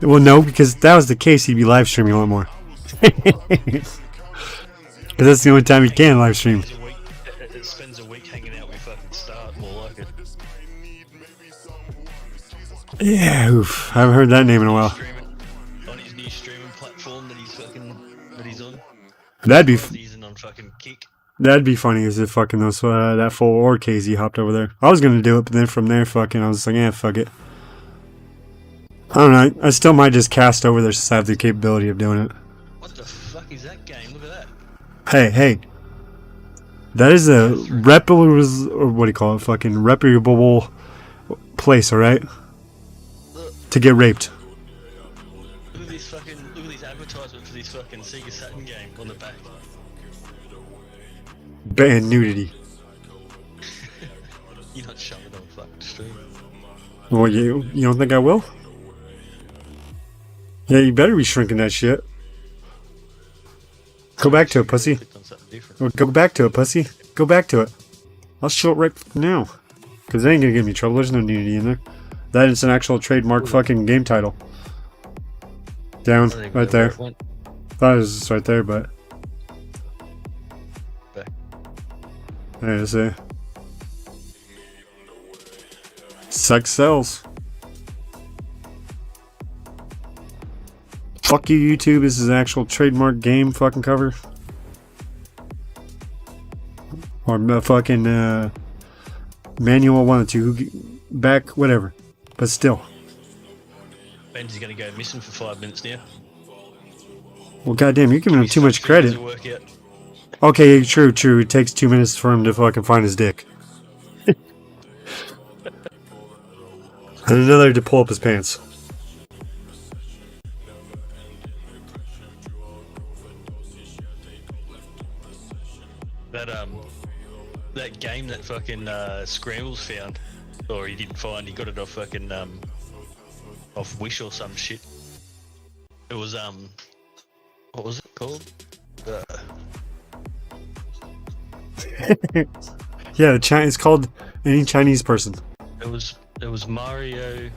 Well, no, because if that was the case, he'd be live streaming a lot more. Because that's the only time he can live stream. It spends a week hanging out with fucking Start, more like it. Yeah, oof. I haven't heard that name in a while. On his new streaming platform that he's on. That'd be on fucking Kick. That'd be funny as if fucking those that full or KZ hopped over there. I was gonna do it, but then from there, fucking, I was just like, yeah, fuck it. I don't know. I still might just cast over there since I have the capability of doing it. What the fuck is that game? Look at that. Hey, that is a reputable, or what do you call it? Fucking reputable place, all right? To get raped. Look at these advertisements for this fucking Sega Saturn game on the back. Ban nudity. You're not showing it on fucking stream. Well, you don't think I will? Yeah, you better be shrinking that shit. Go back to it, pussy. Go back to it, pussy. Go back to it. I'll show it right now. Because they ain't gonna give me trouble. There's no nudity in there. That is an actual trademark fucking game title. Down, right there. Thought it was just right there, but... There it is there. Sex sells. Fuck you, YouTube. This is an actual trademark game fucking cover. Or fucking manual 1 or 2. Back, whatever. But still. Benji's gonna go missing for 5 minutes now. Well, goddamn, you're giving him too much credit. Okay, true. It takes 2 minutes for him to fucking find his dick. And another to pull up his pants. That game that fucking Scrambles found, or he didn't find, he got it off fucking off Wish or some shit. It was what was it called? Yeah, it's called Any Chinese Person. It was Mario.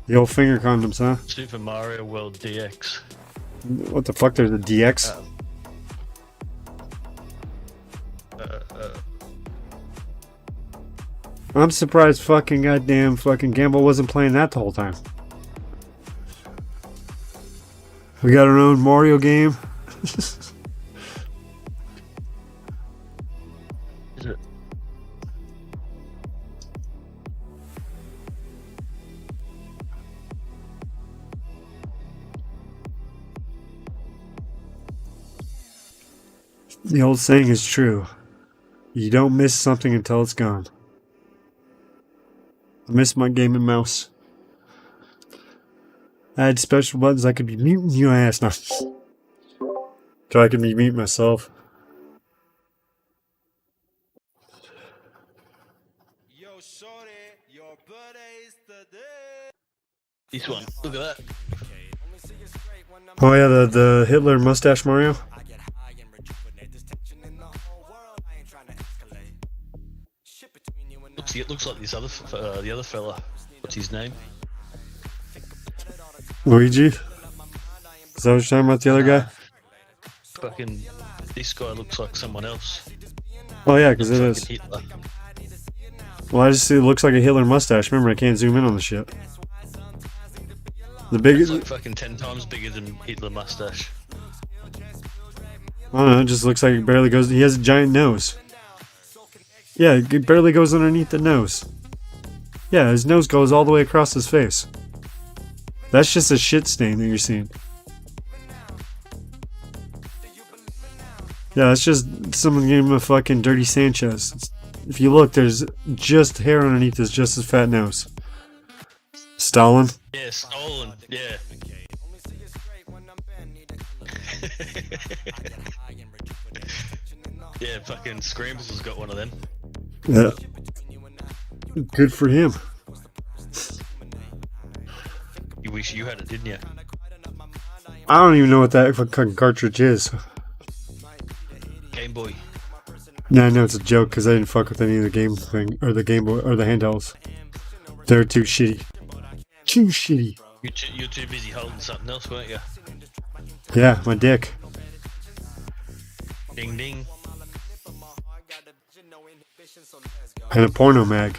The old finger condoms, huh? Super Mario World DX. What the fuck? There's a DX? I'm surprised fucking goddamn fucking Gamble wasn't playing that the whole time. We got our own Mario game. Is it? The old saying is true. You don't miss something until it's gone. I miss my gaming mouse. I had special buttons I could be muting your ass now. So I could be muting myself. This one, look at that. Oh yeah, the Hitler mustache Mario. It looks like this other, the other fella. What's his name? Luigi? Is that what you're talking about, the other guy? Fucking, this guy looks like someone else. Oh yeah, because it is. Hitler. Well, I just see it looks like a Hitler mustache. Remember, I can't zoom in on the shit. The biggest, It's like fucking 10 times bigger than Hitler mustache. I don't know, it just looks like it barely goes. He has a giant nose. Yeah, it barely goes underneath the nose. Yeah, his nose goes all the way across his face. That's just a shit stain that you're seeing. Yeah, it's just someone gave him a fucking dirty Sanchez. If you look, there's just hair underneath his just as fat nose. Stalin? Yeah, Stalin, yeah. Yeah, fucking Scrambles has got one of them. Yeah. Good for him. You wish you had it, didn't you? I don't even know what that fucking cartridge is. Game Boy. Yeah, I know it's a joke because I didn't fuck with any of the game thing or the Game Boy or the handhelds. They're too shitty. Too shitty. You're too busy holding something else, weren't you? Yeah, my dick. Ding ding. And a porno mag.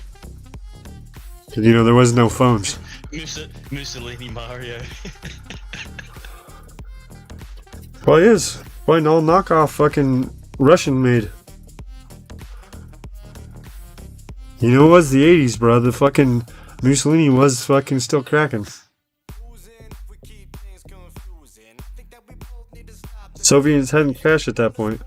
Cause you know there was no phones. Mussolini Mario. Probably is. Probably an all knockoff fucking Russian made. You know it was the 80s, bro. The fucking Mussolini was fucking still cracking. Soviets hadn't crashed at that point.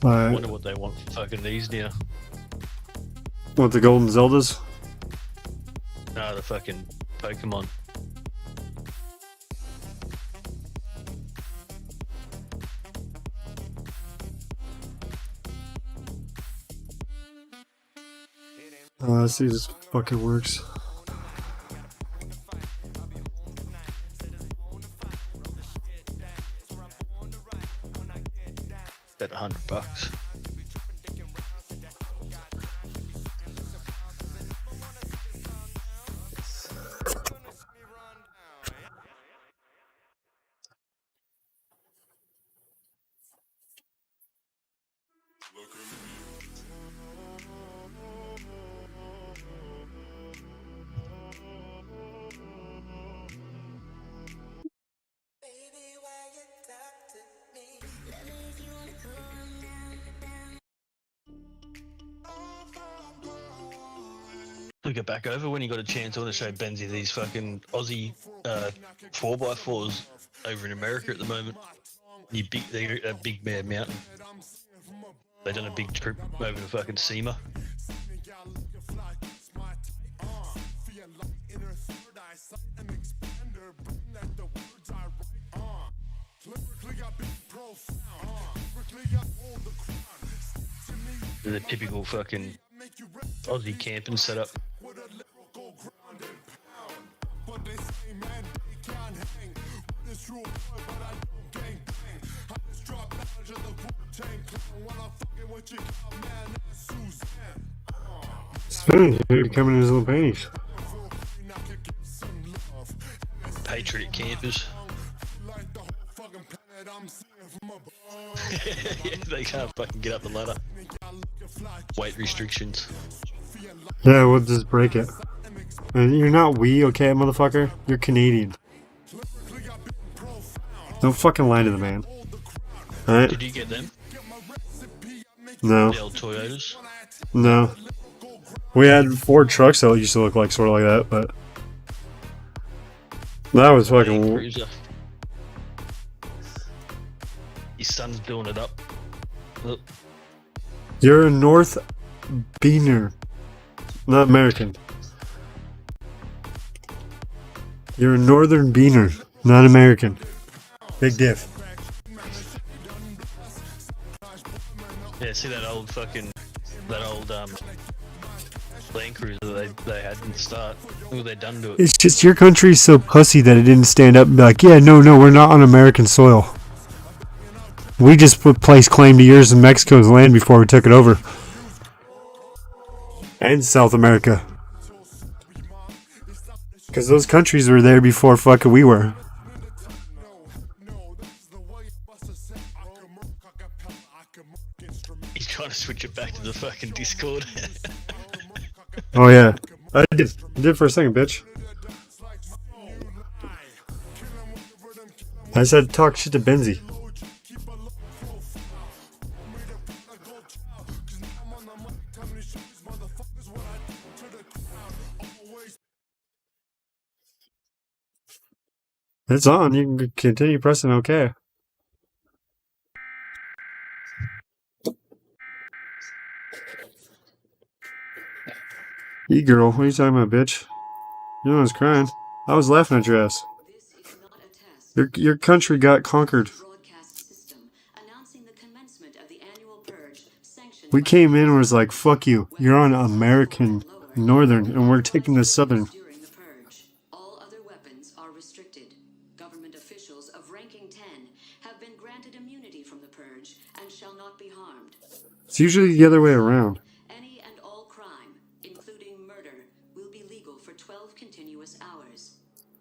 I wonder what they want for fucking these now. What, the Golden Zeldas? No, the fucking Pokemon. Let's see if this fucking works. At $100. Look it back over when you got a chance. I want to show Benzie these fucking Aussie 4x4s over in America at the moment. They're a big Bear Mountain. They done a big trip over to fucking SEMA. They're the typical fucking Aussie camping setup. Spinning, dude, coming in his little panties. Patriot campers. Yeah, they can't fucking get up the ladder. Weight restrictions. Yeah, we'll just break it. And you're not we, okay, motherfucker? You're Canadian. Don't fucking lie to the man. Alright? Did you get them? No. The old Toyotas. No. We had Ford trucks that used to look like sort of like that, but that was fucking. Cruiser. His son's doing it up. Look. You're a North Beaner, not American. You're a Northern Beaner, not American. Big diff. Yeah, see that old Land Cruiser they had in the start. Look what they done to it. It's just your country's so pussy that it didn't stand up and be like, yeah, no, we're not on American soil. We just placed claim to yours in Mexico's land before we took it over. And South America. Because those countries were there before fucking we were. He's trying to switch it back to the fucking Discord. Oh yeah. I did for a second, bitch. I said talk shit to Benzie. It's on. You can continue pressing OK. E-girl, what are you talking about, bitch? You know I was crying. I was laughing at your ass. Your country got conquered. We came in and was like, fuck you. You're on American Northern, and we're taking the Southern. All other weapons are restricted. Government officials of ranking 10 have been granted immunity from the purge and shall not be harmed. It's usually the other way around. Any and all crime, including murder, will be legal for 12 continuous hours.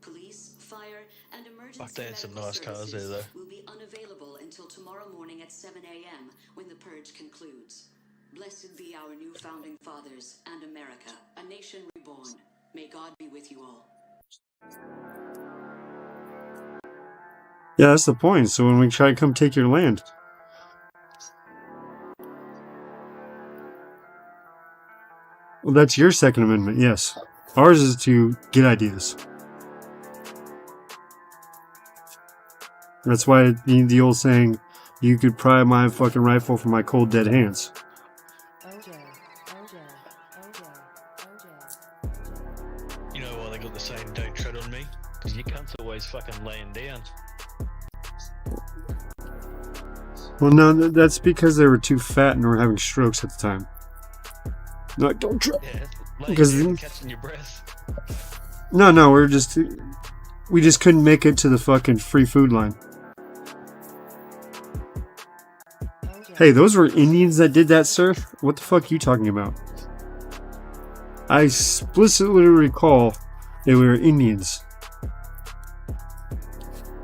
Police, fire, and emergency Fuck, they had some nice cars there, though. will be unavailable until tomorrow morning at 7 a.m. when the purge concludes. Blessed be our new founding fathers and America, a nation reborn. May God be with you all. Yeah, that's the point. So when we try to come take your land. Well, that's your Second Amendment, yes. Ours is to get ideas. That's why the old saying, you could pry my fucking rifle from my cold dead hands. You know why they got the saying, don't tread on me? Because you cunts always fucking laying down. Well, no, that's because they were too fat and were having strokes at the time. No, don't try. Yeah, Because catching your breath. No, we just couldn't make it to the fucking free food line. Hey, those were Indians that did that, sir? What the fuck are you talking about? I explicitly recall that we were Indians.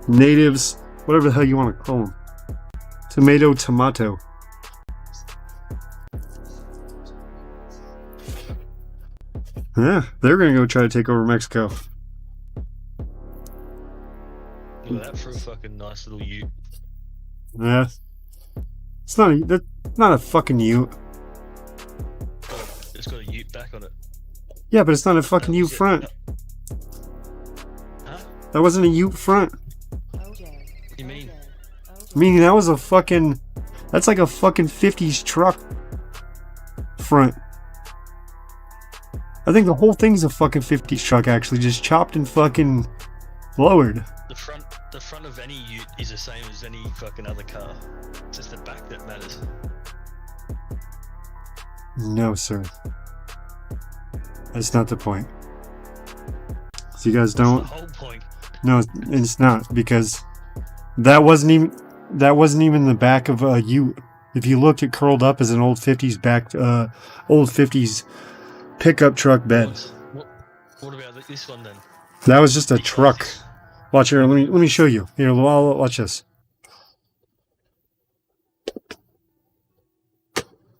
Natives, whatever the hell you want to call them. Tomato. Yeah, they're gonna go try to take over Mexico. Look at that for a fucking nice little ute. Yeah. It's not a fucking ute. It's got a ute back on it. Yeah, but it's not a fucking ute front. Huh? That wasn't a ute front. What do you mean? Meaning that was a fucking... That's like a fucking 50s truck front. I think the whole thing's a fucking 50s truck, actually. Just chopped and fucking lowered. The front of any ute is the same as any fucking other car. It's just the back that matters. No, sir. That's not the point. So you guys don't... That's the whole point. No, it's not, because that wasn't even the back of a ute. If you looked, it curled up as an old 50s old 50s pickup truck bed. What about this one then? That was just a truck. Watch here. Let me show you. Here, watch this.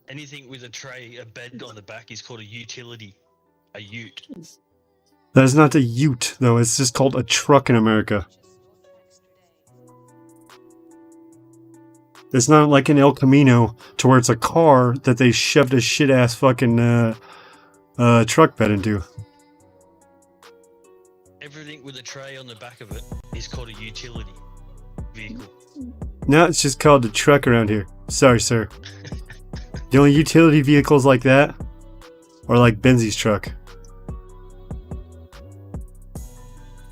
Anything with a tray, a bed on the back is called a utility. A ute. That is not a ute, though. It's just called a truck in America. It's not like an El Camino to where it's a car that they shoved a shit ass fucking truck bed into. Everything with a tray on the back of it is called a utility vehicle. No, it's just called a truck around here. Sorry, sir. The only utility vehicles like that are like Benzie's truck.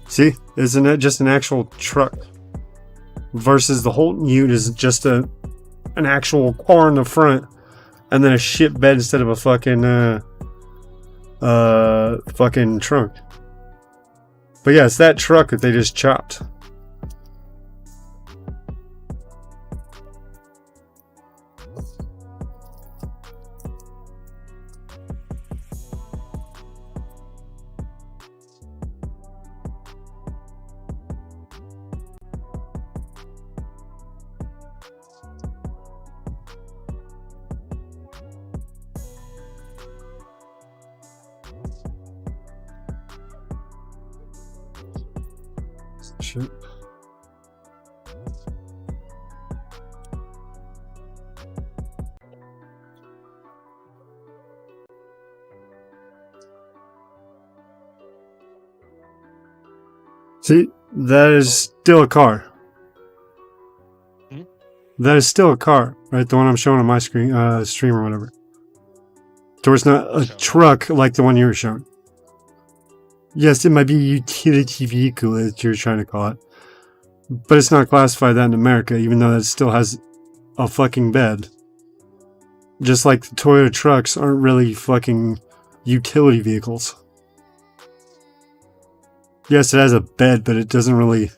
See? Isn't it just an actual truck? Versus the Holton Ute is just an actual car in the front and then a shit bed instead of a fucking fucking trunk. But yeah, it's that truck that they just chopped. Shit. See, that is still a car. That is still a car, right? The one I'm showing on my screen, stream or whatever. So it's not a truck like the one you were showing. Yes, it might be a utility vehicle, as you're trying to call it. But it's not classified that in America, even though it still has a fucking bed. Just like the Toyota trucks aren't really fucking utility vehicles. Yes, it has a bed, but it doesn't really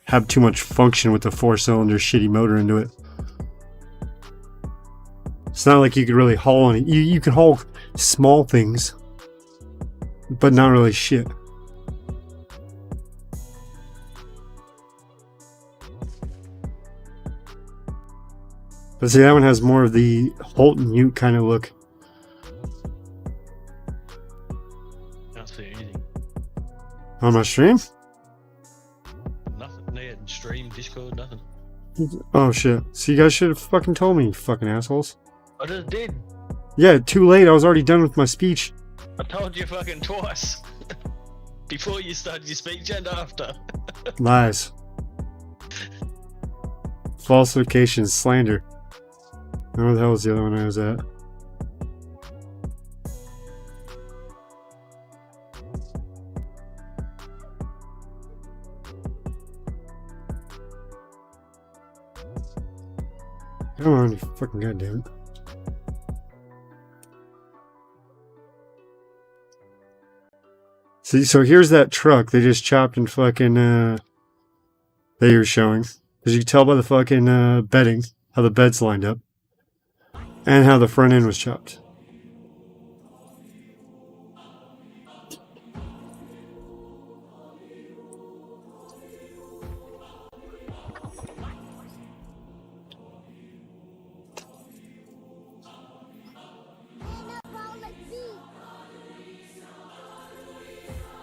have too much function with the 4-cylinder shitty motor into it. It's not like you could really haul any. You can haul small things, but not really shit. But see, that one has more of the Holton Ute kind of look. Can't see anything. On my stream? Nothing. No, stream, Discord, nothing. Oh shit. So you guys should have fucking told me, you fucking assholes. I just did. Yeah, too late. I was already done with my speech. I told you fucking twice. Before you started your speech and after. Lies. Falsification, slander. Where the hell was the other one I was at? Come on, you fucking goddamn it. See, so here's that truck they just chopped and fucking, that you were showing. As you can tell by the fucking, bedding, how the bed's lined up. And how the front end was chopped.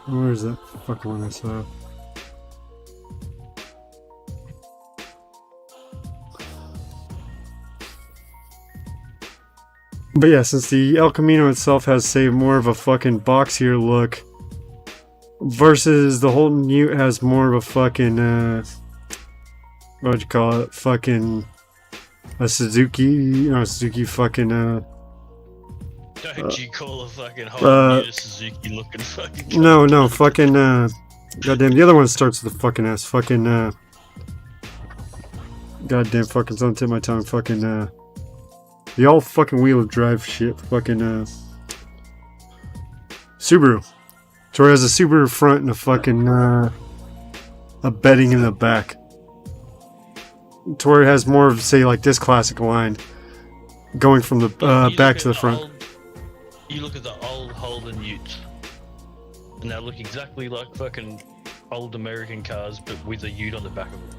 Where's that fucking one I saw? But yeah, since the El Camino itself has, say, more of a fucking boxier look, versus the Holton Ute has more of a fucking, what would you call it? Fucking, a Suzuki, fucking, Don't you call a fucking Holton Ute a Suzuki looking fucking car? No, fucking, goddamn, the other one starts with the fucking ass, fucking, goddamn, fucking, it's on the tip of my tongue, fucking, the all fucking wheel drive shit, fucking, Subaru. So it has a Subaru front and a fucking, a bedding in the back. To where it has more of, say, like this classic line, going from the, back to the front. You look at the old Holden Utes, and they look exactly like fucking old American cars, but with a Ute on the back of them.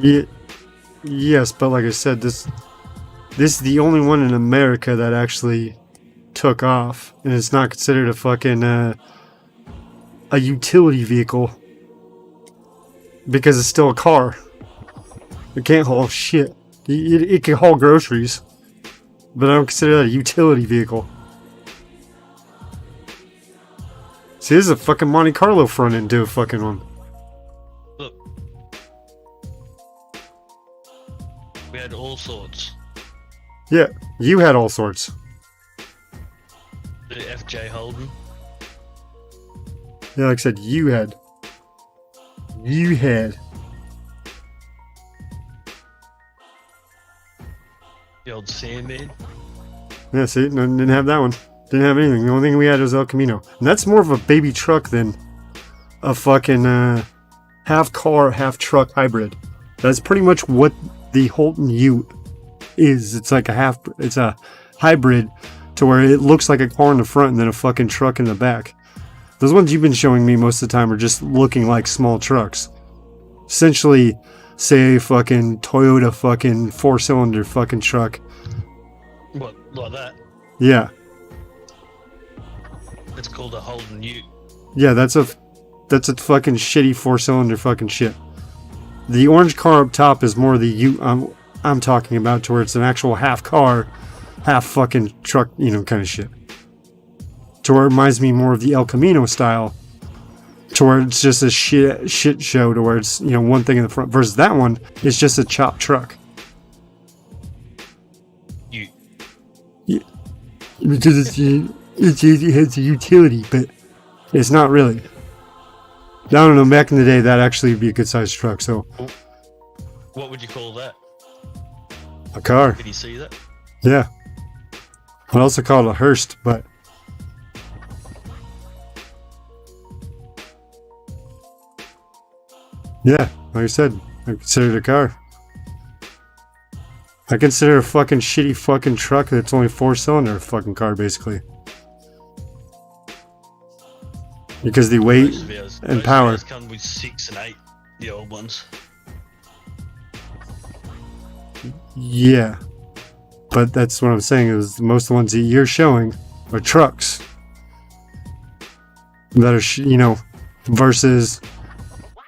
Yeah, yes, but like I said, this is the only one in America that actually took off, and it's not considered a fucking a utility vehicle because it's still a car. It can't haul shit. It can haul groceries, but I don't consider that a utility vehicle. See, this is a fucking Monte Carlo front end to a fucking one. Look. We had all sorts. Yeah, you had all sorts. The FJ Holden. Yeah, like I said, you had. You had. The old Sandman. Yeah, see, no, didn't have that one. Didn't have anything. The only thing we had was El Camino. And that's more of a baby truck than a fucking half car, half truck hybrid. That's pretty much what the Holden Ute is. It's like it's a hybrid to where it looks like a car in the front and then a fucking truck in the back. Those ones you've been showing me most of the time are just looking like small trucks. Essentially, say a fucking Toyota fucking 4-cylinder fucking truck. What, like that? Yeah. It's called a Holden Ute. Yeah, that's a fucking shitty 4-cylinder fucking shit. The orange car up top is more the Ute I'm talking about, to where it's an actual half car, half fucking truck, you know, kind of shit. To where it reminds me more of the El Camino style, to where it's just a shit show, to where it's, you know, one thing in the front, versus that one is just a chopped truck. Ute. Yeah. Because it has a utility, but it's not really. I don't know, back in the day, that actually would be a good sized truck, so. What would you call that? A car. Did you see that? Yeah. I'd also call it a hearse, but. Yeah, like I said, I consider it a car. I consider a fucking shitty fucking truck that's only 4-cylinder a fucking car, basically. Because the weight and power. Most come with 6 and 8, the old ones. Yeah. But that's what I'm saying, is most of the ones that you're showing are trucks. That are, you know, versus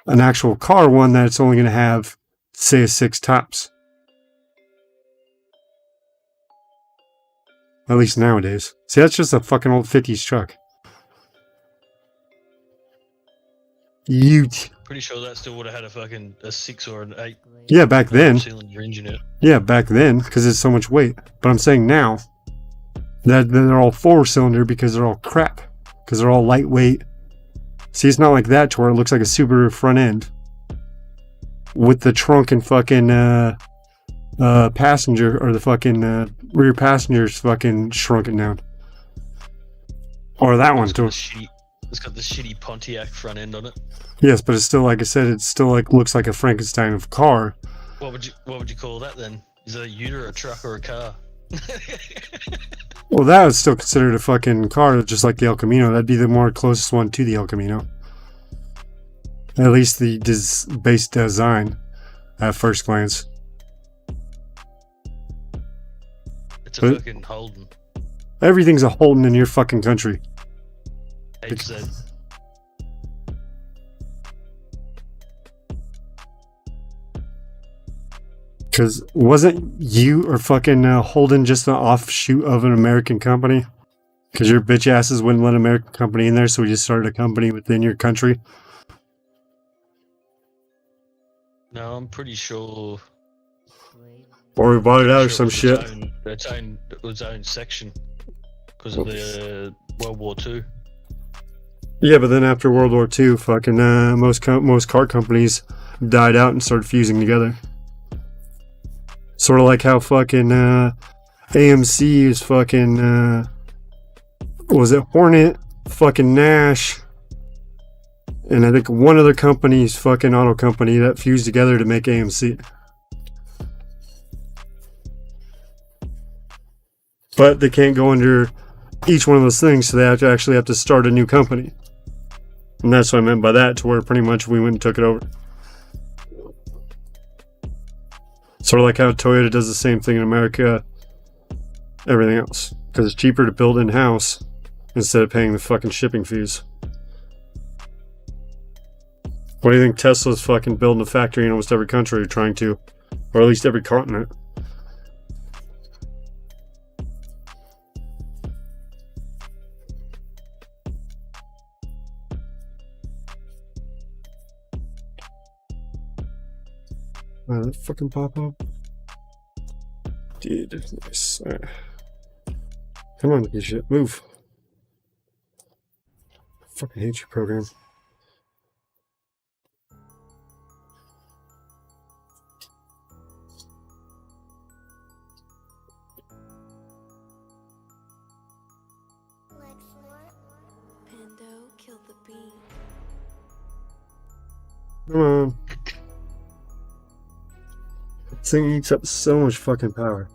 an actual car one that's only going to have, say, a 6 tops. At least nowadays. See, that's just a fucking old 50s truck. Ute. Pretty sure that still would have had a fucking a 6 or an 8. Yeah, back then. Cylinder engine in it. Yeah, back then, because it's so much weight. But I'm saying now that they're all 4-cylinder because they're all crap. Because they're all lightweight. See, it's not like that to where it looks like a Subaru front end with the trunk and fucking passenger, or the fucking rear passengers fucking shrunken down. Or that one too. It's got the shitty Pontiac front end on it. Yes, but it's still, like I said, it still like looks like a Frankenstein of a car. What would you call that then? Is it a ute or a truck or a car? Well, that was still considered a fucking car, just like the El Camino. That'd be the more closest one to the El Camino. At least the base design at first glance. It's a fucking Holden. Everything's a Holden in your fucking country. HZ. Because wasn't you or fucking Holden just an offshoot of an American company? Because your bitch asses wouldn't let an American company in there, so we just started a company within your country? No, I'm pretty sure. Or we bought it out or some shit. Its own section. Because of the World War II. Yeah, but then after World War II, fucking most car companies died out and started fusing together. Sort of like how fucking AMC is fucking was it Hornet, fucking Nash, and I think one other company's fucking auto company that fused together to make AMC. But they can't go under each one of those things, so they actually have to start a new company. And that's what I meant by that, to where pretty much we went and took it over. Sort of like how Toyota does the same thing in America, everything else. Because it's cheaper to build in-house instead of paying the fucking shipping fees. What do you think Tesla's fucking building a factory in almost every country, or trying to? Or at least every continent. That fucking pop up. Dude, nice. Alright. Come on, you shit. Move. Fucking hate your program. Come on. This thing eats up so much fucking power.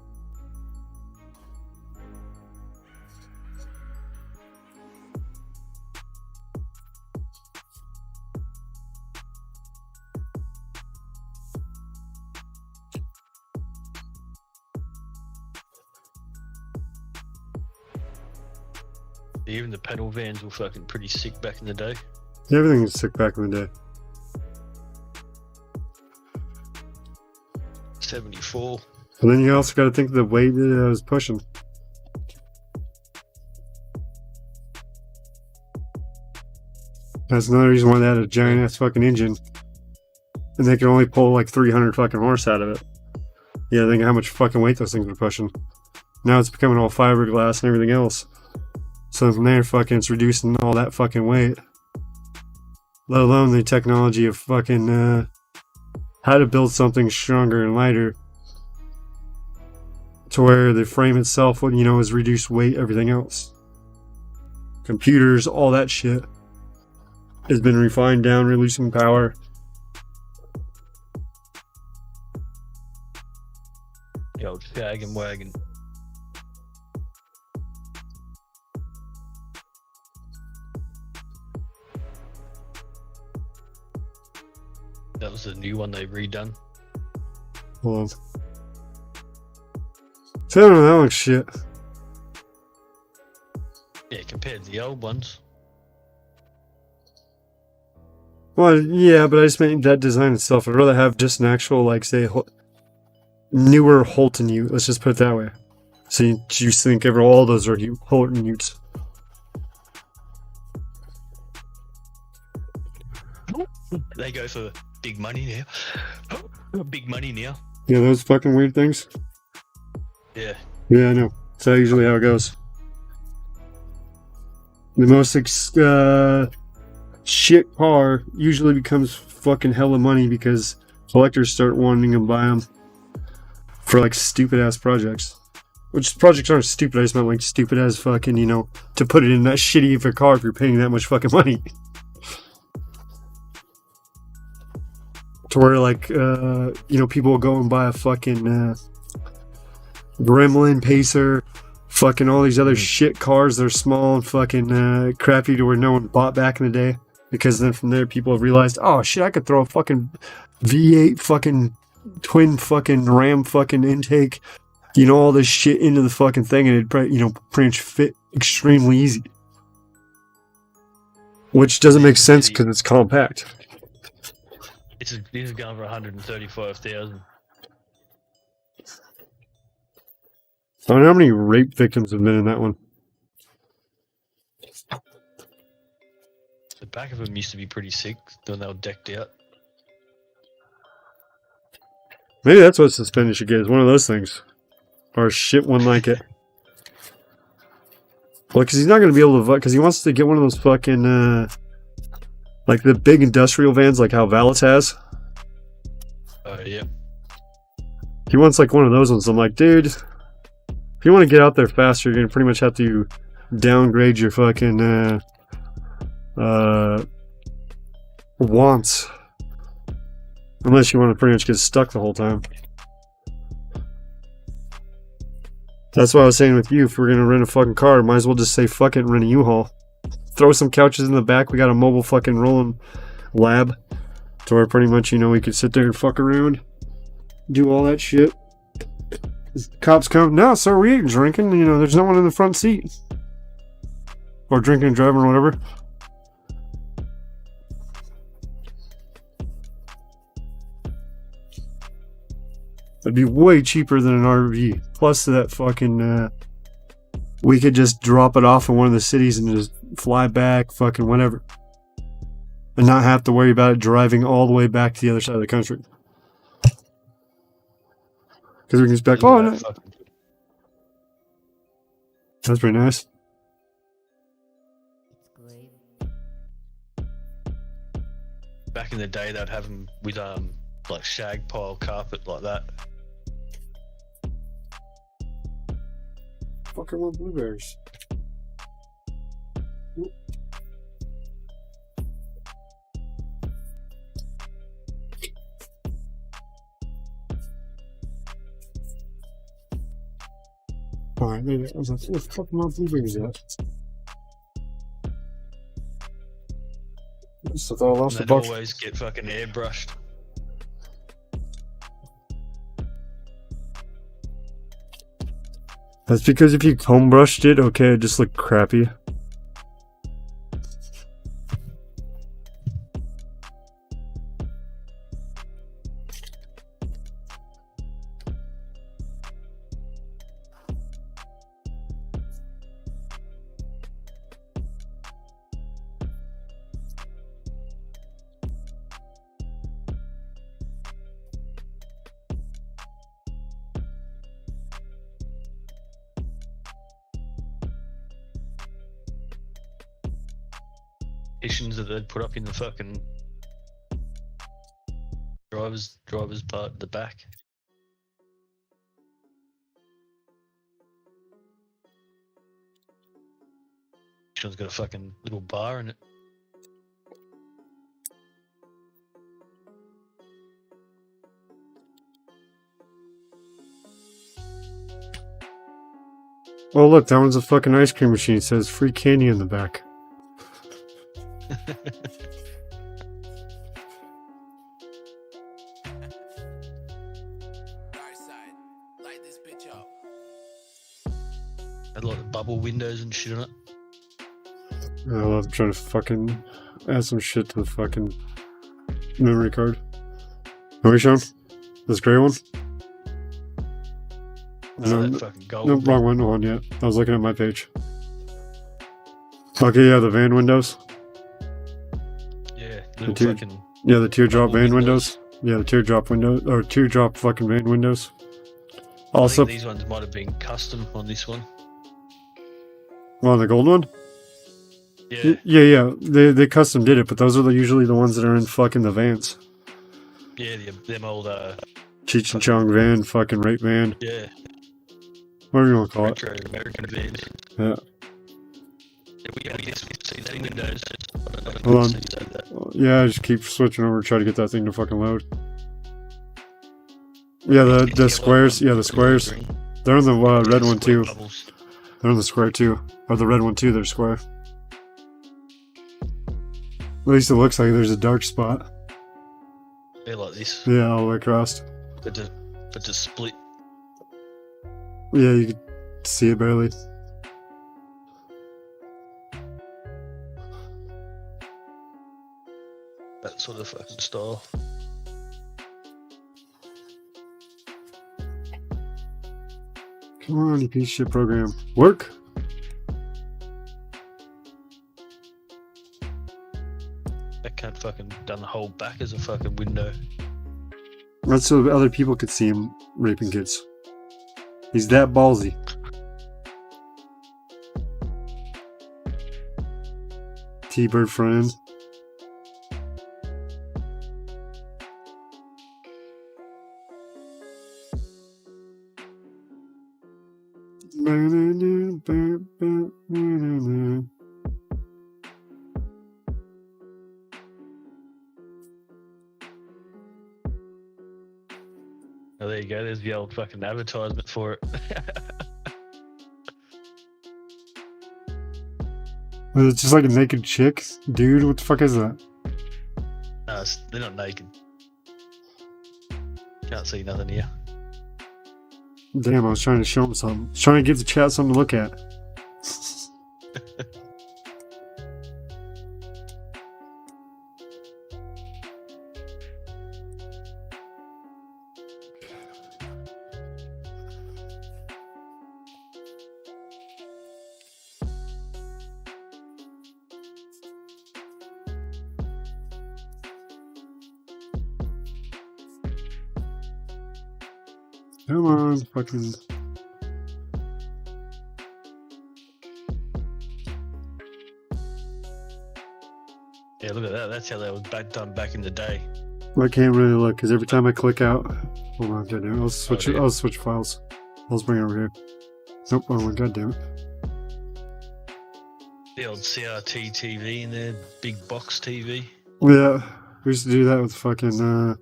Even the pedal vans were fucking pretty sick back in the day. Everything was sick back in the day. 74. And then you also got to think of the weight that I was pushing. That's another reason why they had a giant ass fucking engine. And they could only pull like 300 fucking horse out of it. Yeah, think of how much fucking weight those things were pushing. Now it's becoming all fiberglass and everything else. So from there, fucking, it's reducing all that fucking weight. Let alone the technology of fucking, how to build something stronger and lighter. To where the frame itself, you know, is reduced weight, everything else. Computers, all that shit has been refined down, releasing power. The old shag and wagon. That was the new one they redone. Hold on. So I don't know, that looks shit. Yeah, compared to the old ones. Well, yeah, but I just meant that design itself. I'd rather have just an actual, like, say, newer Holton Ute. Let's just put it that way. So you think all those are Holton Utes. They go for big money now. Big money now. Yeah, those fucking weird things. Yeah. Yeah, I know. That's usually how it goes. The most shit car usually becomes fucking hella money because collectors start wanting to buy them for like stupid ass projects. Which projects aren't stupid, I just meant like stupid as fucking, you know, to put it in that shitty of a car if you're paying that much fucking money. To where like, you know, people will go and buy a fucking Gremlin, Pacer, fucking all these other shit cars that are small and fucking crappy to where no one bought back in the day. Because then from there people have realized, oh shit, I could throw a fucking V8 fucking twin fucking Ram fucking intake, you know, all this shit into the fucking thing and it'd, you know, pretty much fit extremely easy. Which doesn't make sense because it's compact. This is going for 135,000. I wonder how many rape victims have been in that one. The back of them used to be pretty sick when they were decked out. Maybe that's what Suspended should get, is one of those things. Or a shit one like it. Well, because he's not going to be able to, because he wants to get one of those fucking, like the big industrial vans like how Valis has. Yeah. He wants like one of those ones. I'm like, dude, if you want to get out there faster, you're going to pretty much have to downgrade your fucking, wants. Unless you want to pretty much get stuck the whole time. That's what I was saying with you. If we're going to rent a fucking car, might as well just say fuck it and rent a U-Haul. Throw some couches in the back. We got a mobile fucking rolling lab. To where pretty much, you know, we could sit there and fuck around. Do all that shit. Cops come, no sir, we ain't drinking. You know, there's no one in the front seat. Or drinking and driving or whatever. It'd be way cheaper than an RV. Plus that fucking, we could just drop it off in one of the cities and just fly back, fucking whatever. And not have to worry about it driving all the way back to the other side of the country. Because we can just back. Oh, no. That's pretty nice. Back in the day, they'd have them with like shag pile carpet like that. Fucking want blueberries. Alright, maybe I was like, let's fucking more blueberries out. So I lost And the they'd box. always get fucking airbrushed. That's because if you comb brushed it, okay, it just looked crappy. That they'd put up in the fucking driver's part at the back. Each one's got a fucking little bar in it. Oh look, that one's a fucking ice cream machine. It says free candy in the back. Had a lot of bubble windows and shit on it. I love trying to fucking add some shit to the fucking memory card. What are you showing? This grey one? No, that fucking gold. No, wrong window one yet. I was looking at my page. Okay, yeah, the van windows. Yeah, The little fucking. yeah, the teardrop van windows. Yeah, the teardrop window or teardrop fucking van windows. Also, I think these ones might have been custom on this one. on the gold one. Yeah. Yeah. They custom did it, but those are usually the ones that are in fucking the vans. Yeah, them old. Cheech and Chong van, fucking rape van. Yeah. Whatever you want to call Retro American vans. it. Yeah. Yeah, we see that in Windows. Hold on. Yeah, I just keep switching over to try to get that thing to fucking load. Yeah, the squares. Yeah, the squares. They're on the red one too. They're on the square too. Or the red one too, they're square. At least it looks like there's a dark spot. Yeah, like this. Yeah, all the way across. But to split. Yeah, you can see it barely. That sort of fucking style. Come on, you piece of shit program. Work! That can't fucking done the whole back as a fucking window. That's so other people could see him raping kids. He's that ballsy. T-Bird friend. Oh, there you go. There's the old fucking advertisement for it. It's just like a naked chick? Dude, what the fuck is that? No, they're not naked. Can't see nothing here. Damn, I was trying to show him something. I was trying to give the chat something to look at. Come on, fucking. Yeah, look at that. That's how they were done back in the day. I can't really look because every time I click out, hold on, goddamn, I'll switch. dear. I'll switch files. I'll bring it over here. Nope. Oh my goddamn it. The old CRT TV in there, big box TV. Yeah, we used to do that with fucking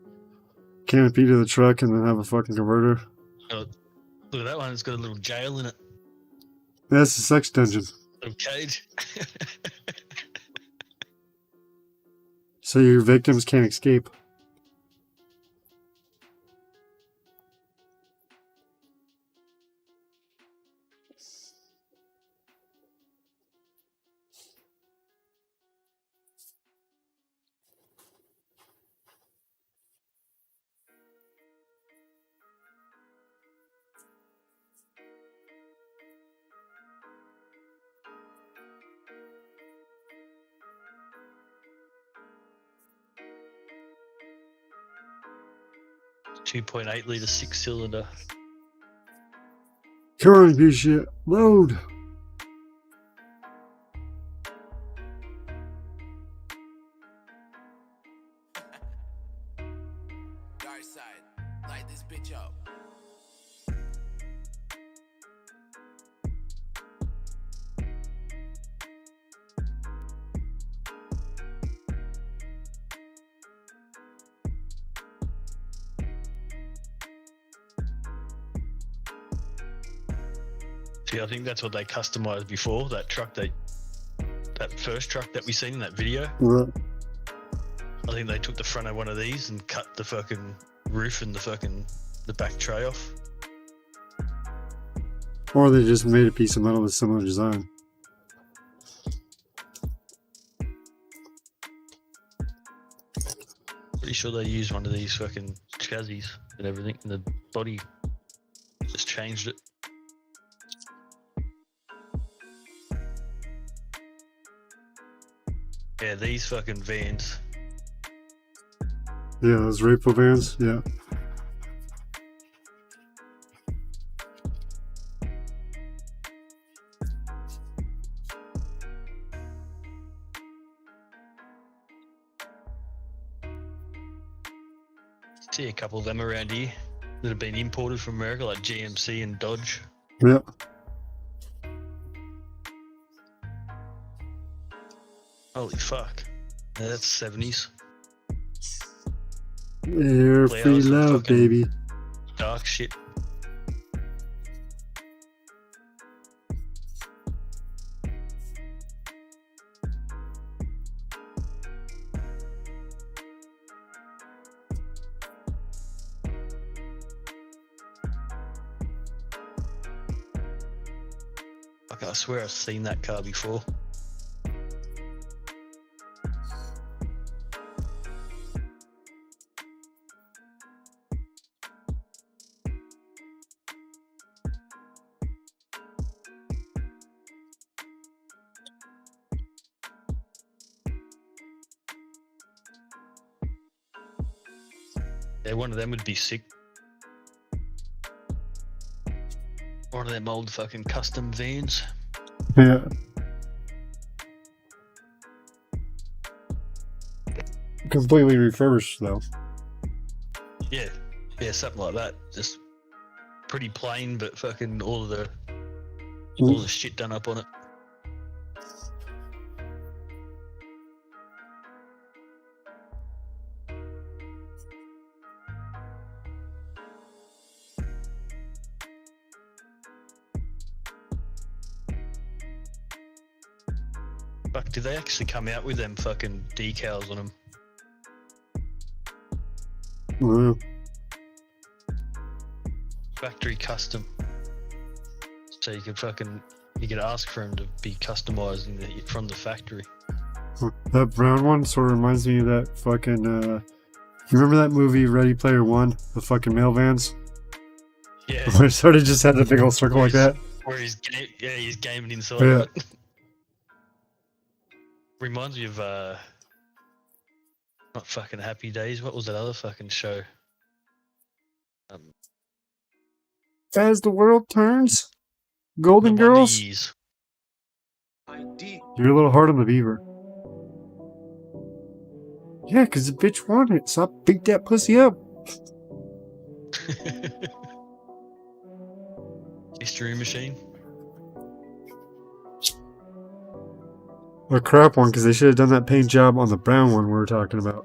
canopy to the truck and then have a fucking converter. Oh, look at that one. It's got a little jail in it. That's the sex dungeon. Little cage. So your victims can't escape. .8 litre 6-cylinder. Come on, piece of shit. Load. Dark side, light this bitch up. See, I think that's what they customized before. That truck, that first truck that we seen in that video. Right. I think they took the front of one of these and cut the fucking roof and the back tray off. Or they just made a piece of metal with similar design. Pretty sure they used one of these fucking chassis and everything, and the body just changed it. Yeah, these fucking vans. Yeah, those repo vans. Yeah. See a couple of them around here that have been imported from America, like GMC and Dodge. Yeah. Holy fuck. Yeah, that's 70s. Air free Flowers and love, fucking baby. Dark shit. Fuck, I swear I've seen that car before. Yeah, one of them would be sick. One of them old fucking custom vans. Yeah. Completely refurbished though. Yeah, yeah, something like that. Just pretty plain, but fucking all the shit done up on it. Fuck, did they actually come out with them fucking decals on them? Wow. Factory custom. So you could ask for them to be customized from the factory. That brown one sort of reminds me of that fucking, you remember that movie Ready Player One? The fucking mail vans? Yeah. Where it sort of just had a big old circle like that? Where he's gaming inside Yeah. of it. Reminds me of, not fucking Happy Days, what was that other fucking show? As the world turns, Golden Girls. You're a little hard on the beaver. Yeah, because the bitch wanted it, so I beat that pussy up. History machine. A crap one, because they should have done that paint job on the brown one we were talking about.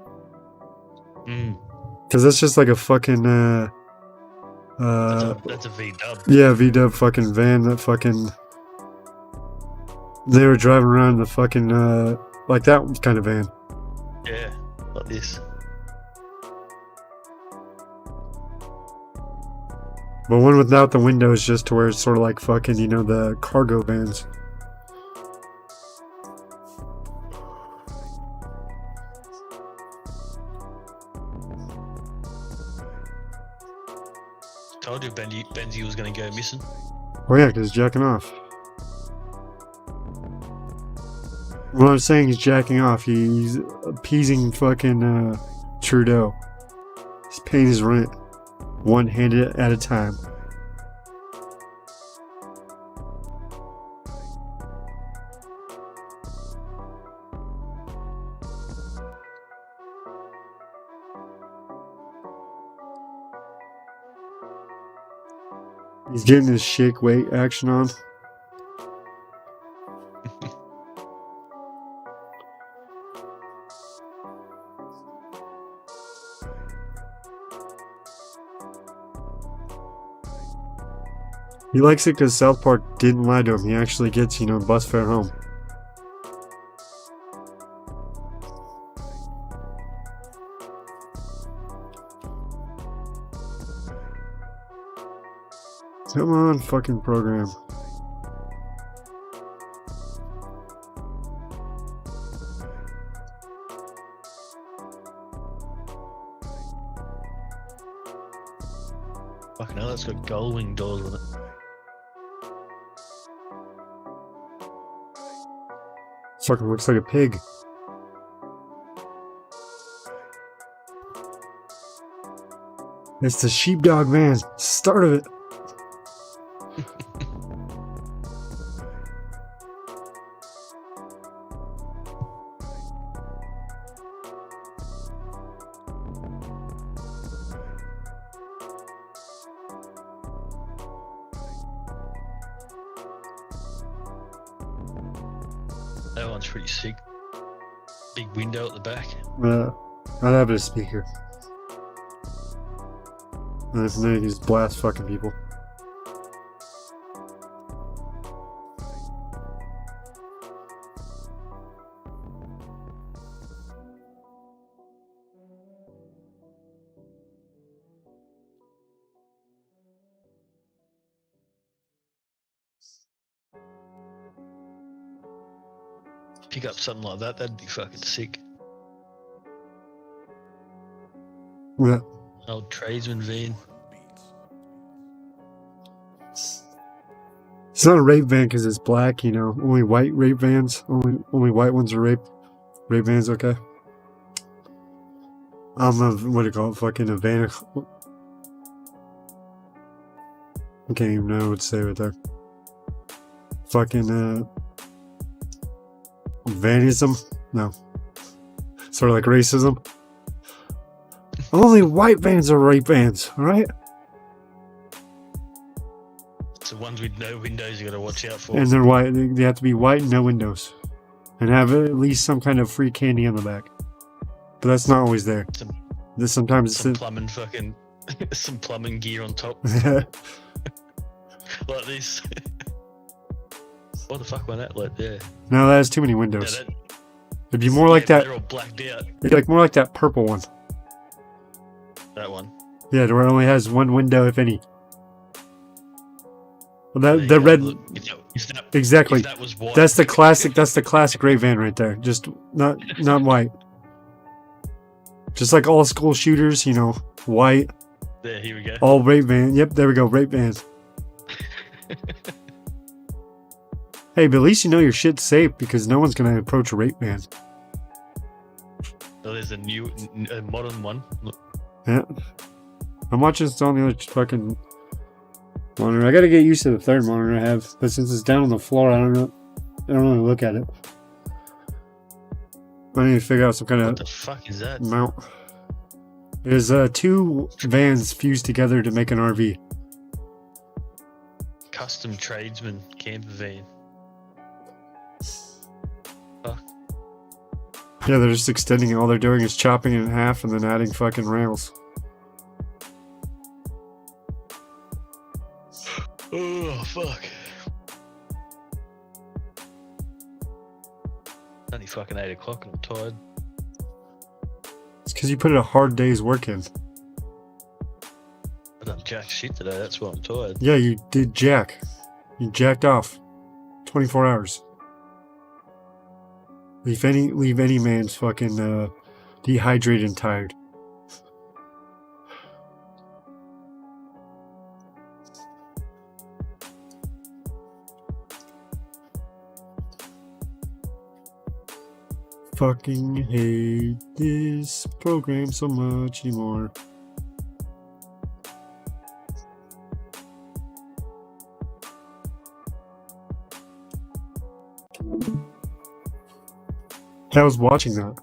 Because that's just like a fucking, that's a V-dub. Yeah, V-dub fucking van that fucking... They were driving around the fucking, like that kind of van. Yeah, like this. But one without the windows, just to where it's sort of like fucking, you know, the cargo vans. Told you Benji was going to go missing. Oh yeah, because he's jacking off. What I'm saying he's jacking off. He's appeasing fucking Trudeau. He's paying his rent. One-handed at a time. He's getting his shake weight action on. He likes it because South Park didn't lie to him. He actually gets, you know, bus fare home. Come on, fucking program. Fucking hell, that's got gull wing doors with it. Fucking looks like a pig. It's the sheepdog van. Start of it. That one's pretty sick. Big window at the back. I'd have it a speaker. And if not, you just blast fucking people. Pick up something like that, that'd be fucking sick. Yeah. Old tradesman van. It's not a rape van because it's black, you know. Only white rape vans. Only white ones are rape vans, okay? I'm a, what do you call it? Fucking a van. I can't even know what to say right there. Fucking, vanism? No. Sort of like racism. Only white vans are rape vans, alright? So ones with no windows you gotta watch out for. And they're white. They have to be white and no windows. And have at least some kind of free candy on the back. But that's not always there. Sometimes some it's plumbing fucking some plumbing gear on top. Like this. What the fuck was that? Like there. No, that has too many windows. Yeah, it'd be more like that. They're all blacked out. It'd be like more like that purple one. That one. Yeah, where it only has one window, if any. Well, the red. Look, if exactly. If that was white. That's the classic. That's the classic rape van right there. Just not white. Just like all school shooters, you know, white. There, here we go. All rape van. Yep, there we go. Rape vans. Hey, but at least you know your shit's safe because no one's gonna approach a rape van. So there's a new, modern one. Look. Yeah. I'm watching this on the other fucking monitor. I gotta get used to the third monitor I have, but since it's down on the floor, I don't really look at it. I need to figure out some kind of What the fuck is that? mount. There's 2 vans fused together to make an RV. Custom tradesman camper van. Fuck. Yeah, they're just extending it. All they're doing is chopping it in half and then adding fucking rails. Oh, fuck. Only fucking 8 o'clock and I'm tired. It's because you put in a hard day's work in. I done jack shit today, that's why I'm tired. Yeah, you did jack. You jacked off. 24 hours. Leave any man's fucking dehydrated and tired. Fucking hate this program so much anymore. I was watching that.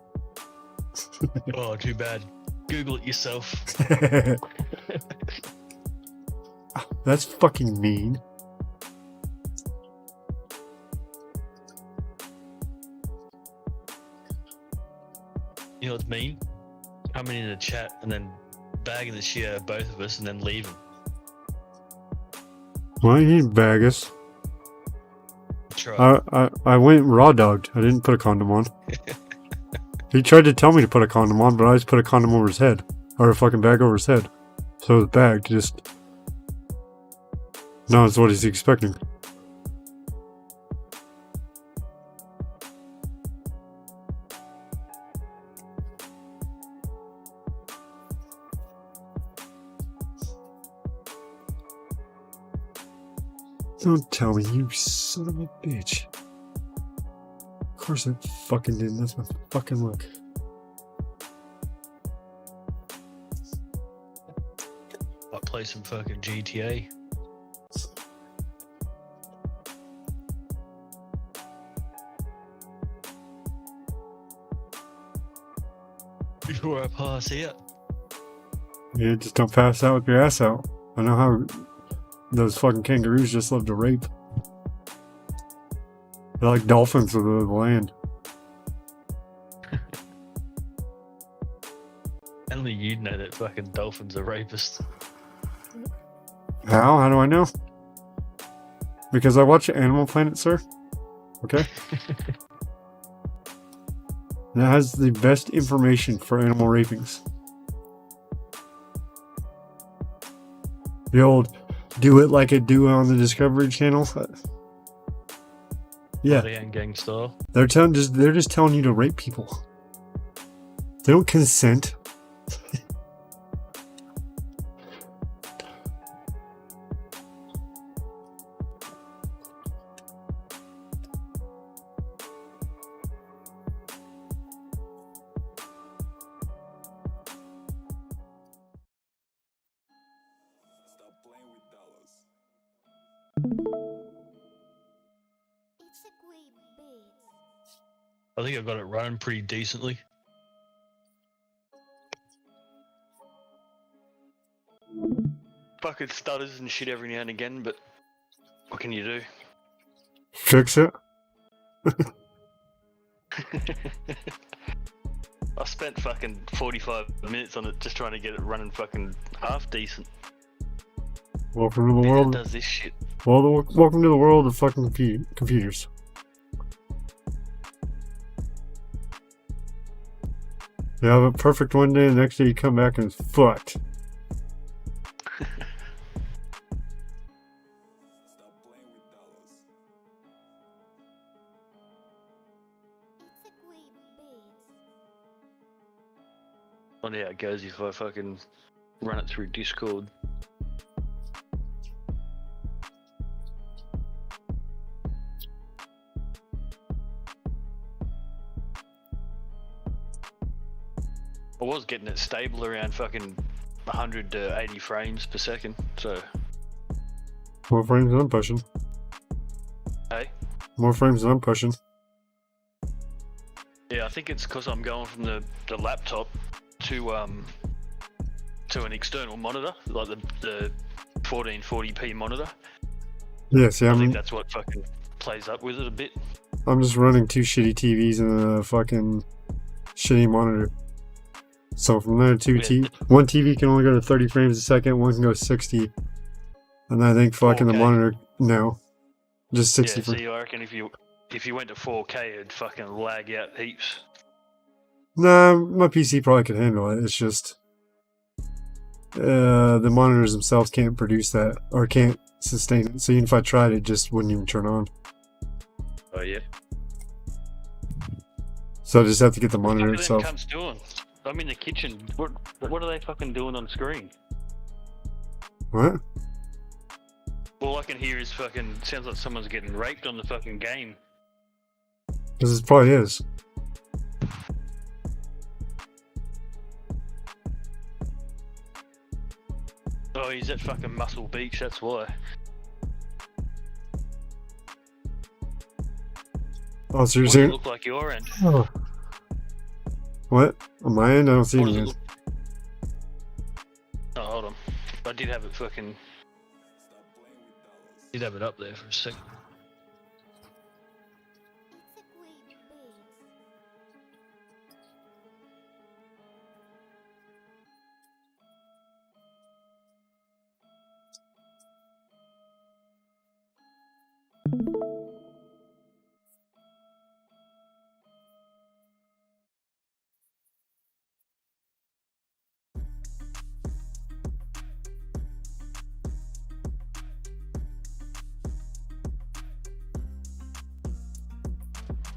Oh, too bad. Google it yourself. That's fucking mean. You know what's mean? Coming in the chat and then bagging the shit out of both of us and then leaving. Why you need bag us? Try. I went raw dogged. I didn't put a condom on. He tried to tell me to put a condom on, but I just put a condom over his head. Or a fucking bag over his head. So it was bagged, just... No, that's what he's expecting. Don't tell me, you son of a bitch. Of course I fucking didn't. That's my fucking luck. I'll play some fucking GTA. Before I pass out. Yeah, just don't pass out with your ass out. I know how those fucking kangaroos just love to rape. They're like dolphins of the land. Only you'd know that fucking dolphins are rapists. How? How do I know? Because I watch Animal Planet, sir. Okay? And it has the best information for animal rapings. The old do it like it do on the Discovery Channel. Yeah. Body and gang style. They're just telling you to rape people. They don't consent. I think I got it running pretty decently. Fucking stutters and shit every now and again, but what can you do? Fix it. I spent fucking 45 minutes on it just trying to get it running fucking half decent. Welcome to the world. Does this shit. Well, welcome to the world of fucking computers. You have it perfect one day, and the next day you come back and it's fucked. Funny how it goes if I fucking run it through Discord. I was getting it stable around fucking 100 to 80 frames per second, so More frames than I'm pushing. Hey? More frames than I'm pushing. Yeah, I think it's because I'm going from the laptop to an external monitor, like the 1440p monitor. Yeah, see, I think that's what fucking plays up with it a bit. I'm just running 2 shitty TVs and a fucking shitty monitor. So from there, one TV can only go to 30 frames a second, one can go 60. And I think fucking 4K. the monitor, no. Just 60 Yeah, frames. see, I reckon if you went to 4K, it'd fucking lag out heaps. Nah, my PC probably could handle it. It's just the monitors themselves can't produce that or can't sustain it. So even if I tried, it just wouldn't even turn on. Oh yeah. So I just have to get the monitor What are them itself. cunts doing? I'm in the kitchen. What are they fucking doing on screen? What? All I can hear is fucking sounds like someone's getting raped on the fucking game. Because it probably is. Oh, he's at fucking Muscle Beach. That's why. Oh, so you're What does saying? it look like your end? Oh. What? On my end, I don't see What does it anything. look- Oh, hold on. I did have it fucking. Did have it up there for a second.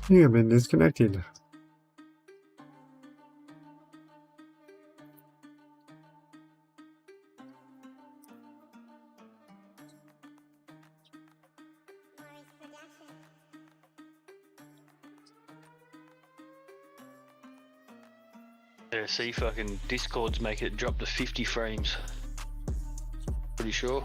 You have been disconnected. Yeah, see, fucking Discords make it drop to 50 frames. Pretty sure.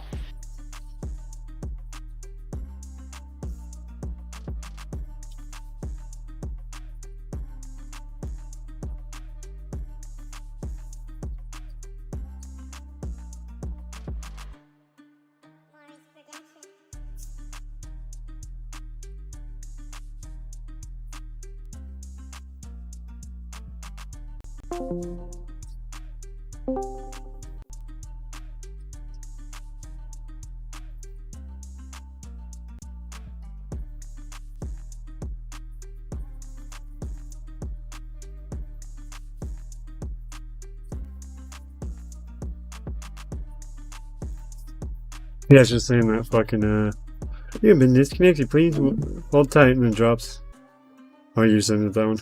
Yeah, it's just saying that fucking, you have been disconnected, please. Hold tight and then drops. Oh, you're sending it that one.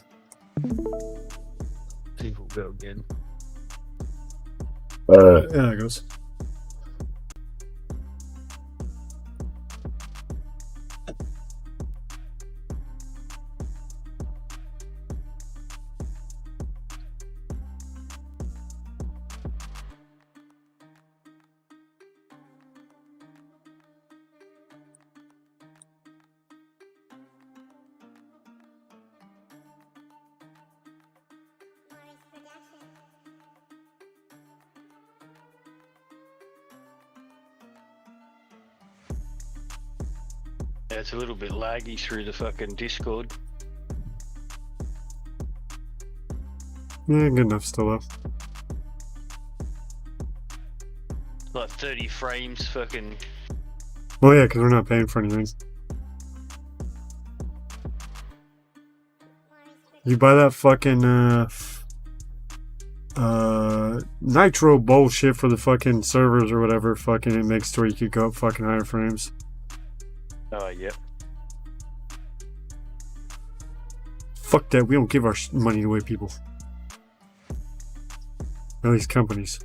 See if we'll go again. Yeah, it goes. Yeah, it's a little bit laggy through the fucking Discord. Yeah, good enough still though. Like 30 frames fucking. Well, yeah, because we're not paying for anything. You buy that fucking, nitro bullshit for the fucking servers or whatever, fucking it makes to where you could go up fucking higher frames. Oh, yeah. Fuck that, we don't give our money away, people. At least companies.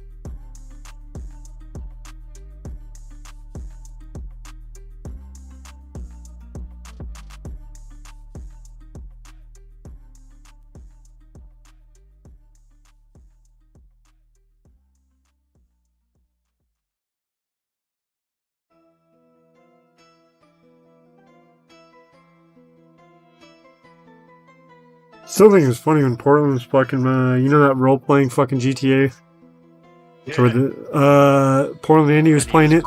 Still think it was funny when Portland was fucking, you know that role-playing fucking GTA? Yeah. Where the, Portland Andy was playing it?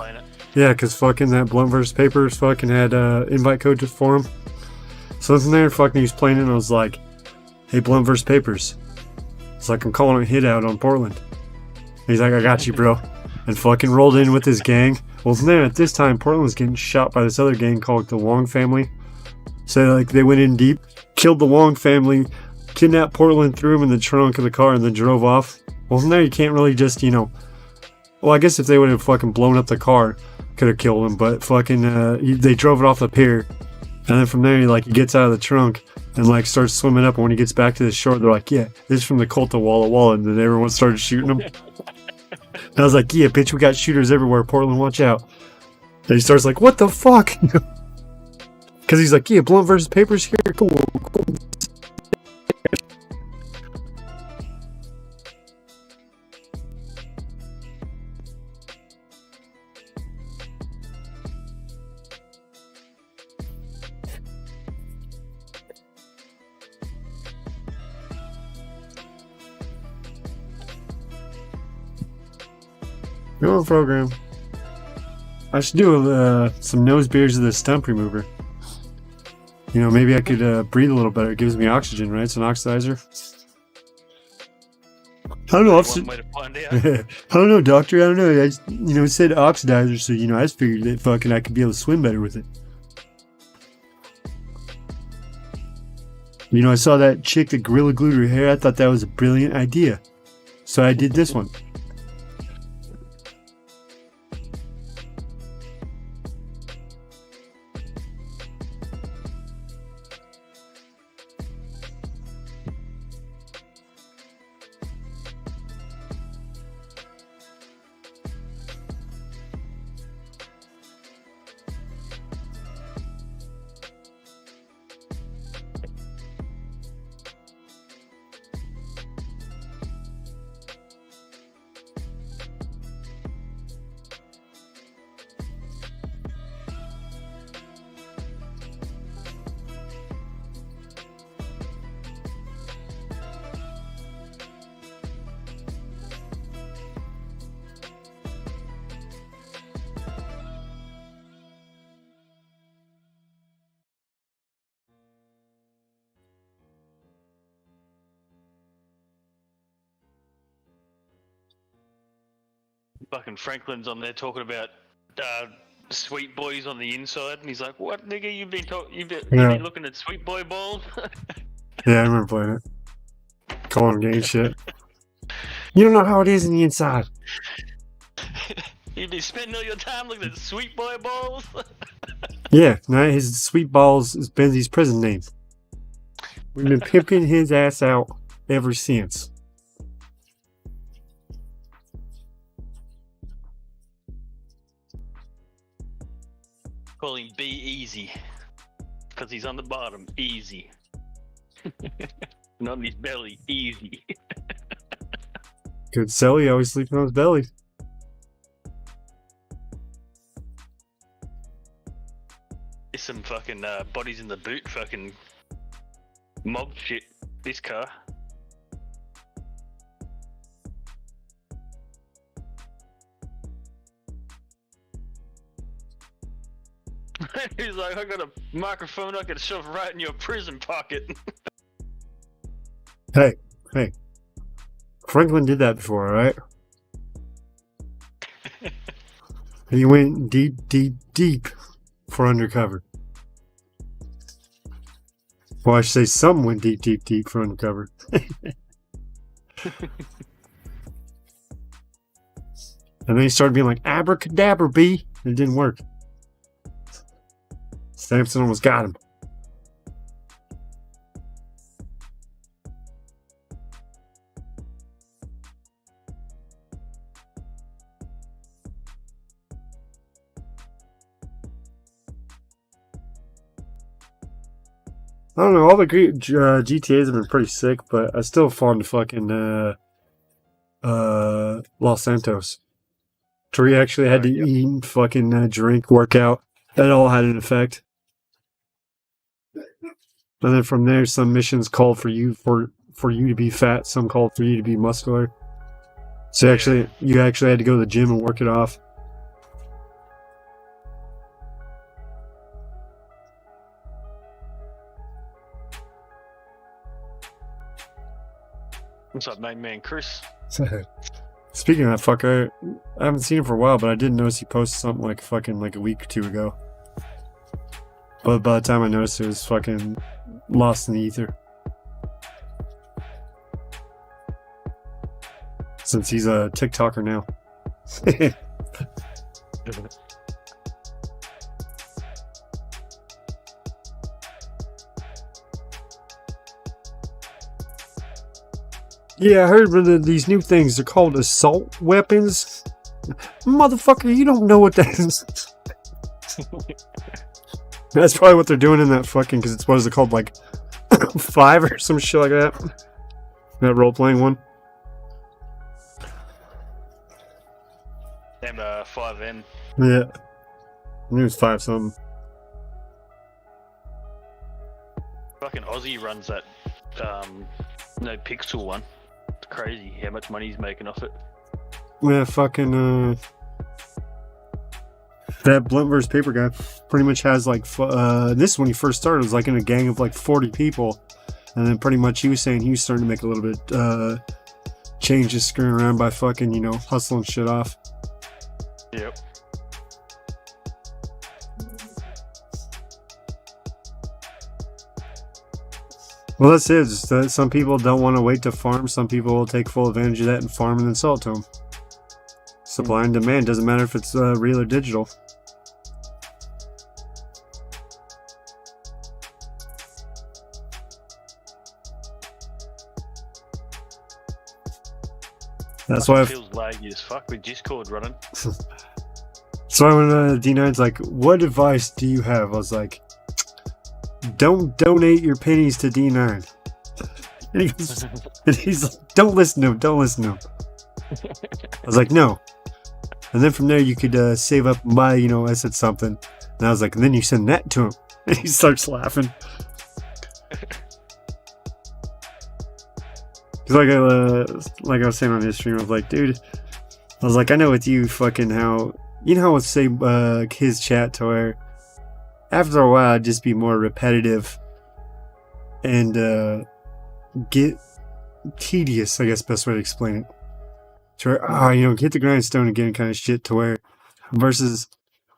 Yeah, because fucking that Blunt vs. Papers fucking had, invite code just for him. So I was in there, fucking he was playing it, and I was like, hey, Blunt vs. Papers. It's like, I'm calling a hit out on Portland. And he's like, I got you, bro. And fucking rolled in with his gang. Well, then at this time, Portland was getting shot by this other gang called the Wong family. So, like, they went in deep, killed the Wong family, kidnapped Portland, threw him in the trunk of the car, and then drove off. Well, from there, you can't really just, you know... Well, I guess if they would have fucking blown up the car, could have killed him, but fucking, they drove it off the pier. And then from there, he gets out of the trunk and, like, starts swimming up, and when he gets back to the shore, they're like, yeah, this is from the cult of Walla Walla, and then everyone started shooting him. And I was like, yeah, bitch, we got shooters everywhere, Portland, watch out. And he starts like, what the fuck? Because he's like, yeah, Blunt vs. Papers here, cool. Go program. I should do some nose beers of the stump remover. You know, maybe I could breathe a little better. It gives me oxygen, right? It's an oxidizer. I don't know. One way to find out. I don't know, doctor. I don't know. I just, you know, it said oxidizer, so you know, I just figured that fucking I could be able to swim better with it. You know, I saw that chick that gorilla glued her hair. I thought that was a brilliant idea, so I did this one. Fucking Franklin's on there talking about sweet boys on the inside, and he's like, "What, nigga? You've been looking at sweet boy balls?" Yeah, I remember playing it. Calling him gay shit. You don't know how it is in the inside. You've been spending all your time looking at sweet boy balls. Yeah, now his sweet balls is Benzie's prison name. We've been pimping his ass out ever since. Call him Be Easy, because he's on the bottom. Easy. Not on his belly. Easy. Good Selly, always sleeping on his belly. There's some fucking bodies in the boot fucking mob shit, this car. He's like, I got a microphone I could shove right in your prison pocket. Hey. Franklin did that before, alright? He went deep for undercover. Well, I should say some went deep for undercover. And then he started being like, abracadabra, B. And it didn't work. Samson almost got him. I don't know, all the GTAs have been pretty sick, but I still fall into fucking Los Santos. To where you actually had to eat, fucking drink, work out. That all had an effect. And then from there, some missions called for you to be fat, some called for you to be muscular. So you actually had to go to the gym and work it off. What's up, main man Chris? Speaking of that fucker, I haven't seen him for a while, but I did notice he posted something like a week or two ago. But by the time I noticed, it was fucking lost in the ether. Since he's a TikToker now. Yeah, I heard of these new things. They're called assault weapons. Motherfucker, you don't know what that is. That's probably what they're doing in that fucking, because it's, what is it called, like 5 or some shit like that? That role-playing one? And 5M. Yeah. I knew it was 5 something. Fucking Aussie runs that no pixel one. It's crazy how much money he's making off it. Yeah, fucking that Blunt vs. Paper guy pretty much has like this when he first started was like in a gang of like 40 people, and then pretty much he was saying he was starting to make a little bit changes, screwing around by fucking, you know, hustling shit off. Yep. Well, that's it. Just that some people don't want to wait to farm. Some people will take full advantage of that and farm and then sell it to them. Supply and demand. Doesn't matter if it's real or digital. That's why it feels laggy as fuck with Discord running. So when D9's like, what advice do you have? I was like, don't donate your pennies to D9. And he's like, don't listen to him, don't listen to him. I was like, no. And then from there you could save up and buy, you know, I said something. And I was like, and then you send that to him. And he starts laughing. Cause like I was saying on his stream, I was like, dude, I was like, I know with you fucking how, you know how it's say his chat to where after a while it'd just be more repetitive and get tedious, I guess best way to explain it. To where, you know, hit the grindstone again kind of shit, to where versus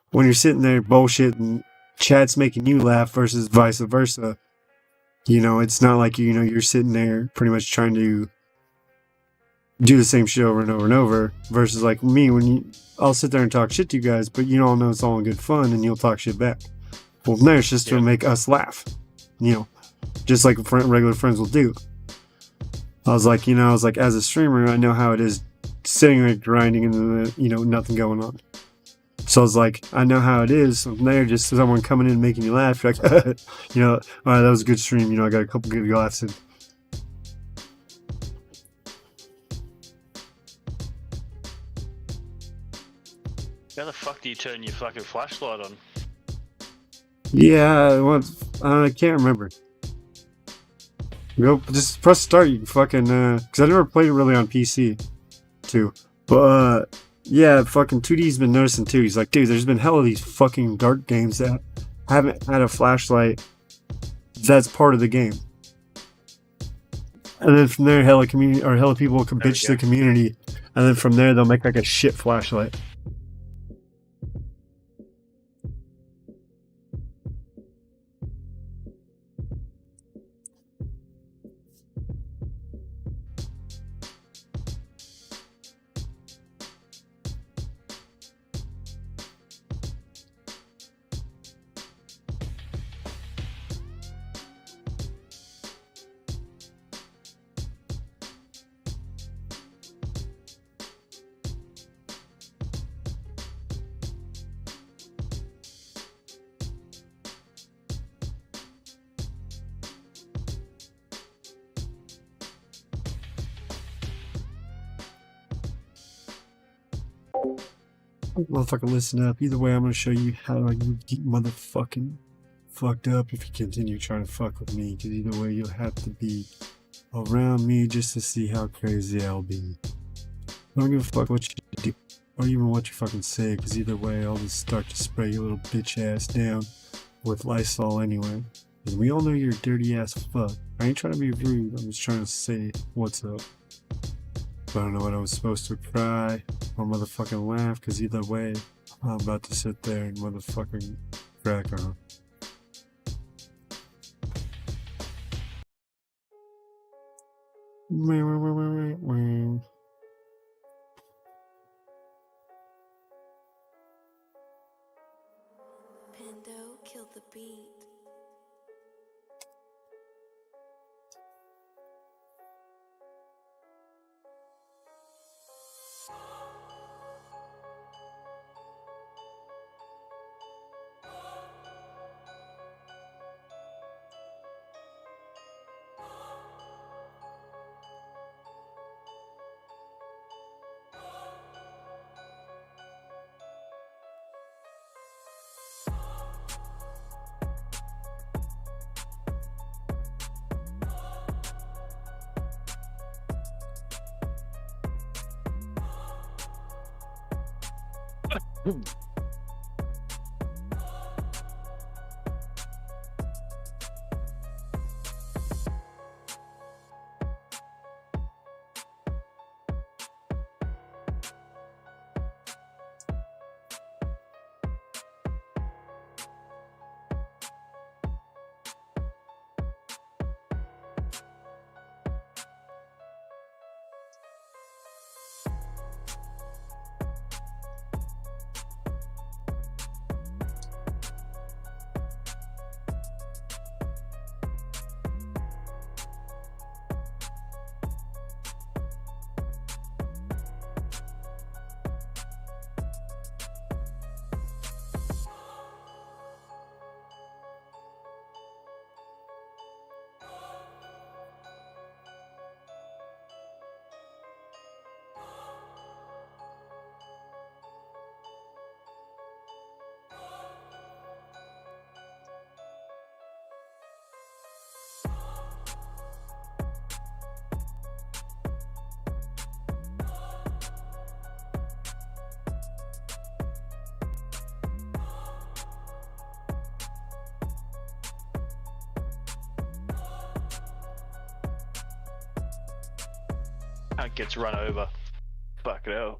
when you're sitting there bullshit and chat's making you laugh versus vice versa. You know, it's not like, you know, you're sitting there pretty much trying to do the same shit over and over and over versus like me, when I'll sit there and talk shit to you guys, but you all know it's all in good fun and you'll talk shit back. Well, no, it's just to make us laugh, you know, just like regular friends will do. I was like, as a streamer, I know how it is sitting there grinding and, you know, nothing going on. So I was like, I know how it is. From there, just someone coming in and making you laugh, you're like, you know, all right, that was a good stream. You know, I got a couple good laughs in. How the fuck do you turn your fucking flashlight on? Yeah, I can't remember. Go, just press start. You can fucking, because I never played it really on PC, too. But, yeah, fucking 2D's been noticing too. He's like, dude, there's been hell of these fucking dark games that haven't had a flashlight that's part of the game. And then from there, hella people can bitch the community, and then from there they'll make like a shit flashlight. Motherfucker, listen up. Either way, I'm gonna show you how you get motherfucking fucked up if you continue trying to fuck with me, because either way you'll have to be around me just to see how crazy I'll be. I don't give a fuck what you do, or even what you fucking say, because either way I'll just start to spray your little bitch ass down with Lysol anyway. Because we all know you're a dirty ass fuck. I ain't trying to be rude, I'm just trying to say what's up. But I don't know what I was supposed to cry or motherfucking laugh, because either way I'm about to sit there and motherfucking crack on. Pando killed the beat. Gets run over. Fuck it out.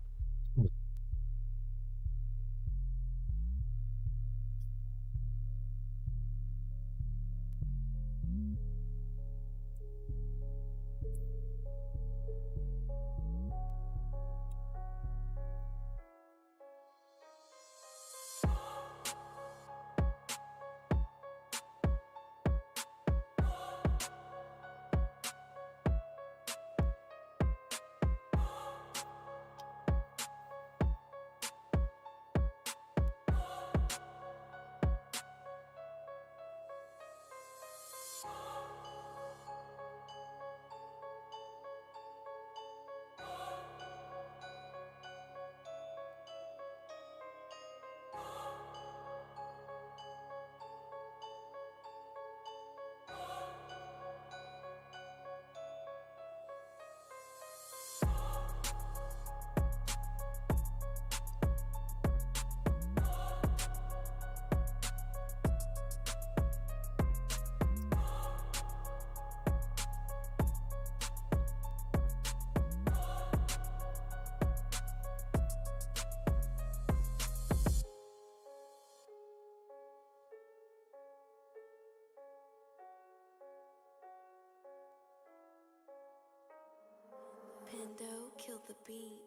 Pando killed the beat.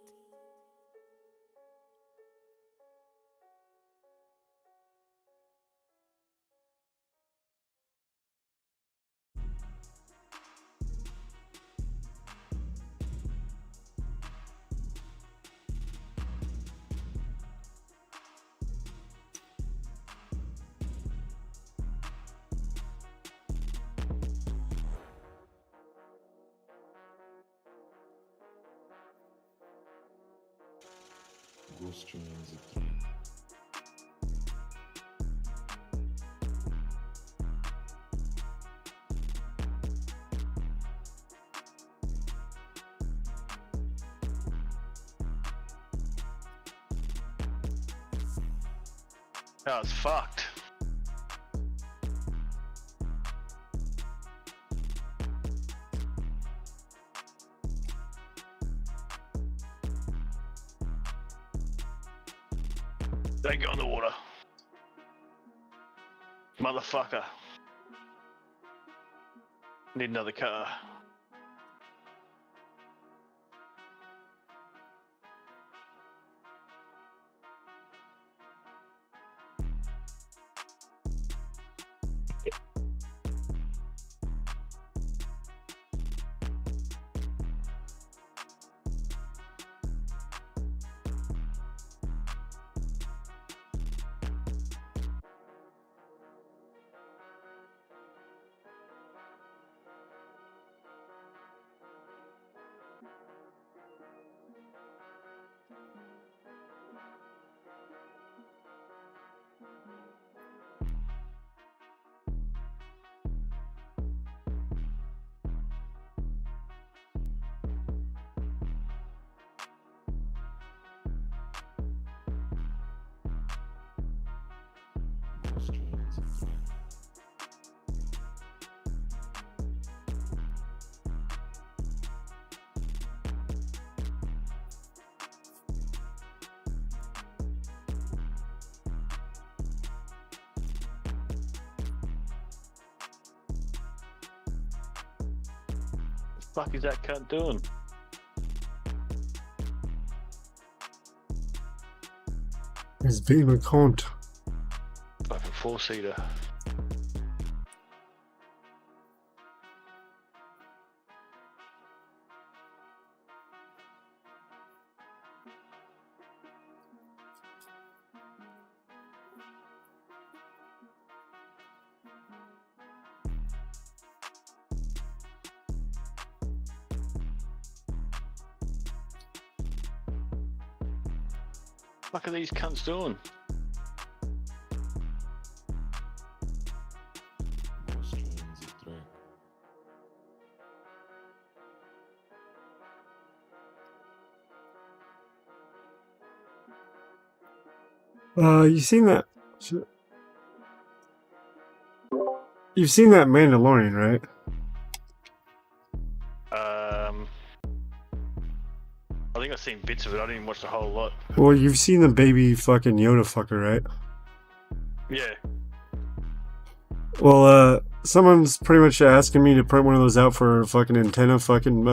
Ghost music. Oh, it's fucked. Don't go in the water. Motherfucker. Need another car. What the fuck is that cunt doing? He's being a cunt. Fucking four-seater. What are these cunts doing? You seen that? You've seen that Mandalorian, right? I think I've seen bits of it. I didn't watch the whole lot. Well, you've seen the baby fucking Yoda fucker, right? Yeah. Well, someone's pretty much asking me to print one of those out for fucking antenna fucking,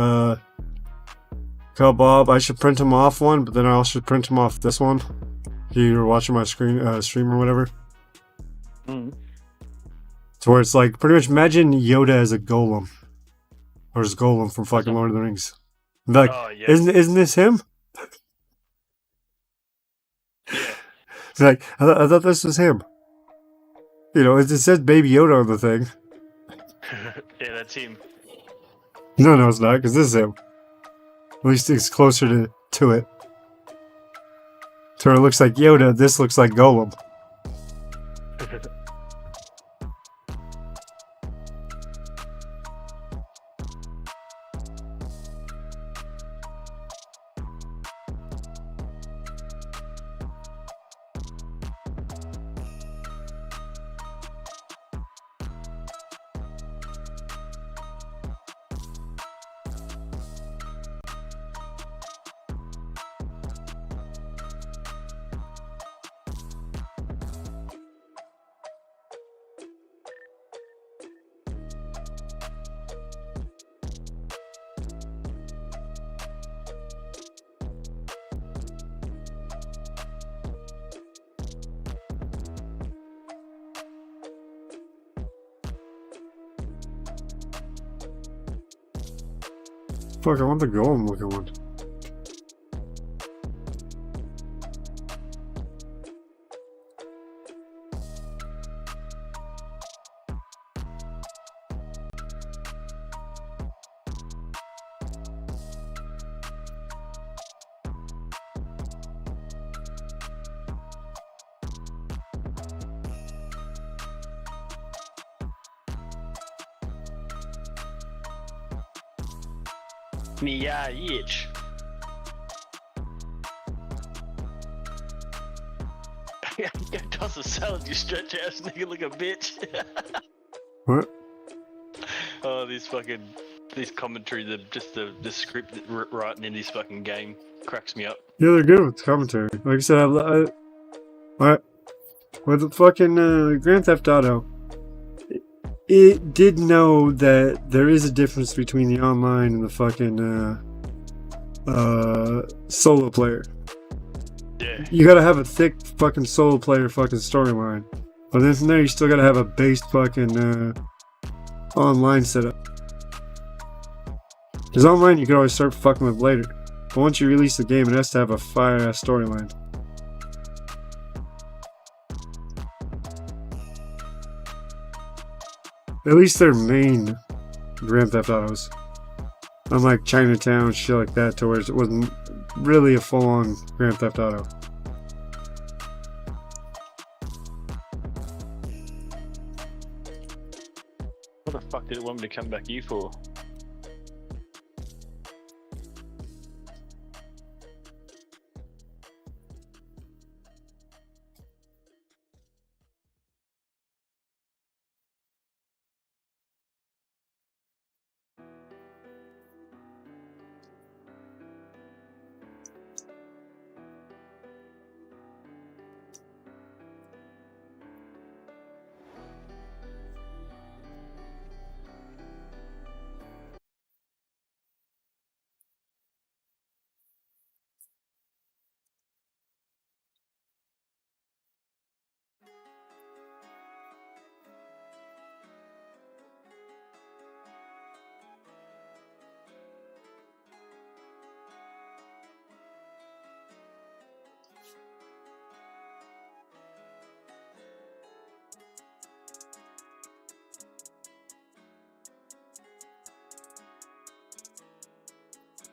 Call Bob. I should print him off one, but then I also should print him off this one. You were watching my stream or whatever. Mm. So where it's like, pretty much imagine Yoda as a golem. Or as Golem from fucking Lord of the Rings. Like, oh, yeah. isn't this him? It's like, I thought this was him. You know, it says Baby Yoda on the thing. Yeah, that's him. No, it's not, because this is him. At least it's closer to it. So it looks like Yoda, this looks like Golem. Fuck, I want the golem looking one. Itch. Don't toss a salad, you stretch ass nigga like a bitch. What? Oh, this commentary, the script writing in this fucking game cracks me up. Yeah, they're good with commentary. Like I said, with the fucking Grand Theft Auto, it did know that there is a difference between the online and the fucking solo player. Yeah. You gotta have a thick fucking solo player fucking storyline. But then from there, you still gotta have a based fucking online setup. Because online, you can always start fucking with later. But once you release the game, it has to have a fire-ass storyline. At least their main Grand Theft Autos. Unlike Chinatown, shit like that, to where it wasn't really a full-on Grand Theft Auto. What the fuck did it want me to come back here for?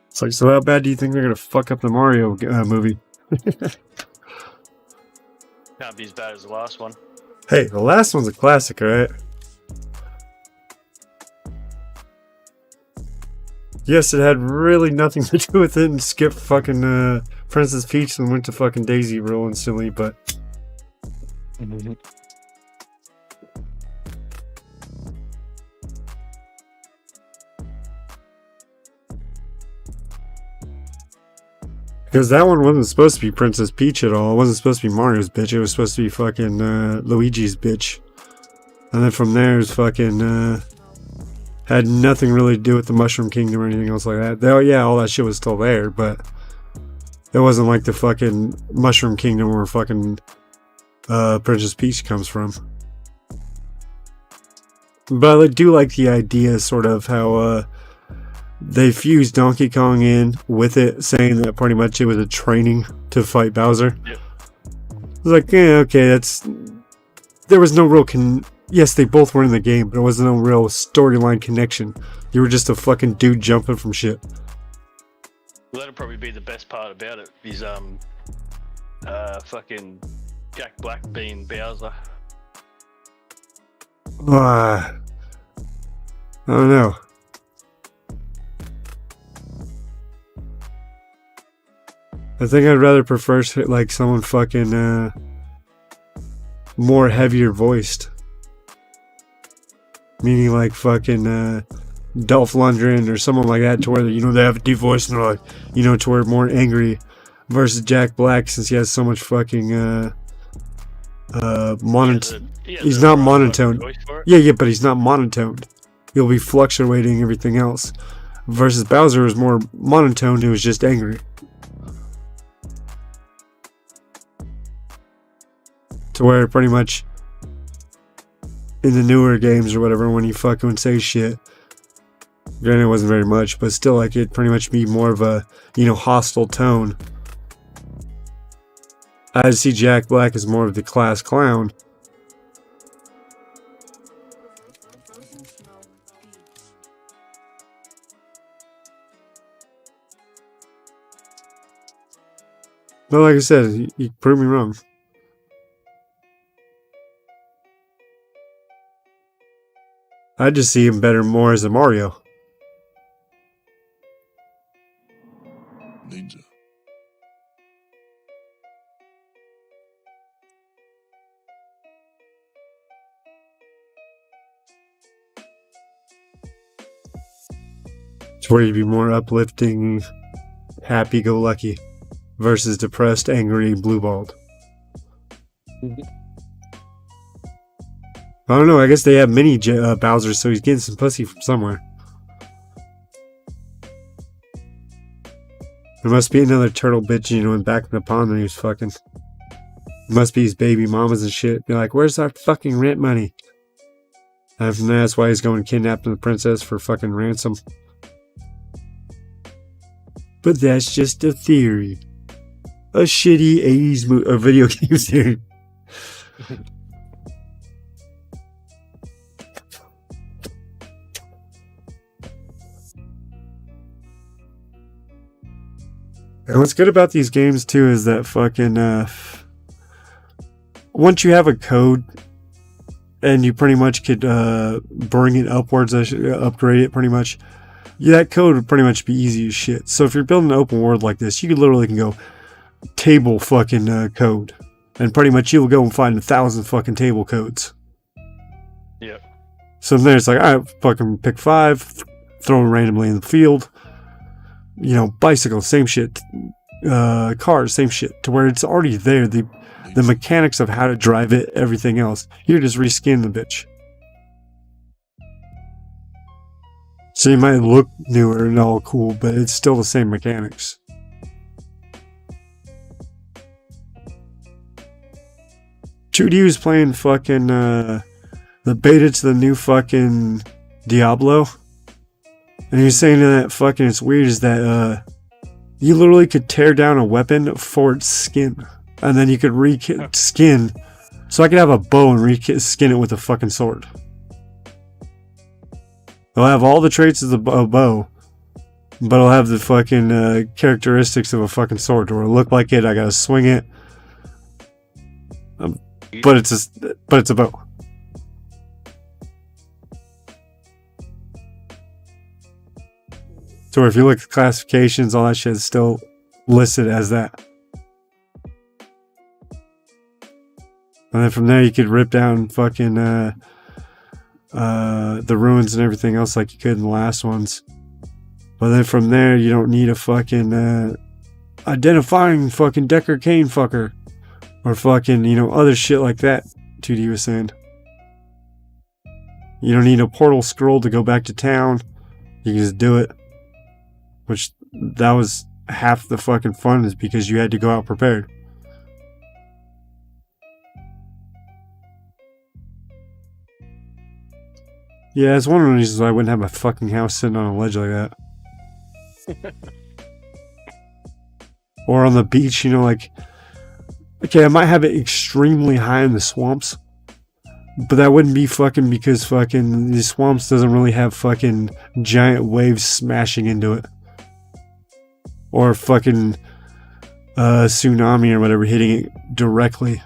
It's like, so how bad do you think they're gonna fuck up the Mario movie? Can't be as bad as the last one. Hey, the last one's a classic, alright? Yes, it had really nothing to do with it and skipped fucking Princess Peach and went to fucking Daisy real instantly, but... Because that one wasn't supposed to be Princess Peach at all. It wasn't supposed to be Mario's bitch. It was supposed to be fucking Luigi's bitch. And then from there, it was fucking... had nothing really to do with the Mushroom Kingdom or anything else like that. Though, yeah, all that shit was still there, but... it wasn't like the fucking Mushroom Kingdom where fucking Princess Peach comes from. But I do like the idea, sort of, how... they fused Donkey Kong in with it, saying that pretty much it was a training to fight Bowser. Yep. It was like, yeah, okay, that's... there was no real yes, they both were in the game, but there was no real storyline connection. You were just a fucking dude jumping from shit. Well, that'll probably be the best part about it, is fucking Jack Black being Bowser. I don't know. I think I'd rather prefer like someone fucking more heavier voiced. Meaning like fucking Dolph Lundgren or someone like that, to where, you know, they have a deep voice and they're like, you know, to where more angry, versus Jack Black, since he has so much fucking he's not monotone. Yeah, but he's not monotoned. He'll be fluctuating everything else. Versus Bowser was more monotone, he was just angry. To where pretty much in the newer games or whatever, when you fucking would say shit, granted it wasn't very much, but still, like, it'd pretty much be more of a, you know, hostile tone. I see Jack Black as more of the class clown. But like I said, you proved me wrong. I just see him better more as a Mario. Ninja. It's where you'd be more uplifting, happy-go-lucky, versus depressed, angry, blue-balled. I don't know, I guess they have mini Bowsers, so he's getting some pussy from somewhere. There must be another turtle bitch, you know, back in the pond that he was fucking. It must be his baby mamas and shit. Be like, where's our fucking rent money? And that's why he's going kidnapping the princess for fucking ransom. But that's just a theory. A shitty 80s video game theory. And what's good about these games too is that fucking once you have a code and you pretty much could bring it upwards, upgrade it pretty much, yeah, that code would pretty much be easy as shit. So if you're building an open world like this, you could literally can go table fucking code, and pretty much you'll go and find 1,000 fucking table codes. Yep. So then it's like, alright, fucking pick 5, throw them randomly in the field. You know, bicycles, same shit. Cars, same shit. To where it's already there. The mechanics of how to drive it, everything else. You're just reskin the bitch. So you might look newer and all cool, but it's still the same mechanics. Judy was playing fucking the beta to the new fucking Diablo. And he was saying that fucking it's weird is that you literally could tear down a weapon for its skin. And then you could re-skin. So I could have a bow and re-skin it with a fucking sword. It'll have all the traits of a bow. But it'll have the fucking characteristics of a fucking sword. Or it'll look like it, I gotta swing it. But it's a bow. So if you look at classifications, all that shit is still listed as that. And then from there you could rip down fucking the ruins and everything else like you could in the last ones. But then from there you don't need a fucking identifying fucking Decker Kane fucker. Or fucking, you know, other shit like that, 2D was saying. You don't need a portal scroll to go back to town. You can just do it. Which, that was half the fucking fun, is because you had to go out prepared. Yeah, it's one of the reasons why I wouldn't have my fucking house sitting on a ledge like that. Or on the beach, you know, like... Okay, I might have it extremely high in the swamps. But that wouldn't be fucking because fucking the swamps doesn't really have fucking giant waves smashing into it. Or fucking tsunami or whatever hitting it directly.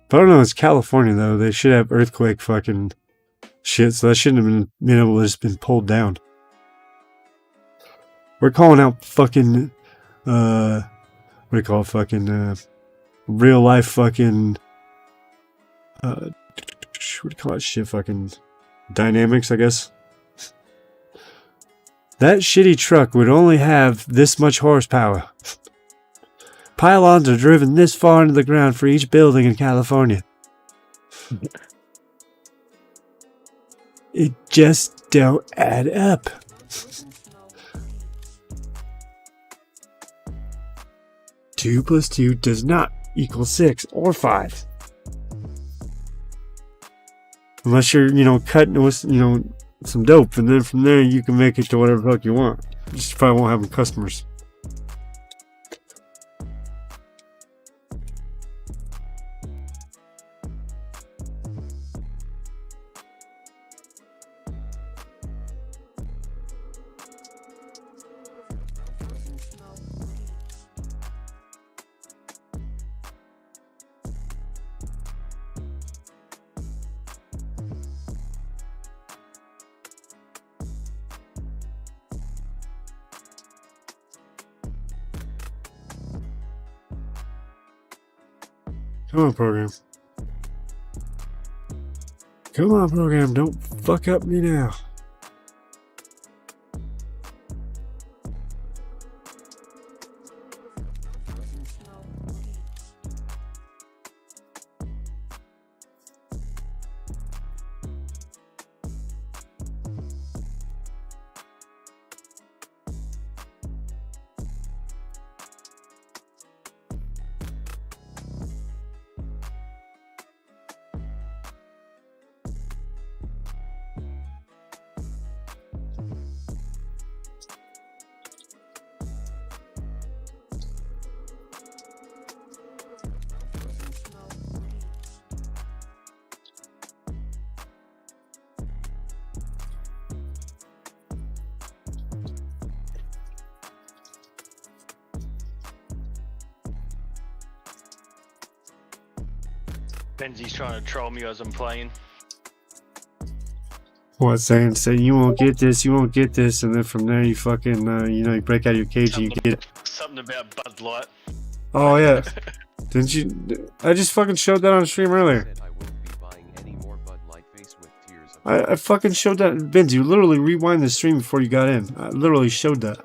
But I don't know, it's California though. They should have earthquake fucking shit, so that shouldn't have been able to just been pulled down. We're calling out fucking what do you call it, fucking real life fucking what do you call that shit, fucking dynamics, I guess. That shitty truck would only have this much horsepower. Pylons are driven this far into the ground for each building in California. It just don't add up. Two plus 2 does not equal 6 or 5. Unless you're, you know, cutting with, you know, some dope, and then from there you can make it to whatever the fuck you want. Just probably won't have customers. Come on, program. Come on, program. Don't fuck up me now. Benzi's trying to troll me as I'm playing. What, saying you won't get this, you won't get this, and then from there you fucking, you know, you break out of your cage and you get it. Something about Bud Light. Oh, yeah. Didn't you? I just fucking showed that on stream earlier. I fucking showed that. Benz, you literally rewind the stream before you got in. I literally showed that.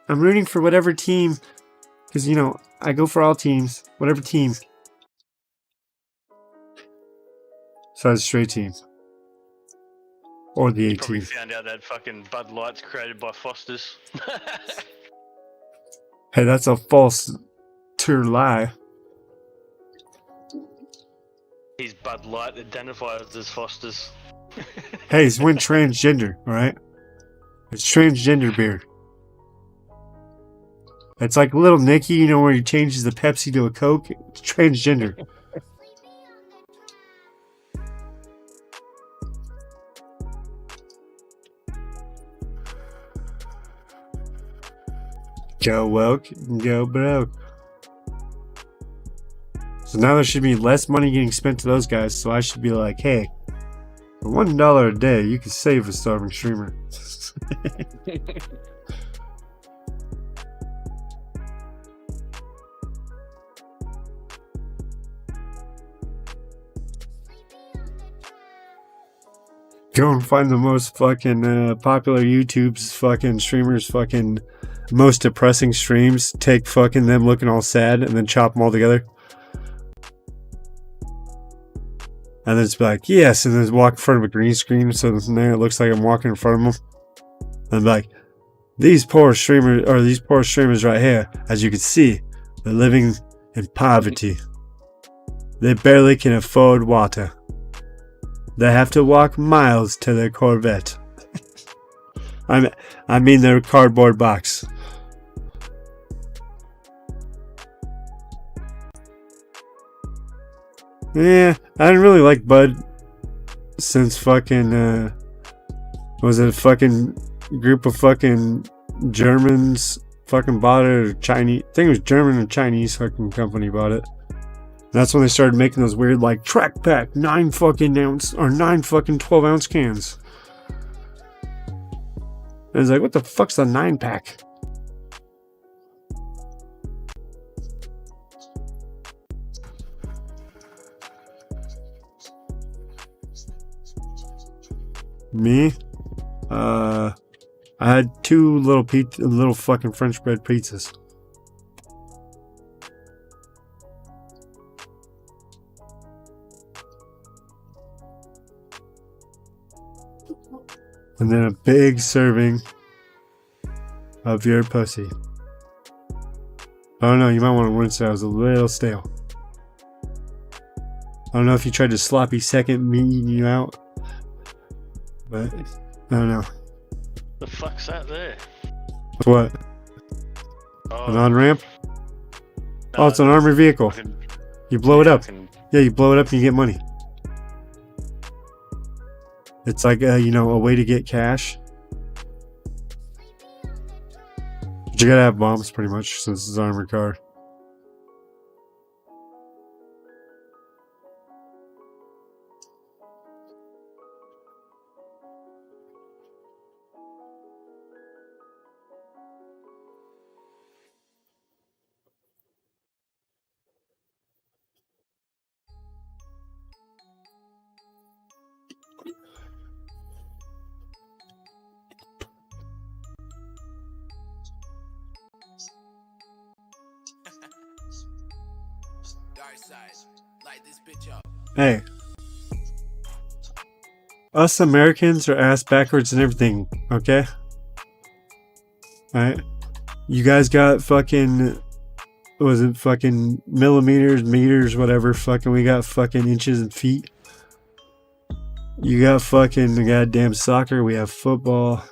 I'm rooting for whatever team, because, you know, I go for all teams. Whatever team. Besides straight team. Or the A Probably team. found out that fucking Bud Light's created by Foster's. Hey, that's a false lie. He's Bud Light identifies as Foster's. Hey, it's when transgender, alright? It's transgender beer. It's like Little Nicky, you know, where he changes the Pepsi to a Coke. It's transgender. Go woke, go broke. So now there should be less money getting spent to those guys, so I should be like, hey, for $1 a day, you can save a starving streamer. Go and find the most fucking popular YouTube's fucking streamers fucking most depressing streams, take fucking them looking all sad and then chop them all together. And then just be like, yes, and then walk in front of a green screen so there it looks like I'm walking in front of them. And be like, these poor streamers right here, as you can see, they're living in poverty. They barely can afford water. They have to walk miles to their Corvette. I mean their cardboard box. Yeah, I didn't really like Bud since fucking, was it a fucking group of fucking Germans fucking bought it, or Chinese? I think it was German or Chinese fucking company bought it. That's when they started making those weird, like, track pack 9 fucking ounce or 9 fucking 12-ounce cans. And it's like, what the fuck's a 9-pack? Me? I had 2 little fucking French bread pizzas. And then a big serving of your pussy. I don't know, you might want to rinse it out. It was a little stale. I don't know if you tried to sloppy second me eating you out. But, I don't know. The fuck's that there? What? An on-ramp? Oh, it's an armored vehicle. You blow it up. Yeah, you blow it up and you get money. It's like, you know, a way to get cash. But you gotta have bombs, pretty much, since it's an armored car. Dark side, light this bitch up. Hey. Us Americans are ass backwards and everything, okay? Alright? You guys got fucking, was it fucking millimeters, meters, whatever, fucking, we got fucking inches and feet. You got fucking the goddamn soccer, we have football.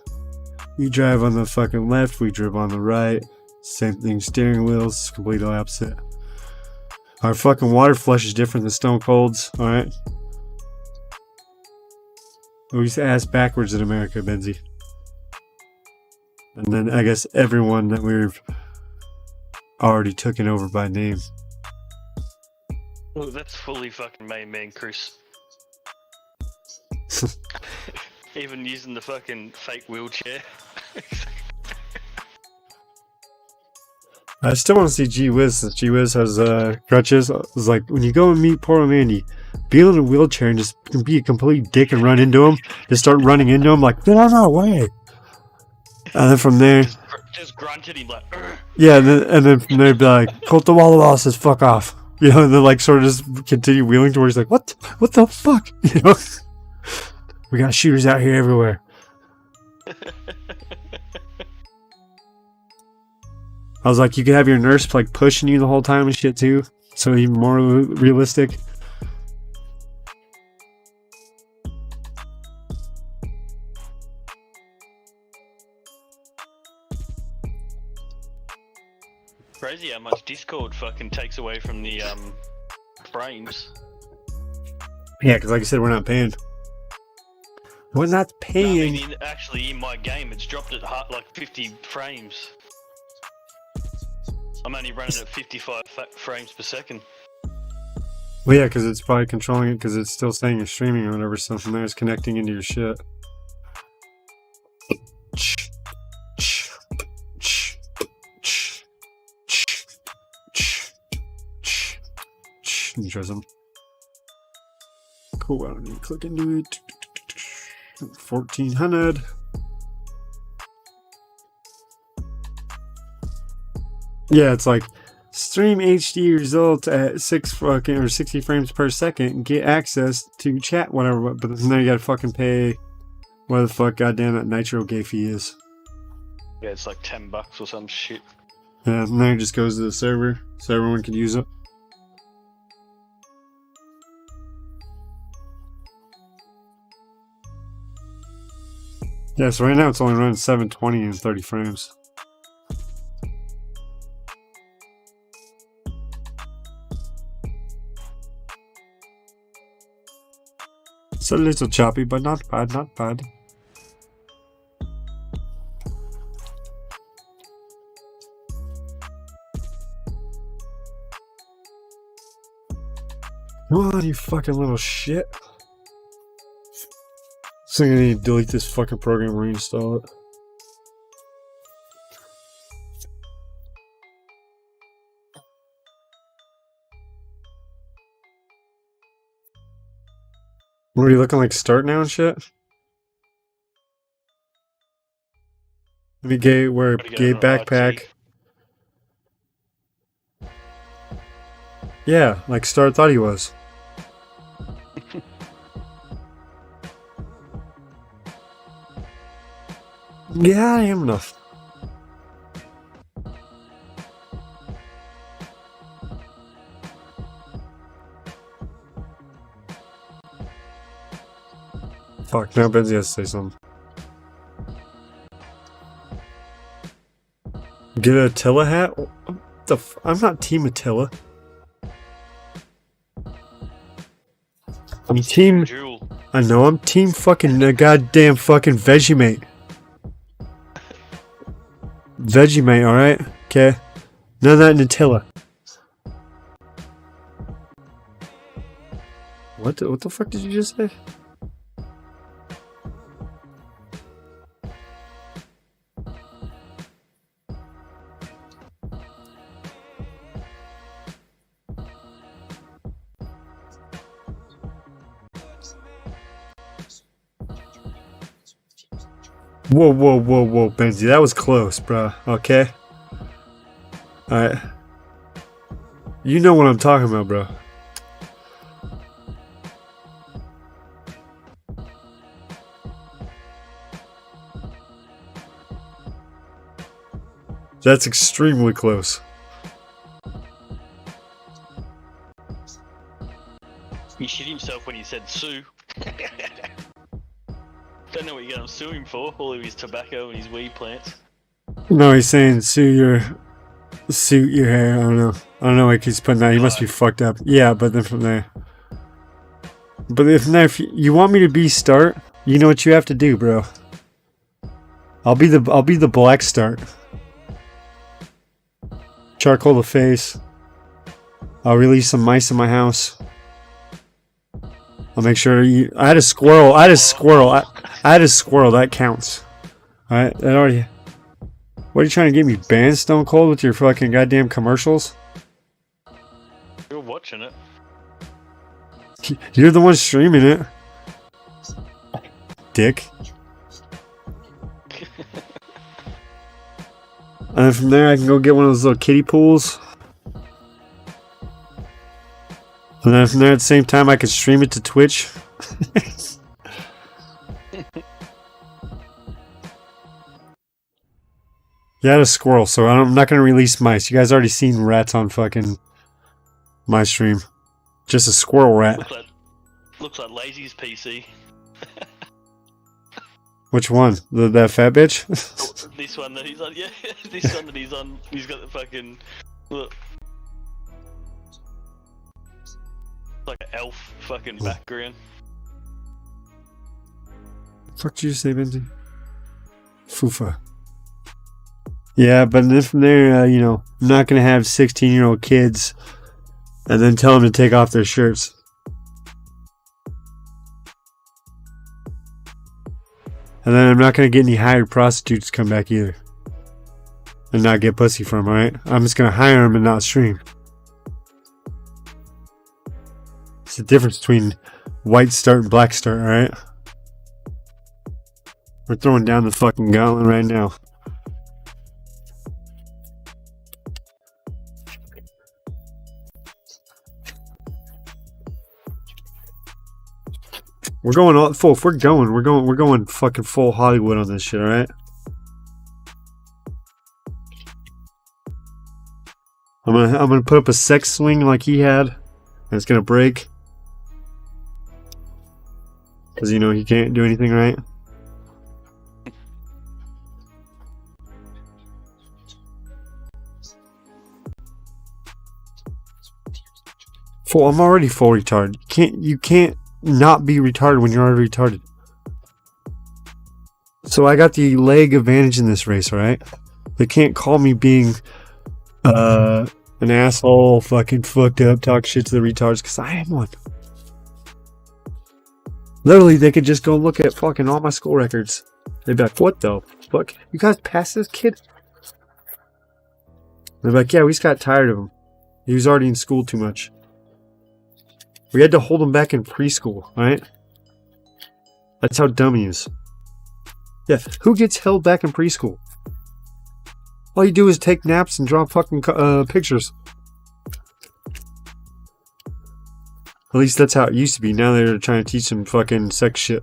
You drive on the fucking left, we drive on the right. Same thing, steering wheels, completely opposite. Our fucking water flush is different than Stone Cold's, alright? We used to ass backwards in America, Benzie. And then I guess everyone that we've already taken over by name. Oh, that's fully fucking main man, Chris. Even using the fucking fake wheelchair. I still want to see G Wiz, since G Wiz has crutches. It's like, when you go and meet poor Mandy, be in a wheelchair and just be a complete dick and run into him. Just start running into him like, get out of our way. And then from there, just grunted him like, Urgh. Yeah, and then from there, be like, CULTOFWALLAWALLA says fuck off. You know, and then like sort of just continue wheeling to where he's like, what the fuck? You know? We got shooters out here everywhere. I was like, you could have your nurse like pushing you the whole time and shit too. So even more realistic. Crazy how much Discord fucking takes away from the frames. Yeah, because like I said, we're not paying. We're not paying. I mean, actually, in my game, it's dropped at like 50 frames. I'm only running at 55 frames per second. Well, yeah, because it's probably controlling it because it's still saying you're streaming or whatever. So from there, it's connecting into your shit. Interesting. Cool, I don't need to click into it. 1400. Yeah, it's like stream HD result at 60 frames per second. Get access to chat, whatever. But then you gotta fucking pay what the fuck goddamn that Nitro gay fee is. Yeah, it's like $10 or some shit. Yeah, and then it just goes to the server so everyone can use it. Yeah, so right now it's only running 720 and 30 frames. It's a little choppy, but not bad, not bad. Come on, you fucking little shit. So I'm gonna need to delete this fucking program and reinstall it. What are you looking like? Start now and shit? Maybe gay, wear a gay backpack. Yeah, like Star thought he was. Yeah, I am enough. Fuck, now Benzie has to say something. Get a Attila hat? What the I'm not Team Attila. I'm Team... I know, I'm Team fucking goddamn fucking Vegemite. Vegemite, alright? Okay. None of that Nutella. What the fuck did you just say? Whoa, Benzie, that was close, bruh. Okay? Alright. You know what I'm talking about, bro. That's extremely close. He shit himself when he said sue. Don't know what you're gonna sue him for, all of his tobacco and his weed plants. No, he's saying suit your hair. I don't know. I don't know why he's putting that. He must be fucked up. Yeah, but then from there. But if you want me to be start, you know what you have to do, bro. I'll be the black start. Charcoal the face. I'll release some mice in my house. I'll make sure you. I had a squirrel. I had a squirrel. That counts. Alright, that already. What are you trying to get me banned, Stone Cold, with your fucking goddamn commercials? You're watching it. You're the one streaming it. Dick. And then from there I can go get one of those little kiddie pools. And then from there at the same time I can stream it to Twitch. Yeah, I had a squirrel, so I'm not going to release mice. You guys already seen rats on fucking my stream. Just a squirrel rat. Looks like Lazy's PC. Which one? That fat bitch? This one that he's on, yeah. This one that he's on, he's got the fucking... Look. Like an elf fucking background. Fuck did you say, Benji? Fufa. Yeah, but then from there, you know, I'm not going to have 16-year-old kids and then tell them to take off their shirts. And then I'm not going to get any hired prostitutes to come back either. And not get pussy from, alright? I'm just going to hire them and not stream. It's the difference between white start and black start, alright? We're throwing down the fucking gauntlet right now. We're going all full. If we're going fucking full Hollywood on this shit, alright? I'm gonna put up a sex swing like he had, and it's gonna break. Cause you know he can't do anything right. Full. I'm already full retarded. You can't not be retarded when you're already retarded. So I got the leg advantage in this race, alright? They can't call me being an asshole, fucking fucked up, talk shit to the retards, because I am one. Literally, they could just go look at fucking all my school records. They'd be like, what the fuck? You guys passed this kid? They're like, yeah, we just got tired of him. He was already in school too much. We had to hold him back in preschool, right? That's how dumb he is. Yeah, who gets held back in preschool? All you do is take naps and draw fucking pictures. At least that's how it used to be. Now they're trying to teach some fucking sex shit.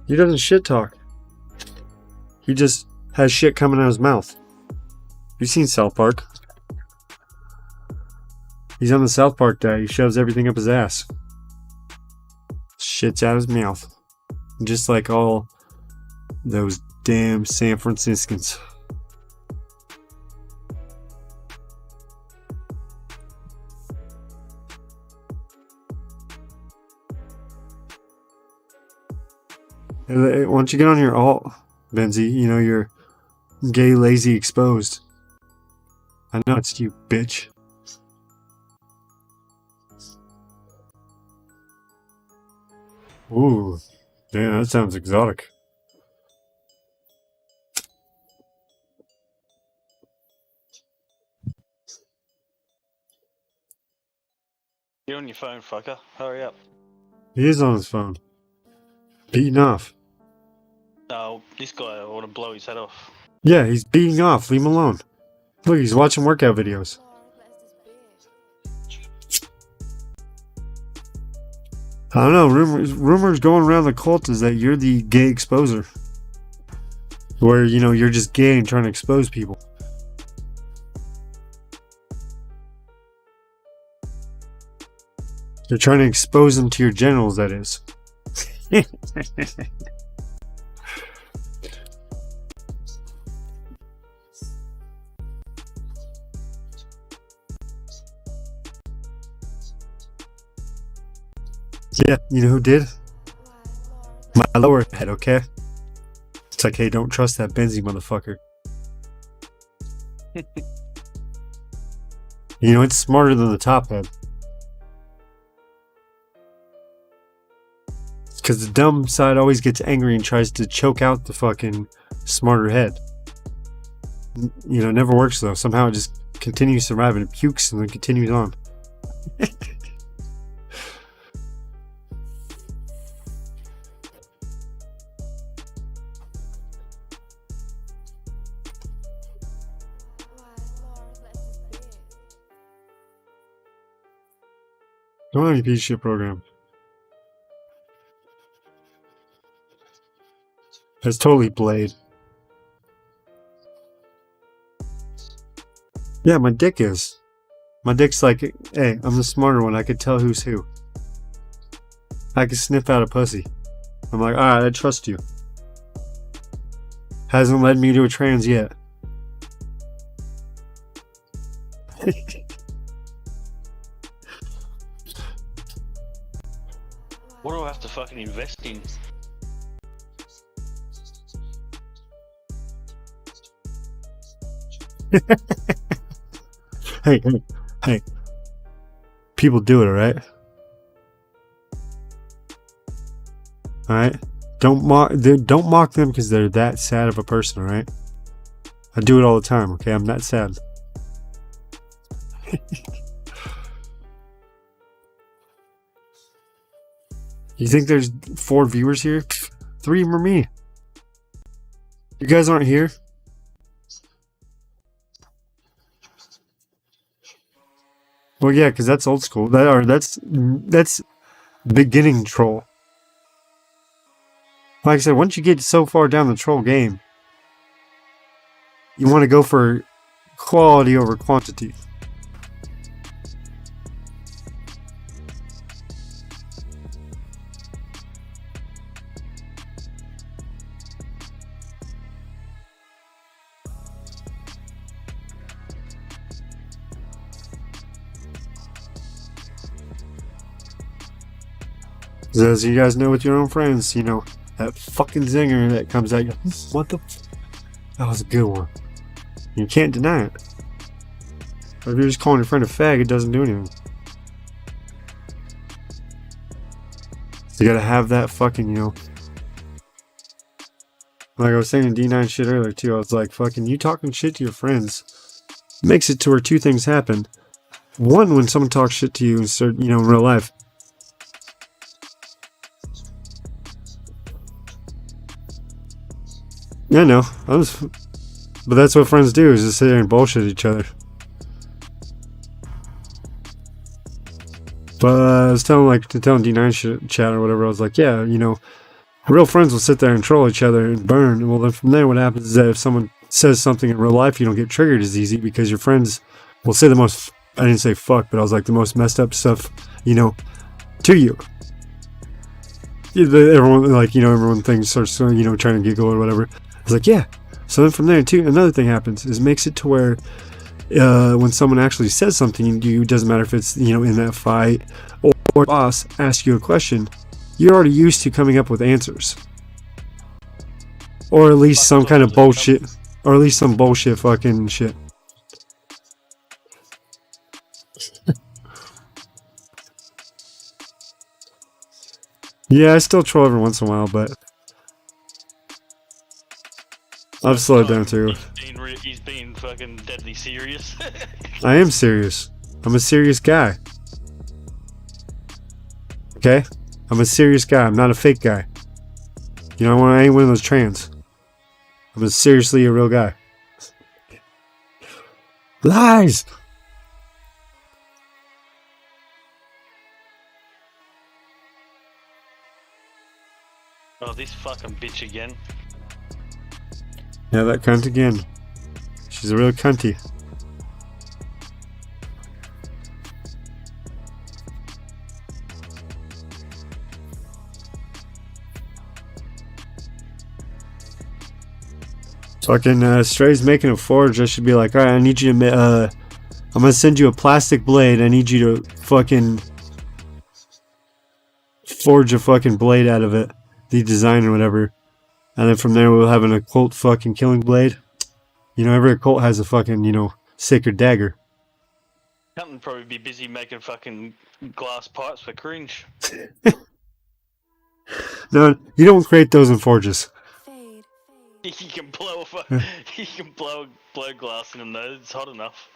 He doesn't shit talk. He just has shit coming out of his mouth. You've seen South Park. He's on the South Park diet. He shoves everything up his ass. Shit's out of his mouth. Just like all those damn San Franciscans. Once you get on your alt, Benzie, you know you're gay, lazy, exposed. I know it's you, bitch. Ooh, damn, that sounds exotic. You're on your phone, fucker. Hurry up. He is on his phone. Beating off. Oh, this guy, I want to blow his head off. Yeah, he's beating off. Leave him alone. Look, he's watching workout videos. I don't know. Rumors going around the cult is that you're the gay exposer. Where, you know, you're just gay and trying to expose people. You're trying to expose them to your genitals, that is. Yeah, you know who did? My lower head, okay? It's like, hey, don't trust that Benzie motherfucker. You know, it's smarter than the top head. Because the dumb side always gets angry and tries to choke out the fucking smarter head. You know, it never works though. Somehow it just continues surviving. It pukes and then continues on. Come on, you piece of shit program. That's totally Blade. Yeah, my dick is. My dick's like, hey, I'm the smarter one. I could tell who's who. I could sniff out a pussy. I'm like, alright, I trust you. Hasn't led me to a trans yet. What do I have to fucking invest in? Hey. People do it, alright? Alright? Don't mock them because they're that sad of a person, alright? I do it all the time, okay? I'm that sad. You think there's 4 viewers here? 3 of them are me. You guys aren't here? Well, yeah, because that's old school. That's beginning troll. Like I said, once you get so far down the troll game, you want to go for quality over quantity. As you guys know with your own friends, you know, that fucking zinger that comes out, what the that was a good one. You can't deny it. But if you're just calling your friend a fag, it doesn't do anything. So you gotta have that fucking, you know. Like I was saying in D9 shit earlier too, I was like, fucking, you talking shit to your friends makes it to where 2 things happen. One, when someone talks shit to you in you know, in real life. Yeah, I know. But that's what friends do, is just sit there and bullshit each other. But I was telling D9 chat or whatever, I was like, yeah, you know, real friends will sit there and troll each other and burn. Well, then from there, what happens is that if someone says something in real life, you don't get triggered as easy because your friends will say the most, I didn't say fuck, but I was like the most messed up stuff, you know, to you. Everyone, like, you know, everyone starts, you know, trying to giggle or whatever. I was like, yeah. So then from there, too, another thing happens is it makes it to where when someone actually says something to you, it doesn't matter if it's, you know, in that fight or boss asks you a question, you're already used to coming up with answers. Or at least some kind of bullshit. Or at least some bullshit fucking shit. Yeah, I still troll every once in a while, but I've slowed down too. He's being fucking deadly serious. I am serious. I'm a serious guy. Okay? I'm a serious guy. I'm not a fake guy. You know, I ain't one of those trans. I'm seriously a real guy. Lies! Oh, this fucking bitch again. Yeah, that cunt again. She's a real cunty. Fucking Stray's making a forge. I should be like, alright, I need you to I'm gonna send you a plastic blade. I need you to fucking forge a fucking blade out of it. The design or whatever. And then from there we'll have an occult fucking killing blade. You know, every occult has a fucking, you know, sacred dagger. Captain would probably be busy making fucking glass pipes for cringe. No, you don't create those in forges. You can blow blow glass in them though. It's hot enough.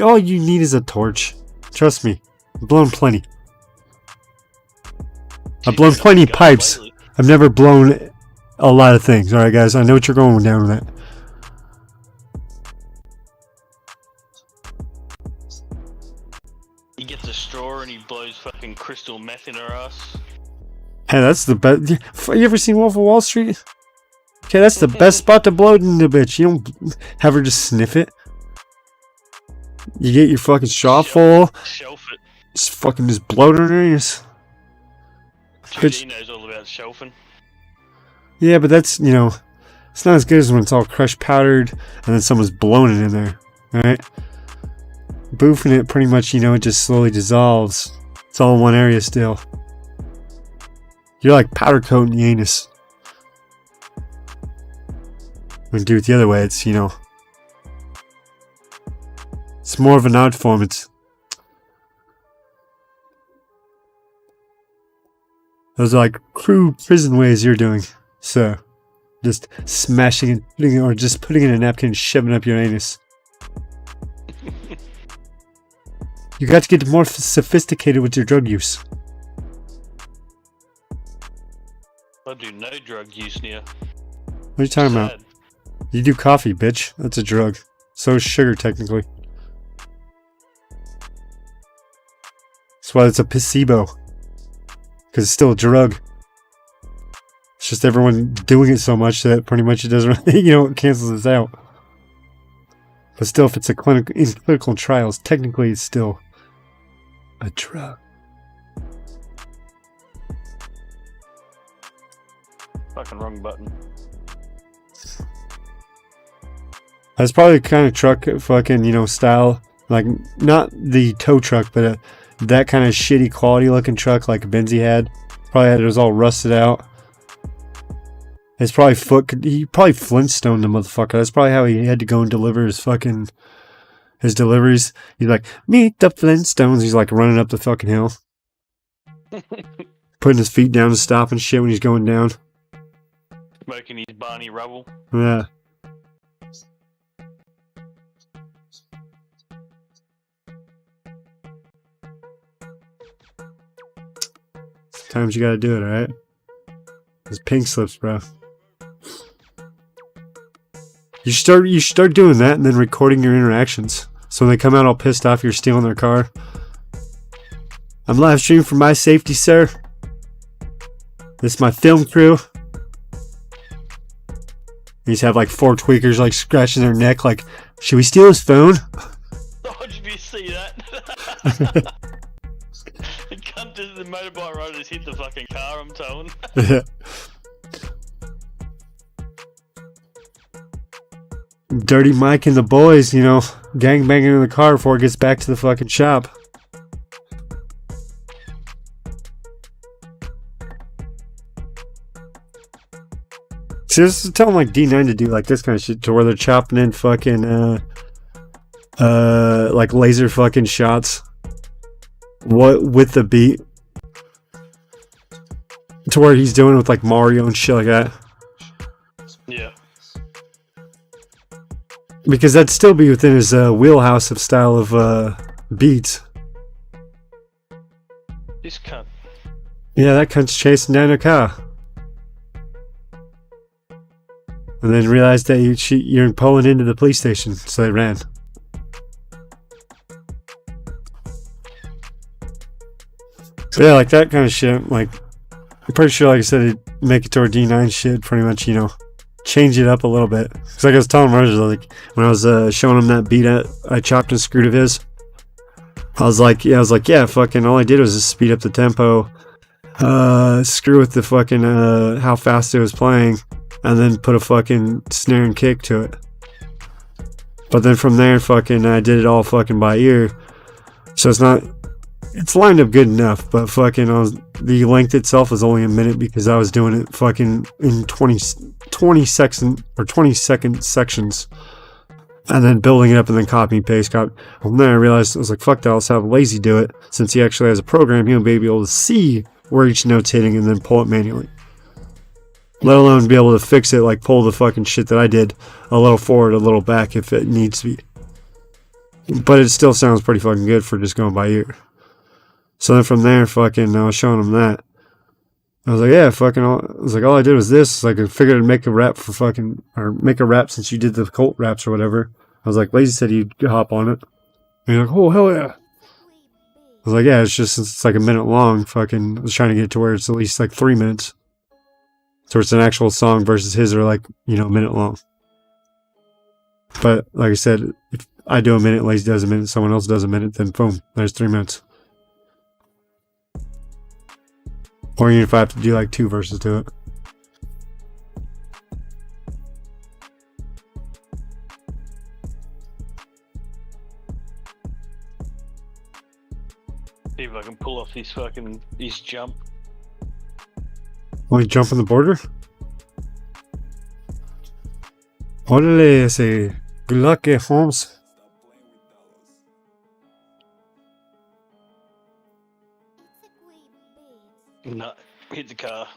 All you need is a torch. Trust me, I've blown plenty. I've blown plenty of pipes. I've never blown a lot of things. Alright guys, I know what you're going down with that. He gets a straw and he blows fucking crystal meth in her ass. Hey, that's the best. You ever seen Wolf of Wall Street? Okay, that's the best spot to blow it in the bitch. You don't have her just sniff it. You get your fucking straw full. Shelf it. Just fucking just blow it in her ears. He knows all about shelfing. Yeah, but that's, you know, it's not as good as when it's all crushed powdered and then someone's blown it in there. Alright? Boofing it pretty much, you know, it just slowly dissolves. It's all in one area still. You're like powder coating the anus. When you do it the other way, it's, you know, it's more of an art form. It's those are like crude prison ways you're doing. So, just smashing it, putting it, or just putting it in a napkin and shoving it up your anus. You got to get more sophisticated with your drug use. I do no drug use near. What are you talking about? You do coffee, bitch. That's a drug. So is sugar, technically. That's why it's a placebo. Because it's still a drug. It's just everyone doing it so much that pretty much it doesn't really, you know, it cancels it out. But still, if it's a in clinical trials, technically it's still a drug. Fucking wrong button. That's probably the kind of truck, fucking, you know, style. Like, not the tow truck, but that kind of shitty quality looking truck like Benzie had. Probably had it was all rusted out. It's probably he probably Flintstone the motherfucker. That's probably how he had to go and deliver his deliveries. He's like, meet the Flintstones. He's like running up the fucking hill. Putting his feet down to stop and shit when he's going down. Smoking his Barney Rubble. Yeah. Sometimes you gotta do it, alright? Those pink slips, bro. You start doing that and then recording your interactions. So when they come out all pissed off you're stealing their car. I'm live streaming for my safety, sir. This is my film crew. You just have like 4 tweakers like scratching their neck like, should we steal his phone? Oh, did you see that? The motorbike rider just hit the fucking car, I'm towing. Dirty Mike and the boys, you know, gangbanging in the car before it gets back to the fucking shop. See, this is telling like D9 to do like this kind of shit to where they're chopping in fucking like laser fucking shots. What with the beat to where he's doing it with like Mario and shit like that. Yeah. Because that'd still be within his wheelhouse of style of beats. This cunt. Yeah, that cunt's chasing down a car. and then realized that you're pulling into the police station, so they ran. So yeah, like that kind of shit. Like, I'm pretty sure, like I said, it'd make it to our D9 shit, pretty much, you know, change it up a little bit. Because like I was telling Roger, like, when I was showing him that beat I chopped and screwed of his, I was like, yeah, fucking, all I did was just speed up the tempo, screw with the fucking, how fast it was playing, and then put a fucking snare and kick to it. But then from there, fucking, I did it all fucking by ear. So it's lined up good enough, but fucking, the length itself was only a minute because I was doing it fucking in 20 second sections. And then building it up and then copy and paste. From there, I realized, I was like, fuck that, let's have Lazy do it. Since he actually has a program, he'll be able to see where each note's hitting and then pull it manually. Let alone be able to fix it, like pull the fucking shit that I did a little forward, a little back if it needs to be. But it still sounds pretty fucking good for just going by ear. So then from there, fucking, I was showing him that. I was like, yeah, fucking, all I did was this. Like, I figured I'd make a rap since you did the cult raps or whatever. I was like, Lazy said you'd hop on it. And he's like, oh, hell yeah. I was like, yeah, it's like a minute long. Fucking, I was trying to get it to where it's at least like 3 minutes. So it's an actual song versus his are like, you know, a minute long. But like I said, if I do a minute, Lazy does a minute, someone else does a minute, then boom, there's 3 minutes. Or even if I have to do like 2 verses to it. See if I can pull off his jump. Want you jump on the border? Orale, ese. Good luck, Holmes. No, hit the car.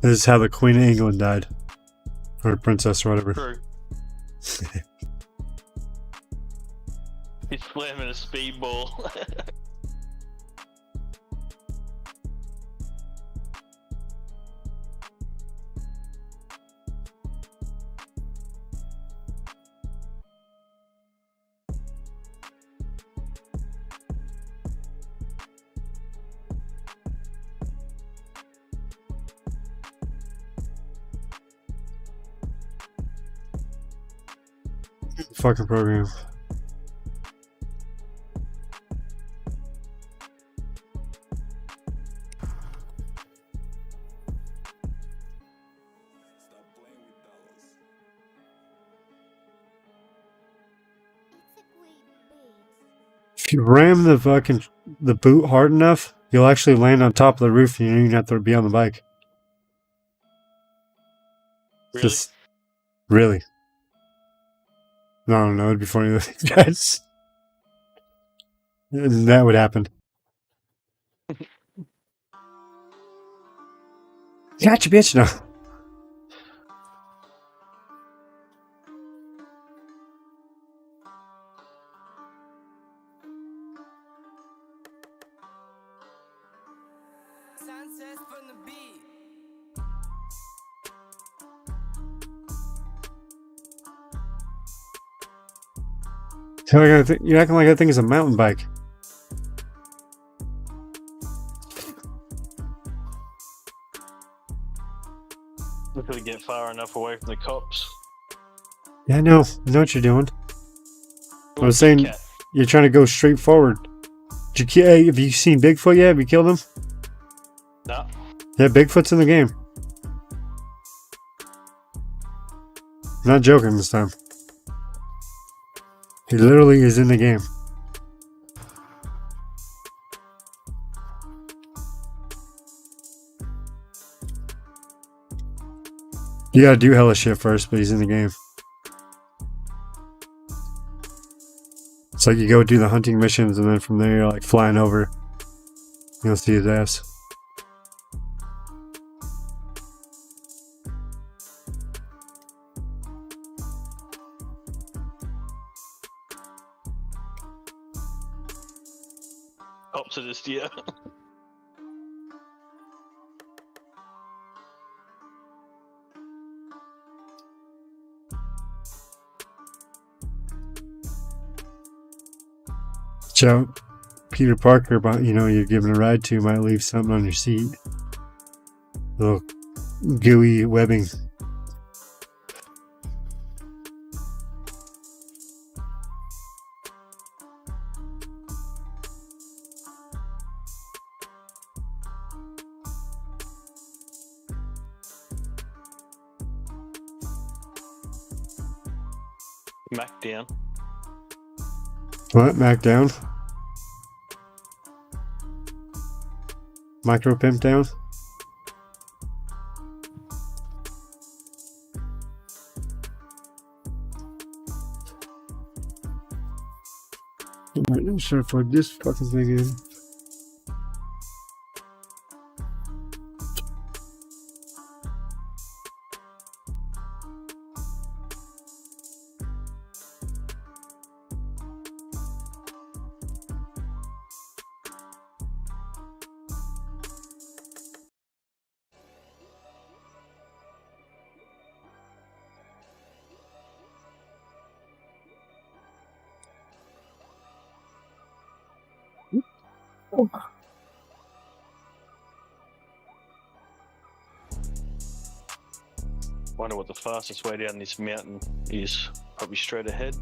This is how the Queen of England died. Or princess or whatever. True. He's slamming a speedball. Fucking program. If you ram the boot hard enough, you'll actually land on top of the roof and you don't even have to be on the bike. Really? Really. No, I don't know. It'd be funny though, guys. And that would happen. Gotcha, bitch. No. You're acting like that thing is a mountain bike. Until we get far enough away from the cops. Yeah, I know what you're doing. I was saying, you're trying to go straight forward. Have you seen Bigfoot yet? Have you killed him? No. Yeah, Bigfoot's in the game. I'm not joking this time. He literally is in the game. You gotta do hella shit first, but he's in the game. It's like you go do the hunting missions, and then from there you're like flying over. You'll see his ass. Opposite this year. Watch out. Peter Parker, you're giving a ride to, might leave something on your seat. Little gooey webbing. Mac down. What? Mac down? Micro pimp down? Alright, I'm sure plug this fucking thing in. Wonder what the fastest way down this mountain is. Probably straight ahead.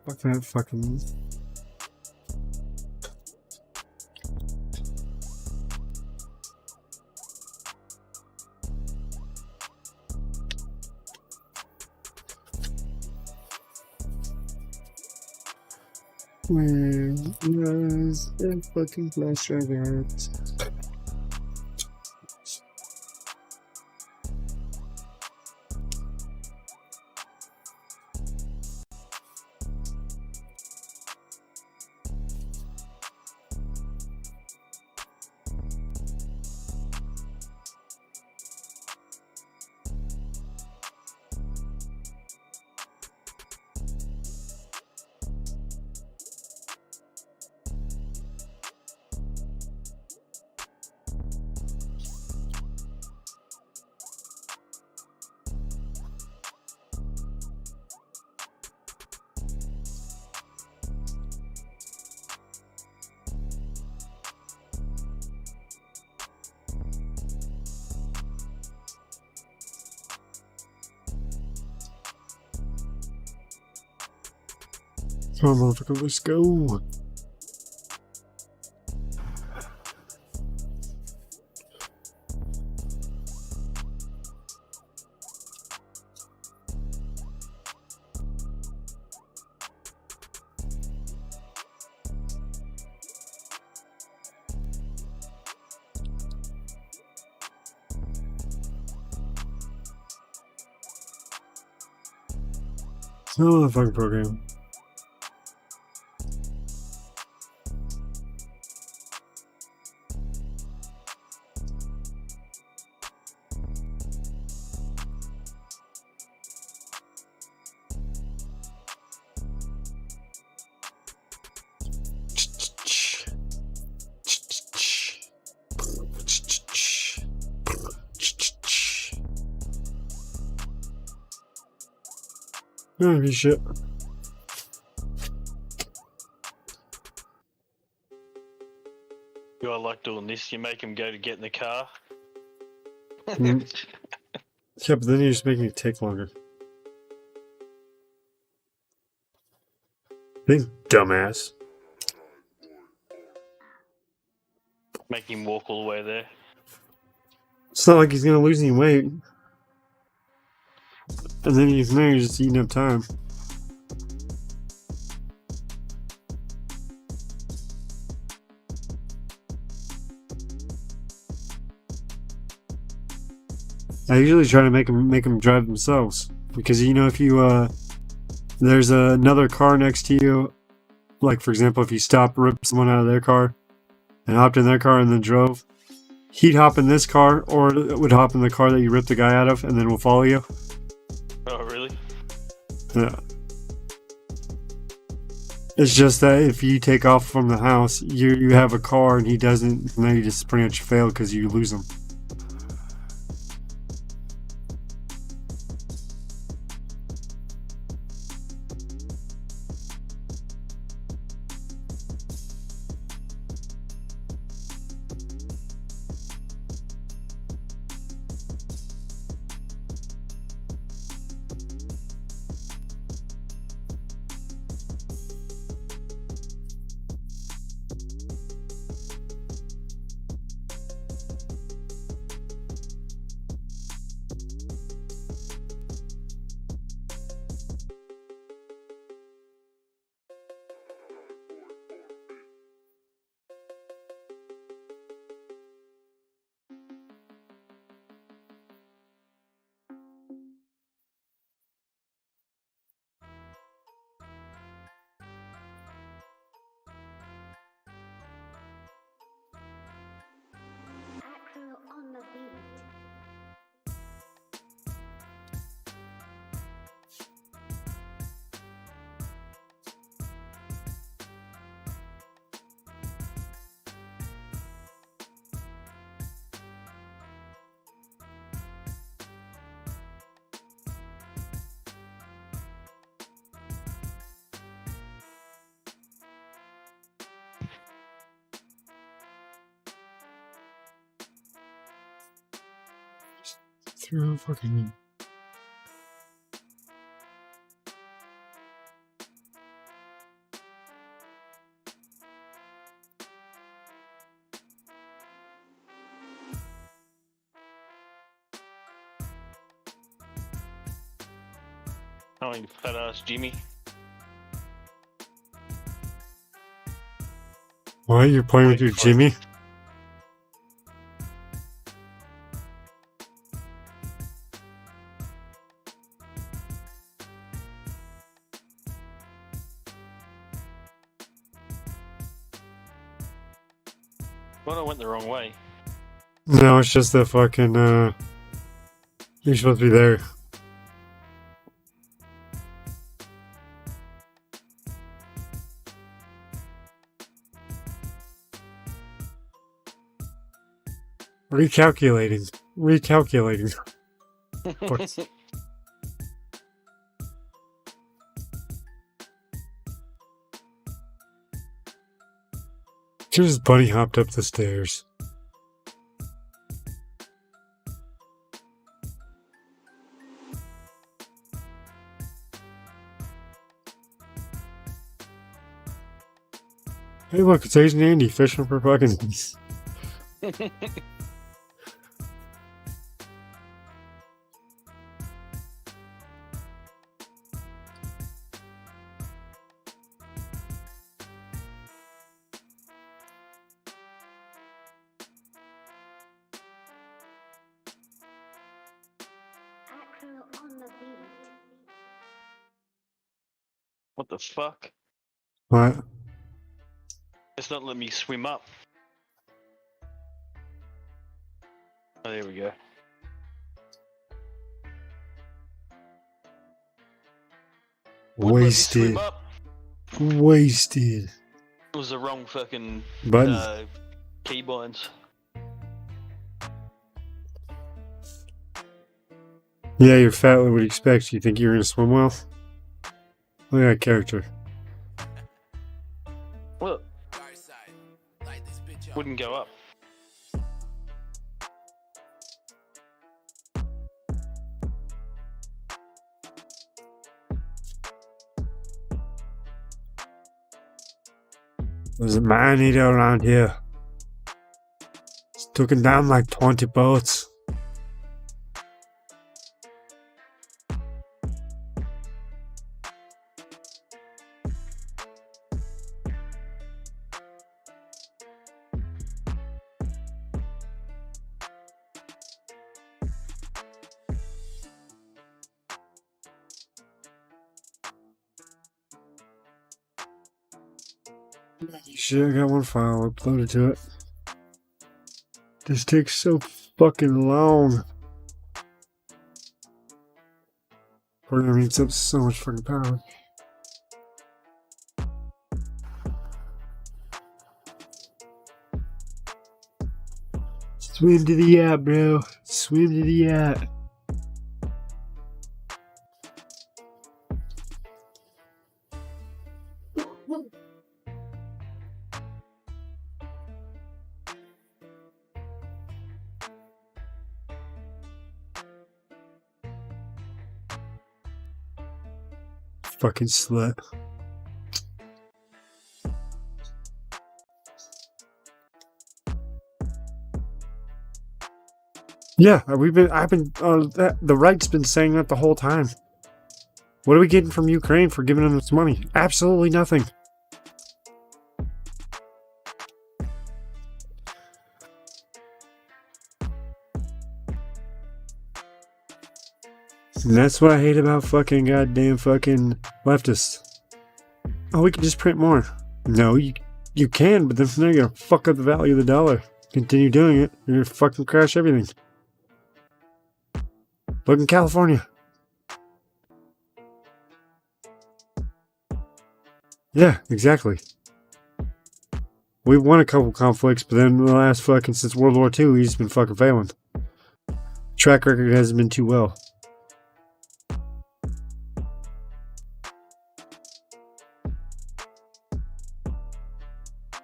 Fuck that fucking... Where was the fucking flash drive at? Come on, motherfucker, let's go. Oh, the fucking program. don't give a shit. I like doing this. You make him go to get in the car. Mm. Yeah, but then you're just making it take longer. Big dumbass. Make him walk all the way there. It's not like he's gonna lose any weight. And then he's there, he's just eating up time. I usually try to make them drive themselves, because you know, if you there's another car next to you, like for example, if you stop, rip someone out of their car, and hopped in their car and then drove, he'd hop in this car, or it would hop in the car that you ripped the guy out of, and then will follow you. Oh, really? Yeah. It's just that if you take off from the house, you have a car and he doesn't, and then you just pretty much fail because you lose him. On the beat. Through fucking. Oh, you fat ass Jimmy. Why you're playing with your Jimmy? Well, I went the wrong way. No, it's just that fucking, you're supposed to be there. Recalculating. Fuck. She just bunny hopped up the stairs. Hey look, it's Asian Andy fishing for fucking... On the beat. What the fuck? What? It's not letting me swim up. Oh, there we go. Wasted. Wasted. It was the wrong fucking Button. keybinds. Yeah, you're fat. What would you expect? You think you're gonna swim well? Look at that character. Well, wouldn't go up. There's a man-eater around here. He's taken down like 20 boats. Shit, I got one file uploaded to it. This takes so fucking long. Programming eats up so much fucking power. Swim to the yacht, bro. Swim to the yacht. Fucking slut. Yeah, the right's been saying that the whole time. What are we getting from Ukraine for giving them this money? Absolutely nothing. And that's what I hate about fucking goddamn fucking leftists. Oh, we can just print more. No, you can, but then from there you're gonna fuck up the value of the dollar. Continue doing it, you're gonna fucking crash everything. Look in California. Yeah, exactly. We've won a couple conflicts, but then the last fucking since World War II, he's been fucking failing. Track record hasn't been too well.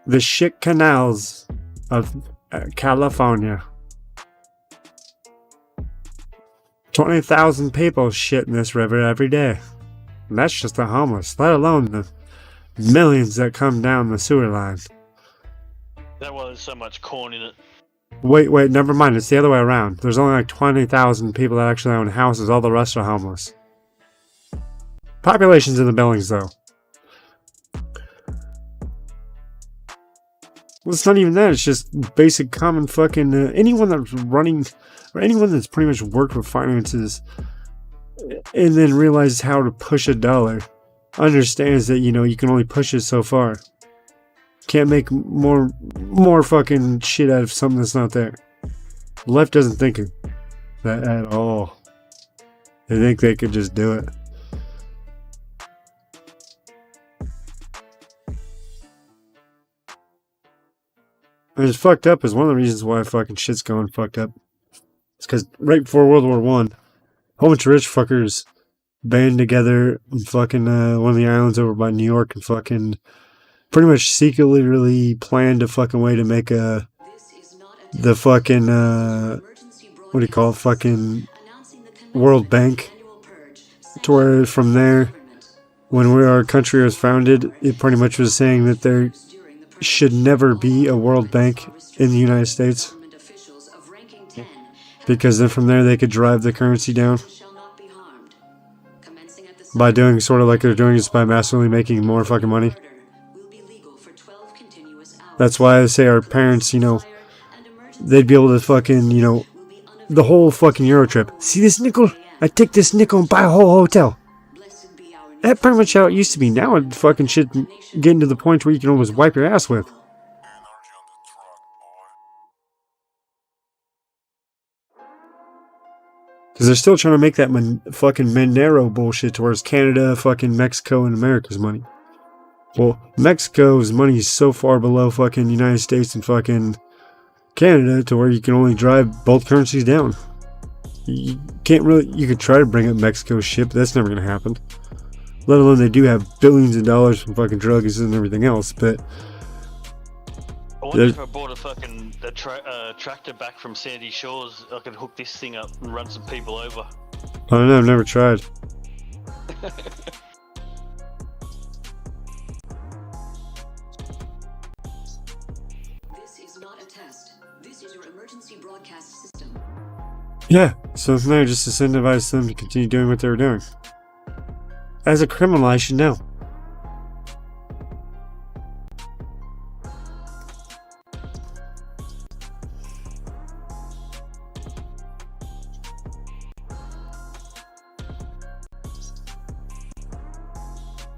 The shit canals of California. 20,000 people shit in this river every day. And that's just the homeless, let alone the millions that come down the sewer line. That was so much corn in it. Wait, never mind. It's the other way around. There's only like 20,000 people that actually own houses. All the rest are homeless. Population's in the buildings, though. Well, it's not even that. It's just basic common fucking... anyone that's running... Or anyone that's pretty much worked with finances and then realizes how to push a dollar understands that, you know, you can only push it so far. Can't make more fucking shit out of something that's not there. The left doesn't think that at all. They think they could just do it. And it's fucked up is one of the reasons why fucking shit's going fucked up. It's because right before World War I, a whole bunch of rich fuckers band together in fucking one of the islands over by New York and fucking pretty much secretly really planned a fucking way to make the fucking what do you call it, fucking World Bank, to where from there, when our country was founded, it pretty much was saying that there should never be a World Bank in the United States. Because then from there they could drive the currency down by doing sort of like they're doing, just by massively making more fucking money. That's why I say our parents, you know, they'd be able to fucking, you know, the whole fucking Euro trip. See this nickel? I take this nickel and buy a whole hotel. That's pretty much how it used to be. Now it fucking shit getting to the point where you can almost wipe your ass with. Because they're still trying to make that fucking Monero bullshit towards Canada, fucking Mexico, and America's money. Well, Mexico's money is so far below fucking United States and fucking Canada to where you can only drive both currencies down. You can't really... You could try to bring up Mexico's shit, but that's never going to happen. Let alone they do have billions of dollars from fucking drugs and everything else. But I wonder if I bought a tractor back from Sandy Shores, I could hook this thing up and run some people over. I don't know. I've never tried. This is not a test. This is your emergency broadcast system. Yeah, so from there, just incentivize them to continue doing what they were doing. As a criminal, I should know.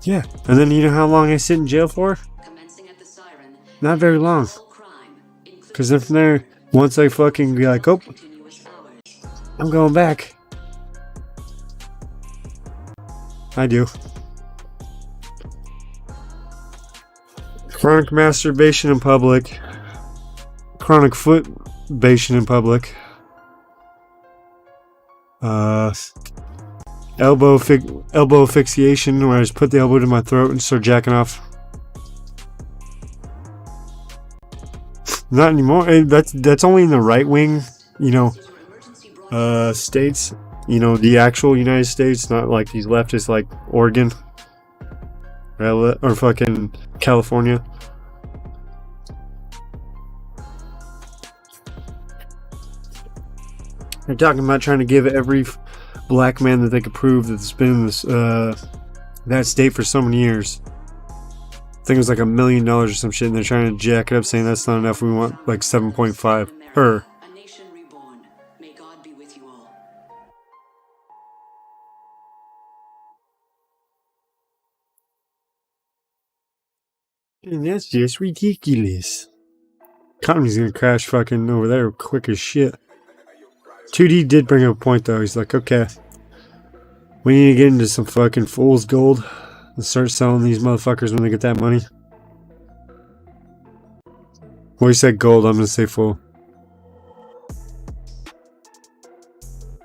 Yeah, and then you know how long I sit in jail for? Not very long. Because then from there, once I fucking be like, oh, I'm going back. I do. Chronic masturbation in public. Chronic footbation in public. Elbow asphyxiation, where I just put the elbow to my throat and start jacking off. Not anymore. That's only in the right wing, states. The actual United States, not like these leftists like Oregon or fucking California. They're talking about trying to give every black man that they could prove that's been in this that state for so many years. I think it was like $1 million or some shit, and they're trying to jack it up, saying that's not enough. We want like 7.5 per. A nation reborn. May God be with you all. And that's just ridiculous. Economy's gonna crash fucking over there quick as shit. 2D did bring up a point though. He's like, okay, we need to get into some fucking fool's gold and start selling these motherfuckers when they get that money. Well, he said gold, I'm gonna say fool.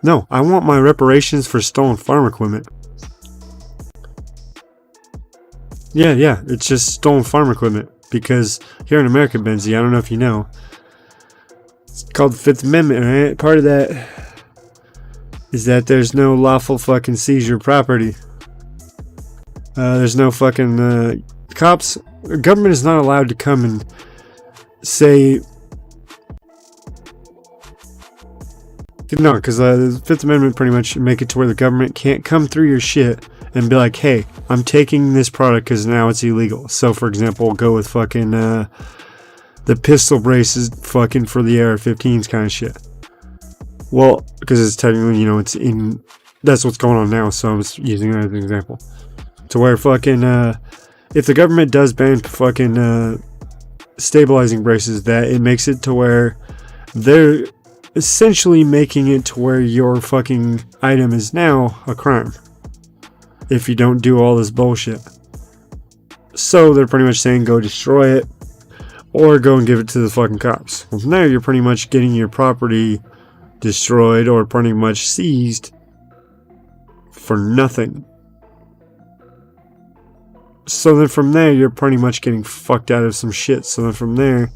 No, I want my reparations for stolen farm equipment. Yeah, it's just stolen farm equipment. Because here in America, Benzie, I don't know if you know, it's called the Fifth Amendment, right? Part of that is that there's no lawful fucking seizure of property. There's no fucking cops. Government is not allowed to come and say no, because the Fifth Amendment pretty much make it to where the government can't come through your shit and be like, hey, I'm taking this product because now it's illegal. So, for example, we'll go with fucking the pistol braces fucking for the AR-15s kind of shit. Well, because it's technically, it's in, that's what's going on now, so I'm just using that as an example. To where fucking, if the government does ban fucking stabilizing braces, that it makes it to where they're essentially making it to where your fucking item is now a crime. If you don't do all this bullshit. So they're pretty much saying go destroy it or go and give it to the fucking cops. Well, from there you're pretty much getting your property destroyed or pretty much seized for nothing. So then from there you're pretty much getting fucked out of some shit. So then from there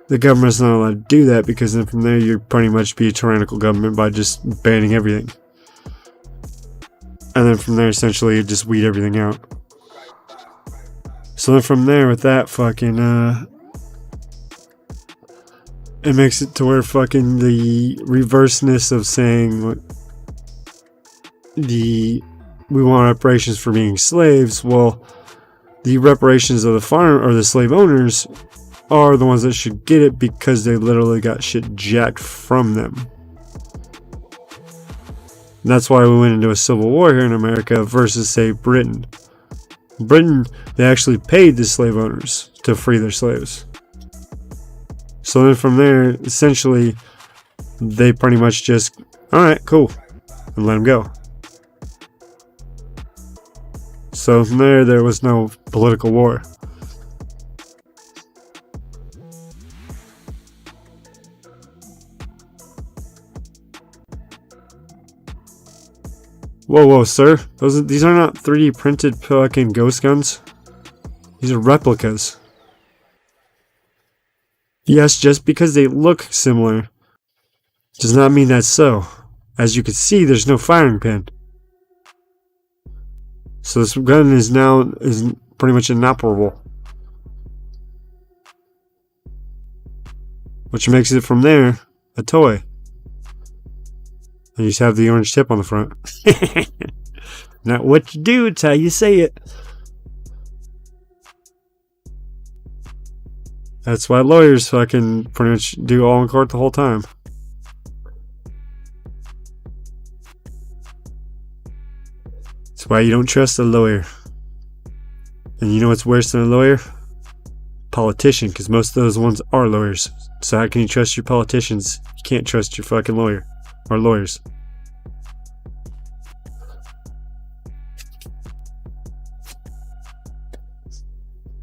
the government's not allowed to do that, because then from there you pretty much be a tyrannical government by just banning everything. And then from there, essentially, you just weed everything out. So then from there, with that fucking, it makes it to where fucking the reverseness of saying we want reparations for being slaves. Well, the reparations of the farm or the slave owners are the ones that should get it, because they literally got shit jacked from them. That's why we went into a civil war here in America versus, say, Britain. Britain, they actually paid the slave owners to free their slaves. So then from there, essentially, they pretty much just, alright, cool, and let them go. So from there was no political war. Whoa, whoa, sir. These are not 3D printed fucking ghost guns. These are replicas. Yes, just because they look similar does not mean that's so. As you can see, there's no firing pin. So this gun is pretty much inoperable. Which makes it from there a toy. And you just have the orange tip on the front. Not what you do, it's how you say it. That's why lawyers fucking pretty much do all in court the whole time. That's why you don't trust a lawyer. And you know what's worse than a lawyer? Politician, because most of those ones are lawyers. So how can you trust your politicians? You can't trust your fucking lawyer. Or lawyers.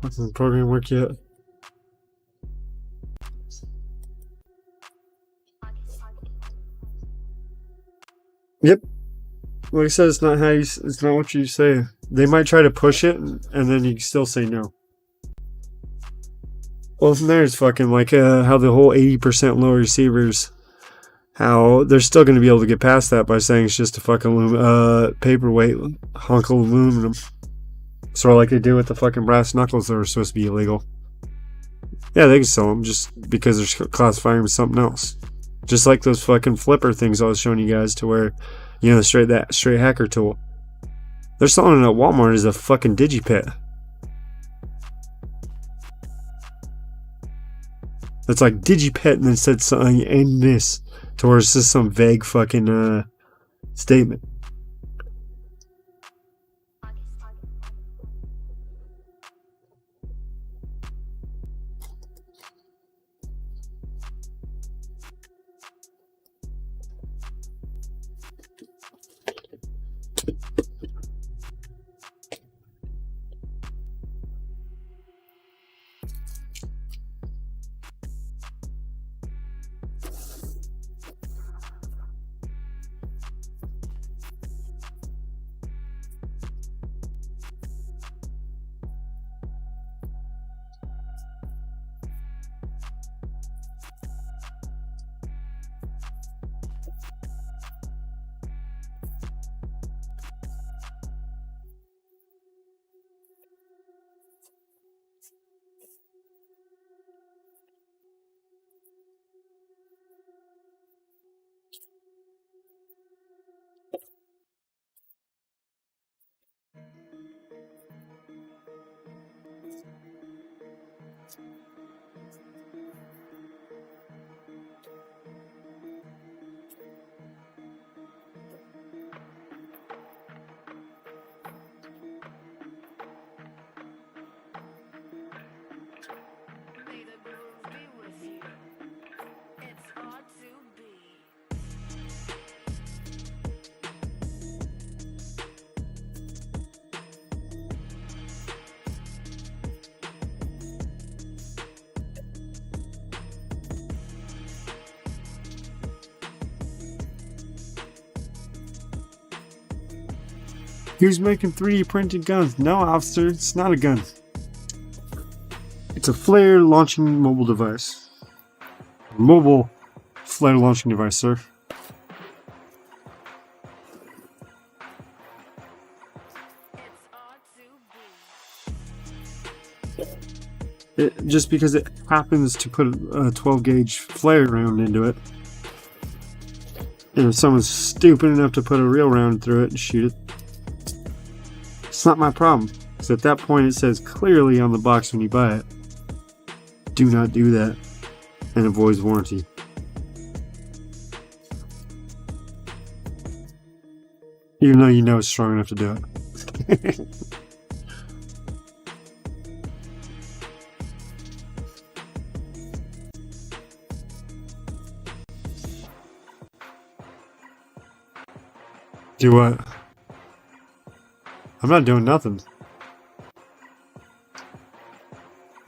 Doesn't the program work yet? Yep. Like I said, it's not what you say. They might try to push it, and then you still say no. Well, from there, it's fucking like how the whole 80% low receivers, how they're still going to be able to get past that by saying it's just a fucking paperweight hunk of aluminum. Sort of like they do with the fucking brass knuckles that were supposed to be illegal. Yeah, they can sell them just because they're classifying them as something else. Just like those fucking flipper things I was showing you guys to where, you know, that straight hacker tool. They're selling it at Walmart as a fucking digipet. It's like digipet and then said something and this. To where it's just some vague fucking statement. Who's making 3D printed guns? No, officer, it's not a gun. It's a flare launching mobile device. Mobile flare launching device, sir. Just because it happens to put a 12 gauge flare round into it. And if someone's stupid enough to put a real round through it and shoot it, it's not my problem. Because at that point it says clearly on the box when you buy it, do not do that, and it voids warranty. Even though you know it's strong enough to do it. Do what? I'm not doing nothing.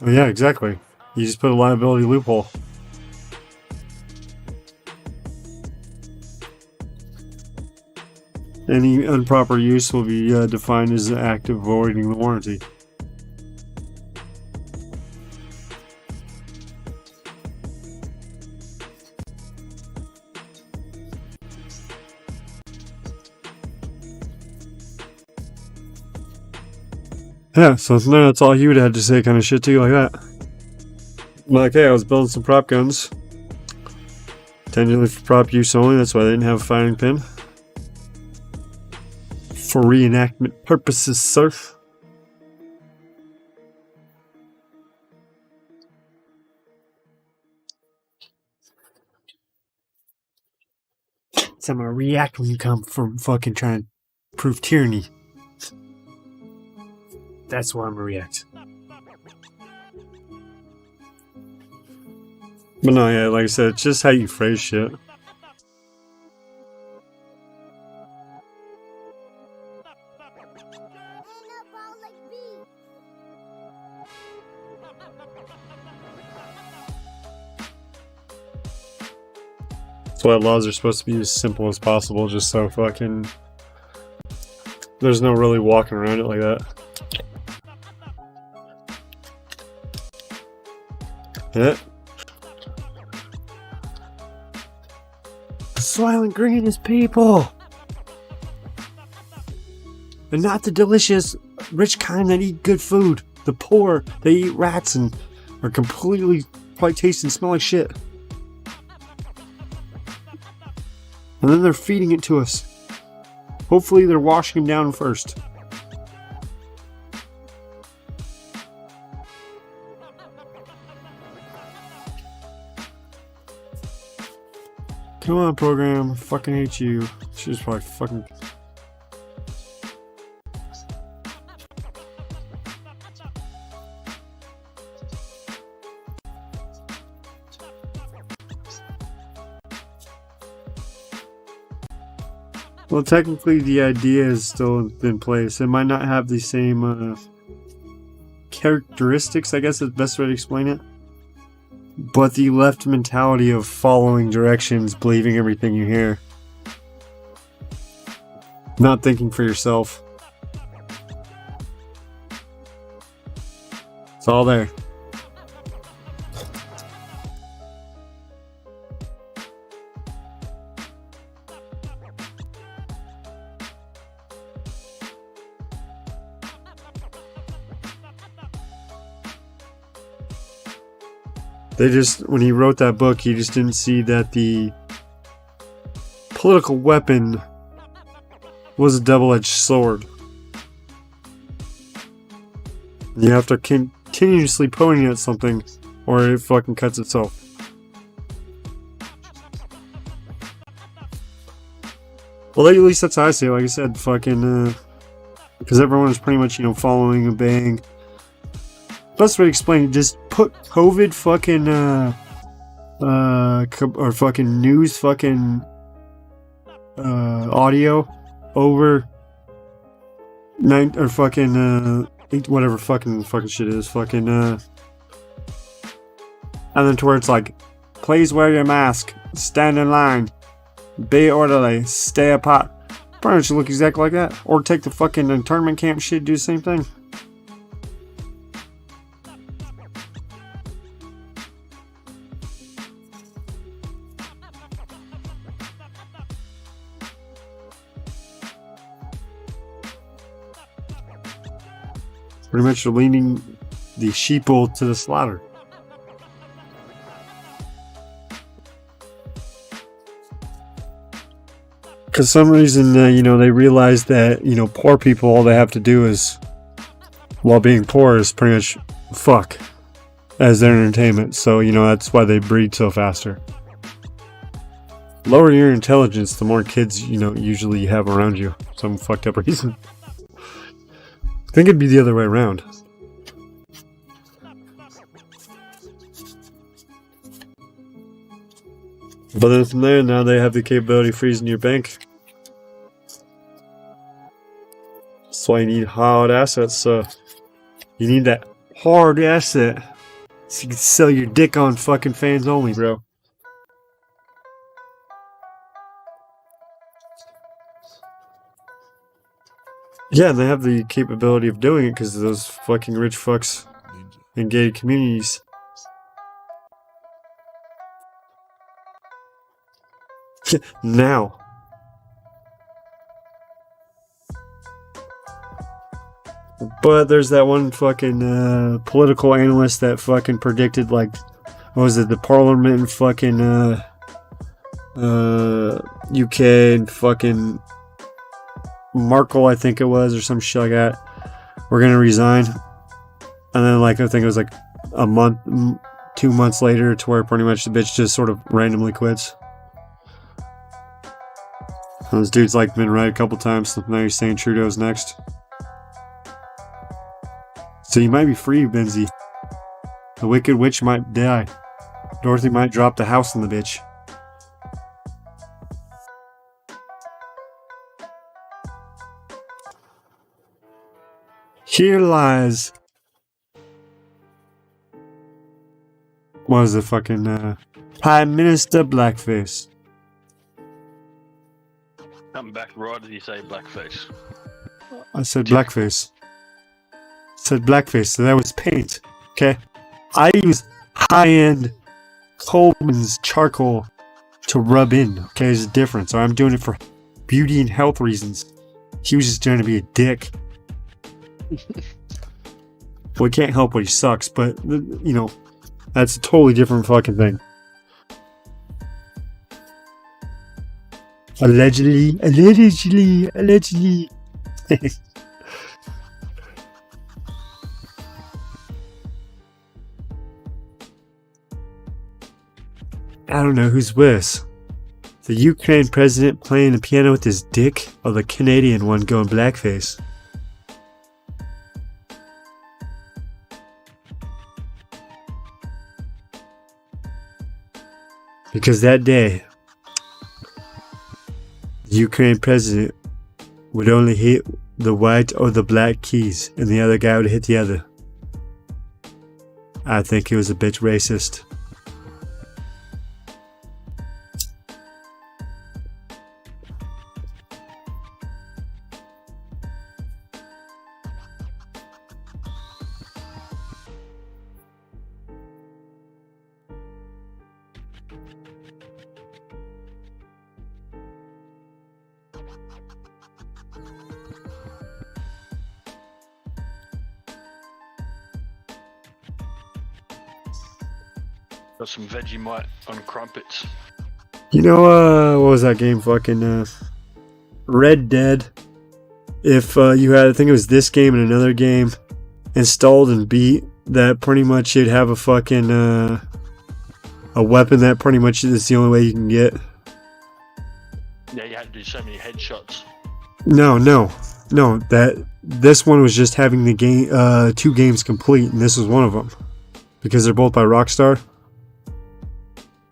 Oh yeah, exactly. You just put a liability loophole. Any improper use will be defined as an act of voiding the warranty. Yeah, so that's all he would have had to say, kind of shit to you like that. Like, hey, I was building some prop guns. Tentatively for prop use only, that's why they didn't have a firing pin. For reenactment purposes, sir. So I'm gonna react when you come from fucking trying to prove tyranny. That's why I'm gonna react. But no, yeah, like I said, it's just how you phrase shit. That's why laws are supposed to be as simple as possible, just so fucking there's no really walking around it like that. Yeah. Soylent Green is people! And not the delicious, rich kind that eat good food. The poor, they eat rats and are completely probably taste and smell like shit. And then they're feeding it to us. Hopefully they're washing them down first. Come on, program. I fucking hate you. She's probably fucking... Well, technically the idea is still in place. It might not have the same characteristics, I guess is the best way to explain it. But the left mentality of following directions, believing everything you hear. Not thinking for yourself. It's all there. They just, when he wrote that book, he just didn't see that the political weapon was a double-edged sword. You have to continuously pointing at something, or it fucking cuts itself. Well, at least that's how I say it. Like I said, fucking, because everyone's pretty much, you know, following a bang. Best way to explain it, just put COVID fucking, or fucking news fucking, audio over or fucking, whatever fucking shit is, fucking, and then to where it's like, please wear your mask, stand in line, be orderly, stay apart. Probably should look exactly like that. Or take the fucking internment camp shit, do the same thing. Pretty much leaning the sheeple to the slaughter. Because some reason, you know, they realize that, you know, poor people, all they have to do is, while being poor, is pretty much fuck as their entertainment. So, you know, that's why they breed so faster. Lower your intelligence, the more kids, you know, usually you have around you. Some fucked up reason. I think it'd be the other way around. But then from there, now they have the capability of freezing your bank. That's why you need hard assets. So you need that hard asset so you can sell your dick on fucking fans only, bro. Yeah, they have the capability of doing it because of those fucking rich fucks in gated communities. Now. But there's that one fucking political analyst that fucking predicted, like, what was it, the parliament in fucking UK and fucking Markle, I think it was, or some shit like that. We're gonna resign. And then, like, I think it was like a month, 2 months later, to where pretty much the bitch just sort of randomly quits. And this dude's like been right a couple times, so now he's saying Trudeau's next. So you might be free, Benzie. The Wicked Witch might die. Dorothy might drop the house on the bitch. Here lies. What was the fucking Prime Minister Blackface? Come back right as you say blackface. I said blackface. Said blackface, so that was paint. Okay? I use high-end Coleman's charcoal to rub in. Okay, there's a difference. So I'm doing it for beauty and health reasons. He was just trying to be a dick. Well, he can't help what he sucks, but, you know, that's a totally different fucking thing. Allegedly. I don't know who's worse. The Ukraine president playing the piano with his dick, or the Canadian one going blackface? Because that day, the Ukraine president would only hit the white or the black keys, and the other guy would hit the other. I think he was a bit racist. Got some Vegemite on crumpets. You know, what was that game? Fucking, Red Dead. If, you had, I think it was this game and another game installed and beat, that pretty much you'd have a fucking, a weapon that pretty much is the only way you can get. Yeah, you had to do so many headshots. No, this one was just having the game, 2 games complete, and this was one of them. Because they're both by Rockstar.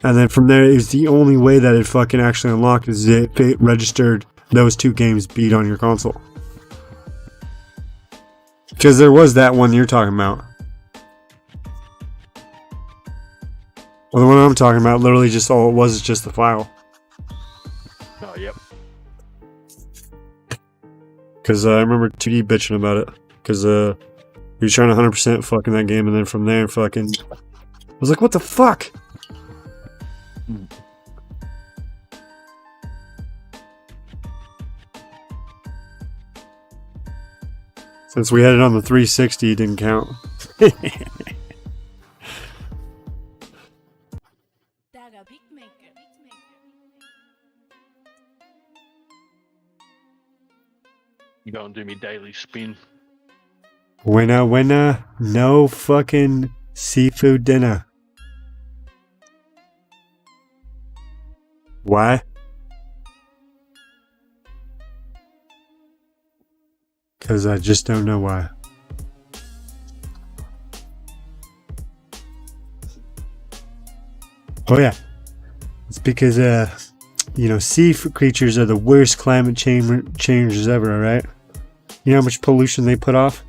And then from there, it was the only way that it fucking actually unlocked is it registered those 2 games beat on your console. Because there was that one you're talking about. Well, the one I'm talking about, literally just all it was is just the file. Oh, yep. Because I remember 2D bitching about it. Because we were trying to 100% fucking that game, and then from there, fucking... I was like, what the fuck? Since we had it on the 360, it didn't count. You gonna do me daily spin? Winner, no fucking seafood dinner. Why? Because I just don't know why. Oh yeah. It's because, you know, sea creatures are the worst climate changers ever, alright? You know how much pollution they put off?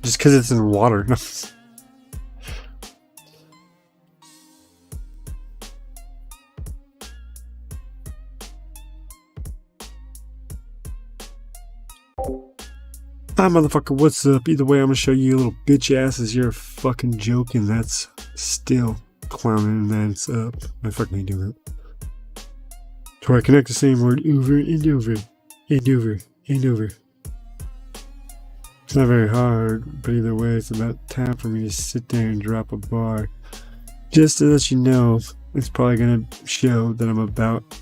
Just because it's in water. Hi motherfucker, what's up? Either way, I'm gonna show you little bitch asses. You're fucking joking. That's still clowning, and that's up. I fucking hate doing it. Try to connect the same word over and over and over and over. It's not very hard, but either way, it's about time for me to sit there and drop a bar. Just to let you know, it's probably gonna show that I'm about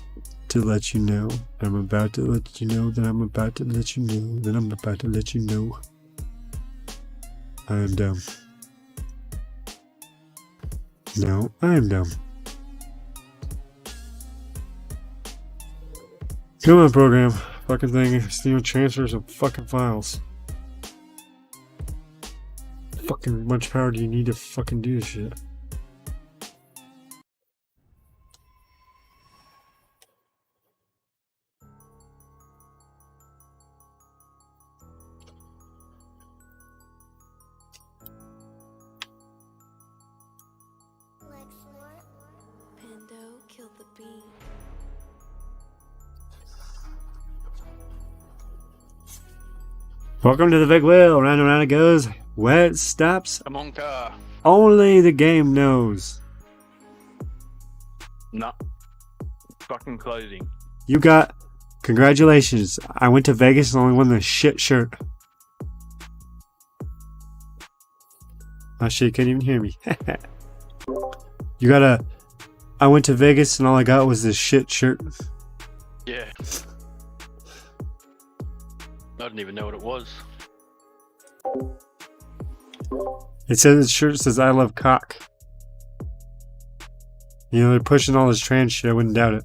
to let you know. I'm about to let you know that I'm about to let you know that I'm about to let you know. I am dumb. No, I am dumb. Come on, program. Fucking thing. Steal transfers of fucking files. Fucking much power do you need to fucking do this shit? Welcome to the big wheel. Round and round it goes. Where it stops, Amonka. only the game knows. Nah. Fucking clothing. You got... Congratulations. I went to Vegas and only won the shit shirt. Oh shit, you can't even hear me. You got a... I went to Vegas and all I got was this shit shirt. Yeah. I didn't even know what it was. It says, the shirt says I love cock. You know, they're pushing all this trans shit, I wouldn't doubt it.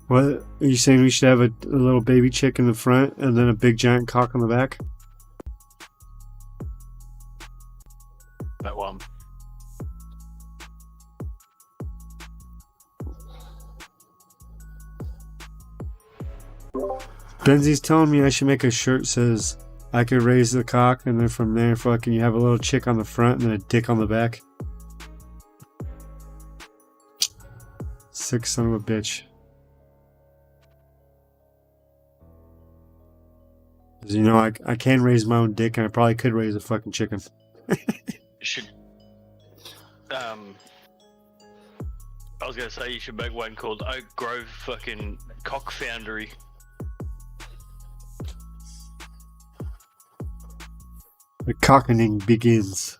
What? Are you saying we should have a little baby chick in the front and then a big giant cock on the back? That one. Benzie's telling me I should make a shirt that says I could raise the cock and then from there fucking you have a little chick on the front and then a dick on the back. Sick son of a bitch. You know, I can raise my own dick and I probably could raise a fucking chicken. You should... I was gonna say you should make one called Oak Grove fucking Cock Foundry. The cockening begins.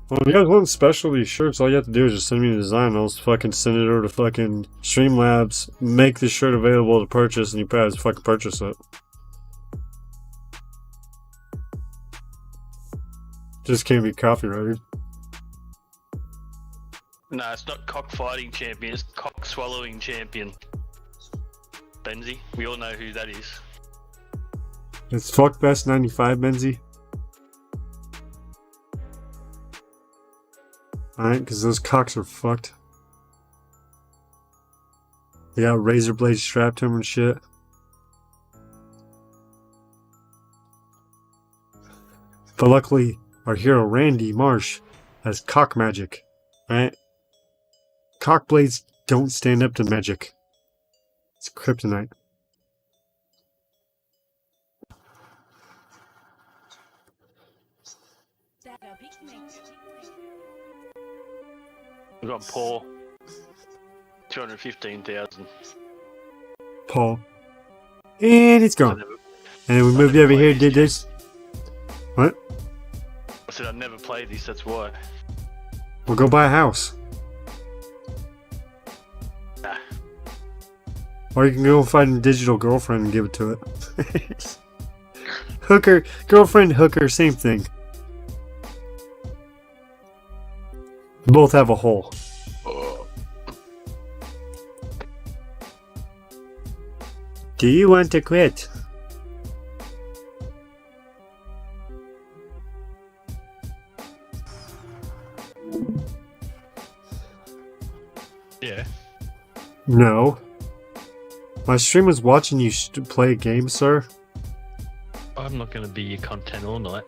Well, if you guys want specialty shirts, all you have to do is just send me the design. I'll just fucking send it over to fucking Streamlabs, make the shirt available to purchase, and you probably just fucking purchase it. Just can't be copyrighted. No, it's not cockfighting champion, it's cock swallowing champion. Benzie, we all know who that is. It's fuck best 95, Benzie. Alright, because those cocks are fucked. They got razor blades strapped to them and shit. But luckily, our hero Randy Marsh has cock magic. Right? Cock blades don't stand up to magic. It's kryptonite. We've got Paul. 215,000. Paul. And it's gone. And we moved over here and did this. What? I said I never played this, that's why. We'll go buy a house. Nah. Or you can go find a digital girlfriend and give it to it. Hooker, girlfriend, hooker, same thing. Both have a hole. Do you want to quit? Yeah. No. My stream was watching you play a game, sir. I'm not gonna be your content all night.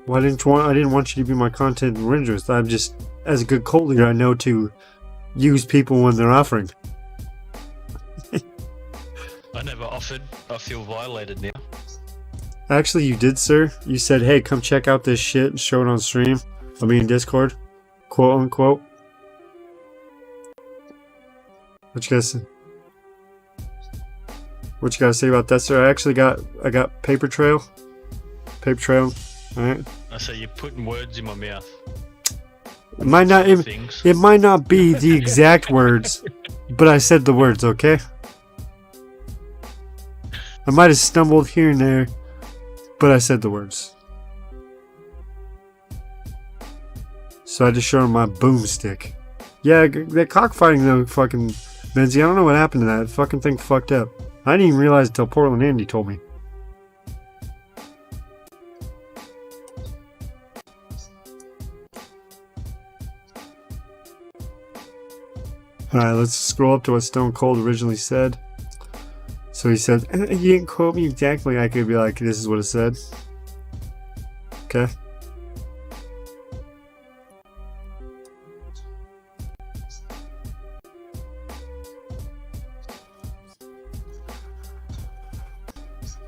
Well, I didn't want you to be my content renderist. I'm just, as a good cult leader, I know to use people when they're offering. I never offered. I feel violated now. Actually, you did, sir. You said, hey, come check out this shit and show it on stream. I mean, Discord. Quote unquote. What you guys say? What you gotta say about that, sir? I got paper trail. Paper trail. Alright. I say you're putting words in my mouth. It might not be the exact words, but I said the words, okay? I might have stumbled here and there, but I said the words. So I just showed him my boomstick. Yeah, that cockfighting though, fucking Benzie, I don't know what happened to that. Fucking thing fucked up. I didn't even realize until Portland Andy told me. Alright, let's scroll up to what Stone Cold originally said. So he said, you didn't quote me exactly. I could be like, this is what it said. Okay.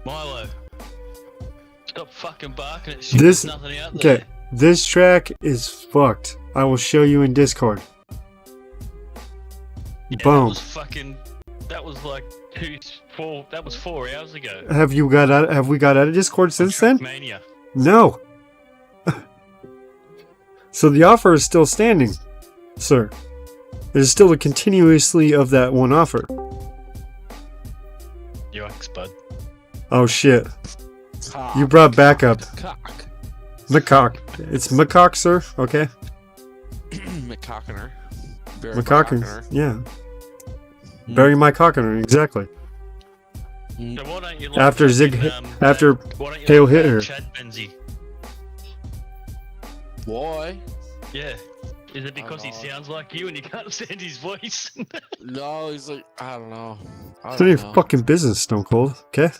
Milo, stop fucking barking at shit. This, There's nothing out okay, there. this track is fucked. I will show you in Discord. Yeah, Boom. That was like 4 hours ago. Have we got out of Discord since then? Mania. No. So the offer is still standing, sir. There's still a continuously of that one offer. Yikes, bud. Oh shit. You brought backup. McCock. It's McCock, sir. Okay. McCockiner. McCockiner. Yeah. Bury my cockiner, exactly. So why don't you After after Hale hit her. Chad Benzie? Why? Yeah. Is it because he sounds like you and you can't stand his voice? No, he's like, I don't know. It's none of your fucking business, Stone Cold. Okay.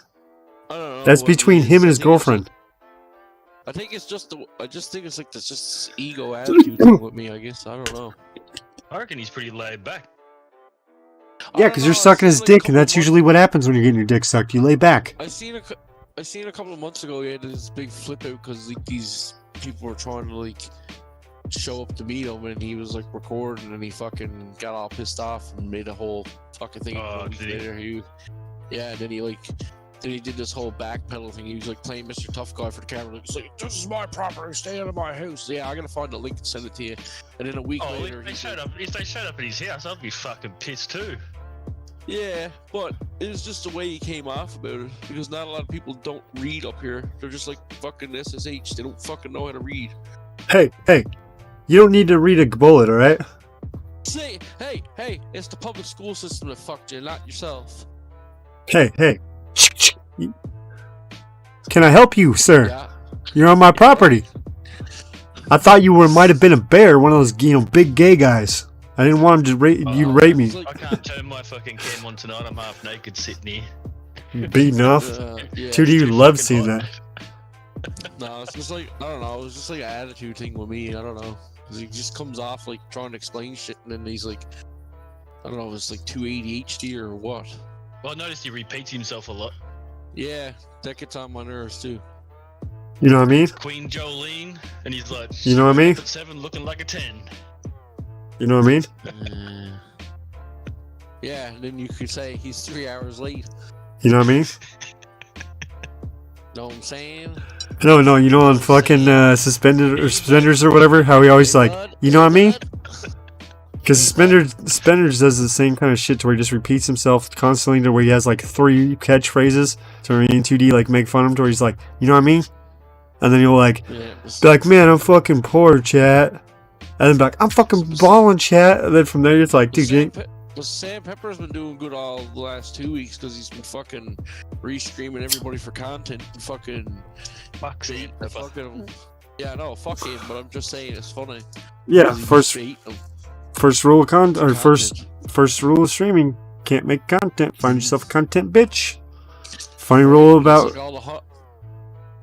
I don't know. That's between him and his girlfriend. I think it's just I just think it's like this just ego attitude thing with me. I guess I don't know. I reckon he's pretty laid back. Yeah, because you're sucking his dick, and that's usually what happens when you're getting your dick sucked. You lay back. I seen a couple of months ago he had this big flip out because like these people were trying to like show up to meet him, and he was like recording, and he fucking got all pissed off and made a whole fucking thing. Later, yeah, and then he did this whole backpedal thing. He was like playing Mr. Tough Guy for the camera. He's like, "This is my property. Stay out of my house." Yeah, I gotta find the link and send it to you. And then a week later, if they showed up at his house, I'd be fucking pissed too. Yeah, but it was just the way he came off about it, because not a lot of people don't read up here. They're just like fucking S.S.H. They don't fucking know how to read. Hey, you don't need to read a bullet, all right? Say, hey, it's the public school system that fucked you, not yourself. Hey. Can I help you, sir? Yeah. You're on my property. I thought you might have been a bear, one of those, big gay guys. I didn't want him to rape me. I can't turn my fucking cam on tonight. I'm half naked sitting here. Beaten off. Yeah, 2D love seeing that. No, it's just like, I don't know, it was just like an attitude thing with me, I don't know. He just comes off like trying to explain shit, and then he's like, I don't know if it's like too ADHD or what. Well, I noticed he repeats himself a lot. Yeah, that gets on my nerves too. You know what I mean? Queen Jolene, and he's like, you know what I mean? At 7 looking like a 10. You know what I mean? Yeah, and then you could say he's 3 hours late. You know what I mean? Know what I'm saying? No, you know on fucking suspenders or whatever, how he always like, you know what I mean? Because Suspenders does the same kind of shit to where he just repeats himself constantly, to where he has like 3 catchphrases to where in 2D like make fun of him, to where he's like, you know what I mean? And then he'll like, be like, man, I'm fucking poor, chat. And then be like, I'm fucking balling, chat. And then from there it's like, dude, Well, Sam Pepper's been doing good all the last 2 weeks because he's been fucking re-streaming everybody for content and fucking. Fuck Sam Pepper. Yeah, no, fuck him, but I'm just saying it's funny. Yeah, first rule of first rule of streaming: can't make content. Find yourself a content bitch. Funny rule about.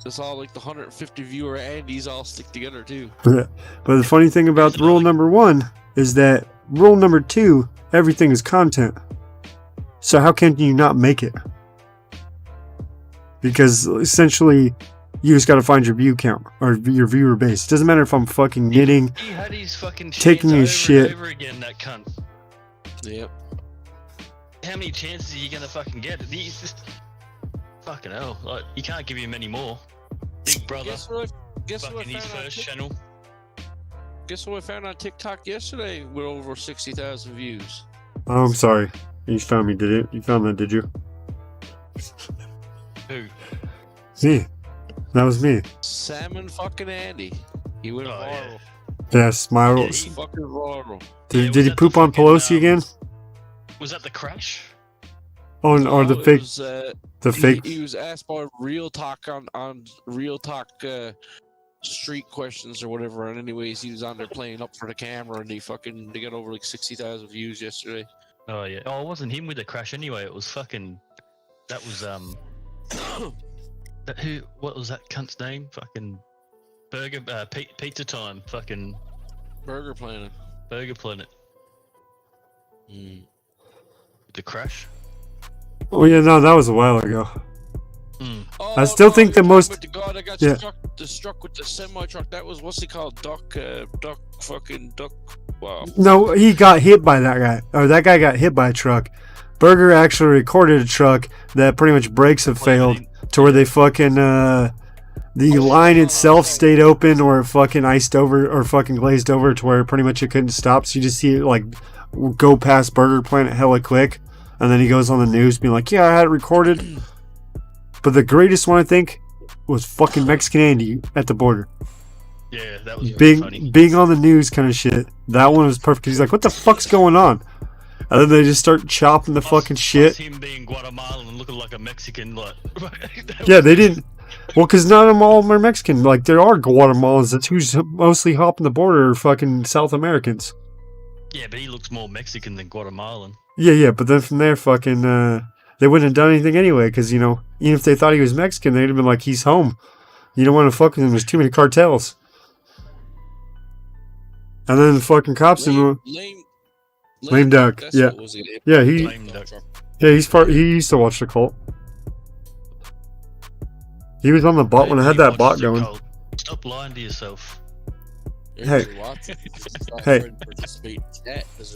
It's all like the 150 viewer Andy's all stick together too. But the funny thing about rule number 1 is that rule number 2, everything is content. So how can you not make it? Because essentially, you just got to find your view count or your viewer base. Doesn't matter if I'm fucking knitting, He had his fucking taking his shit. over again, that cunt. Yep. How many chances are you gonna fucking get? He's just fucking hell. Like, you can't give him any more. Big brother. Guess what fucking his first channel. Guess what I found on TikTok yesterday with over 60,000 views. Oh, I'm sorry. You found me, did it? You found that, did you? Who? Me. That was me. Salmon fucking Andy. He went viral. Yes, my. He's fucking viral. Did he poop on Pelosi again? Was that the crash? Oh, or the fake. Was, the fake. He was asked by Real Talk on Real Talk street questions or whatever. And anyways, he was on there playing up for the camera, and they got over like 60,000 views yesterday. Oh yeah. Oh, it wasn't him with the crash anyway. It was fucking. That was who? What was that cunt's name? Fucking Burger Pizza Time. Fucking Burger Planet. Burger Planet. The crash. Oh yeah, no, that was a while ago. Oh, I still think the most. With the guy that got struck with the semi truck. That was what's he called? Duck. Wow. No, he got hit by that guy, or that guy got hit by a truck. Burger actually recorded a truck that pretty much brakes have failed to where they fucking the line itself stayed open or fucking iced over or fucking glazed over to where pretty much it couldn't stop. So you just see it like go past Burger Planet hella quick, and then he goes on the news being like, "Yeah, I had it recorded." But the greatest one I think was fucking Mexican Andy at the border. Yeah, that was funny. Being on the news kind of shit. That one was perfect. He's like, "What the fuck's going on?" And then they just start chopping the fucking shit. Him being Guatemalan and looking like a Mexican, like. Yeah, they didn't. Well, because none of them all are Mexican. Like, there are Guatemalans. That's who's mostly hopping the border are fucking South Americans. Yeah, but he looks more Mexican than Guatemalan. Yeah, but then from there, fucking, they wouldn't have done anything anyway, because, you know, even if they thought he was Mexican, they'd have been like, he's home. You don't want to fuck with him. There's too many cartels. And then the fucking cops Lame duck. Yeah. Yeah, he used to watch the cult. He was on the bot when I had that bot going. Stop lying to yourself. Hey.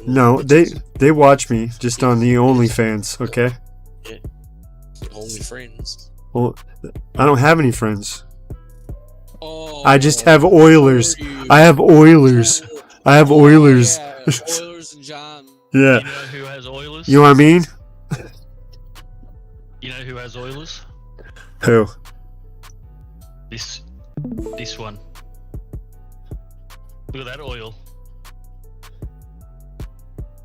No, they watch me just on the OnlyFans, okay? Yeah. Only friends. Well, I don't have any friends. I just have Oilers. I have Oilers. Oilers and John. Yeah. You know who has Oilers? You know what I mean? You know who has Oilers? Who? This one. Look at that oil.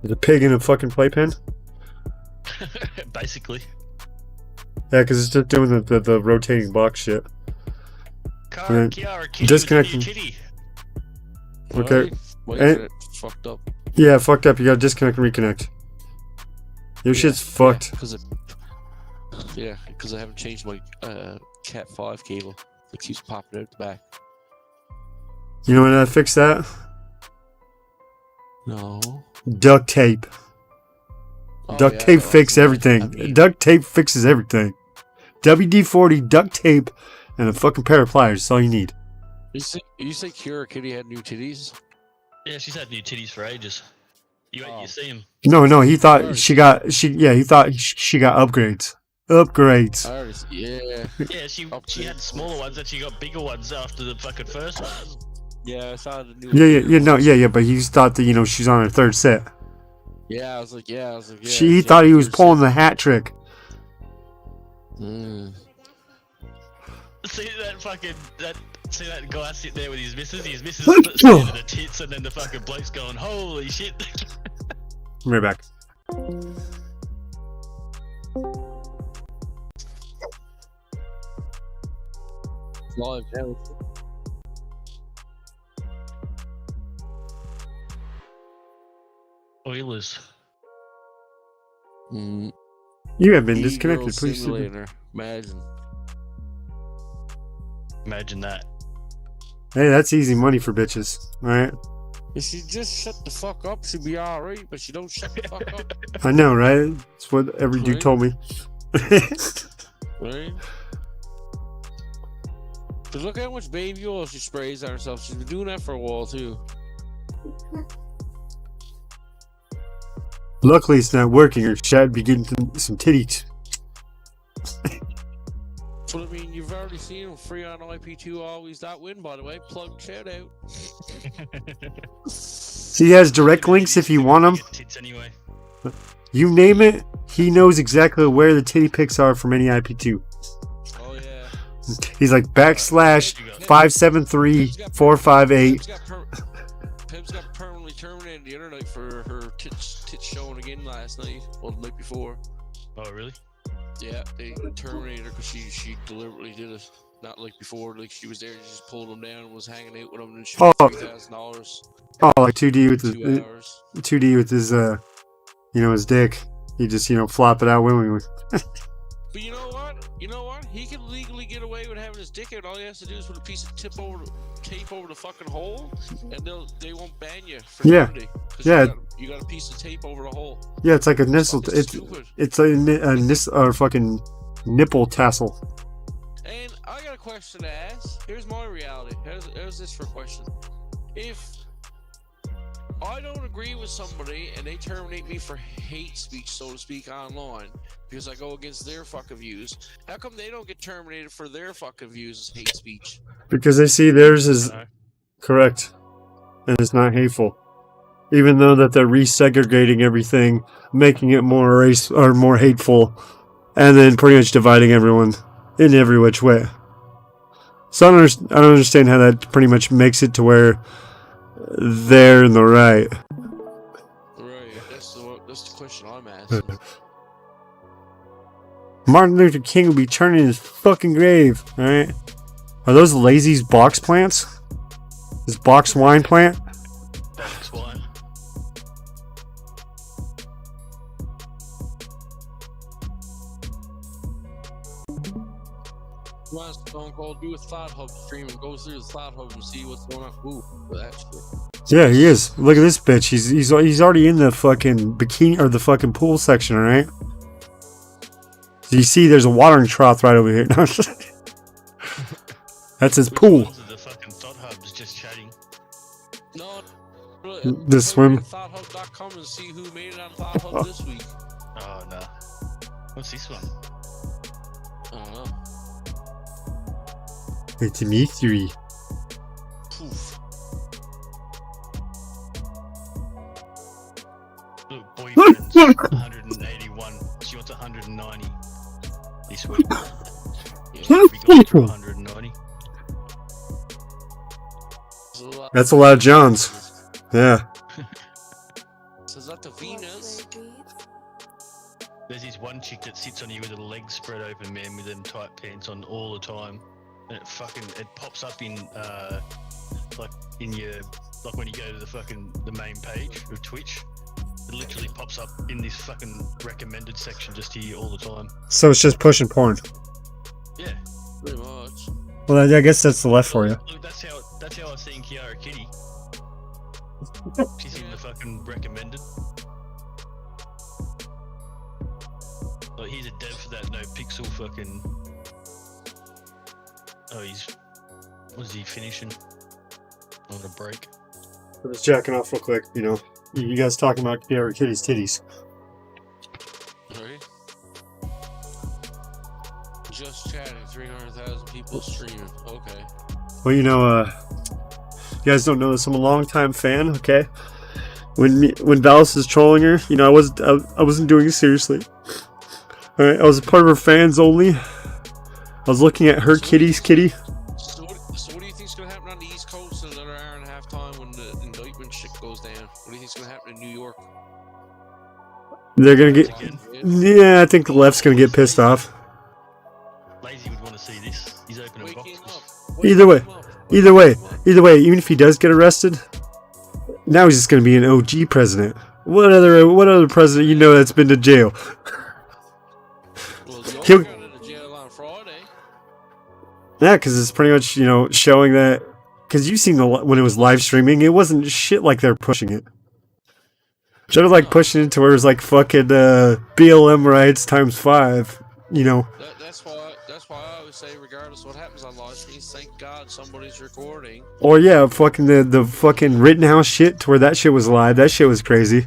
Is a pig in a fucking playpen? Basically. Yeah, because it's just doing the rotating box shit. Disconnecting. Okay. Fucked up. Yeah, fucked up. You gotta disconnect and reconnect. Your shit's fucked. Because I haven't changed my Cat 5 cable. It keeps popping out the back. You know when I fix that? No. Duct tape. Duct tape fixes everything. Duct tape fixes everything. WD-40 duct tape and a fucking pair of pliers. That's all you need. You say Kira Kitty had new titties? Yeah, she's had new titties for ages. You see him? No, he thought she got upgrades. Upgrades. Yeah, she had smaller ones and she got bigger ones after the fucking first one. Yeah, I saw the new. Yeah, but he thought that she's on her third set. Yeah, I was like. He thought he was pulling the hat trick. See that guy sit there with his missus? His missus standing at the tits, and then the fucking bloke's going, "Holy shit!" I'm right back. live now. Oilers. You have been disconnected. Please. Simulator. Imagine. Imagine that. Hey, that's easy money for bitches. All right. If she just shut the fuck up, she'd be alright, but she don't shut the fuck up. I know, right? That's what every dude told me. Right? But look how much baby oil she sprays on herself. She's been doing that for a while, too. Luckily, it's not working, or Shad be getting some titties. But I mean, you've already seen him free on IP2 always.win, by the way. Plug, shout out. So he has direct links if you want them. Anyway. You name it, he knows exactly where the titty pics are from any IP2. Oh, yeah. He's like /573-458. Pim's got permanently terminated the other night for her tits showing again last night. Well, the night before. Oh, really? Yeah, they terminated her because she deliberately did it. Not like before, like she was there, she just pulled him down and was hanging out with him and she was $3,000. Oh, like 2D with his 2 hours. 2D with his his dick. He just flop it out willingly. But you know what? He can legally get away with having his dick out. All he has to do is put a piece of tape over the fucking hole, and they won't ban you for eternity. Yeah. You got a piece of tape over the hole. Yeah, it's like a nipple. It's a fucking nipple tassel. And I got a question to ask. Here's my reality. Here's this for a question. If I don't agree with somebody and they terminate me for hate speech, so to speak, online because I go against their fucking views, how come they don't get terminated for their fucking views as hate speech? Because they see theirs is correct and it's not hateful. Even though that they're resegregating everything, making it more race or more hateful, and then pretty much dividing everyone in every which way. So I don't understand how that pretty much makes it to where they're in the right. Right, that's the question I'm asking. Martin Luther King will be turning in his fucking grave, alright? Are those Lazy's box plants? His box wine plant? Box wine. Last phone call, do a Thought Hub stream and go through the Thought Hub and see what's going on. Ooh, that shit. Yeah, he is. Look at this bitch. He's already in the fucking bikini or the fucking pool section, alright? So you see there's a watering trough right over here. That's his pool. The fucking Thought Hub's just chatting. No, The swim. ThoughtHub.com and see who made it on Thought Hub this week. Oh, no. What's this one? I don't know. It's a mystery. Poof. Look, boyfriend's 181. She wants 190 this week. Yeah, we got to 190. That's a lot of Johns. Yeah. So is that the Venus? There's this one chick that sits on you with her legs spread open, man, with them tight pants on all the time. And it pops up in like when you go to the main page of Twitch. It literally pops up in this fucking recommended section just here all the time. So it's just pushing porn. Yeah. Pretty much. Well, I guess that's the left for you. Look, that's how I was seeing Kiara Kitty. She's in the fucking recommended. Like, he's a dev for that no pixel fucking. Oh, what is he finishing? On a break. I was jacking off real quick, you guys talking about Kiara Kitty's titties. Right? Just chatting, 300,000 people streaming. Okay. Well, you guys don't know this. I'm a longtime fan. Okay, when Valis is trolling her, I wasn't doing it seriously. All right, I was a part of her fans only. I was looking at her kitty's kitty. So what do you think's gonna happen on the East Coast in another hour and a half time when the indictment shit goes down? What do you think's gonna happen in New York? They're gonna get. Yeah, I think the left's gonna get pissed off. Lazy would want to see this. He's opening boxes. Either way, even if he does get arrested, now he's just gonna be an OG president. What other president you know that's been to jail? He'll, yeah, because it's pretty much, you know, showing that. Because you've seen when it was live streaming, it wasn't shit like they're pushing it. They were like pushing it to where it was like fucking BLM rights times 5. You know. That's why I always say, regardless of what happens on live streams, thank God somebody's recording. Or yeah, fucking the fucking Rittenhouse shit to where that shit was live. That shit was crazy.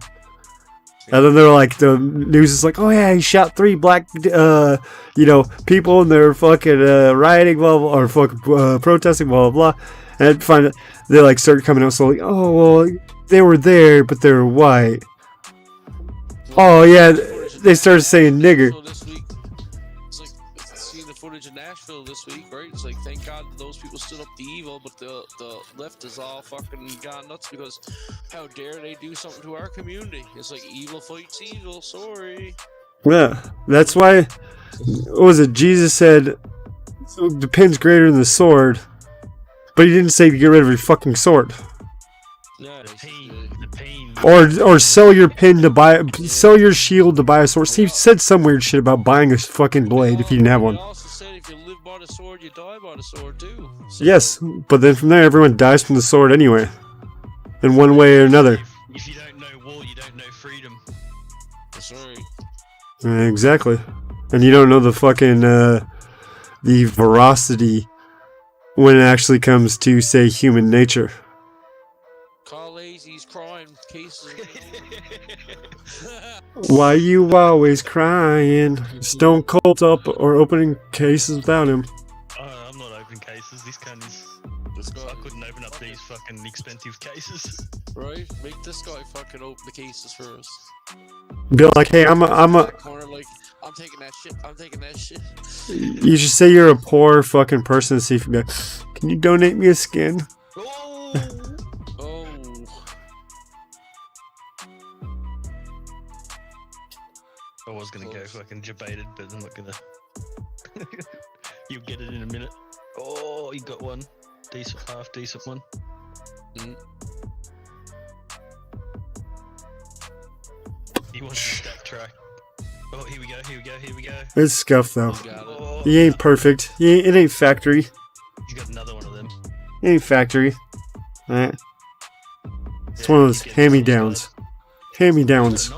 And then they're like, the news is like, oh yeah, he shot 3 black, you know, people, and they're fucking rioting, blah blah, or fucking protesting, blah blah blah. And they like start coming out slowly. Oh well, they were there, but they were white. Oh yeah, they started saying nigger. It's like seeing the footage in Nashville this week, right? It's like, thank God those people stood up to evil, but the left is all fucking gone nuts because how dare they do something to our community? It's like evil fights evil. Sorry. Yeah, that's why. What was it? Jesus said, "The pin's greater than the sword," but he didn't say to get rid of your fucking sword. No, the pain. Or sell your pin to buy, sell your shield to buy a sword. He said some weird shit about buying a fucking blade if you didn't have one. He also said if you live by the sword, you die by the sword too. So, yes, but then from there, everyone dies from the sword anyway, in one way or another. If you don't know war, you don't know freedom. That's right. Exactly, and you don't know the fucking the veracity when it actually comes to, say, human nature. Call lazy's crying cases. Why you always crying? Stone Cold up or opening cases without him. I'm not opening cases. This cunt is. I couldn't open up these fucking expensive cases. Right? Make this guy fucking open the cases for us. Be like, hey, I'm a. Corner, like, I'm taking that shit. I'm taking that shit. You should say you're a poor fucking person and see if you go, can you donate me a skin? I was gonna go fucking debated, but I'm not gonna. You'll get it in a minute. Oh, you got one. Decent, half decent one. He wants the stat track. Oh, here we go. It's scuffed though. He ain't perfect. It ain't factory. He's got another one of them. It ain't factory. Alright. It's one of those hand-me-downs. Hand-me-downs.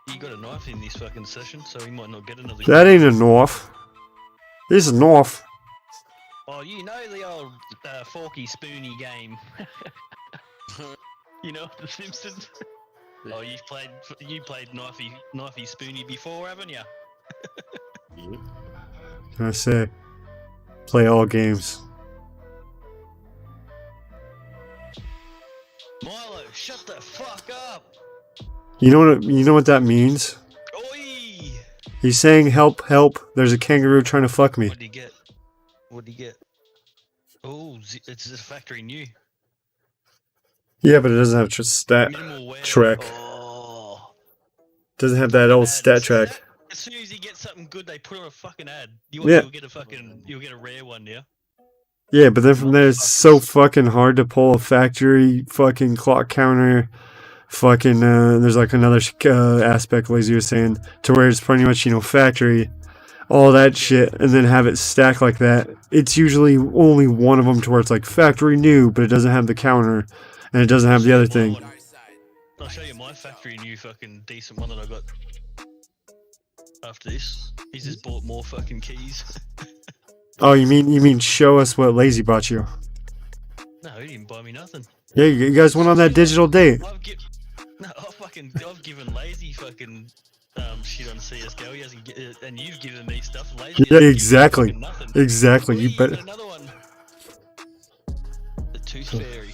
You got a knife in this fucking session, so he might not get another. That ain't a knife. This is a knife. Oh, you know the old forky spoony game. You know The Simpsons. Oh, you played knifey spoony before, haven't you? Can I say, play all games. Milo, shut the fuck up. You know what that means? Oi! He's saying, help, help, there's a kangaroo trying to fuck me. What do you get? Oh, it's a factory new. Yeah, but it doesn't have stat track. Oh. Doesn't have that old stat track. As soon as you get something good, they put on a fucking ad. You'll get a rare one, yeah? Yeah, but then from there, it's so fucking hard to pull a factory fucking clock counter. Fucking, there's like another aspect, like you were saying, to where it's pretty much, you know, factory, all that shit, and then have it stack like that. It's usually only one of them to where it's like factory new, but it doesn't have the counter, and it doesn't have the other thing. I'll show you my factory new fucking decent one that I got after this. He's just bought more fucking keys. Oh, you mean show us what Lazy bought you? No, he didn't buy me nothing. Yeah, you guys went on that digital date. I've given Lazy fucking shit on CSGO. He hasn't and you've given me stuff. Lazy. Yeah, exactly. Exactly. You better. Another one. The Tooth Fairy.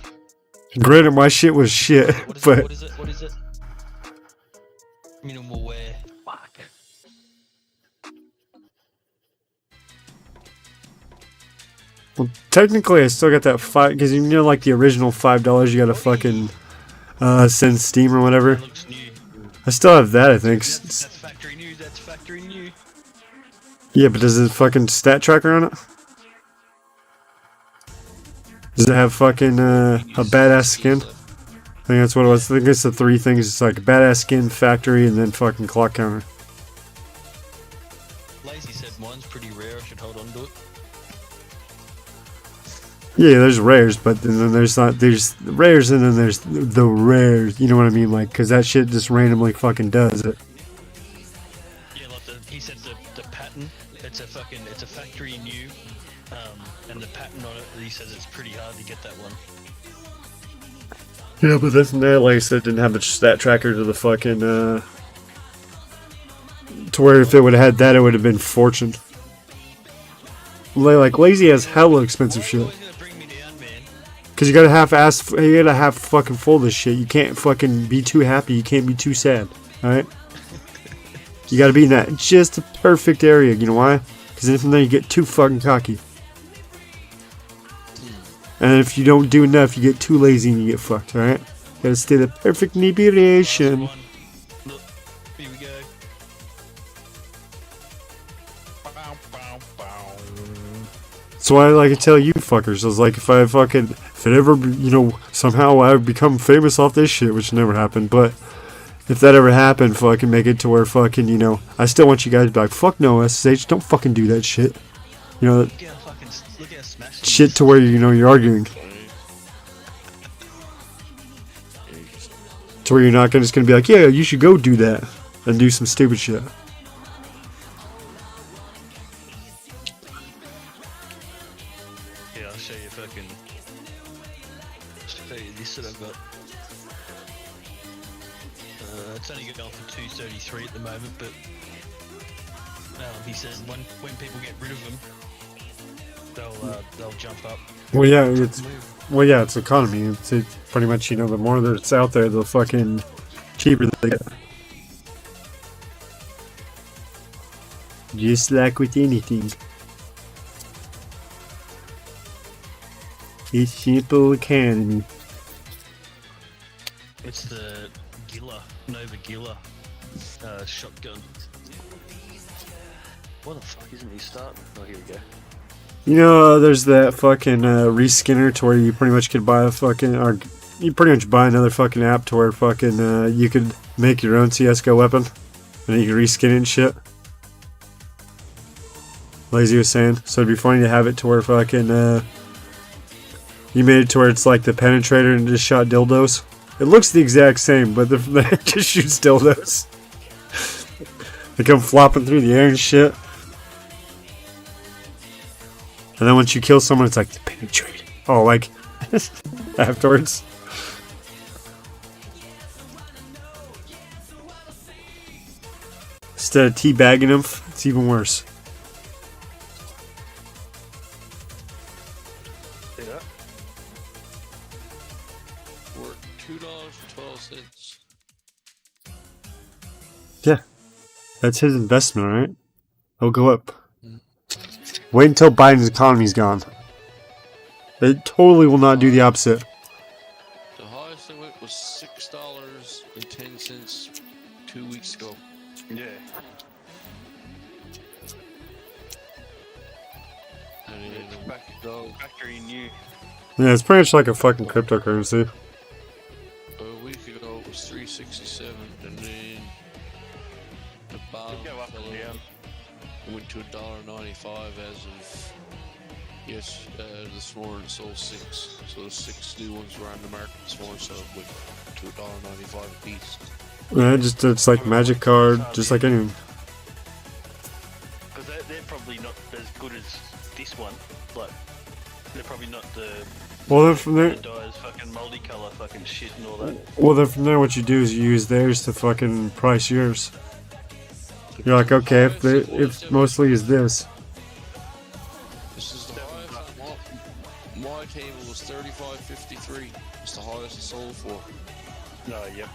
Granted, my shit was shit, but. What is it? Minimal wear. Fuck. Well, technically, I still got that $5 because you know, like the original $5, you got to fucking send Steam or whatever. I still have that, I think. That's factory new. Yeah, but does it fucking stat tracker on it? Does it have fucking a badass skin? I think that's what it was. I think it's the three things. It's like badass skin, factory, and then fucking clock counter. Lazy said mine's pretty rare. I should hold on to it. Yeah, there's rares, but then there's rares, and then there's the rares. You know what I mean? Like, cause that shit just randomly fucking does it. Yeah, like he said the pattern. It's a factory new, and the pattern on it. He says it's pretty hard to get that one. Yeah, but that's that. Like I said, didn't have the stat tracker to the fucking to where if it would have had that, it would have been fortune. Like Lazy has hella expensive shit. Cause you gotta have fucking full of this shit. You can't fucking be too happy. You can't be too sad. All right. You gotta be in that just the perfect area. You know why? Cause then from there you get too fucking cocky. And if you don't do enough, you get too lazy and you get fucked, alright? Gotta stay the perfect inebriation. Look, here we go. So I like to tell you fuckers, I was like, if it ever, you know, somehow I become famous off this shit, which never happened, but if that ever happened, fucking make it to where fucking, you know, I still want you guys to be like, fuck no, S.S.H, don't fucking do that shit. You know, shit to where, you know, you're arguing. To where you're not just gonna be like, yeah, you should go do that and do some stupid shit. Yeah, I'll show you fucking. Show you this that I've got. It's only going for 233 at the moment, but he says when people get rid of them, they'll jump up. Well, yeah, it's economy. It's pretty much, you know, the more that's out there, the fucking cheaper they get. Just like with anything. It's simple economy. It's the Nova Gila shotgun. What the fuck isn't he starting? Oh, here we go. You know, there's that fucking reskinner to where you pretty much could buy a fucking, or you pretty much buy another fucking app to where fucking you could make your own CS:GO weapon, and you can reskin it and shit. Lazy was saying, so it'd be funny to have it to where fucking you made it to where it's like the penetrator and just shot dildos. It looks the exact same, but it just shoots dildos. They come flopping through the air and shit. And then once you kill someone, it's like the penetrator. Oh, like afterwards. Instead of teabagging them, it's even worse. See that? We're $2.12. Yeah. That's his investment, right? It'll go up. Wait until Biden's economy's gone. They totally will not do the opposite. The highest I went was $6.10 2 weeks ago. Yeah. And it's factory new. Yeah, it's pretty much like a fucking cryptocurrency. A week ago it was $3.67, and then the bottom go up and down. Went to $1.95 as of this morning. It sold 6, so the 6 new ones were on the market this morning, so it went to $1.95 a piece. Yeah, it's like magic card, just like anything. Because they're probably not as good as this one, but they're probably not the. Well, then from there, Dyes fucking multicolor fucking shit and all that. well, then from there, what you do is you use theirs to fucking price yours. You're like, okay, if mostly is this. This is the highest I want. My table was $35.53. It's the highest it sold for. No, yep.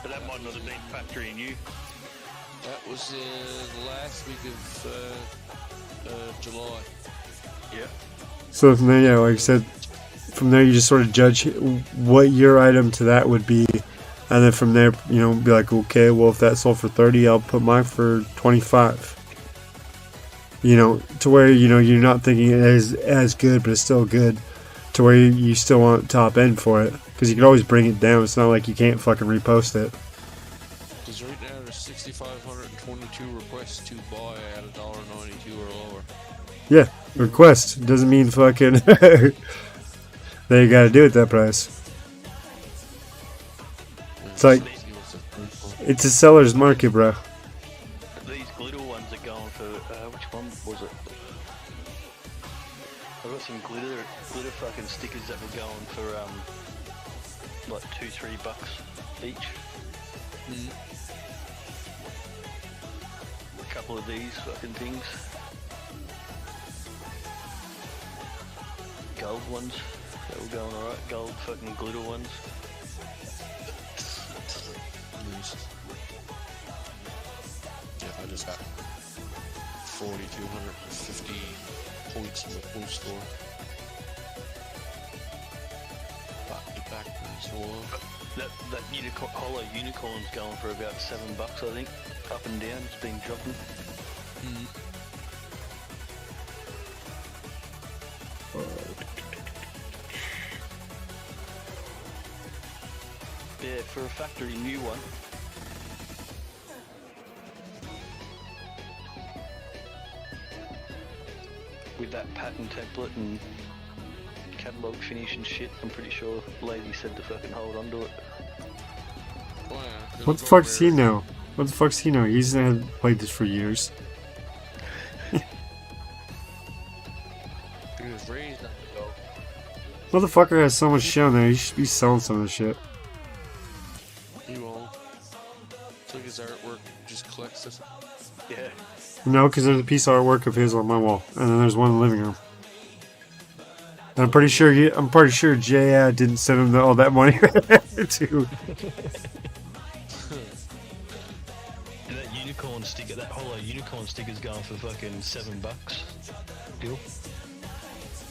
But that might not have been factory new. That was the last week of July. Yeah. So from there, yeah, like I said, from there you just sort of judge what your item to that would be. And then from there, you know, be like, okay, well, if that sold for 30, I'll put mine for 25. You know, to where, you know, you're not thinking it is as good, but it's still good. To where you still want top end for it. Because you can always bring it down. It's not like you can't fucking repost it. Because right now there's 6,522 requests to buy at $1.92 or lower. Yeah, request. Doesn't mean fucking... They gotta do it that price. It's like... It's a seller's market, bro. These glitter ones are going for, which one was it? I got some glitter fucking stickers that were going for, like $2-3 each. A couple of these fucking things. Gold ones, that were going alright, gold fucking glitter ones. Yeah, I just got 4,250 points in the point score. Back That hollow unicorn's going for about $7, I think. Up and down, it's been dropping. Yeah, for a factory new one. With that pattern template and catalog finish and shit, I'm pretty sure the lady said to fucking hold on to it. What the fuck's he know? What the fuck's he know? He's had played this for years. He was raised not to go. Motherfucker has so much shit on there, he should be selling some of this shit. He won't. It's like his artwork just collects this. Yeah. No, because there's a piece of artwork of his on my wall, and then there's one in the living room. And I'm pretty sure Jay didn't send him all that money too. That unicorn sticker, that hollow unicorn sticker's going for fucking $7. Deal.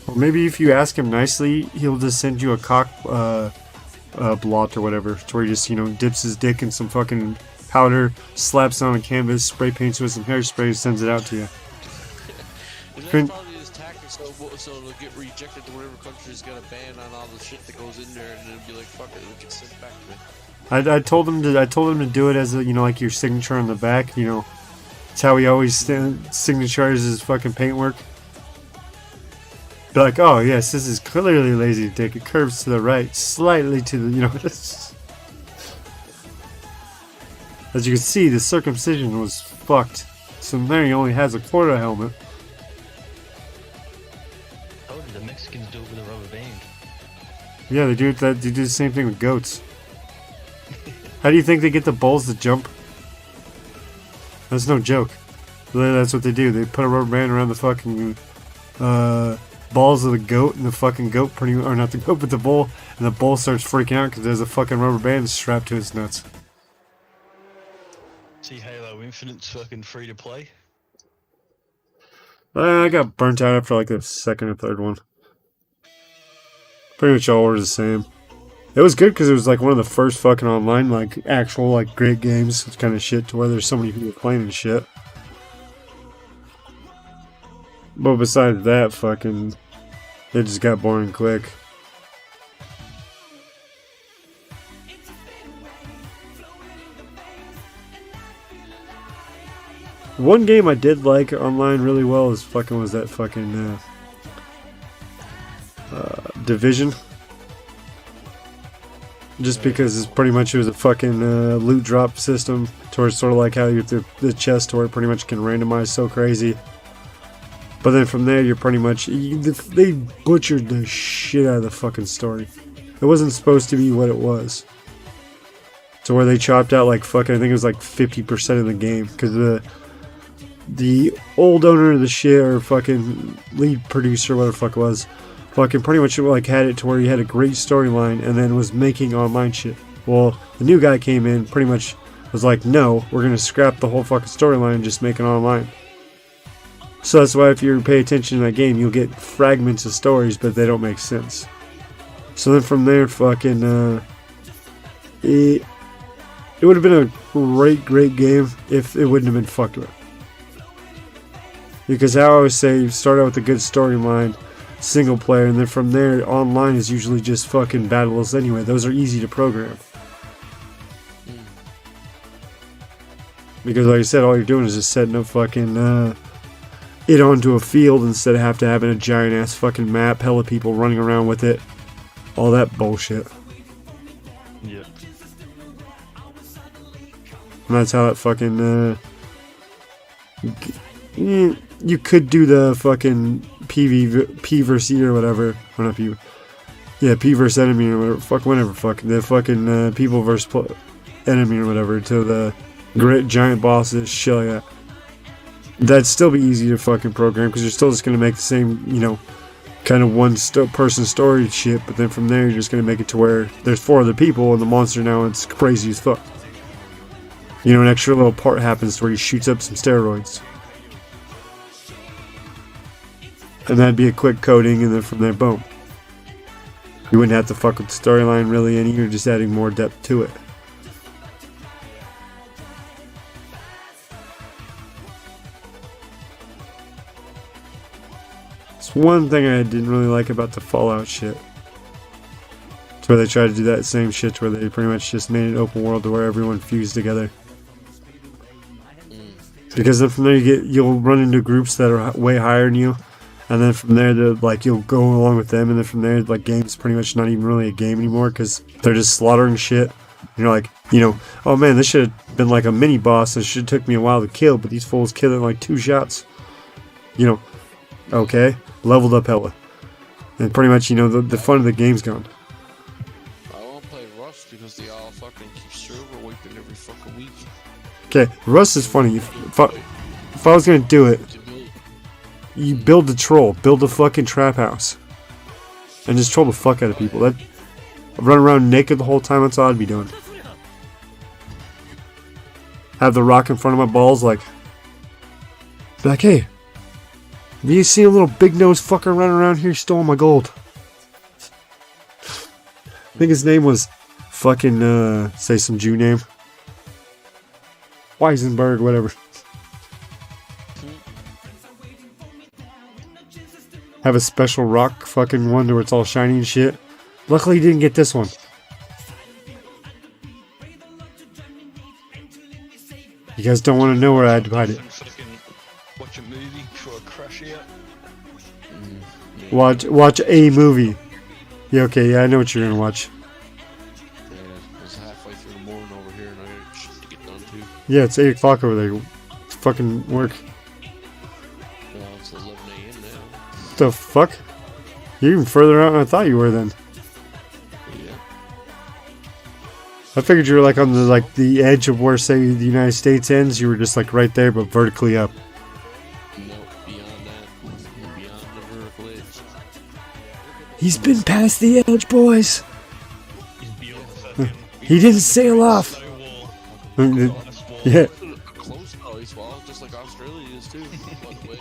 Well, maybe if you ask him nicely, he'll just send you a cock blot or whatever, to where he just, you know, dips his dick in some fucking powder, slaps it on a canvas, spray paints with some hairspray, and sends it out to you. That's probably his tactic, so it'll get rejected to whatever country's got a ban on all the shit that goes in there, and it'll be like, fuck it, it'll get sent back to me. I told him to do it as a, you know, like your signature on the back, you know. It's how he always signatures his fucking paintwork. Be like, oh yes, this is clearly lazy dick. It curves to the right, slightly to the, you know. As you can see, the circumcision was fucked. So there he only has a quarter helmet. Oh, the Mexicans do it with a rubber band. Yeah, they do that. They do the same thing with goats. How do you think they get the bulls to jump? That's no joke. That's what they do. They put a rubber band around the fucking balls of the goat, and the fucking goat or not the goat, but the bull, and the bull starts freaking out because there's a fucking rubber band strapped to his nuts. See Halo Infinite's fucking free to play. I got burnt out after like the second or third one. Pretty much all were the same. It was good because it was like one of the first fucking online, like actual, like great games kind of shit, to where there's so many people playing and shit. But besides that, fucking, it just got boring quick. One game I did like online really well was that fucking Division. Just because it's pretty much, it was a fucking loot drop system, towards sort of like how you have the chest, where it pretty much can randomize so crazy. But then from there, you're pretty much, they butchered the shit out of the fucking story. It wasn't supposed to be what it was. So where they chopped out like fucking, I think it was like 50% of the game, because the old owner of the shit, or fucking lead producer, whatever the fuck it was, fucking pretty much like had it to where he had a great storyline and then was making online shit. Well, the new guy came in, pretty much was like, no, we're gonna scrap the whole fucking storyline and just make it online. So that's why if you pay attention to that game, you'll get fragments of stories, but they don't make sense. So then from there, fucking, it would have been a great game if it wouldn't have been fucked with. Because I always say you start out with a good storyline, single player, and then from there, online is usually just fucking battles anyway. Those are easy to program. Because like I said, all you're doing is just setting up fucking it onto a field instead of having a giant ass fucking map, hella people running around with it. All that bullshit. Yeah. And that's how that fucking you could do the fucking P versus E or whatever. Or not P. Yeah, P versus enemy or whatever. Fuck whatever. Fuck the fucking people versus enemy or whatever to the great giant bosses, shit like that. That'd still be easy to fucking program because you're still just gonna make the same, you know, kind of one person story shit. But then from there, you're just gonna make it to where there's 4 other people and the monster now it's crazy as fuck. You know, an extra little part happens where he shoots up some steroids. And that'd be a quick coding, and then from there, boom. You wouldn't have to fuck with the storyline really any, you're just adding more depth to it. It's one thing I didn't really like about the Fallout shit. It's where they tried to do that same shit where they pretty much just made an open world to where everyone fused together. Because then from there you'll run into groups that are way higher than you, and then from there like you'll go along with them, and then from there like game's pretty much not even really a game anymore because they're just slaughtering shit. You're like, you know, oh man, this should have been like a mini boss. This should have took me a while to kill, but these fools kill it in like 2 shots. You know, okay, leveled up hella, and pretty much, you know, the fun of the game's gone. I won't play Rust because they all fucking keep server wiping every fucking week. Okay, Rust is funny. If I was gonna do it, you build a troll, build a fucking trap house, and just troll the fuck out of people. That run around naked the whole time. That's all I'd be doing. Have the rock in front of my balls, like, be like, hey, have you seen a little big nose fucker running around here stealing my gold? I think his name was fucking say some Jew name. Weisenberg, whatever. Have a special rock fucking one where it's all shiny and shit. Luckily he didn't get this one. You guys don't want to know where I had to hide it. Watch a movie before I crash out. Watch a movie. Yeah, okay, yeah, I know what you're gonna watch. Yeah, it's halfway through the morning over here and I got shit to get done too. Yeah, it's 8 o'clock over there. It's fucking work. Well, it's 11 a.m. now. The fuck? You're even further out than I thought you were then. Yeah. I figured you were like on the edge of where, say, the United States ends. You were just like right there, but vertically up. No, beyond that. Beyond the vertical edge. He's been past the edge, boys. He didn't sail off. Yeah. Close to ice wall, just like Australia is too, by the way.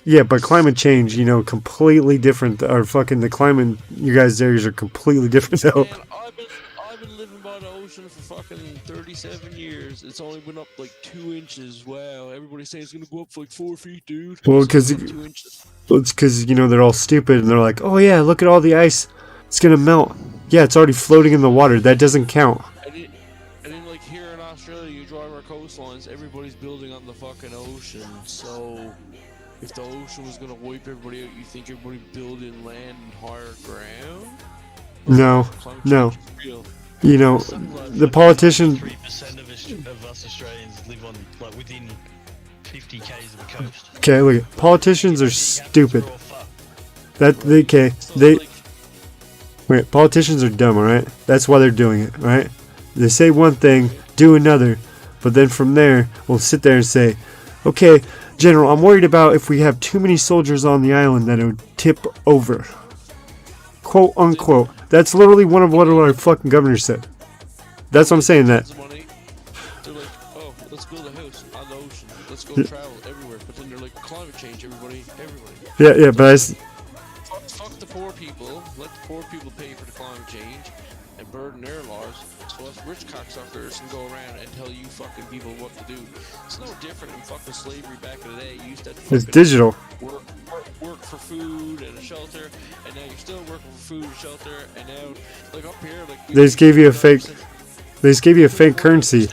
Yeah, but climate change, you know, completely different. Or fucking the climate, you guys' areas are completely different though. Man, I've been living by the ocean for fucking 37 years. It's only been up like 2 inches. Wow, everybody's saying it's gonna go up for like 4 feet, dude. Well, because it's because, you know, they're all stupid and they're like, oh yeah, look at all the ice. It's gonna melt. Yeah, it's already floating in the water. That doesn't count. And then like here in Australia, you drive our coastlines, everybody's building on the fucking ocean. So if the ocean was gonna wipe everybody out, you think everybody build in land and higher ground? No. You know, the politicians. 3% of us Australians live on like within 50 k's of the coast. Okay, look at politicians are stupid. Wait, politicians are dumb, alright? That's why they're doing it, alright? They say one thing, do another, but then from there, we'll sit there and say, okay, General, I'm worried about if we have too many soldiers on the island that it would tip over. Quote unquote. That's literally one of what our fucking governor said. That's what I'm saying that. They're like, oh, let's build a house on the ocean. Let's go travel everywhere. But then they're like, climate change, everybody. Yeah, but fuck the poor people. Let the poor people pay for the climate change. and burden their laws. So us rich cocksuckers can go around and tell you fucking people what to do. It's no different than fucking slavery back in the day. You used to It's digital. Work for food and a shelter, and now you're still working for food and shelter, and now like up here, like They just gave you a fake. They just gave you a fake currency,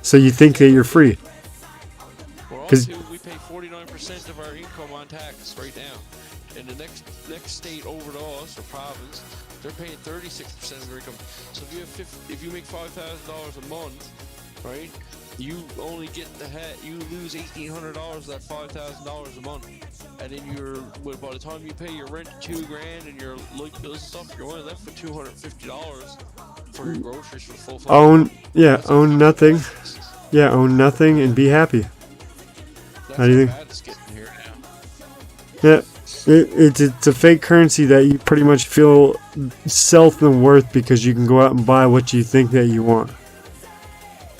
so you think that you're free. Because we pay 49% of our income on tax right now, and the next state over to us or province, they're paying 36% of their income. So if you make $5,000 a month, right? You only get you lose $1,800 of that $5,000 a month, and then by the time you pay your rent $2,000 and your light bills and stuff, you're only left with $250 for your groceries for the full. Own nothing. Yeah, own nothing and be happy. How do you think? Yeah, it's a fake currency that you pretty much feel self and worth because you can go out and buy what you think that you want.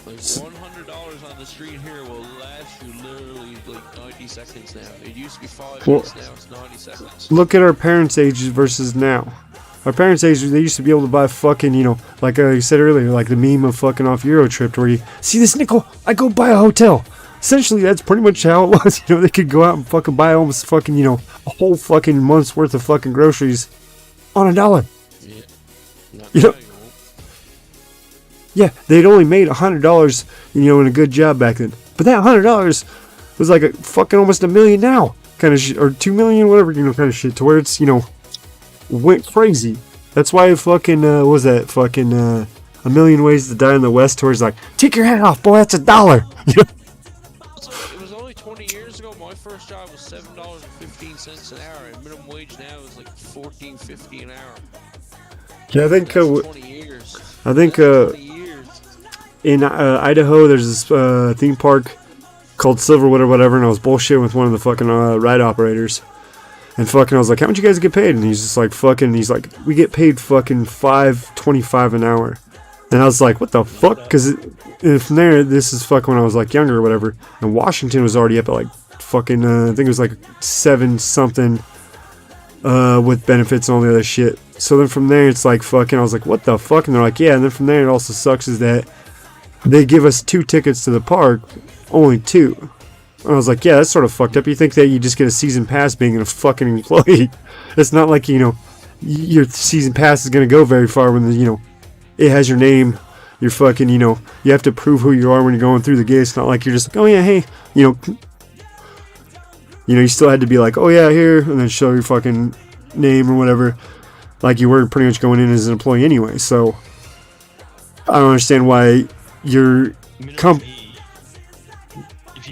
Like $100 on the street here will last you literally like 90 seconds now. It used to be 5 minutes, now it's 90 seconds. Look at our parents' age versus now. Our parents' age, they used to be able to buy fucking, like I said earlier, like the meme of fucking off Eurotrip where you see this nickel, I go buy a hotel. Essentially, that's pretty much how it was. They could go out and fucking buy almost fucking, a whole fucking month's worth of fucking groceries on $1. Yeah. Yeah, they'd only made $100, in a good job back then. But that $100 was like a fucking almost $1 million now, kind of shit, or $2 million, whatever, kind of shit, to where it's, went crazy. That's why fucking, what was that, fucking, A Million Ways to Die in the West, where it's like, take your hat off, boy, that's $1. It was only 20 years ago. My first job was $7.15 an hour, and minimum wage now is like $14.50 an hour. Yeah, I think, 20 years. I think, in Idaho, there's this theme park called Silverwood or whatever, and I was bullshitting with one of the fucking ride operators. And fucking, I was like, how much you guys get paid? And he's just like, he's like, we get paid fucking $5.25 an hour. And I was like, what the fuck? Because from there, this is fucking when I was like younger or whatever. And Washington was already up at like fucking, I think it was like 7 something with benefits and all the other shit. So then from there, it's like fucking, I was like, what the fuck? And they're like, yeah. And then from there, it also sucks is that they give us 2 tickets to the park, only 2. And I was like, yeah, that's sort of fucked up. You think that you just get a season pass being a fucking employee. It's not like, your season pass is going to go very far when, it has your name. You're fucking, you have to prove who you are when you're going through the gate. It's not like you're just like, oh yeah, hey, you still had to be like, oh yeah, here, and then show your fucking name or whatever. Like you were pretty much going in as an employee anyway. So I don't understand why your if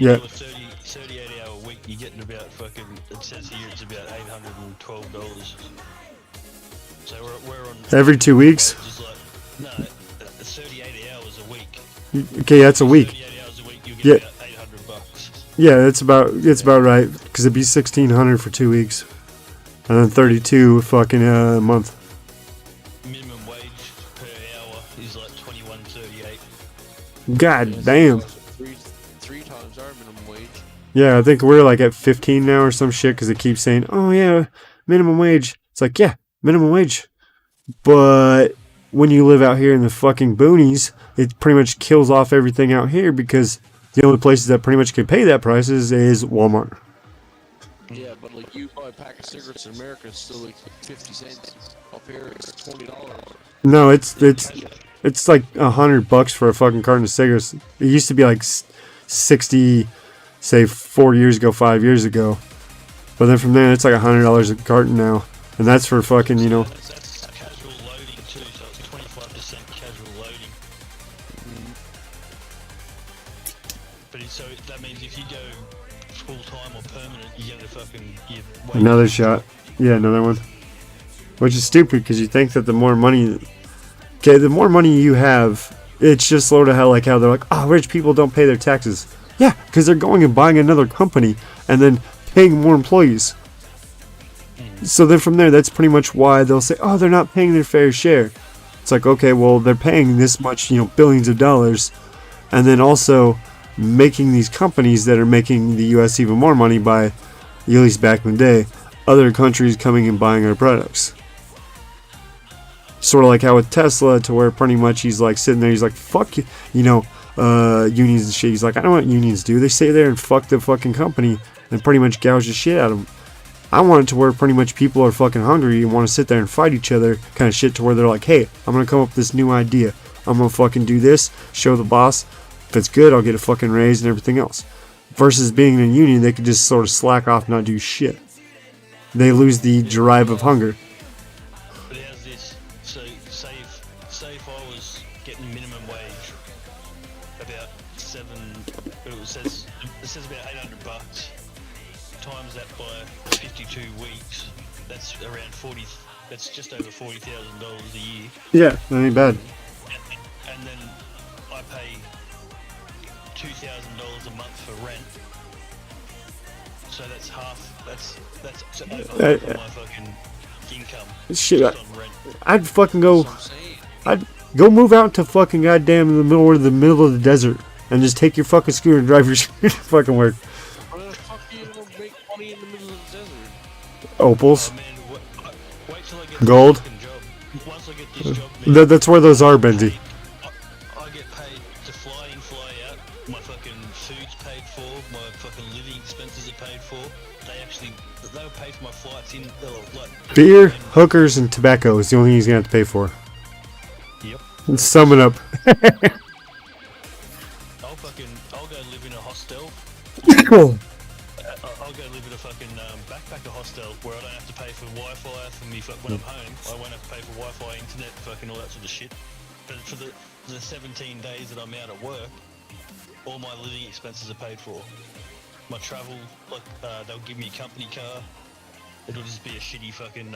you do a 38-hour week, you're getting about fucking, it says here it's about $812. So we're on every 2 weeks. No, 38 hours a week. Okay, that's a week. 38 hours a week, you get Yeah. about $800. Yeah, it's about right because it'd be $1,600 for 2 weeks, and then 32 fucking a month. Minimum wage per hour is like $21.38. God damn. Three times our minimum wage. Yeah, I think we're like at 15 now or some shit because it keeps saying, oh yeah, minimum wage. It's like, yeah, minimum wage. But when you live out here in the fucking boonies, it pretty much kills off everything out here because the only places that pretty much can pay that price is Walmart. Yeah, but like you buy a pack of cigarettes in America, it's still like 50 cents. Up here, it's $20. No, it's like $100 for a fucking carton of cigarettes. It used to be like 60, say 4 years ago, 5 years ago. But then from there, it's like $100 a carton now, and that's for fucking, That's casual loading too, so it's 25% casual loading. But so that means if you go full time or permanent, you get a fucking Another shot. Yeah, another one. Which is stupid because you think that the more money you have, it's just sort of how they're like, oh, rich people don't pay their taxes. Yeah, because they're going and buying another company and then paying more employees. So then from there, that's pretty much why they'll say, oh, they're not paying their fair share. It's like, okay, well, they're paying this much, billions of dollars, and then also making these companies that are making the U.S. even more money by, at least back in the day, other countries coming and buying our products. Sort of like how with Tesla, to where pretty much he's like sitting there, he's like, fuck you, unions and shit. He's like, I don't know what unions do. They stay there and fuck the fucking company and pretty much gouge the shit out of them. I want it to where pretty much people are fucking hungry and want to sit there and fight each other kind of shit, to where they're like, hey, I'm going to come up with this new idea. I'm going to fucking do this, show the boss. If it's good, I'll get a fucking raise and everything else. Versus being in a union, they could just sort of slack off and not do shit. They lose the drive of hunger. But how's this? So, say if I was getting minimum wage, about it says about $800. Times that by 52 weeks, that's around 40. That's just over $40,000 a year. Yeah, that ain't bad. And then I pay $2,000 a month for rent. So that's half. That's over half of my fucking income. Shit, just on rent. I'd fucking go. I'd go move out to fucking goddamn in the middle of the desert and just take your fucking scooter and drive your scooter to fucking work. Where the fuck are you gonna make money in the middle of the desert? Opals. Oh, man, wait till I get Gold. this fucking job. Once I get this job, That's where those are, Benzie. I get paid to fly in, fly out. My fucking food's paid for. My fucking living expenses are paid for. They'll pay for my flights in. Like, Beer, hookers, and tobacco is the only thing he's gonna have to pay for. Yep. And sum it up. I'll go live in a hostel. Cool. I'll go live in a fucking backpacker hostel where I don't have to pay for Wi-Fi for me when I'm home. I won't have to pay for Wi-Fi, internet, fucking all that sort of shit. But for the 17 days that I'm out at work, all my living expenses are paid for. My travel, they'll give me a company car. It'll just be a shitty fucking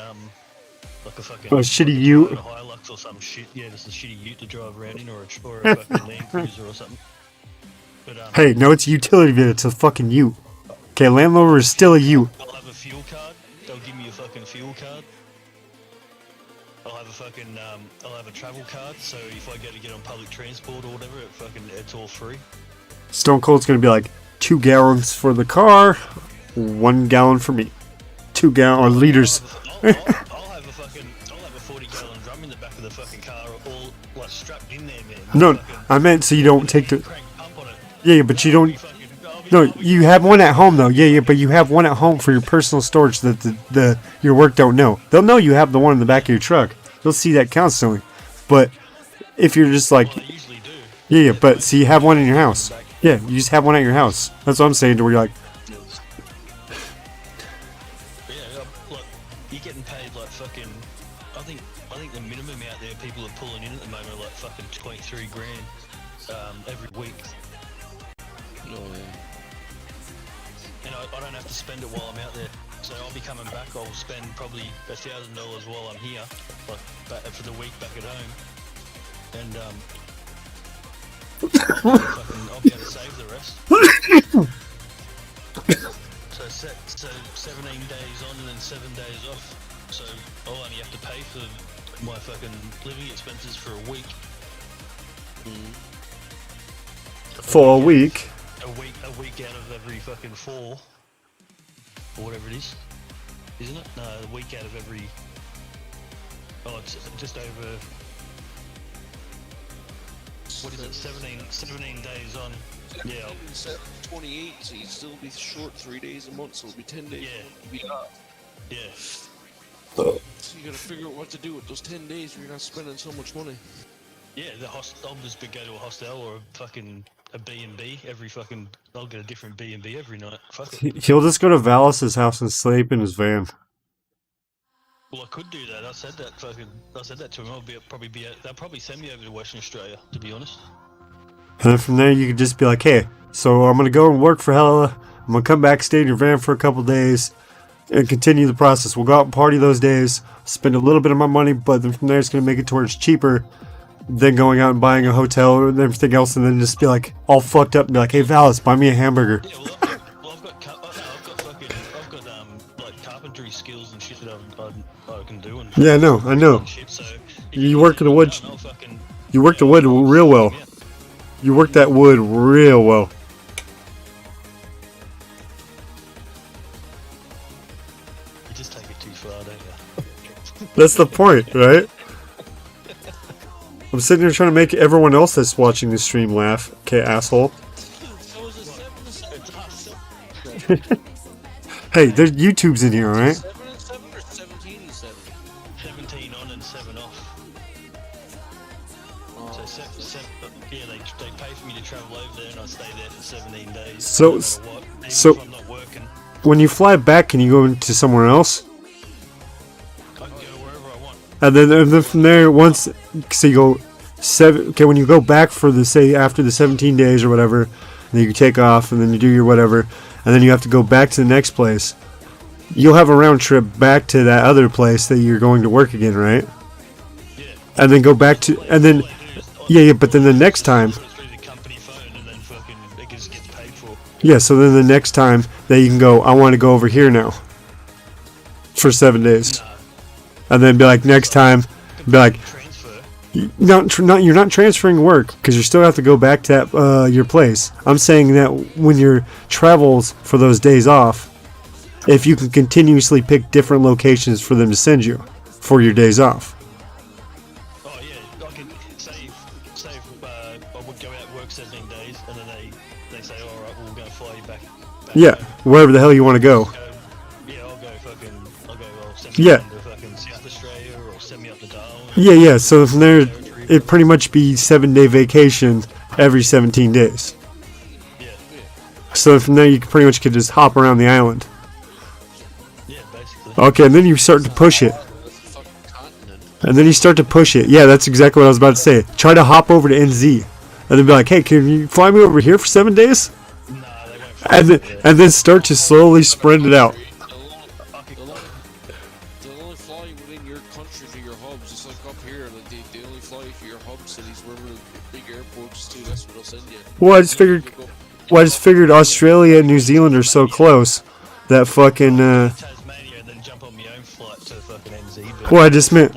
like a fucking shitty ute. A Hilux or some shit. Yeah, just a shitty ute to drive around in, or a fucking Land Cruiser or something. But Hey, no, it's a utility vehicle. It's a fucking ute. Okay, Land Rover is still a ute. I'll have a fuel card. They'll give me a fucking fuel card. I'll have a travel card. So if I go to get on public transport or whatever, it's all free. Stone Cold's gonna be like 2 gallons for the car, 1 gallon for me. 2 gallon or liters. I'll have a 40-gallon drum in the back of the fucking car, all like strapped in there, man. No, I meant so you don't take the. Yeah, but you don't. No, you have one at home though. Yeah, but you have one at home for your personal storage that your work don't know. They'll know you have the one in the back of your truck. They'll see that constantly. But if you're just like, yeah, but see, you have one in your house. Yeah, you just have one at your house. That's what I'm saying. To where you're like, Yeah, look, you're getting paid like fucking. I think the minimum out there people are pulling in at the moment are like fucking 23 grand every week. No, And I don't have to spend it while I'm out there. So I'll be coming back. I'll spend probably $1,000 while I'm here, like for the week back at home. And I'll be able to save the rest. So 17 days on and then 7 days off. So I'll only have to pay for my fucking living expenses for a week. for a week. A week out of every fucking 4, or whatever it is, isn't it? No, a week out of every. Oh, it's just over. What is it? 17 days on. Yeah. 28, so you'd still be short 3 days a month, so it'll be 10 days. Yeah. So you gotta figure out what to do with those 10 days where you're not spending so much money. Yeah, I'll just go to a hostel or a B&B every fucking. I'll get a different B&B every night. Fuck it. He'll just go to Valis' house and sleep in his van. Well, I could do that. I said that to him. They'll probably send me over to Western Australia, to be honest. And then from there, you could just be like, hey, so I'm going to go and work for Hella. I'm going to come back, stay in your van for a couple days, and continue the process. We'll go out and party those days, spend a little bit of my money, but then from there, it's going to make it towards cheaper than going out and buying a hotel and everything else, and then just be like, all fucked up and be like, hey, Valis, buy me a hamburger. Yeah, I've got like carpentry skills and shit that I can do. And Yeah, I know. Shit, so You work the wood. You work the wood real well. You work that wood real well. You just take it too far, don't you? That's the point, right? I'm sitting here trying to make everyone else that's watching the stream laugh. Okay, asshole. Hey, there's YouTube's in here, alright? 7 and 7 or 17 and 7? 17 on and 7 off. So yeah, they pay for me to travel over there and I stay there for 17 days. So I'm not working. when you fly back, can you go into somewhere else? I can go wherever I want. And then from there, once, so you go 7. Okay, when you go back for the, say, after the 17 days or whatever, then you take off and then you do your whatever, and then you have to go back to the next place. You'll have a round trip back to that other place that you're going to work again, right? Yeah. And then go back to, and then, yeah, but then the next time. Yeah, so then the next time that you can go, I want to go over here now. For 7 days. And then be like, next time, be like, you're not transferring work because you still have to go back to that, your place. I'm saying that when your travels for those days off, if you can continuously pick different locations for them to send you for your days off. Oh yeah, I could say I would go out work 17 days and then they say, all right, well, we're going to fly you back Yeah, wherever the hell you want to go. Yeah, I'll send me down to fucking South Australia or send me up to Darwin. Yeah, so from there, it'd pretty much be 7-day vacation every 17 days. Yeah. So from there, you pretty much could just hop around the island. Yeah, basically. Okay, and then you start to push it. And then you start to push it. Yeah, that's exactly what I was about to say. Try to hop over to NZ. And then be like, hey, can you fly me over here for 7 days? And then start to slowly spread it out. They'll only fly you within your country to your hubs, just like up here. Like they only fly you to your hub cities, wherever the big airports too. That's where they'll send you. Well, I just figured Australia and New Zealand are so close that fucking. Well, I just meant.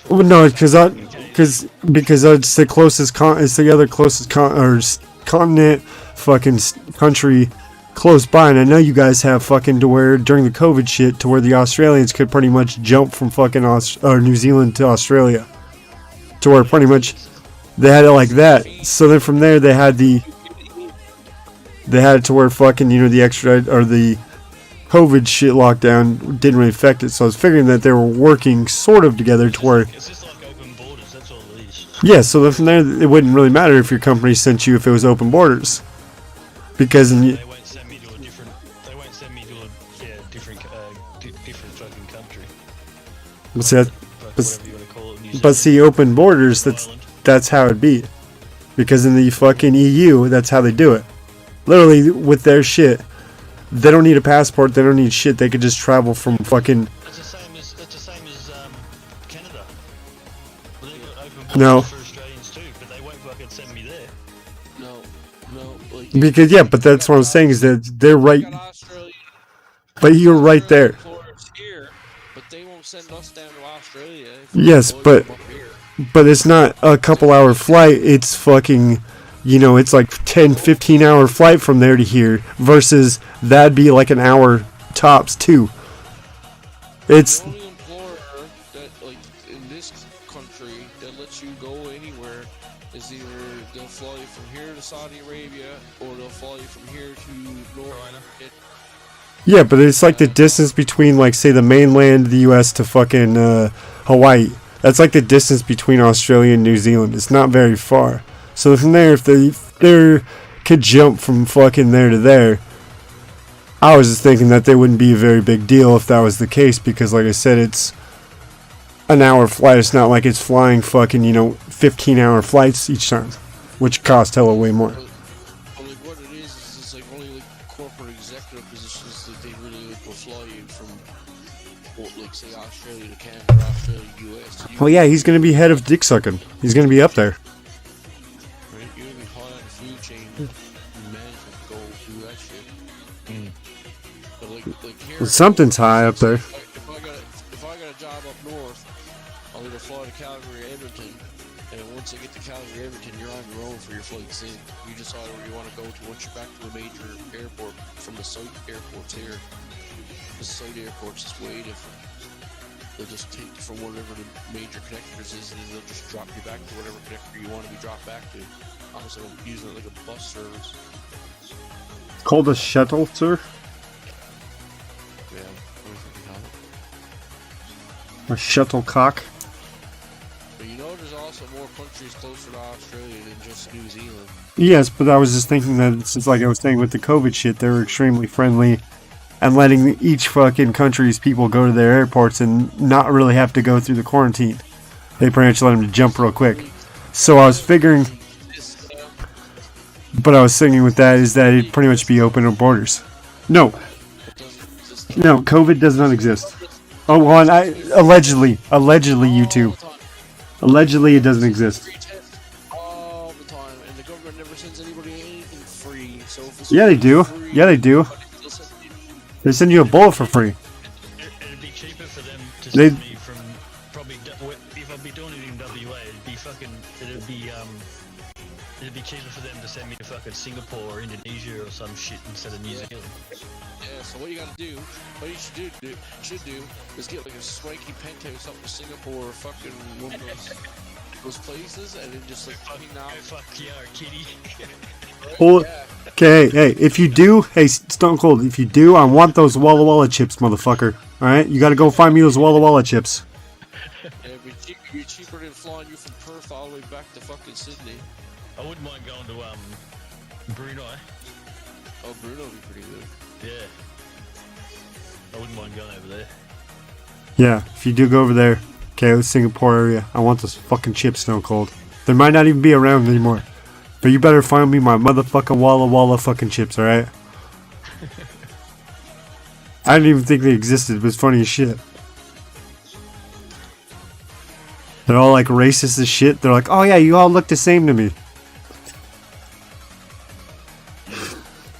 Well, no, because it's the closest it's the other closest continent, fucking country close by, and I know you guys have fucking to where during the COVID shit to where the Australians could pretty much jump from fucking New Zealand to Australia, to where pretty much they had it like that. So then from there they had it to where fucking the extra or the COVID shit lockdown didn't really affect it. So I was figuring that they were working sort of together to where. Yeah, so then from there it wouldn't really matter if your company sent you if it was open borders, because They won't send me to a different fucking country. But see, open borders, that's how it'd be, because in the fucking EU, that's how they do it. Literally with their shit, they don't need a passport. They don't need shit. They could just travel from fucking. It's the same as Canada. No. For Australians too, but they won't fucking send me there. No. Like, Because yeah, but that's what I'm saying is that they're right. But you're right there. Here, but they won't send us down to Australia. Yes, but it's not a couple hour flight. It's fucking, it's like 10-15 hour flight from there to here versus that'd be like an hour tops too. It's. The only employer that, like, in this country that lets you go anywhere is either they'll fly you from here to Saudi Arabia or they'll fly you from here to North Carolina. Yeah, but it's like the distance between, like, say, the mainland, the U.S. to fucking Hawaii. That's like the distance between Australia and New Zealand. It's not very far. So from there, if they could jump from fucking there to there, I was just thinking that they wouldn't be a very big deal if that was the case, because, like I said, it's an hour flight. It's not like it's flying fucking, 15-hour flights each time, which cost hella way more. Well, like, what it is it's like only like corporate executive positions that they really will fly you from, like, say, Australia to Canada or Australia to US. Well, yeah, he's going to be head of dick sucking. He's going to be up there. Right? You're going to be high on the food chain. Management go do that shit. But like here, Well, something's high up there. If I got a job up north, I'll either fly to Calgary or Edmonton, and once I get to Calgary or Edmonton, you're on your own for your flights in. You decide where you want to go to once you're back to a major airport from the site airports here. The site airports is way different. They'll just take from whatever the major connectors is, and then they'll just drop you back to whatever connector you want to be dropped back to. Almost like using it like a bus service. It's called a shuttle, sir. Yeah, what do you call it? A shuttlecock. But you know, there's also more countries closer to Australia than just New Zealand. Yes, but I was just thinking that since, like I was saying with the COVID shit, they were extremely friendly and letting each fucking country's people go to their airports and not really have to go through the quarantine. They pretty much let them jump real quick. So I was figuring, but I was thinking with that is that it'd pretty much be open borders. No, COVID does not exist. Oh, well, allegedly, YouTube. Allegedly, it doesn't exist. All the time, and the government never sends anybody anything free. So if it's Yeah, they do. free, Yeah, they do. They send you a bullet for free. It'd be cheaper for them to They- send me from probably if I'd be doing it in WA, it'd be cheaper for them to send me to fucking Singapore or Indonesia or some shit instead of New Zealand. Yeah, so what you gotta do, what you should do is get like a swanky penthouse up in Singapore or fucking one of those places, and then just like fucking out. Fuck yeah, kitty. Well, okay, hey, if you do, hey, Stone Cold, if you do, I want those Walla Walla chips, motherfucker. Alright? You gotta go find me those Walla Walla chips. Yeah, it'd be cheaper than flying you from Perth all the way back to fucking Sydney. I wouldn't mind going to Brunei. Oh, Brunei would be pretty good. Yeah. I wouldn't mind going over there. Yeah, if you do go over there, okay, the Singapore area, I want those fucking chips, Stone Cold. They might not even be around anymore. But you better find me my motherfucking Walla Walla fucking chips, alright? I didn't even think they existed, but it's funny as shit. They're all like racist as shit. They're like, oh yeah, you all look the same to me.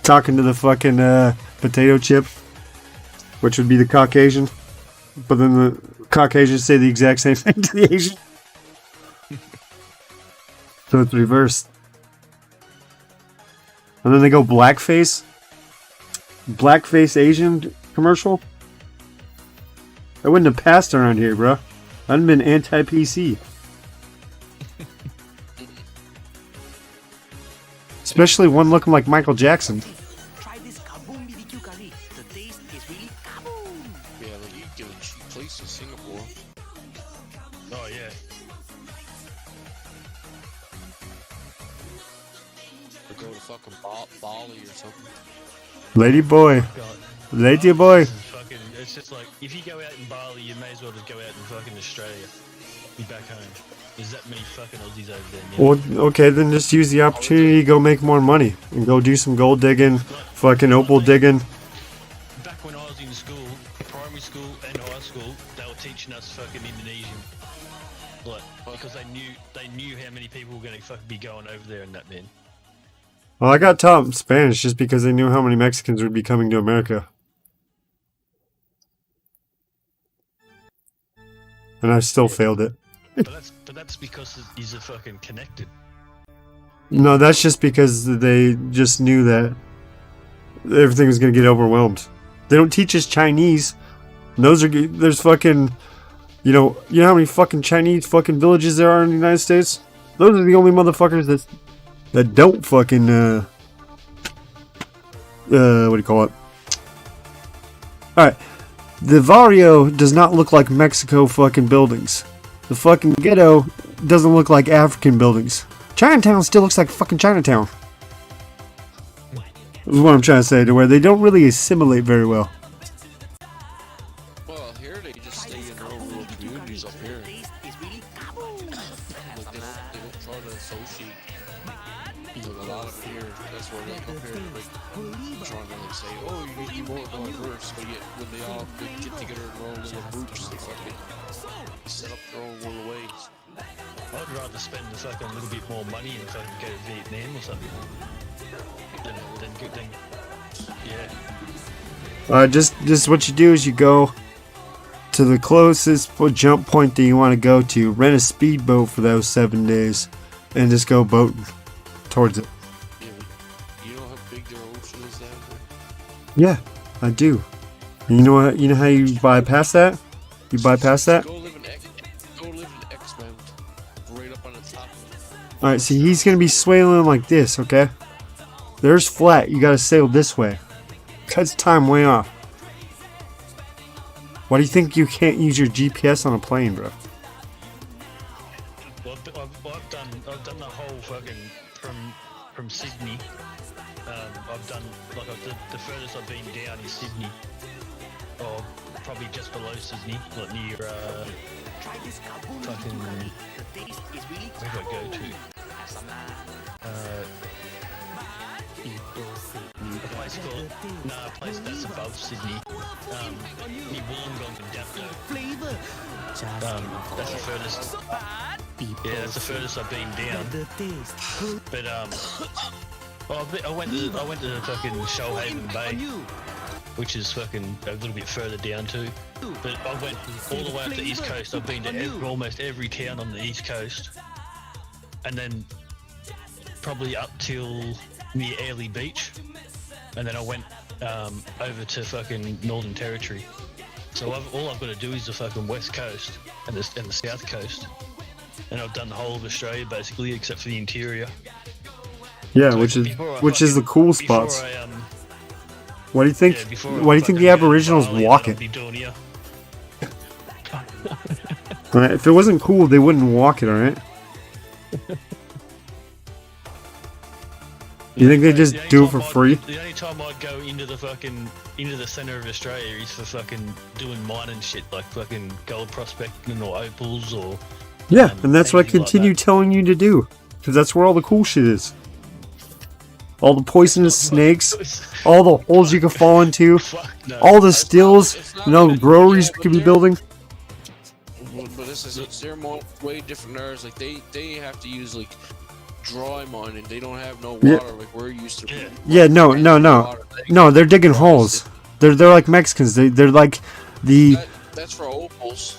Talking to the fucking potato chip, which would be the Caucasian. But then the Caucasians say the exact same thing to the Asian. So it's reversed. And then they go blackface. Blackface Asian commercial. I wouldn't have passed around here, bro. I'd have been anti-PC. Especially one looking like Michael Jackson. Try this kaboom BBQ curry. The taste is really kaboom. Yeah, like you get a cheap place in Singapore. Oh yeah. Or go to fucking Bali or something. Lady boy. Lady boy. Fucking, it's just like, if you go out in Bali, you may as well just go out in fucking Australia. Be back home. There's that many fucking Aussies over there. Well, okay, then just use the opportunity to go make more money. And go do some gold digging, fucking opal digging. Back when I was in school, primary school and high school, they were teaching us fucking Indonesian. Like, because they knew how many people were going to fucking be going over there and that, man. Well, I got taught Spanish just because they knew how many Mexicans would be coming to America. And I still failed it. But that's because he's a fucking connected. No, that's just because they just knew that everything was going to get overwhelmed. They don't teach us Chinese. And there's fucking, you know how many fucking Chinese fucking villages there are in the United States? Those are the only motherfuckers that don't fucking, what do you call it? Alright. The barrio does not look like Mexico fucking buildings. The fucking ghetto doesn't look like African buildings. Chinatown still looks like fucking Chinatown. Is what I'm trying to say, to where they don't really assimilate very well. Well, here they just stay in their own little communities up here. Like they don't try to associate. Like a lot of here, that's where they come here, like trying to like say, oh, you need to be more diverse, but yet when they all get together in their own little groups, they fucking set up their own little ways. I'd rather spend a fucking little bit more money and fucking go to Vietnam or something. Then yeah. Just what you do is you go to the closest jump point that you want to go to, rent a speedboat for those 7 days, and just go boating towards it. Yeah, you know how big their ocean is down there? Yeah, I do. You know what? You know how you bypass that? You bypass that? Go live in X-Men. Right up on the top. Alright, see, he's gonna be sailing like this, okay? There's flat. You gotta sail this way. Cuts time way off. Why do you think you can't use your GPS on a plane, bro? Well, I've done the whole fucking from Sydney. I've done the furthest I've been down is Sydney, or probably just below Sydney, like near fucking. Where do I go to? A place that's above Sydney. Near Wollongong and Dapto. That's the furthest. Yeah, that's the furthest I've been down. But I went to fucking Shoalhaven Bay, which is fucking a little bit further down too. But I went all the way up the East Coast. I've been to almost every town on the East Coast, and then probably up till near Airlie Beach, and then I went over to fucking Northern Territory. So all I've got to do is the fucking West Coast and the South Coast, and I've done the whole of Australia basically, except for the interior. Yeah, So which is the cool spots. Why do you think? Why do you think the Aboriginals walk it? If it wasn't cool, they wouldn't walk it. All right. You think they just do it for free? The only time I'd go into the centre of Australia is for fucking doing mining shit, like fucking gold prospecting or opals or. Yeah, and that's what I continue telling you to do, because that's where all the cool shit is. All the poisonous snakes, all the holes you can fall into, all the stills, breweries we could be building. But they're more way different areas. Like they have to use like dry mining. They don't have no water like we're used to. Yeah, no. They're digging holes. They're like Mexicans. They're like the. That's for opals.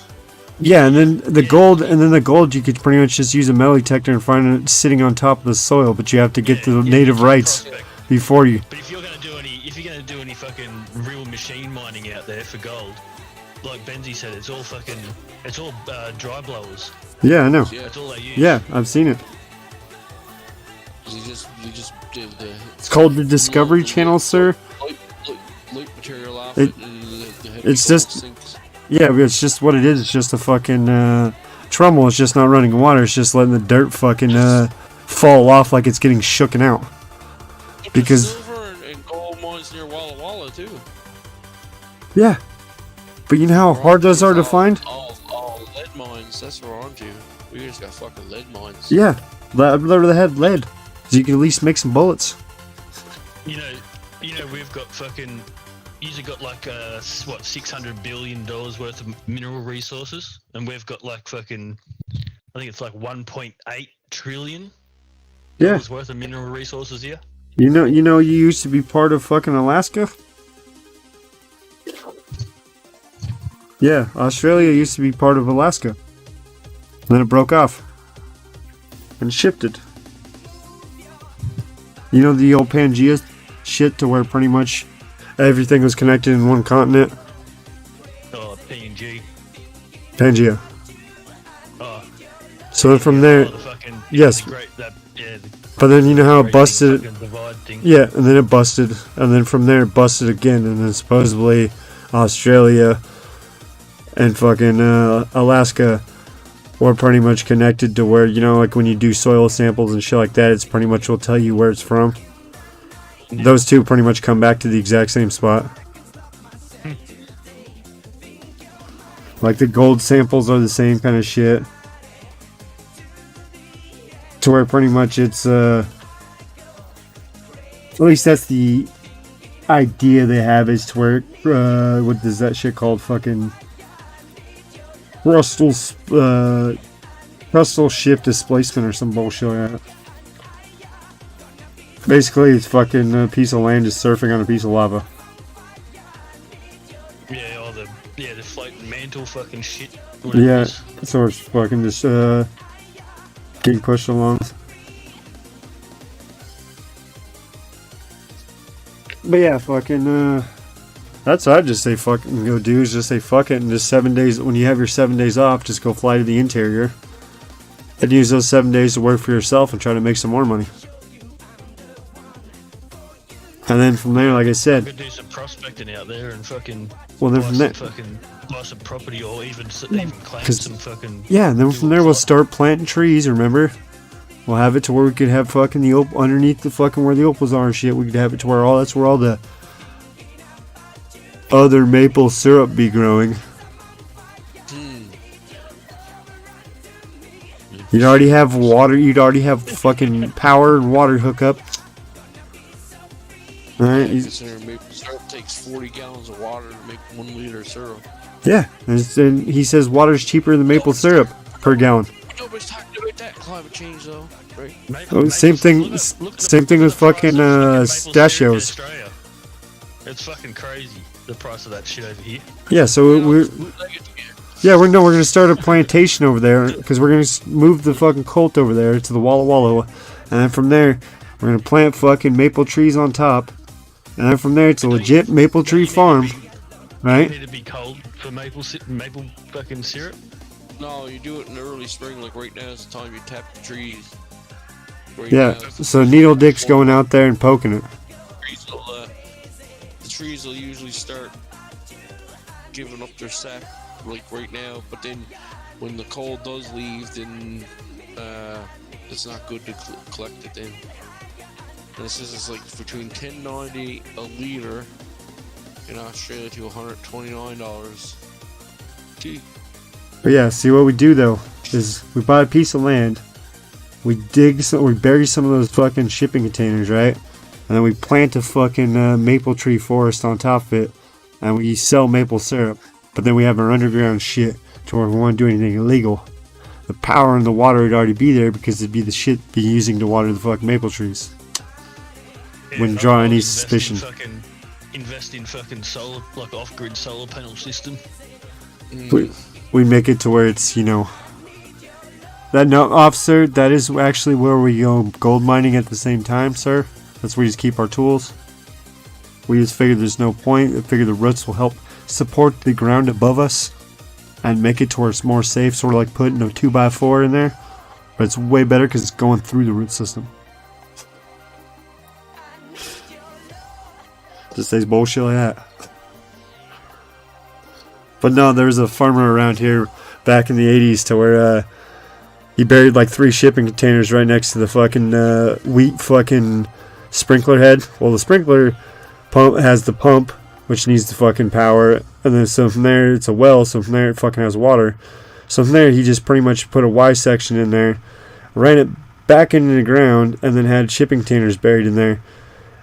Yeah, and then the gold you could pretty much just use a metal detector and find it sitting on top of the soil, but you have to get the native rights before you. But if you're gonna do any fucking real machine mining out there for gold, like Benzie said, it's all dry blowers. Yeah, I know. That's all they use. Yeah, I've seen it. You just did the. It's called the Discovery Channel, sir. Light material off it's just. Yeah, it's just what it is. It's just a fucking trommel. It's just not running water. It's just letting the dirt fucking fall off like it's getting shooken out. Because silver and gold mines near Walla Walla too. Yeah, but you know how hard those are to find. All lead mines. That's where aren't you? We just got fucking lead mines. Yeah, I'd rather had lead, so you can at least make some bullets. You know, we've got fucking. You've got like what, $600 billion worth of mineral resources, and we've got like fucking, I think it's like 1.8 trillion worth of mineral resources here. You used to be part of fucking Alaska. Yeah, Australia used to be part of Alaska. Then it broke off and shifted. You know the old Pangea shit, to where pretty much everything was connected in one continent. Oh, PNG. Pangea. Oh. So then from there, yes. But then you know how it busted. Yeah, and then it busted, and then from there it busted again, and then supposedly Australia and fucking Alaska were pretty much connected to where, like when you do soil samples and shit like that, it's pretty much will tell you where it's from. Those two pretty much come back to the exact same spot. Like the gold samples are the same kind of shit. To where pretty much it's, at least that's the idea they have, is to where, what is that shit called? Fucking crustal shift displacement or some bullshit like that. Basically, it's fucking a piece of land just surfing on a piece of lava. Yeah, or the floating mantle fucking shit. Yeah, so it's fucking just getting pushed along. But yeah, fucking That's what I'd just say fucking go do, is just say fuck it, and just 7 days, when you have your 7 days off, just go fly to the interior and use those 7 days to work for yourself and try to make some more money. And then from there, like I said, could do some prospecting out there and fucking well, then buy from some there, fucking buy some property or even claim some fucking. yeah, and then from there we'll start planting trees. Remember, we'll have it to where we could have fucking the underneath the fucking where the opals are and shit. We could have it to where that's where all the other maple syrup be growing. You'd already have water. You'd already have fucking power and water hookup. All right. Considering maple syrup takes 40 gallons of water to make 1 liter of syrup. Yeah, and he says water's cheaper than maple syrup per gallon. Nobody's talking about that climate change though, right? Oh, same thing. Same thing with fucking pistachios. It's fucking crazy the price of that shit over here. Yeah, so we're gonna start a plantation over there because we're gonna move the fucking cult over there to the Walla Walla, and then from there we're gonna plant fucking maple trees on top, and then from there it's a legit maple tree farm, right? Need to be cold for maple fucking syrup. No, you do it in the early spring, like right now is the time you tap the trees. Right Yeah, so Needle Dick's going out there and poking it. The trees will usually start giving up their sap like right now, but then when the cold does leave, then it's not good to collect it then. And this is like between $10.90 a liter in Australia to $129. Gee. But yeah, see what we do though is we buy a piece of land, we bury some of those fucking shipping containers, right? And then we plant a fucking maple tree forest on top of it, and we sell maple syrup. But then we have our underground shit to where we want to do anything illegal. The power and the water would already be there because it'd be the shit be using to water the fucking maple trees. Wouldn't draw any suspicion. Invest in fucking solar, like off-grid solar panel system. We make it to where it's, officer, that is actually where we go gold mining at the same time, sir. That's where we just keep our tools. We just figure there's no point. I figure the roots will help support the ground above us and make it to where it's more safe, sort of like putting a 2x4 in there. But it's way better because it's going through the root system. Just says bullshit like that. But no, there was a farmer around here back in the 80s to where he buried like 3 shipping containers right next to the fucking wheat fucking sprinkler head. Well, the sprinkler pump has the pump, which needs the fucking power, and then so from there it's a well, so from there it fucking has water. So from there he just pretty much put a Y section in there, ran it back into the ground, and then had shipping containers buried in there.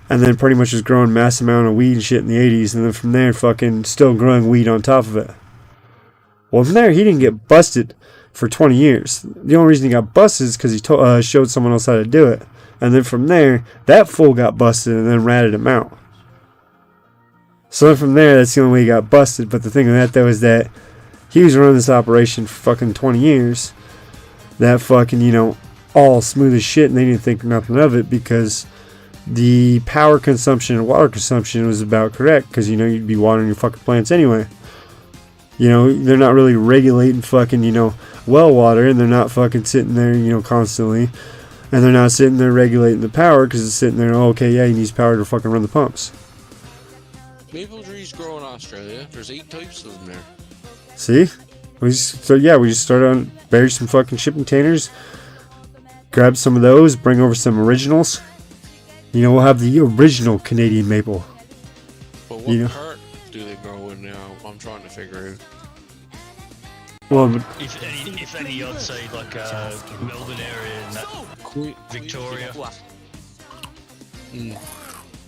And then pretty much was growing mass amount of weed and shit in the 80s, and then from there fucking still growing weed on top of it. Well, from there he didn't get busted for 20 years. The only reason he got busted is because he showed someone else how to do it. And then from there, that fool got busted and then ratted him out. So then from there, that's the only way he got busted. But the thing with that though is that he was running this operation for fucking 20 years. That fucking, all smooth as shit, and they didn't think nothing of it because the power consumption and water consumption was about correct, because you'd be watering your fucking plants anyway. They're not really regulating fucking well water, and they're not fucking sitting there constantly, and they're not sitting there regulating the power because it's sitting there, oh, okay, yeah, he needs power to fucking run the pumps. Maple trees grow in Australia. There's 8 types of them there. See, we just started on bury some fucking shipping containers, grab some of those, bring over some originals. We'll have the original Canadian maple. But what part do they grow in now? I'm trying to figure out. Well, if any, I'd say like Melbourne area and that Victoria.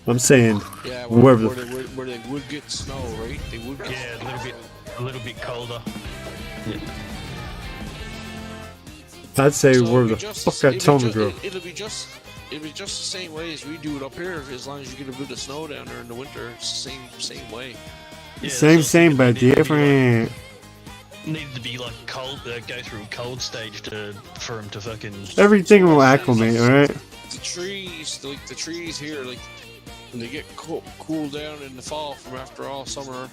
I'm saying yeah, wherever where they would get snow, right? They would get a little bit colder. Yeah. I'd say where the fuck I told them to grow. It'll be just the same way as we do it up here. As long as you get a bit of snow down there in the winter, it's the same way. Yeah, same, but different. Needed to be like cold, go through a cold stage for them to fucking. Everything will acclimate, all right. The trees here, like and they get cooled down in the fall from after all summer,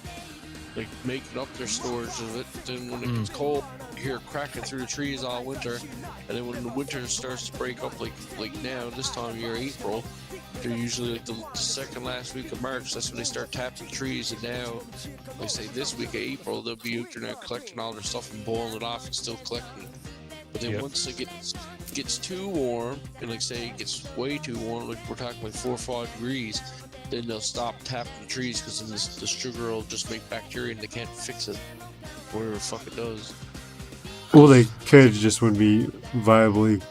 like making up their storage of it. Then when it gets cold, you hear it cracking through the trees all winter, and then when the winter starts to break up, like now this time of year, April, they're usually like the second last week of March. That's when they start tapping the trees, and now, like say this week of April, they'll be out there now collecting all their stuff and boiling it off and still collecting it. But then once it gets too warm, and like say it gets way too warm, like we're talking like 4 or 5 degrees, then they'll stop tapping the trees because then the sugar will just make bacteria and they can't fix it. Whatever the fuck it does. Well, they could, just wouldn't be viably.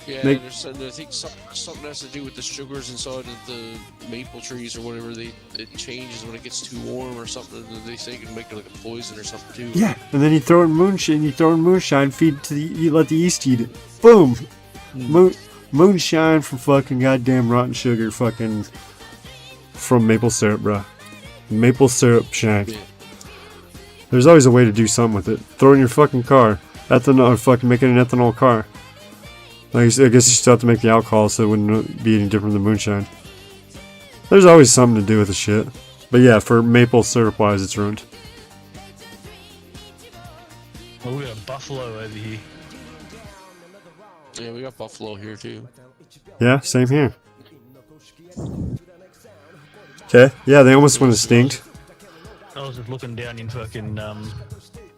Yeah, They- and I think something has to do with the sugars inside of the maple trees or whatever. It changes when it gets too warm or something. They say it can make it like a poison or something too. Yeah, and then you throw in moonshine, feed it to you let the yeast eat it. Boom! Moonshine from fucking goddamn rotten sugar, fucking from maple syrup, bruh. Maple syrup shine. Yeah. There's always a way to do something with it. Throw it in your fucking car. Ethanol, or fucking make it an ethanol car. I guess you still have to make the alcohol so it wouldn't be any different than moonshine. There's always something to do with the shit. But yeah, for maple syrup wise, it's ruined. Well, we got a buffalo over here. Yeah, we got buffalo here too. Yeah, same here. Okay, yeah, they almost went extinct. I was just looking down in fucking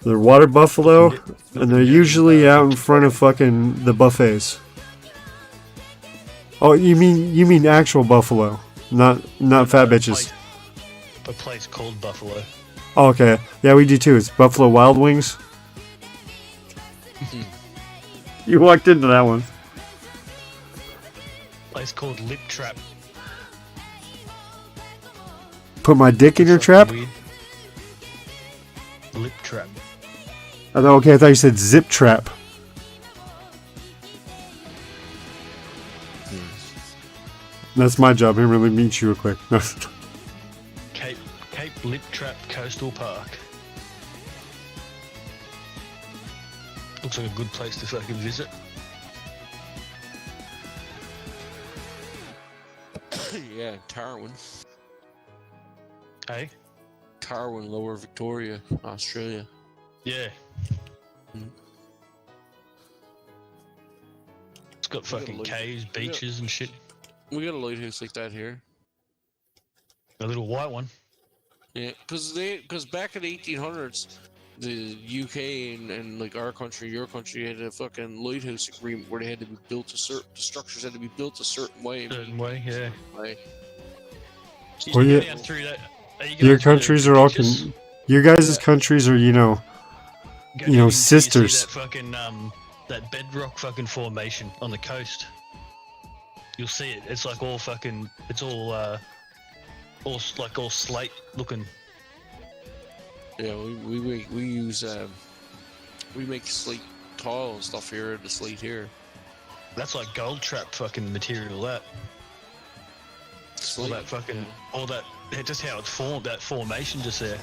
They're water buffalo, and they're usually out in front of fucking the buffets. Oh, you mean actual buffalo, not fat bitches. a place called Buffalo. Oh, okay, yeah, we do too. It's Buffalo Wild Wings. You walked into that one. Place called Lip Trap. Put my dick in your trap? Weird. Lip Trap. Okay, I thought you said zip trap. That's my job. Here, let me meet you real quick. Cape Lip Trap Coastal Park. Looks like a good place to fucking visit. Yeah, Tarwin. Hey? Tarwin, Lower Victoria, Australia. Yeah. It's got fucking caves, beaches and shit. We got a lighthouse like that here. A little white one. Yeah, because back in the 1800s, the UK and like our country, your country had a fucking lighthouse agreement where they had to be built the structures had to be built a certain way. Yeah. Like, Well, yeah. Down through that. Your countries are all your guys' countries are, you know, sisters. You see that fucking that bedrock fucking formation on the coast. You'll see it. It's like all fucking. It's all slate looking. Yeah, we use we make slate tile and stuff here. The slate here. That's like gold trap fucking material. That. Slate, all that fucking all that. Just how it's formed. That formation just there.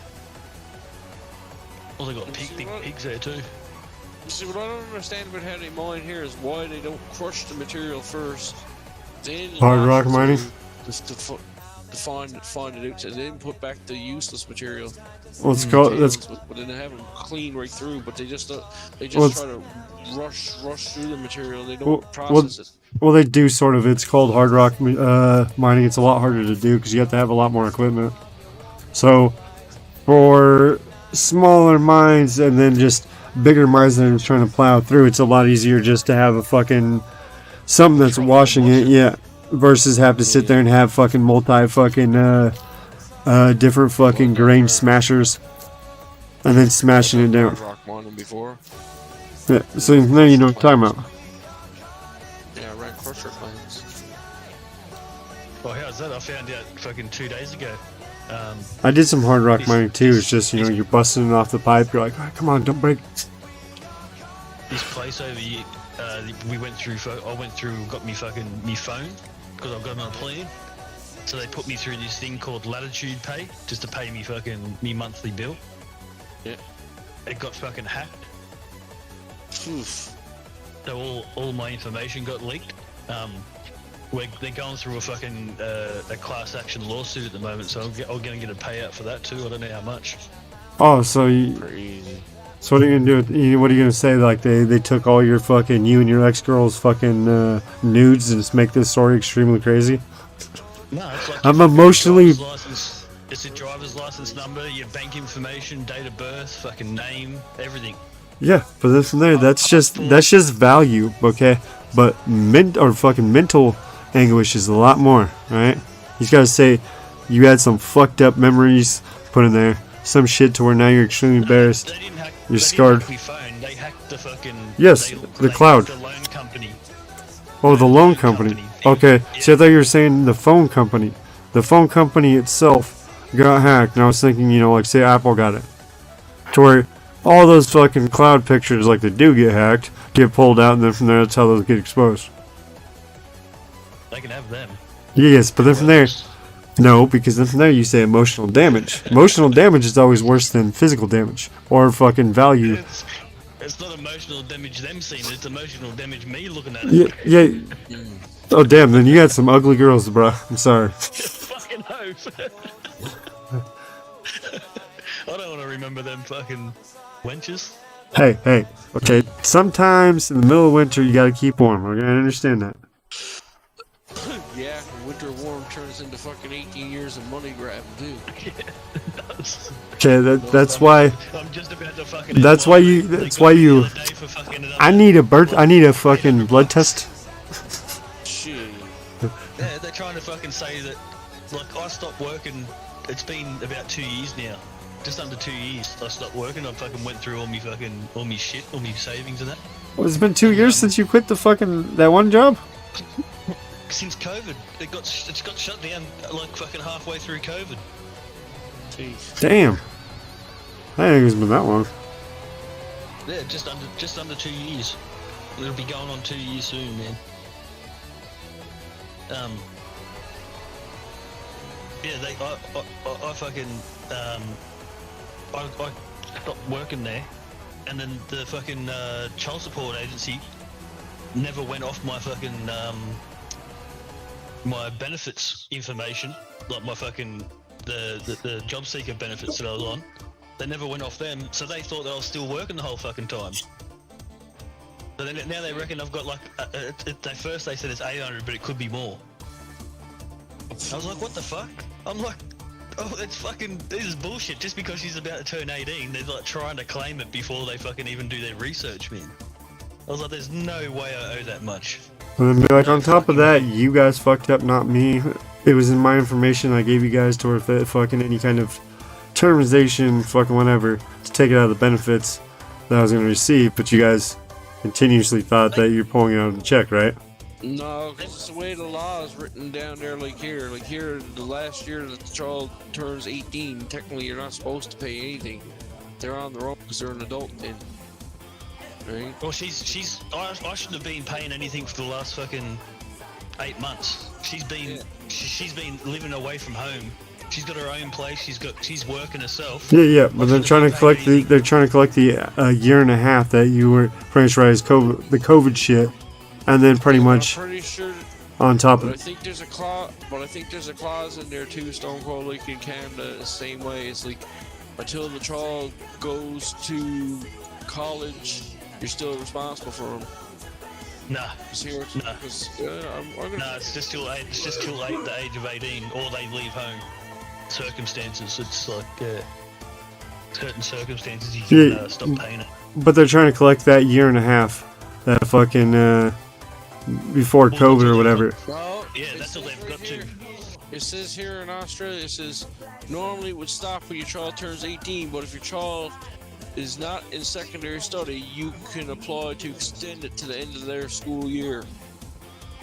Also got big pigs there too. See, what I don't understand about how they mine here is why they don't crush the material first, then hard rock mining. Just to find it out, and then put back the useless material. Well, it's called But then they have them clean right through. But they just try to rush through the material. They don't process it. Well, they do sort of. It's called hard rock mining. It's a lot harder to do because you have to have a lot more equipment. So, for smaller mines and then just bigger mines that are trying to plow through, it's a lot easier just to have a fucking something that's washing it, yeah, versus have to sit there and have fucking different fucking grain smashers and then smashing it down. Rock mining before. Yeah, so now you know what I'm talking about. Yeah, I ran crusher plants. Oh, how's that? I found out fucking 2 days ago. I did some hard rock mining too. It's just, you know, you're busting it off the pipe. You're like, oh, come on, don't break. This place over here, we went through. I went through, got me phone because I've got it on a plan. So they put me through this thing called Latitude Pay just to pay me fucking me monthly bill. Yeah. It got fucking hacked. Oof. So all my information got leaked. They're going through a fucking a class action lawsuit at the moment, so I'm going to get a payout for that too. I don't know how much. Oh, so so what are you gonna do? What are you gonna say? Like they took all your fucking you and your ex-girl's fucking nudes and just make this story extremely crazy? No, it's like I'm emotionally. It's your driver's license number, your bank information, date of birth, fucking name, everything. Yeah, but then from there, that's just value, okay? But mental anguish is a lot more, right? You gotta say you had some fucked up memories put in there, some shit to where now you're extremely embarrassed. You're scarred. They hacked the fucking. Yes, the cloud. The loan company. Oh, the loan company. Okay, so I thought you were saying the phone company. The phone company itself got hacked, and I was thinking, you know, like say Apple got it, to where all those fucking cloud pictures, like they do get hacked, get pulled out, and then from there that's how those get exposed. They can have them. Yes, but then from there, no, because then from there you say emotional damage. Emotional damage is always worse than physical damage or fucking value. It's not emotional damage them seeing it, it's emotional damage me looking at it. Yeah. Oh damn, then you got some ugly girls, bro. I'm sorry. Fucking hope. I don't want to remember them fucking wenches. Hey, okay. Sometimes in the middle of winter you gotta keep warm. Okay, I understand that. Yeah, winter warm turns into fucking 18 years of money grabbing too. Yeah, it does. Okay, that's why. I'm just about to fucking. That's why you. I need a fucking blood test. Shit. Yeah, they're trying to fucking say that. Like, I stopped working. It's been about 2 years now. Just under 2 years. I stopped working. I fucking went through all my shit, all my savings and that. Well, it's been 2 years since you quit that one job. Since COVID, it's got shut down like fucking halfway through COVID. Jeez. Damn. I think it's been that long. Yeah, just under 2 years. It'll be going on 2 years soon, man. Yeah, I fucking I stopped working there, and then the fucking child support agency never went off my fucking my benefits information, like my fucking the job seeker benefits that I was on. They never went off them, so they thought that I was still working the whole fucking time. But then now they reckon I've got like first they said it's 800, but it could be more. I was like, what the fuck? I'm like, oh, this is bullshit. Just because she's about to turn 18, they're like trying to claim it before they fucking even do their research, man. I was like, there's no way I owe that much. And then be like, on top of that, you guys fucked up, not me. It was in my information I gave you guys to where if it fucking any kind of termination, fucking whatever, to take it out of the benefits that I was going to receive, but you guys continuously thought that you're pulling it out of the check, right? No, because it's the way the law is written down there, like here, the last year that the child turns 18, technically you're not supposed to pay anything. They're on their own because they're an adult then. Right? Well, I shouldn't have been paying anything for the last fucking 8 months. She's been living away from home. She's got her own place. She's working herself. Yeah, but they're trying to collect the year and a half that you were franchise the COVID shit. And then pretty much I'm pretty sure, on top of it. I think there's a clause in there too, Stone Cold, like in Canada, the same way. It's like until the child goes to college, you're still responsible for them. Nah. Nah, it's just till the age of 18, or they leave home. Circumstances, it's like certain circumstances you can stop paying it. But they're trying to collect that year and a half, that fucking before COVID or whatever. Well, yeah, that's all they've got to. It says here in Australia, it says normally it would stop when your child turns 18, but if your child is not in secondary study, you can apply to extend it to the end of their school year.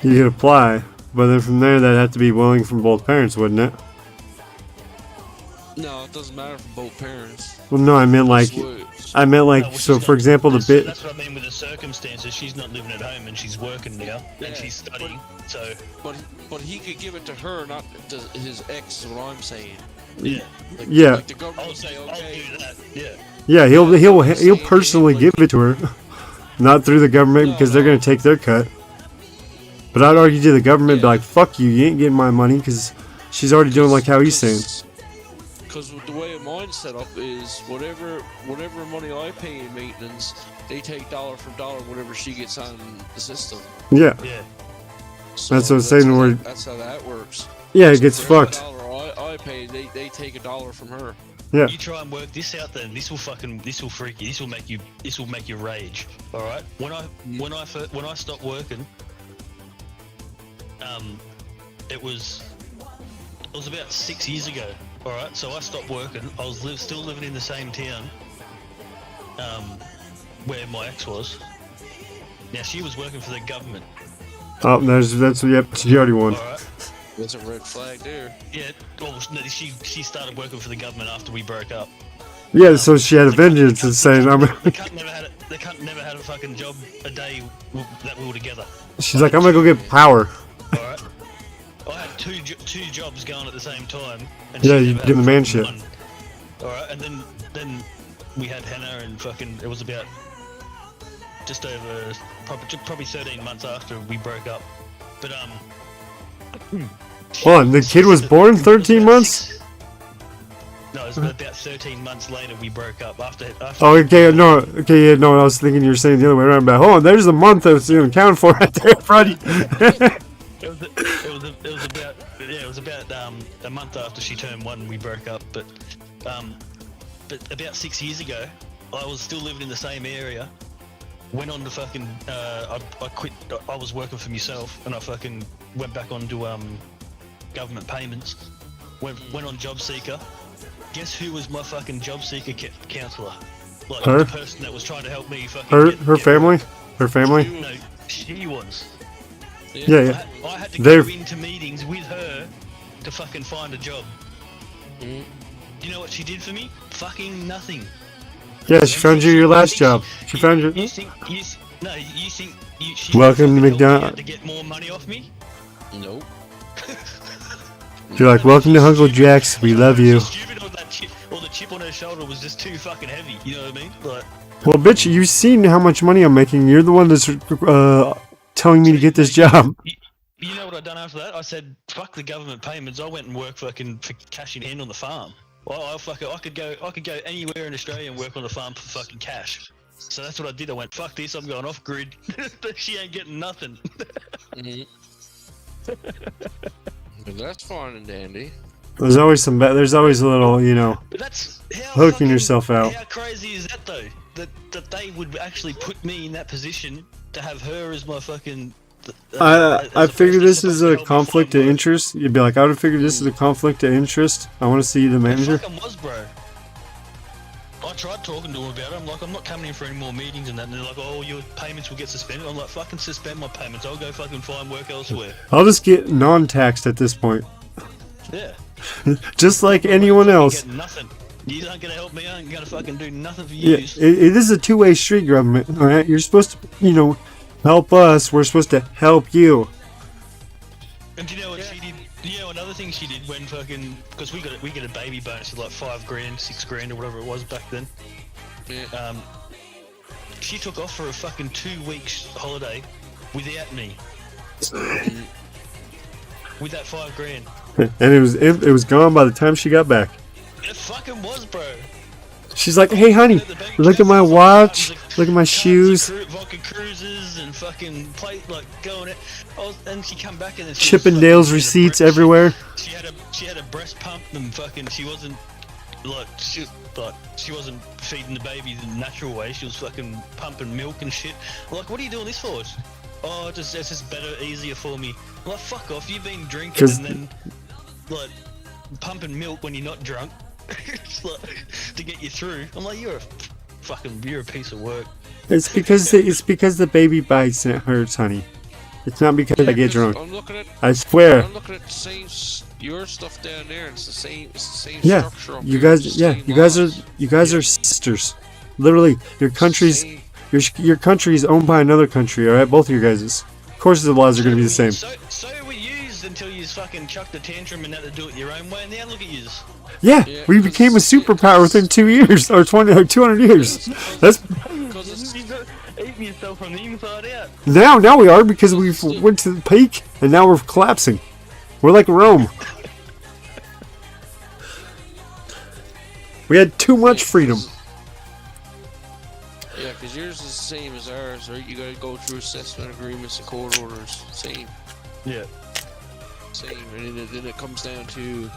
You could apply, but then from there that'd have to be willing from both parents, wouldn't it? No, it doesn't matter for both parents. Well, no, I meant like, so for example, that's what I mean with the circumstances. She's not living at home and she's working now, and she's studying. But he could give it to her, not to his ex. Is what I'm saying. Yeah. Like the government will say, okay. I'll do that. Yeah. Yeah, he'll personally give it to her, not through the government because they're gonna take their cut. But I'd argue to the government, be like, fuck you, you ain't getting my money, because she's already doing like how he's saying. Because the way mine's set up is whatever money I pay in maintenance, they take dollar for dollar whatever she gets on the system. Yeah. So that's what I'm saying. That's how that works. Yeah, it gets fucked. I pay, they take a dollar from her. Yeah. You try and work this out, then this will freak you. This will make you rage. All right. When I stopped working, it was about 6 years ago. All right. So I stopped working. I was still living in the same town, where my ex was. Now she was working for the government. Oh, yep, she already won. All right. That's a red flag there. Yeah, well, no, she started working for the government after we broke up. Yeah, so she had a vengeance and saying, The cunt never had a fucking job a day that we were together. She's like, I'm gonna go get power. Alright. I had two jobs going at the same time. And Yeah, you did the man shit. Alright, and then we had Hannah and fucking, it was about just over, probably 13 months after we broke up. But, Hold on, the kid was born 13 months? No, it was about 13 months later we broke up. After Oh, okay, no, I was thinking you were saying the other way around, but hold on, there's the month that's accounted for right there, Freddie. It was about a month after she turned 1 we broke up, but about 6 years ago, I was still living in the same area. Went on to fucking, I quit. I was working for myself, and I fucking went back onto government payments. Went on job seeker. Guess who was my fucking job seeker counsellor? Like Her? the person that was trying to help me fucking. Her family? Her family? No, she was. Yeah. I had to go into meetings with her to fucking find a job. You know what she did for me? Fucking nothing. Yeah, she found you your last job. She found you. You think she Welcome to McDonald's. to get more money off me? Nope. You're like, welcome to Uncle Jack's. We love you. Stupid, or the chip on her shoulder was just too fucking heavy. You know what I mean? Like, Well, bitch, you've seen how much money I'm making. You're the one that's telling me to get this job. you know what I done after that? I said, fuck the government payments. I went and worked fucking for cash in hand on the farm. Well, I could go anywhere in Australia and work on the farm for fucking cash. So that's what I did. I went, fuck this, I'm going off grid. She ain't getting nothing. But that's fine and dandy. There's always a little, But that's hooking yourself out. How crazy is that though? That they would actually put me in that position to have her as my fucking. I figure this is a conflict of interest. You'd be like, I would figure this is a conflict of interest. I want to see you the manager. It fucking was, bro. I tried talking to him about it. I'm like, I'm not coming in for any more meetings and that. And they're like, oh, your payments will get suspended. I'm like, fucking suspend my payments. I'll go fucking find work elsewhere. I'll just get non-taxed at this point. Yeah. Just like anyone else. Get nothing. You aren't gonna help me. I ain't gonna fucking do nothing for you. Yeah, it is a two-way street, government. All right, you're supposed to, help us. We're supposed to help you. And do you know what she did? You know another thing she did when fucking, because we get a baby bonus of like $5 grand, $6 grand or whatever it was back then. Yeah. She took off for a fucking 2 weeks holiday without me. With that $5 grand. And it was gone by the time she got back. It fucking was, bro. She's like, hey, honey, look at my watch, look at my shoes. Vodka cruises and fucking like going it. And she come back and then Chippendales receipts everywhere. She had a breast pump and fucking she wasn't she wasn't feeding the baby the natural way. She was fucking pumping milk and shit. I'm like, what are you doing this for? Oh, it's just better, easier for me. I'm like, fuck off. You've been drinking and then like pumping milk when you're not drunk. Like, to get you through. I'm like, you're a piece of work. It's because the baby bites and it hurts, honey. It's not because I get drunk. I swear. I'm looking at the same your stuff down there. It's the same Yeah, structure. you guys are sisters. Literally, your country's owned by another country. All right, both of your guys's. Of course, the laws are going to be the same. So were yous until you fucking chucked a tantrum and had to do it your own way. And now look at yous. Yeah, we became a superpower within 2 years or 200 years. That's Eating yourself from the inside out. Now we are, because we went to the peak and now we're collapsing. We're like Rome. We had too much freedom. Yeah, because yours is the same as ours, right? You gotta go through assessment agreements and court orders. Same. Yeah. Same. And then it comes down to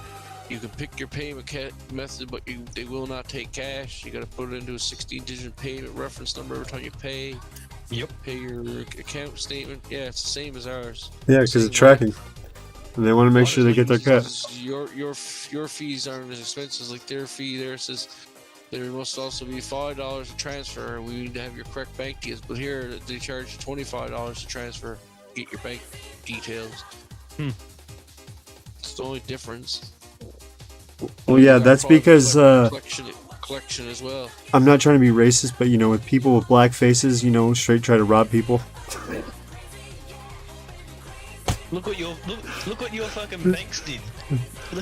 you can pick your payment method, but they will not take cash. You gotta put it into a 16-digit payment reference number every time you pay. Yep. Pay your account statement. Yeah, it's the same as ours. Yeah, because it's tracking. And they want to make sure they get their cut. Your fees aren't as expensive like their fee. There says there must also be $5 to transfer. We need to have your correct bank details. But here they charge you $25 to transfer. Get your bank details. It's the only difference. Well, yeah, that's because collection as well. I'm not trying to be racist, but you know, with people with black faces, you know, straight try to rob people. Look what your fucking banks did.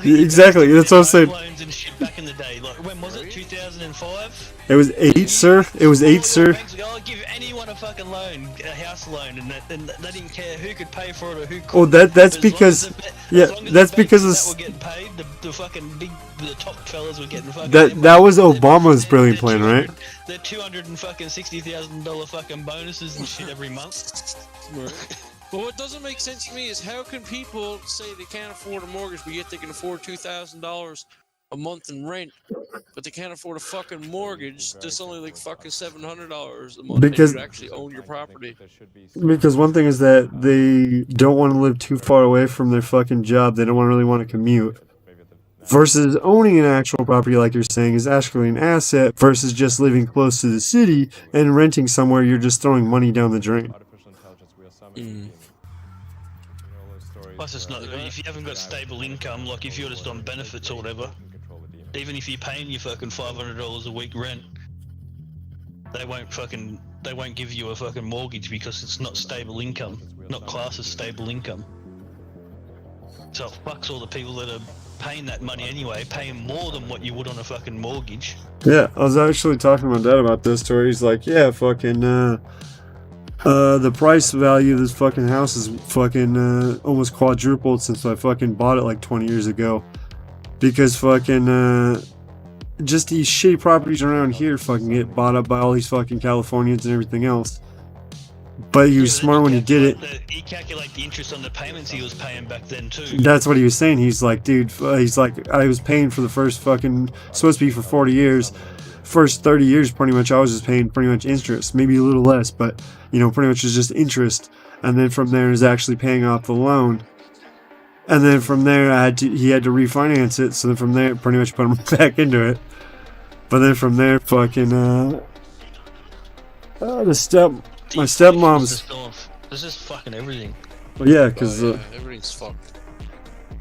Exactly, that's what I'm saying. Loans and shit back in the day. Like, when was it? 2005? It was 8, sir. It was 8, sir. Banks would go, I'll give anyone a fucking loan, a house loan, and they didn't care who could pay for it or who couldn't. Oh, that's because, yeah, that's because that were getting paid. The fucking the top fellas were getting fucking. That was Obama's brilliant plan, right? They're $260,000 fucking bonuses and shit every month. But what doesn't make sense to me is how can people say they can't afford a mortgage, but yet they can afford $2,000 a month in rent, but they can't afford a fucking mortgage that's only like fucking $700 a month. Because you actually own your property. Because one thing is that they don't want to live too far away from their fucking job. They don't really want to commute. Versus owning an actual property, like you're saying, is actually an asset. Versus just living close to the city and renting somewhere, you're just throwing money down the drain. Plus, it's not if you haven't got stable income, like if you're just on benefits or whatever. Even if you're paying your fucking $500 a week rent, they won't give you a fucking mortgage because it's not stable income, not classed as stable income. So it fucks all the people that are paying that money anyway, paying more than what you would on a fucking mortgage. Yeah, I was actually talking to my dad about this story. He's like, yeah, fucking, the price value of this fucking house is fucking, almost quadrupled since I fucking bought it like 20 years ago. Because fucking, just these shitty properties around here fucking get bought up by all these fucking Californians and everything else. But he was smart when he did it. He calculated the interest on the payments he was paying back then too. That's what he was saying. He's like, dude, he's like, I was paying for the first fucking, supposed to be for 40 years. First 30 years, pretty much, I was just paying pretty much interest. Maybe a little less, but, you know, pretty much was just interest. And then from there is actually paying off the loan. And then from there, he had to refinance it. So then from there, pretty much put him back into it. But then from there, fucking, my stepmom's. This is fucking everything. Well, yeah, because everything's fucked.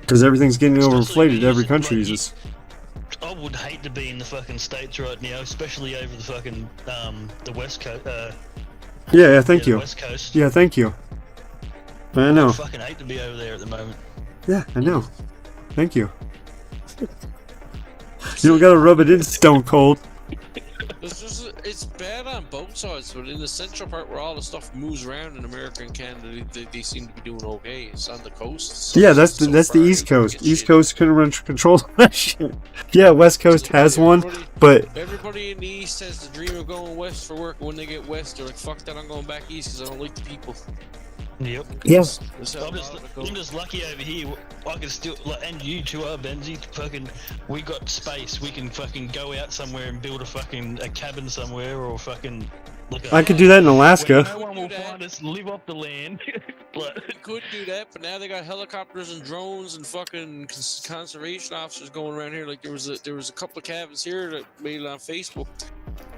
Because everything's getting overinflated. Every country uses. I would hate to be in the fucking States right now, especially over the fucking the West Coast. Yeah, thank you. West Coast. Yeah, thank you. I know. I fucking hate to be over there at the moment. Yeah, I know. Thank you. You don't gotta rub it in, Stone Cold. It's bad on both sides, but in the central part where all the stuff moves around in America and Canada, they seem to be doing okay. It's on the coast. Yeah, that's the East Coast. East Coast couldn't run control that shit. Yeah, West Coast has one, but everybody in the East has the dream of going west for work. When they get west, they're like, "Fuck that! I'm going back east because I don't like the people." Yep. Yes. I'm just lucky over here. I can still, and you too are, Benzie. Fucking, we got space. We can fucking go out somewhere and build a cabin somewhere, or fucking. I could do that in Alaska. No one will find us. Live off the land. You could do that, but now they got helicopters and drones and fucking conservation officers going around here. Like there was a couple of cabins here that made it on Facebook.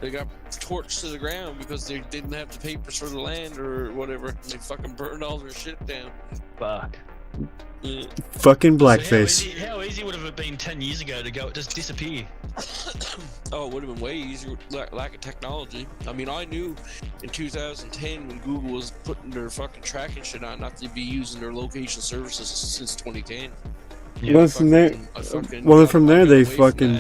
They got torched to the ground because they didn't have the papers for the land or whatever. And they fucking burned all their shit down. Fuck. Yeah. Fucking blackface. So how easy would have it been 10 years ago to go just disappear? Oh, it would have been way easier. Lack of technology. I mean, I knew in 2010 when Google was putting their fucking tracking shit on, not to be using their location services since 2010. Yeah, well, from there, they fucking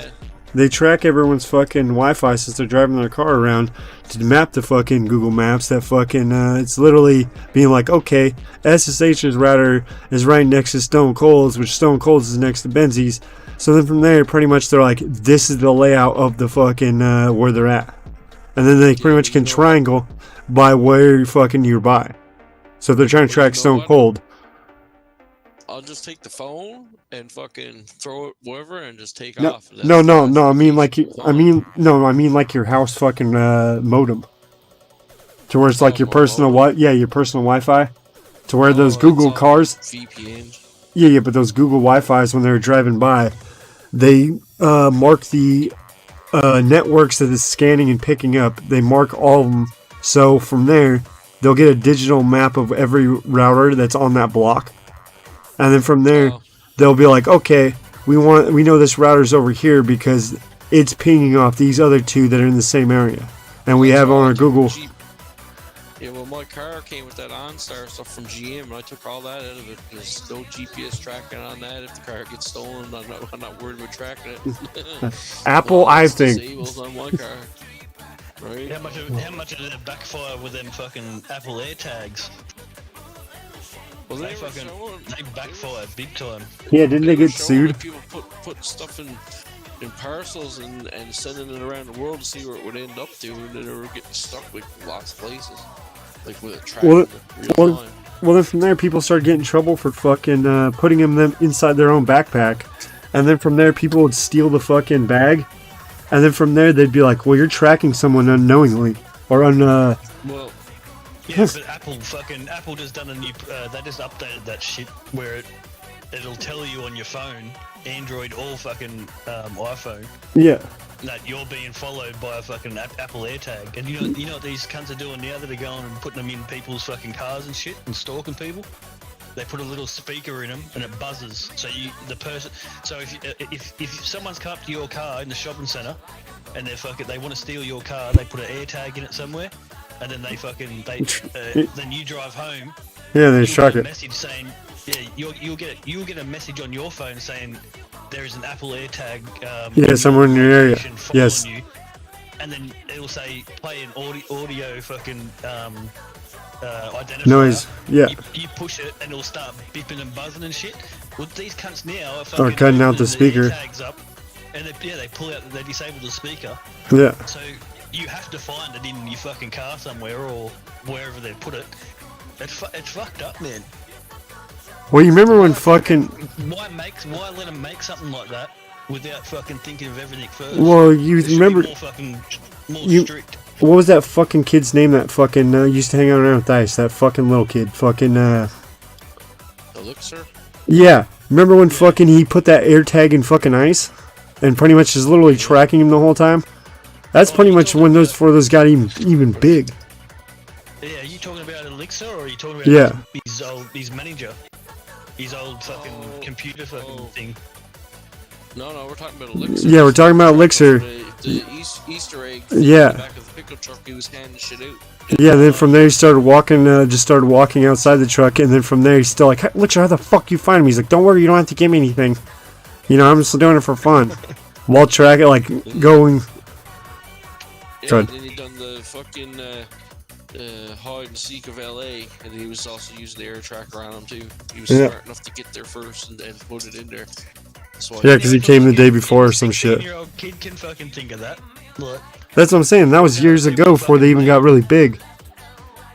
They track everyone's fucking Wi-Fi since they're driving their car around to map the fucking Google Maps. That fucking it's literally being like, okay, S.S.H's router is right next to Stone Cold's, which Stone Cold's is next to Benzi's. So then from there, pretty much they're like, this is the layout of the fucking where they're at, and then they pretty much can triangle by where fucking you're by. So if they're trying to track Stone Cold, I'll just take the phone and fucking throw it wherever and just take no, off. no. I mean like I mean like your house fucking modem, to where it's like your personal your personal Wi-Fi, to where those Google cars. VPN. Yeah, but those Google Wi-Fi's when they're driving by, they mark the networks that it's scanning and picking up. They mark all of them, so from there they'll get a digital map of every router that's on that block, and then from there they'll be like, okay, we know this router's over here because it's pinging off these other two that are in the same area, and we have on our Google. Yeah, well, my car came with that OnStar stuff from GM, and I took all that out of it. There's no GPS tracking on that. If the car gets stolen, I'm not worried about tracking it. Apple, I think. Disables on my car. Right? How much did it backfire with them fucking Apple AirTags? Well, they backfired big time. Yeah, didn't they get sued? People put stuff in parcels and sending it around the world to see where it would end up to, and then they were getting stuck with lots of places, like with a track. Well, then from there, people started getting in trouble for fucking putting them inside their own backpack, and then from there, people would steal the fucking bag, and then from there, they'd be like, "Well, you're tracking someone unknowingly or Well, yeah, but Apple just done a new. They just updated that shit where it'll tell you on your phone, Android or fucking iPhone. Yeah. That you're being followed by a fucking Apple AirTag, and you know what these cunts are doing now? That they're going and putting them in people's fucking cars and shit and stalking people. They put a little speaker in them and it buzzes. So So if someone's come up to your car in the shopping centre and they want to steal your car, they put an AirTag in it somewhere, and then then you drive home. Yeah, they track it. Message saying, yeah, you'll get a message on your phone saying there is an Apple AirTag. Somewhere in your area. Yes. You, and then it'll say play an audio fucking identifier. Noise. Yeah. You push it and it'll start beeping and buzzing and shit. Well, these cunts now are cutting out the speaker. Tags up, and they disable the speaker. Yeah. So you have to find it in your fucking car somewhere or wherever they put it. It's fucked up, man. Well, you remember when fucking... Why let them make something like that without fucking thinking of everything first? Well, you remember... More strict. What was that fucking kid's name that fucking used to hang out around with Dice? That fucking little kid. Fucking, Elixir? Yeah. Remember when fucking he put that AirTag in fucking Ice? And pretty much is literally tracking him the whole time? That's pretty much when those got even big. Yeah, are you talking about Elixir or are you talking about his manager? His old fucking computer fucking thing. No, we're talking about Elixir. Yeah, we're talking about Elixir. The Easter egg. Yeah. In the back of the pickup truck, he was handing shit out. Yeah, then from there he started walking, outside the truck, and then from there he's still like, hey, Elixir, how the fuck you find me? He's like, don't worry, you don't have to give me anything. You know, I'm just doing it for fun. While tracking, like, going... Yeah, and then he done the fucking hide and seek of LA, and he was also using the air tracker on him too. He was smart enough to get there first and put it in there. Yeah, because he came the day before or some shit. 16-year-old kid can fucking think of that. Look. That's what I'm saying. That was years ago before they even got really big.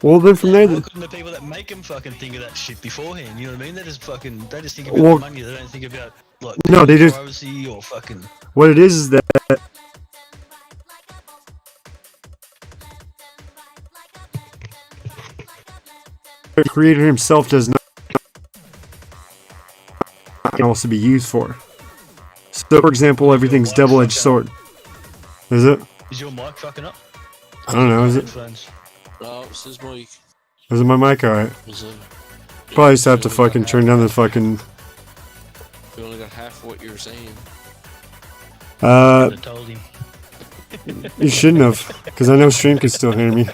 Well, then from there... Why couldn't the people that make them fucking think of that shit beforehand? You know what I mean? They just think about the money. They don't think about, like, no, they just... privacy or fucking... What it is that... The creator himself does not can also be used for. So, for example, everything's double-edged sword. Is it? Is your mic fucking up? I don't know. Is it? No, it's his mic. Is it my mic? Alright. Probably just have to fucking turn down the fucking... You only got half of what you were saying. Told him. You shouldn't have, because I know stream can still hear me.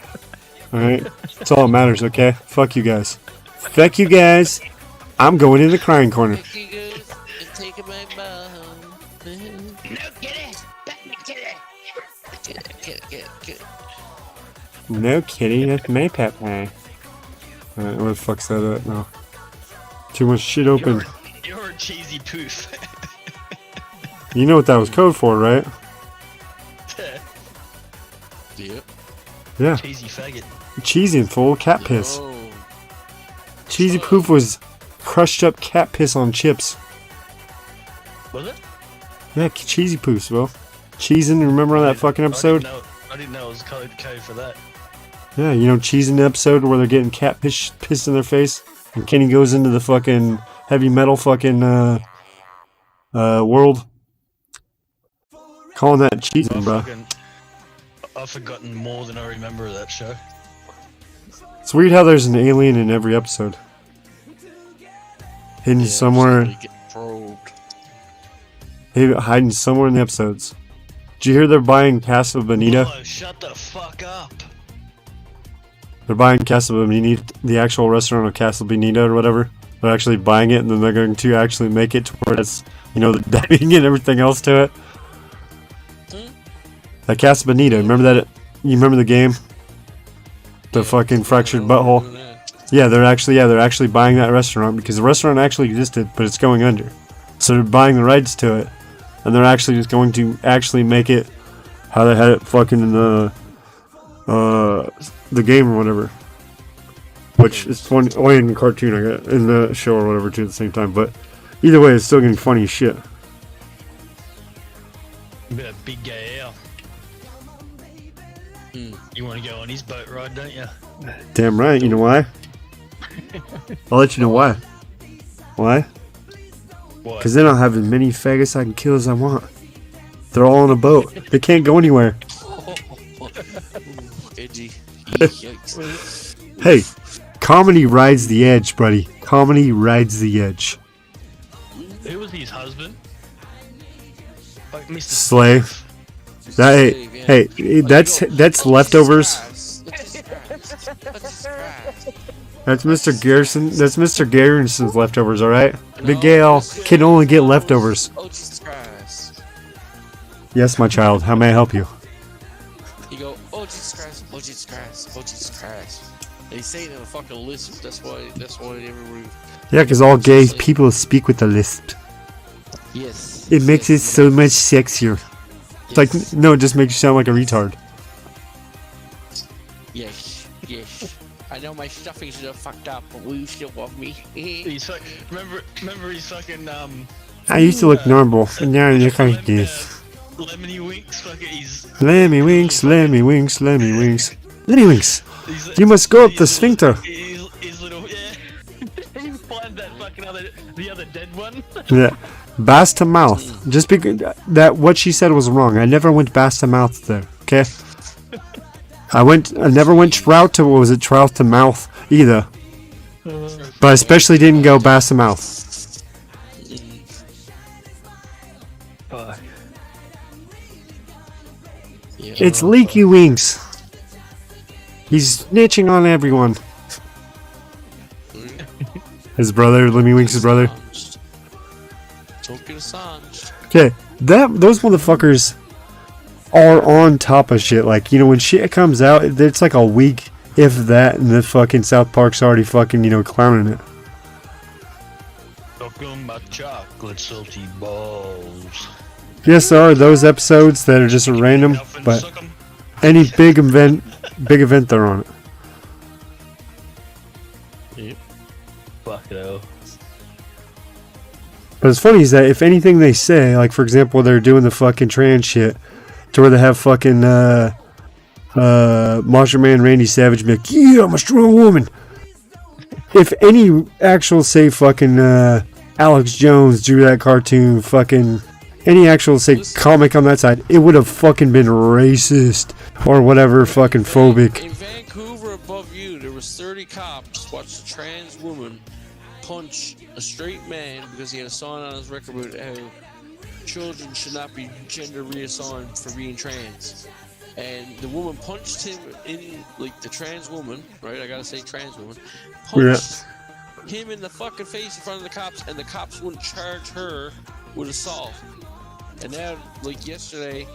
Alright? That's all that matters, okay? Fuck you guys. Fuck you guys. I'm going in the crying corner. Take it back, No, get it! Back No kitty, that's my pet pie. Alright, where the fuck's that at now? Too much shit open. You're a cheesy poof. You know what that was code for, right? Yep. Yeah. Cheesy faggot. Cheesy and full of cat piss. Cheesy poof was crushed up cat piss on chips. Was it? Yeah, cheesy poofs, bro. Cheesing, remember on that fucking episode? I didn't know it was code for that. Yeah, you know, cheesing the episode where they're getting cat piss in their face, and Kenny goes into the fucking heavy metal fucking world. Calling that cheesing, bro. I've forgotten more than I remember of that show. It's weird how there's an alien in every episode. Hidden somewhere. Hiding somewhere in the episodes. Did you hear they're buying Casa Bonita? Oh, shut the fuck up. They're buying Casa Bonita, the actual restaurant of Casa Bonita or whatever. They're actually buying it, and then they're going to actually make it to where it's, you know, the dubbing and everything else to it. That Casa Bonita, remember that? You remember the game? The fucking fractured butthole. Yeah, they're actually buying that restaurant because the restaurant actually existed, but it's going under. So they're buying the rights to it, and they're actually just going to actually make it how they had it fucking in the game or whatever. Which is funny, in the cartoon, I got in the show or whatever too at the same time. But either way, it's still getting funny as shit. Bit of big gay Al. You want to go on his boat ride, don't you? Damn right. You know why? I'll let you know why. Why? Why? Because then I'll have as many faggots I can kill as I want. They're all on a boat. They can't go anywhere. Edgy. Hey, comedy rides the edge, buddy. Comedy rides the edge. Who was his husband? Like Mr. Slay. That, hey, that's leftovers. That's Mr. Garrison. That's Mr. Garrison's leftovers. All right. Big Gale can only get leftovers. Oh Jesus Christ! Yes, my child. How may I help you? You go, oh Jesus Christ! Oh Jesus Christ! Oh Jesus Christ! They say it in a fucking lisp. That's why everyone. Yeah, because all gay people speak with a lisp. Yes. It makes it so much sexier. It's like, no, it just makes you sound like a retard. Yes. I know my stuffings are fucked up, but will you still love me? remember he's fucking I used to look normal, and now I look like this. Lemony Winks, fucking Lemmy winks, lemmy winks, lemmy winks. Lemmy winks! You must go up the sphincter! His little, yeah. You find that fucking the other dead one? Yeah. Bass to mouth. Just because that what she said was wrong. I never went bass to mouth there. Okay. I never went trout to trout to mouth either. But I especially didn't go bass to mouth. It's Leaky Winks. He's snitching on everyone. His brother, Lemmy Winks' brother. Okay, those motherfuckers are on top of shit. Like, you know, when shit comes out, it's like a week, if that, and the fucking South Park's already fucking, you know, clowning it. Talking about chocolate salty balls. Yes, there are those episodes that are just random, but any big event they're on it. Yep. Fuck it out. But it's funny is that if anything they say, like for example, they're doing the fucking trans shit, to where they have fucking Macho Man Randy Savage be like, yeah, I'm a strong woman. If any actual say fucking Alex Jones drew that cartoon, fucking any actual say comic on that side, it would have fucking been racist or whatever, fucking phobic. In Vancouver, above you, there was 30 cops watched a trans woman punch a straight man because he had a sign on his record about how children should not be gender reassigned for being trans. And the woman punched him in, like the trans woman, right? I gotta say trans woman. Punched him in the fucking face in front of the cops, and the cops wouldn't charge her with assault. And now, like yesterday,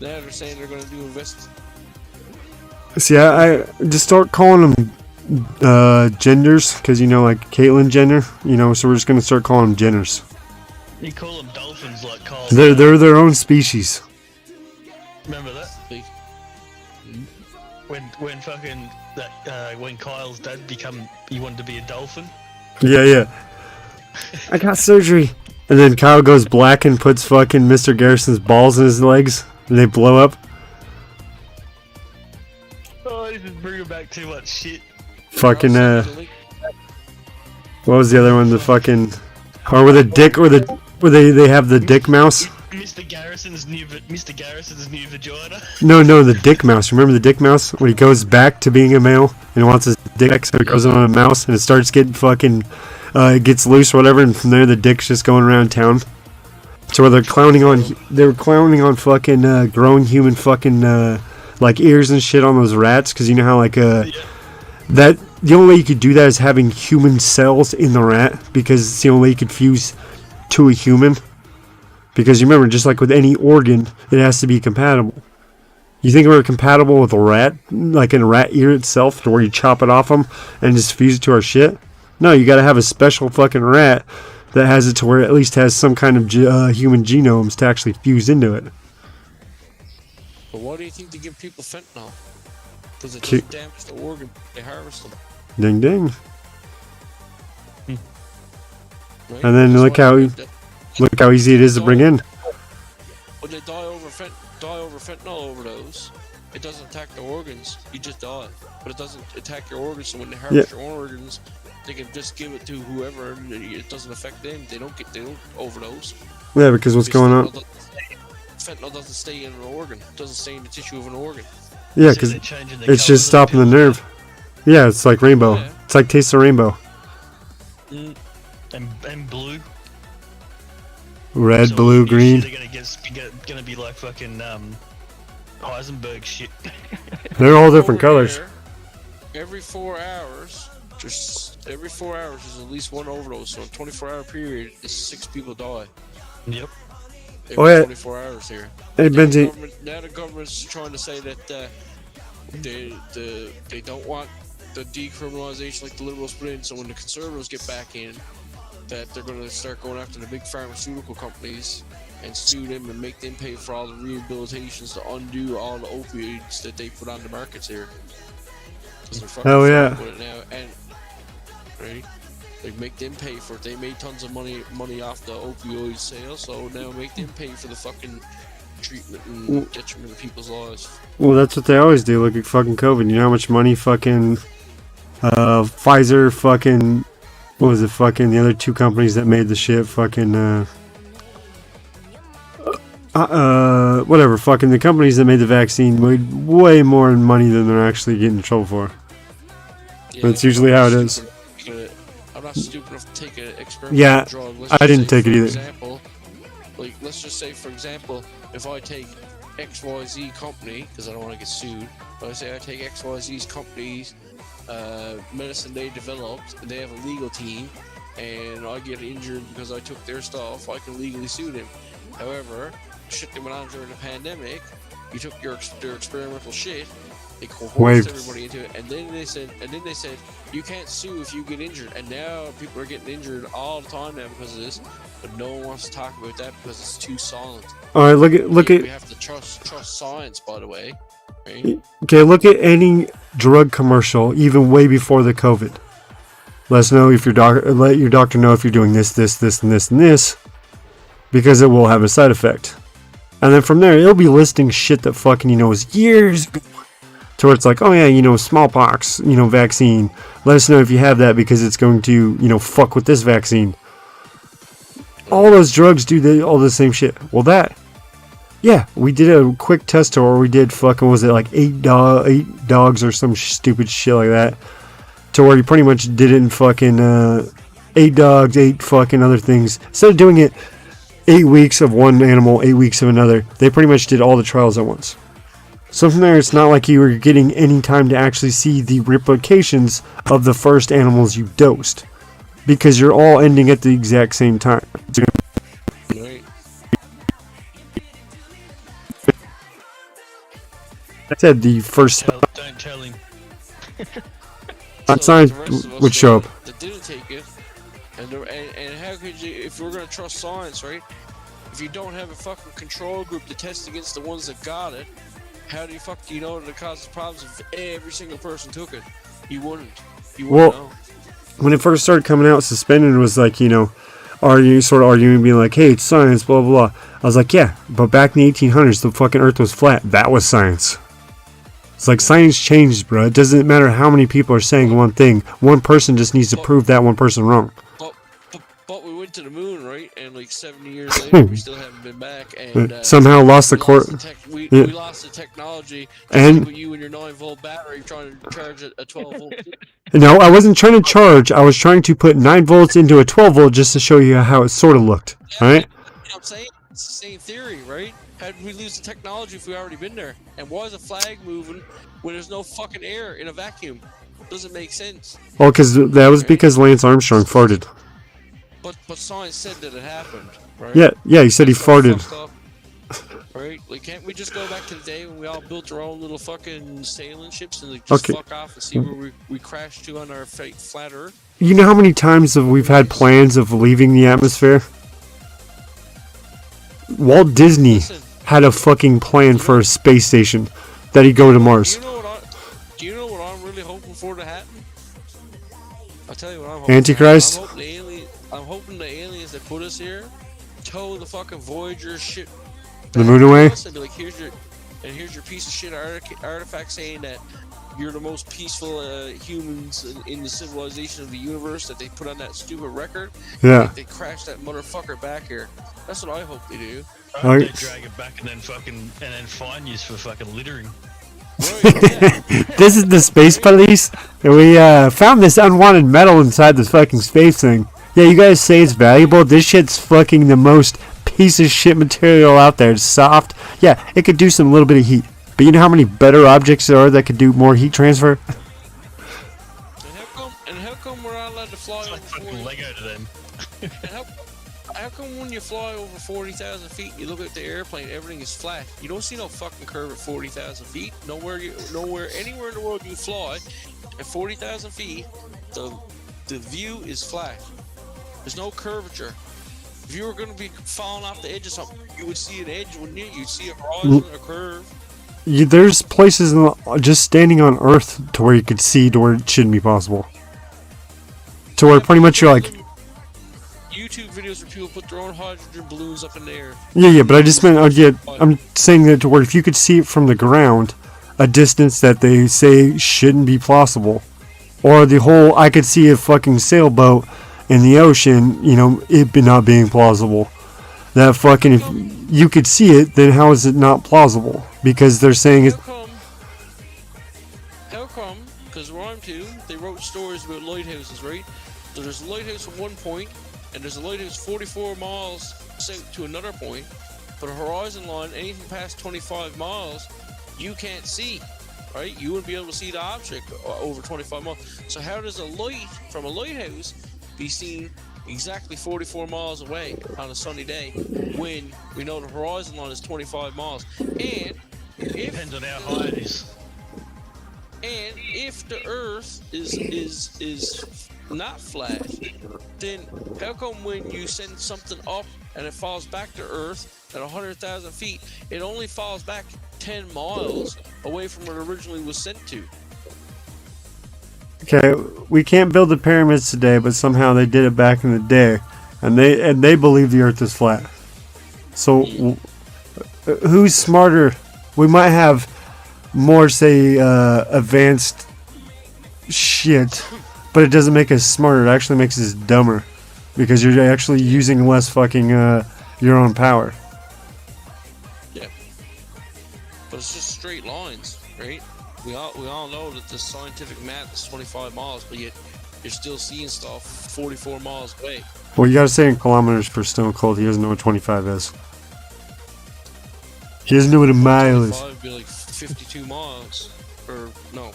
now they're saying they're gonna do See, I just start calling them genders, because you know, like Caitlyn Jenner, you know, so we're just gonna start calling them Jenners. You call them dolphins like Kyle. They're their own species. Remember that? When fucking that when Kyle's dad he wanted to be a dolphin. Yeah. I got surgery. And then Kyle goes black and puts fucking Mr. Garrison's balls in his legs, and they blow up. Oh, this is bringing back too much shit. Fucking what was the other one? The fucking, or with a dick, or where they have the dick mouse. Mr. Garrison's new vagina. No, the dick mouse. Remember the dick mouse when he goes back to being a male and wants his dick back, so he goes on a mouse and it starts getting fucking, it gets loose or whatever, and from there the dick's just going around town. So where they were clowning on fucking growing human fucking like ears and shit on those rats, because you know how like that the only way you could do that is having human cells in the rat, because it's the only way you could fuse to a human. Because you remember, just like with any organ, it has to be compatible. You think we're compatible with a rat, like in a rat ear itself, to where you chop it off them and just fuse it to our shit? No, you gotta have a special fucking rat that has it to where it at least has some kind of human genomes to actually fuse into it. But why do you think they give people fentanyl? Because it doesn't damage the organ. They harvest them. Ding ding. Right? And then look how easy it is to bring in. When they die over fentanyl overdose, it doesn't attack the organs. You just die, but it doesn't attack your organs. So when they harvest your own organs, they can just give it to whoever, and it doesn't affect them. They don't overdose. Yeah, because what's going on? Fentanyl doesn't stay in an organ. It doesn't stay in the tissue of an organ. Yeah, because it's just stopping the nerve. Yeah, it's like rainbow. Yeah. It's like Taste of Rainbow. And blue. Red, blue, green. They're gonna be like fucking Heisenberg shit. They're all different colors. Every 4 hours, there's at least one overdose. So in a 24-hour period, 6 people die. Yep. Every 24 hours here. Hey, Benji. Now the government's trying to say that they don't want the decriminalization like the liberals put in. So when the conservatives get back in, that they're going to start going after the big pharmaceutical companies and sue them and make them pay for all the rehabilitations to undo all the opioids that they put on the markets here. Hell yeah. With it now. And right, they make them pay for it. They made tons of money off the opioid sale, so now make them pay for the fucking treatment and detriment of people's lives. Well, that's what they always do. Look at fucking COVID. You know how much money fucking Pfizer, fucking, what was it, fucking the other 2 companies that made the shit, fucking whatever, fucking the companies that made the vaccine made way more money than they're actually getting in trouble for. Yeah, that's usually how it is. I'm not stupid enough to take an experimental drug. I didn't take it either. Example, like, let's just say, for example, if I take XYZ company, because I don't want to get sued, but I say I take XYZ's company's medicine they developed, and they have a legal team, and I get injured because I took their stuff, I can legally sue them. However, shit that went on during the pandemic, you took their experimental shit, they coerced everybody into it, and then they said you can't sue if you get injured, and now people are getting injured all the time now because of this, but no one wants to talk about that because it's too silent. All right, look at. We have to trust science, by the way. Right? Okay, look at any drug commercial, even way before the COVID. Let us know if let your doctor know if you're doing this, and this, because it will have a side effect. And then from there, it'll be listing shit that fucking, was years ago. To where it's like, oh yeah, smallpox, vaccine. Let us know if you have that because it's going to, fuck with this vaccine. All those drugs do all the same shit. Well, yeah, we did a quick test tour where we did fucking, was it like 8 dogs or some stupid shit like that. To where you pretty much did it in fucking 8 dogs, 8 fucking other things. Instead of doing it 8 weeks of one animal, 8 weeks of another, they pretty much did all the trials at once. So from there, it's not like you were getting any time to actually see the replications of the first animals you dosed. Because you're all ending at the exact same time. Right. I said the first... Don't telling. That science would show up. That didn't take it, and how could you, if we're gonna trust science, right? If you don't have a fucking control group to test against the ones that got it, how do you know that it causes problems if every single person took it? You wouldn't. You wouldn't know. When it first started coming out, suspended was like, arguing, being like, hey, it's science, blah, blah, blah. I was like, yeah, but back in the 1800s, the fucking earth was flat. That was science. It's like science changed, bro. It doesn't matter how many people are saying one thing. One person just needs to prove that one person wrong. But we went to the moon, right? And like 70 years later, we still haven't been back. And somehow lost the court. We lost the technology. And you and your 9-volt battery trying to charge a 12-volt. No, I wasn't trying to charge. I was trying to put 9 volts into a 12 volt just to show you how it sort of looked. All right? You know what I'm saying? It's the same theory, right? How did we lose the technology if we already been there? And why is a flag moving when there's no fucking air in a vacuum? Doesn't make sense. Well, that was because Lance Armstrong farted. But science said that it happened, right? Yeah, he said he farted. Right? Like, can't we just go back to the day when we all built our own little fucking sailing ships and like, just fuck off and see where we crash to on our flat Earth? You know how many times we've had plans of leaving the atmosphere? Walt Disney had a fucking plan for a space station that he'd go to Mars. Do you know what I'm really hoping for to happen? I'll tell you what I'm hoping. Antichrist? I'm hoping the aliens that put us here tow the fucking Voyager shit The moon away? And be like, here's your piece of shit artifact saying that you're the most peaceful humans in the civilization of the universe that they put on that stupid record. Yeah. They crash that motherfucker back here. That's what I hope they do. They drag it back and then fine you for fucking littering. This is the space police. We found this unwanted metal inside this fucking space thing. Yeah, you guys say it's valuable. This shit's fucking the most piece of shit material out there. It's soft. Yeah, it could do some little bit of heat. But you know how many better objects there are that could do more heat transfer? And how come we're not allowed to fly over fucking Lego to them? And how come when you fly over 40,000 feet, you look at the airplane, everything is flat? You don't see no fucking curve at 40,000 feet. Anywhere in the world you fly at 40,000 feet, the view is flat. There's no curvature. If you were going to be falling off the edge of something, you would see an edge, wouldn't you? You'd see a horizon, a curve. There's places just standing on Earth to where you could see to where it shouldn't be possible. To where pretty much you're like... YouTube videos where people put their own hydrogen balloons up in the air. Yeah, but I just meant... I'm saying that to where if you could see it from the ground, a distance that they say shouldn't be possible. Or the whole, I could see a fucking sailboat in the ocean, it not being plausible. That fucking, if you could see it, then how is it not plausible? Because they're saying it's... How come? Because Rhyme 2, they wrote stories about lighthouses, right? So there's a lighthouse at one point, and there's a lighthouse 44 miles south to another point, but a horizon line, anything past 25 miles, you can't see, right? You wouldn't be able to see the object over 25 miles. So how does a light from a lighthouse be seen exactly 44 miles away on a sunny day when we know the horizon line is 25 miles? And depends on how high it is. And if the Earth is not flat, then how come when you send something up and it falls back to Earth at 100,000 feet, it only falls back 10 miles away from where it originally was sent to? Okay, we can't build the pyramids today, but somehow they did it back in the day, and they believe the Earth is flat. So, who's smarter? We might have more, say, advanced shit, but it doesn't make us smarter. It actually makes us dumber, because you're actually using less fucking your own power. Yeah, but it's just straight lines, right? We all know that the scientific math is 25 miles, but yet you're still seeing stuff 44 miles away. Well, you gotta say in kilometers per Stone Cold. He doesn't know what 25 is. He doesn't know what a mile is. 25 would be like 52 miles, or no,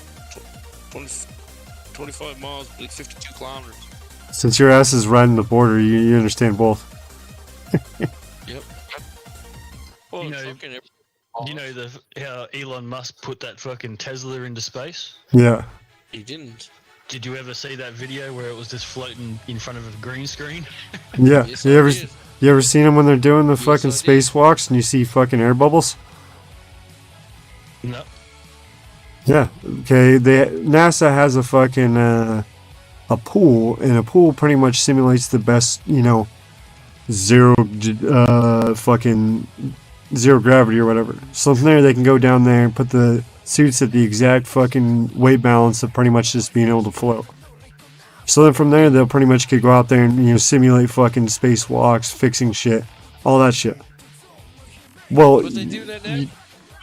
25 miles would be like 52 kilometers. Since your ass is riding the border, you understand both. Yep. Well, You know how Elon Musk put that fucking Tesla into space? Yeah. He didn't. Did you ever see that video where it was just floating in front of a green screen? Yeah. Yes, you I ever did. you ever seen them when they're doing the Yes, fucking I did. spacewalks and you see fucking air bubbles? No. Yeah. Okay. NASA has a fucking a pool, and a pool pretty much simulates the best, zero fucking zero gravity or whatever. So from there they can go down there and put the suits at the exact fucking weight balance of pretty much just being able to float. So then from there they'll pretty much could go out there and simulate fucking spacewalks, fixing shit, all that shit. Well, But they do that now.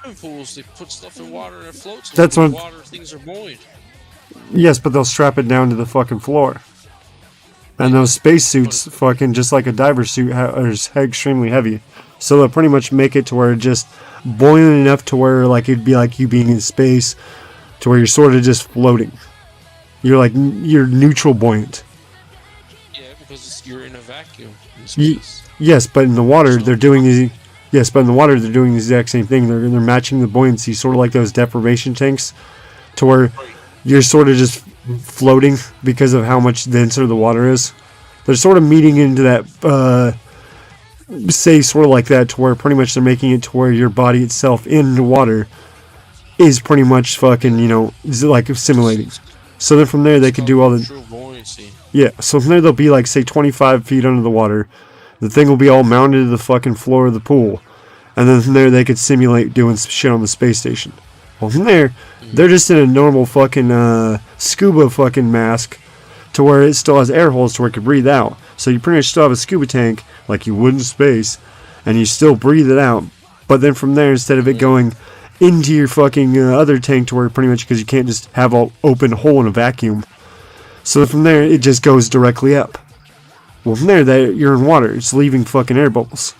Swimming pools, they put stuff in water and it floats. That's when what- water things are buoyant. yes, but they'll strap it down to the fucking floor. And those spacesuits, fucking just like a diver suit, are extremely heavy. So they'll pretty much make it to where it just buoyant enough to where like it'd be like you being in space, to where you're sort of just floating. You're neutral buoyant. Yeah, because you're in a vacuum in space. Yes, but in the water they're doing the exact same thing. They're matching the buoyancy, sort of like those deprivation tanks, to where you're sort of just floating because of how much denser the water is. They're sort of meeting into that, say sort of like that, to where pretty much they're making it to where your body itself in the water is pretty much fucking, like simulating. So then from there they could do all the True buoyancy. yeah. So from there they'll be like say 25 feet under the water. The thing will be all mounted to the fucking floor of the pool, and then from there they could simulate doing some shit on the space station. Well, from there they're just in a normal fucking scuba fucking mask, to where it still has air holes to where it can breathe out. So you pretty much still have a scuba tank like you would in space, and you still breathe it out. But then from there, instead of it going into your fucking other tank, to where pretty much, because you can't just have an open hole in a vacuum. So from there it just goes directly up. Well, from there you're in water. It's leaving fucking air bubbles.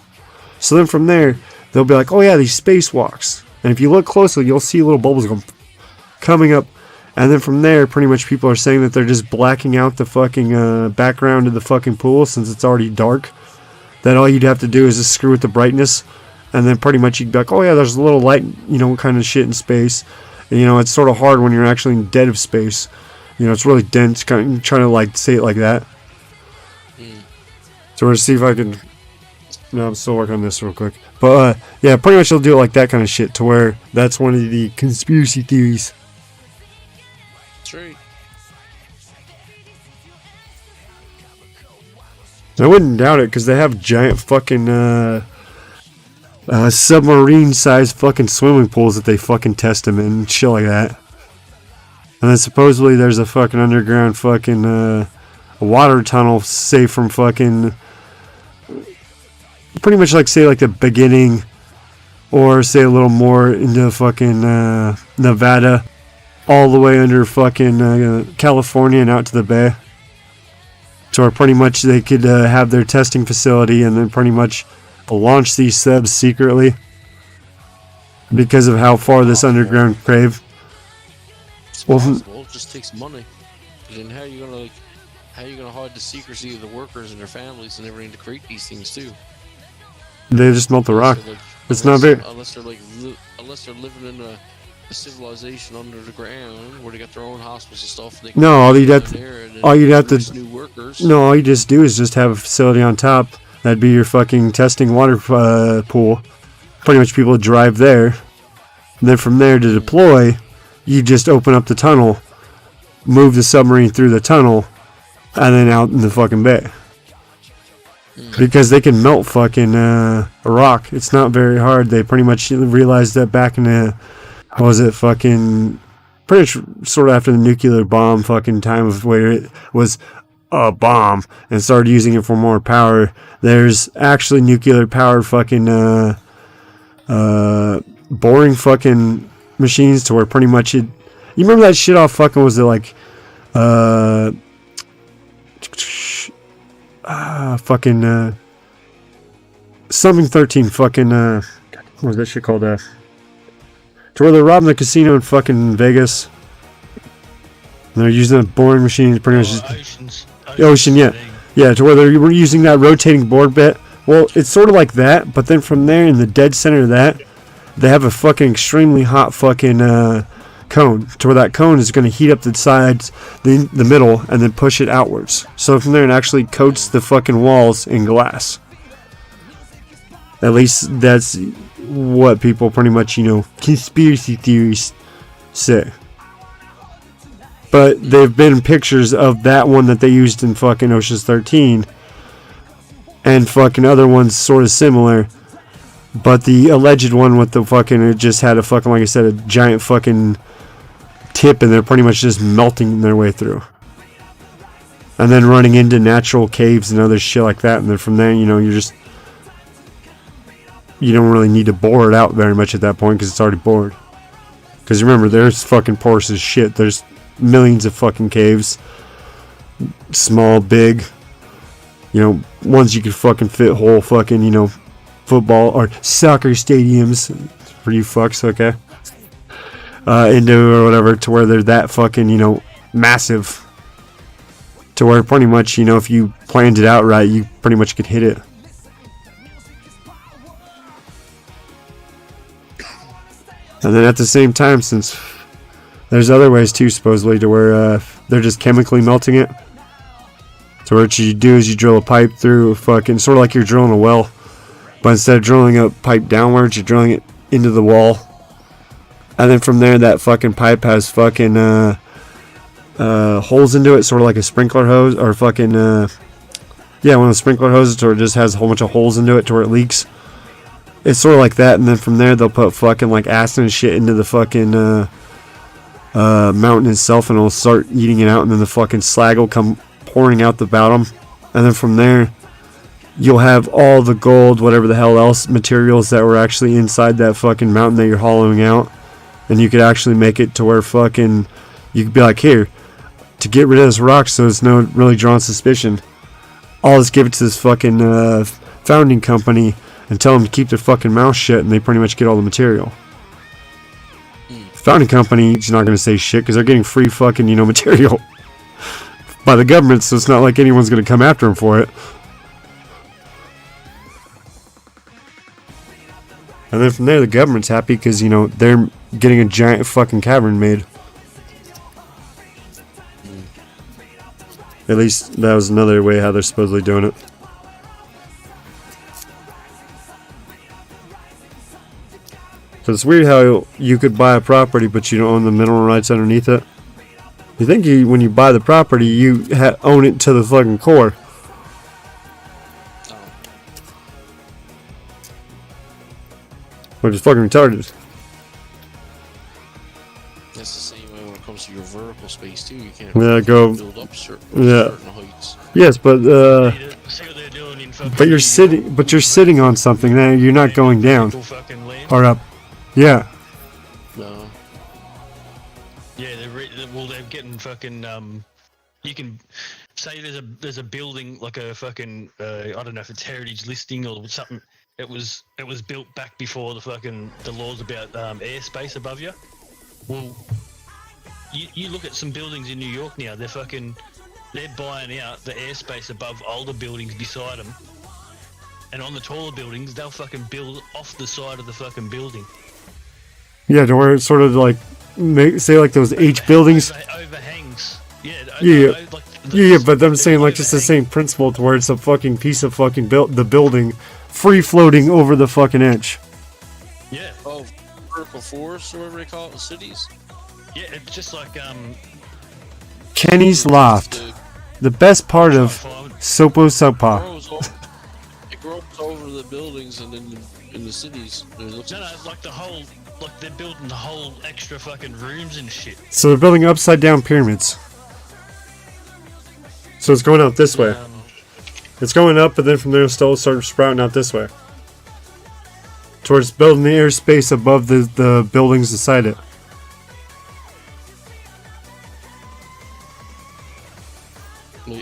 So then from there they'll be like, oh yeah, these spacewalks. And if you look closely, you'll see little bubbles coming up. And then from there, pretty much people are saying that they're just blacking out the fucking background of the fucking pool, since it's already dark. That all you'd have to do is just screw with the brightness. And then pretty much you'd be like, oh yeah, there's a little light, kind of shit in space. And, it's sort of hard when you're actually in dead of space. It's really dense, kind of trying to like say it like that. So we're going to see if I can... No, I'm still working on this real quick. But, yeah, pretty much they'll do it like that kind of shit, to where that's one of the conspiracy theories. That's right. I wouldn't doubt it, because they have giant fucking submarine-sized fucking swimming pools that they fucking test them in and shit like that. And then supposedly there's a fucking underground fucking a water tunnel, say from fucking... pretty much like, say, like the beginning, or say a little more into fucking Nevada, all the way under fucking California and out to the bay. So pretty much they could have their testing facility and then pretty much launch these subs secretly because of how far this underground crave. It's possible. It just takes money. And then how are you gonna hide the secrecy of the workers and their families and everything to create these things too? They just melt the rock. It's not very... Unless they're living in a civilization under the ground where they got their own hospitals and stuff. They No, all you'd have produce new workers. No, all you just do is just have a facility on top. That'd be your fucking testing water pool. Pretty much people would drive there. And then from there to deploy, you just open up the tunnel, move the submarine through the tunnel, and then out in the fucking bay. Because they can melt fucking a rock. It's not very hard. They pretty much realized that back in the... How was it fucking... Pretty much sort of after the nuclear bomb fucking time of where it was a bomb and started using it for more power. There's actually nuclear powered fucking boring fucking machines to where pretty much it... You remember that shit off fucking... Was it like... fucking something 13 fucking what was that shit called to where they're robbing the casino in fucking Vegas and they're using that boring machine pretty much Ocean, yeah, to where they're using that rotating board bit. Well, it's sort of like that, but then from there in the dead center of that they have a fucking extremely hot fucking cone, to where that cone is going to heat up the sides, the middle, and then push it outwards. So from there it actually coats the fucking walls in glass. At least that's what people pretty much, you know, conspiracy theories say. But there have been pictures of that one that they used in fucking Ocean's 13 and fucking other ones sort of similar. But the alleged one with the fucking, it just had a fucking, like I said, a giant fucking tip, and they're pretty much just melting their way through. And then running into natural caves and other shit like that. And then from there, you know, you don't really need to bore it out very much at that point because it's already bored. Because remember, there's fucking porous as shit. There's millions of fucking caves. Small, big. You know, ones you could fucking fit whole fucking, you know, football or soccer stadiums for you fucks, okay? Into or whatever, to where they're that fucking, you know, massive. To where pretty much, you know, if you planned it out right, you pretty much could hit it. And then at the same time, since there's other ways too, supposedly, to where they're just chemically melting it. So what you do is you drill a pipe through fucking, sort of like you're drilling a well. But instead of drilling a pipe downwards, you're drilling it into the wall. And then from there, that fucking pipe has fucking holes into it, sort of like a sprinkler hose, or fucking, yeah, one of the sprinkler hoses, where it just has a whole bunch of holes into it to where it leaks. It's sort of like that, and then from there, they'll put fucking like acid and shit into the fucking mountain itself, and it'll start eating it out, and then the fucking slag will come pouring out the bottom. And then from there, you'll have all the gold, whatever the hell else, materials that were actually inside that fucking mountain that you're hollowing out. And you could actually make it to where fucking, you could be like, here, to get rid of this rock so it's no really drawing suspicion, I'll just give it to this fucking founding company and tell them to keep their fucking mouth shut, and they pretty much get all the material. Founding company is not going to say shit because they're getting free fucking, you know, material by the government, so it's not like anyone's going to come after them for it. And then from there, the government's happy because, you know, they're getting a giant fucking cavern made. At least that was another way how they're supposedly doing it. So it's weird how you could buy a property, but you don't own the mineral rights underneath it. You think when you buy the property, you own it to the fucking core. Which is fucking retarded. That's the same way when it comes to your vertical space too. You can't build up certain heights. Yes, but you're sitting on something. Now you're not going down or up. Yeah. No. Yeah, they're getting fucking. You can say there's a building like a fucking I don't know if it's heritage listing or something. It was built back before the laws about airspace above you. Well, you look at some buildings in New York now. They're buying out the airspace above older buildings beside them, and on the taller buildings they'll fucking build off the side of the fucking building. Yeah, to where it's sort of like, say like those H buildings. Overhangs. Yeah, but I'm saying like just the same principle to where it's a fucking piece of fucking the building free floating over the fucking edge. Yeah. Oh, vertical forest or whatever they call it in cities. Yeah, it's just like Kenny's Loft, the best part of Sopo Sopa. It grows over the buildings and in the cities. No, like they're building the whole extra fucking rooms and shit. So they're building upside down pyramids. So it's going out this way. It's going up, and then from there it'll still start sprouting out this way. Towards building the airspace above the buildings beside it. I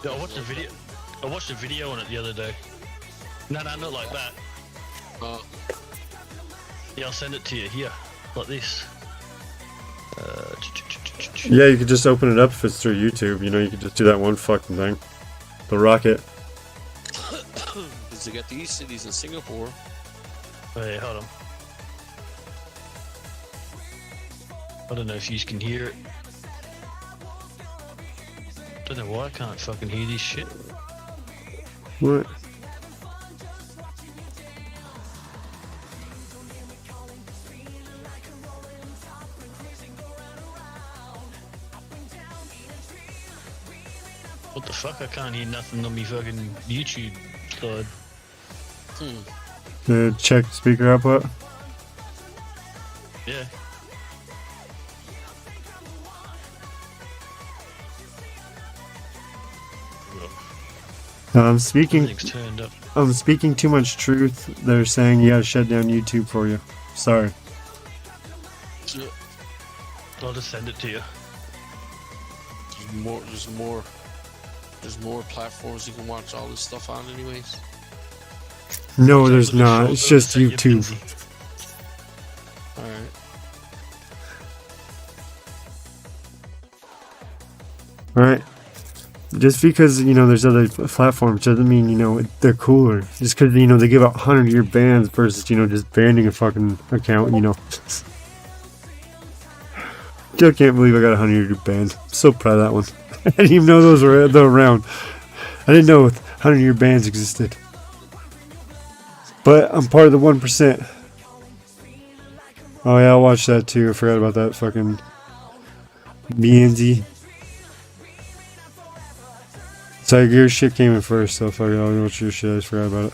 watched a video on it the other day. No, not like that. Yeah, I'll send it to you here, like this. Yeah, you could just open it up if it's through YouTube. You know, you could just do that one fucking thing. The rocket. Because they got these cities in Singapore. Oh yeah, hold on. I don't know if you can hear it. Don't know why I can't fucking hear this shit. What? What the fuck? I can't hear nothing on me fucking YouTube side. Check speaker output. Yeah. I'm speaking. Everything's turned up. I'm speaking too much truth. They're saying you gotta shut down YouTube for you. Sorry. I'll just send it to you. There's more platforms you can watch all this stuff on, anyways. No, there's not. It's just YouTube. All right. Alright. Just because, you know, there's other platforms doesn't mean, you know, they're cooler. Just because, you know, they give out 100-year bans versus, you know, just banning a fucking account, you know. Still can't believe I got a 100-year ban. I'm so proud of that one. I didn't even know those were around. I didn't know 100-year bans existed. But I'm part of the 1%. Oh yeah, I'll watch that too. I forgot about that fucking BNZ. So your shit came in first, so fuck it, I'll watch your shit. I just forgot about it.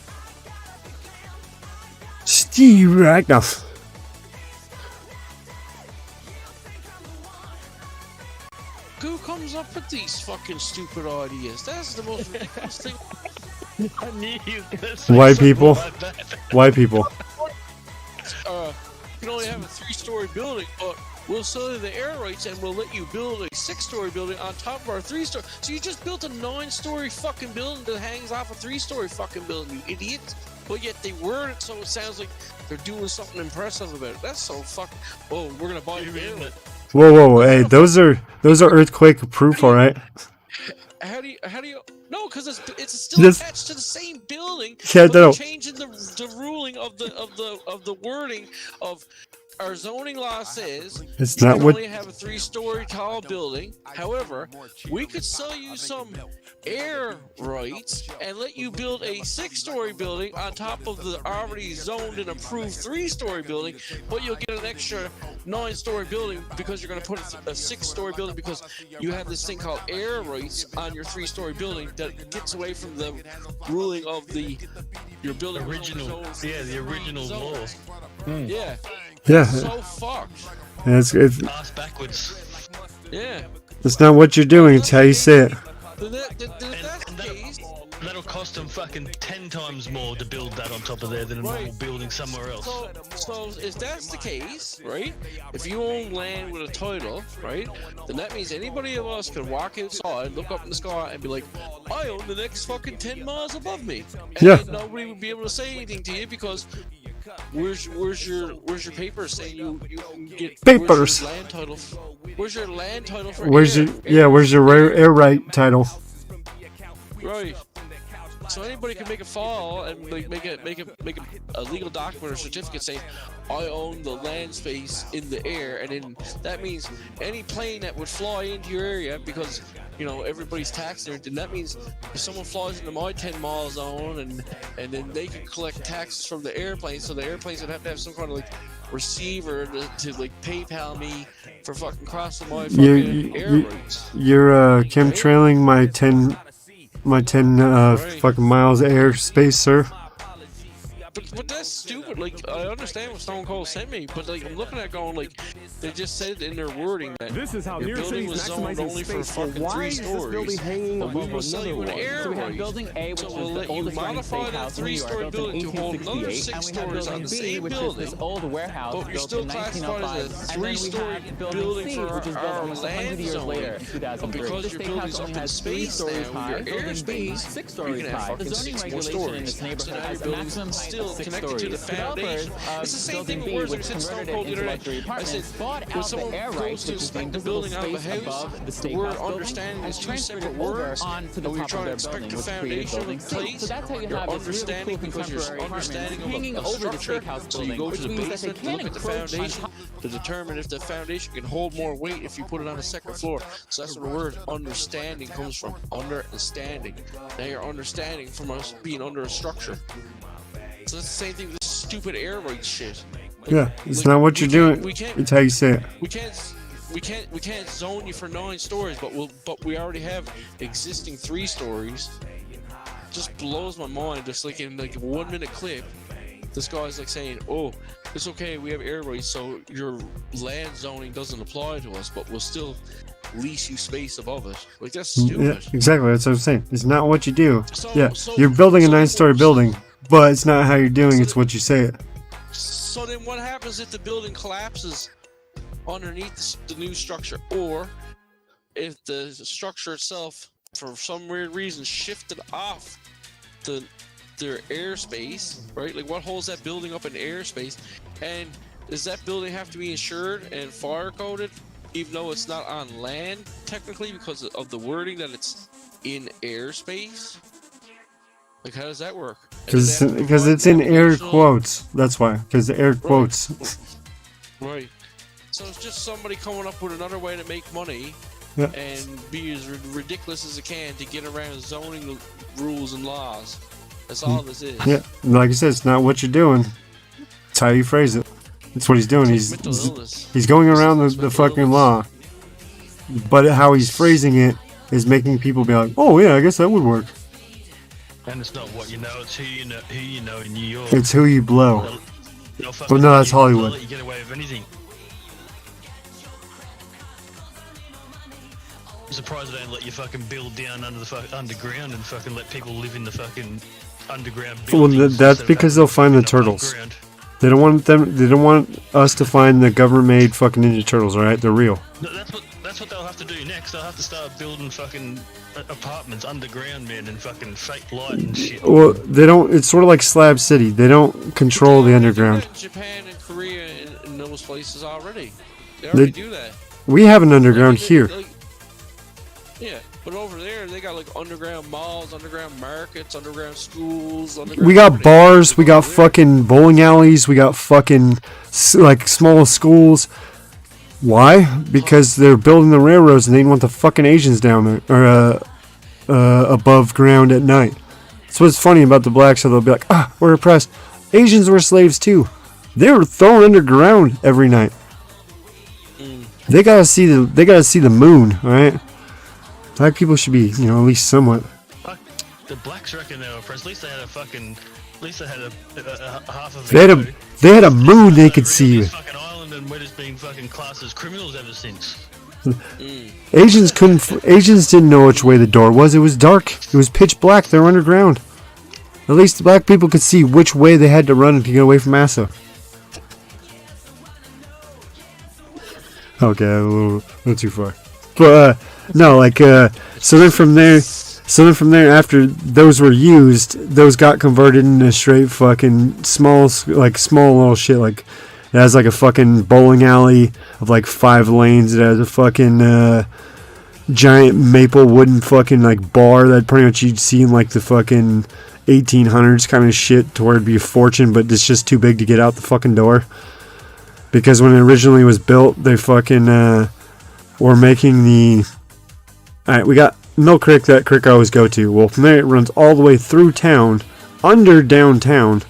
Steve right now. Who comes up with these fucking stupid ideas? That's the most ridiculous thing. I knew you were gonna say White something people. like that. White people. You can only have a 3-story building, but we'll sell you the air rights and we'll let you build a 6-story building on top of our 3-story. So you just built a 9-story fucking building that hangs off a 3-story fucking building, you idiot. But yet they word it so it sounds like they're doing something impressive about it. That's so fucking. Oh, we're gonna buy your building. Whoa, hey, those are earthquake proof, all right? How do you? No, because it's still attached to the same building. Yeah, but no. Changing the ruling of the wording of our zoning law says It's you not can what- only have a 3-story tall building. However, we could sell you some air rights and let you build a 6-story building on top of the already zoned and approved 3-story building, but you'll get an extra 9-story building because you're going to put a 6-story building because you have this thing called air rights on your 3-story building that gets away from the ruling of your building Original, yeah, the original law. Yeah. Yeah. So fucked. Yeah, it's Ass backwards. Yeah. it's not what you're doing, it's how you say it. That'll cost them fucking 10 times more to build that on top of there than a normal building somewhere else. So if that's the case, right? If you own land with a title, right? Then that means anybody of us can walk outside, look up in the sky, and be like, I own the next fucking 10 miles above me. And Yeah. then nobody would be able to say anything to you because where's your papers saying you can get Papers. Where's your land title? Where's your land title for Where's air? where's your air right title? Right. So anybody can make a file and like make a legal document or certificate saying I own the land space in the air, and then that means any plane that would fly into your area, because you know everybody's taxing it, then that means if someone flies into my 10-mile zone and then they can collect taxes from the airplane, so the airplanes would have to have some kind of like receiver to like PayPal me for fucking crossing my fucking air routes. You're chemtrailing my 10 fucking miles of airspace, sir. But that's stupid. Like, I understand what Stone Cold sent me, but like I'm looking at it going like they just said in their wording that This is how your Near building City's was zoned maximizing only for space for fucking why 3 is this stories. building hanging But we above will sell you an another air one? So we have right. building A, So which we'll is let the you oldest running modify that steakhouse in New York, 3-story built building in to hold another 1868. 6 And we have stories on building the B, same which is building. this old warehouse But you're built still in classified as a 1905. And then we 3-story have building building C, for which is built our almost 100 land years zone. later in But 2003. because This your building's steakhouse up only in has 3 space stories now, high. your Building B, airspace, 6 you stories can have high. The fucking zoning 6 more regulation in stories. this So neighborhood now your has a building's maximum height still still 6 connected to the stories. Developers foundation. of It's the same Building thing B, with words like which I said, Stone converted Cold into Internet. luxury I said, apartments, bought when out someone the air goes rights, to which is the inspect the invisible building out of a space house, above the the steakhouse word building, understanding and is two transferred separate it over words. onto the And when you're top of trying to their inspect building, the which created foundation of Building the C. place, So that's how you you're have this really understanding cool because you're contemporary understanding apartments hanging of a over the structure. steakhouse So you building, go which to the means that they basement, can't look at the encroach on foundation to determine if the foundation can hold more weight if you put it on a second floor. So that's where the word understanding comes from. Understanding. Now you're understanding from us being under a structure. So that's the same thing with this stupid air rights shit. Yeah, it's not what you're doing. It's how you say it. We can't zone you for 9 stories, but we already have existing 3 stories. Just blows my mind. Just like in like a 1-minute clip, this guy's like saying, "Oh, it's okay. We have air rights, so your land zoning doesn't apply to us, but we'll still lease you space above it." Like that's stupid. Yeah, exactly. That's what I'm saying. It's not what you do. So You're building a 9-story building, but it's not how you're doing. It's what you say it. So then what happens if the building collapses underneath the new structure, or if the structure itself, for some weird reason, shifted off their airspace, right? Like what holds that building up in airspace? And does that building have to be insured and fire coded, even though it's not on land technically because of the wording that it's in airspace? Like how does that work? Because it's in air quotes. That's why. Because the air quotes. Right. So it's just somebody coming up with another way to make money and be as ridiculous as it can to get around zoning rules and laws. That's all this is. Yeah, like I said, it's not what you're doing. It's how you phrase it. That's what he's doing. He's going around the fucking law. But how he's phrasing it is making people be like, "Oh yeah, I guess that would work." And it's not what you know, it's who you know in New York. It's who you blow. But no, that's Hollywood. You get away with anything. I'm surprised they don't let you fucking build down under the underground and fucking let people live in the fucking underground buildings. Well, that's because they'll find the turtles. They don't want them. They don't want us to find the government-made fucking Ninja Turtles. All right, they're real. No, that's what they'll have to do next. They'll have to start building fucking apartments underground, man, and fucking fake light and shit. Well, they don't. It's sort of like Slab City. They don't control the underground. Japan and Korea and those places already. They already do that. We have an underground here. Yeah, but over there they got like underground malls, underground markets, underground schools. We got bars. We got fucking bowling alleys. We got fucking like small schools. Why? Because they're building the railroads and they want the fucking Asians down there or above ground at night. That's what's funny about the blacks. So they'll be like, "Ah, we're oppressed." Asians were slaves too. They were thrown underground every night. They gotta see the moon, all right? Black people should be, at least somewhat. The blacks reckon they were oppressed. At least they had a fucking. At least they had a half of. They had a moon they could see. Fucking island, and we're just being fucking classed as criminals ever since. Asians didn't know which way the door was. It was dark. It was pitch black. They were underground. At least the black people could see which way they had to run to get away from Massa. Okay, a little too far. But no, so then from there, after those were used, those got converted into straight fucking small little shit. Like it has like a fucking bowling alley of like 5 lanes. It has a fucking giant maple wooden fucking like bar that pretty much you'd see in like the fucking 1800s kind of shit, to where it'd be a fortune, but it's just too big to get out the fucking door. Because when it originally was built, they fucking were making the... Alright, we got Mill Creek, that creek I always go to. Well, from there it runs all the way through town, under downtown,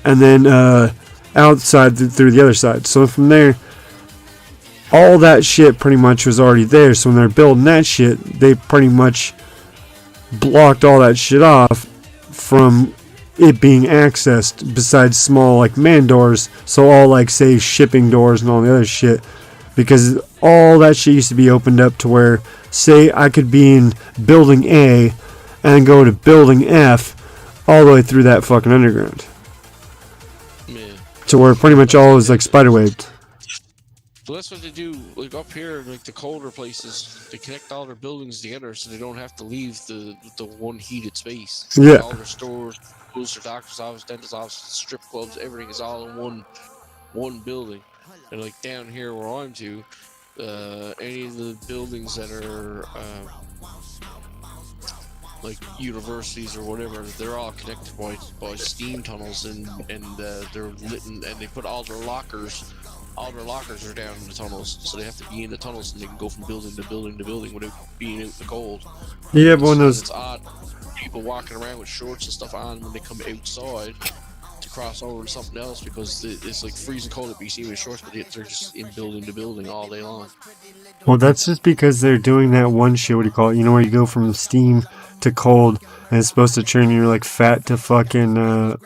and then outside through the other side. So from there, all that shit pretty much was already there. So when they're building that shit, they pretty much blocked all that shit off from it being accessed, besides small like man doors. So all like say shipping doors and all the other shit, because all that shit used to be opened up to where, say I could be in building A and go to building F all the way through that fucking underground. Yeah. To where pretty much all is like spiderwebs. So that's what they do, like up here, like the colder places. They connect all their buildings together so they don't have to leave the one heated space. Yeah. All their stores, schools, their doctor's office, dentist office, strip clubs, everything is all in one building. And like down here where I'm to, any of the buildings that are like universities or whatever, they're all connected by steam tunnels, and they're lit, and they put all their lockers are down in the tunnels, so they have to be in the tunnels, and they can go from building to building to building without being out in the cold. Yeah, but when those it's odd, people walking around with shorts and stuff on when they come outside to cross over to something else, because it's like freezing cold at BC with shorts, but they're just in building to building all day long. Well, that's just because they're doing that one shit, what do you call it? You know, where you go from steam to cold, and it's supposed to turn your like fat to fucking what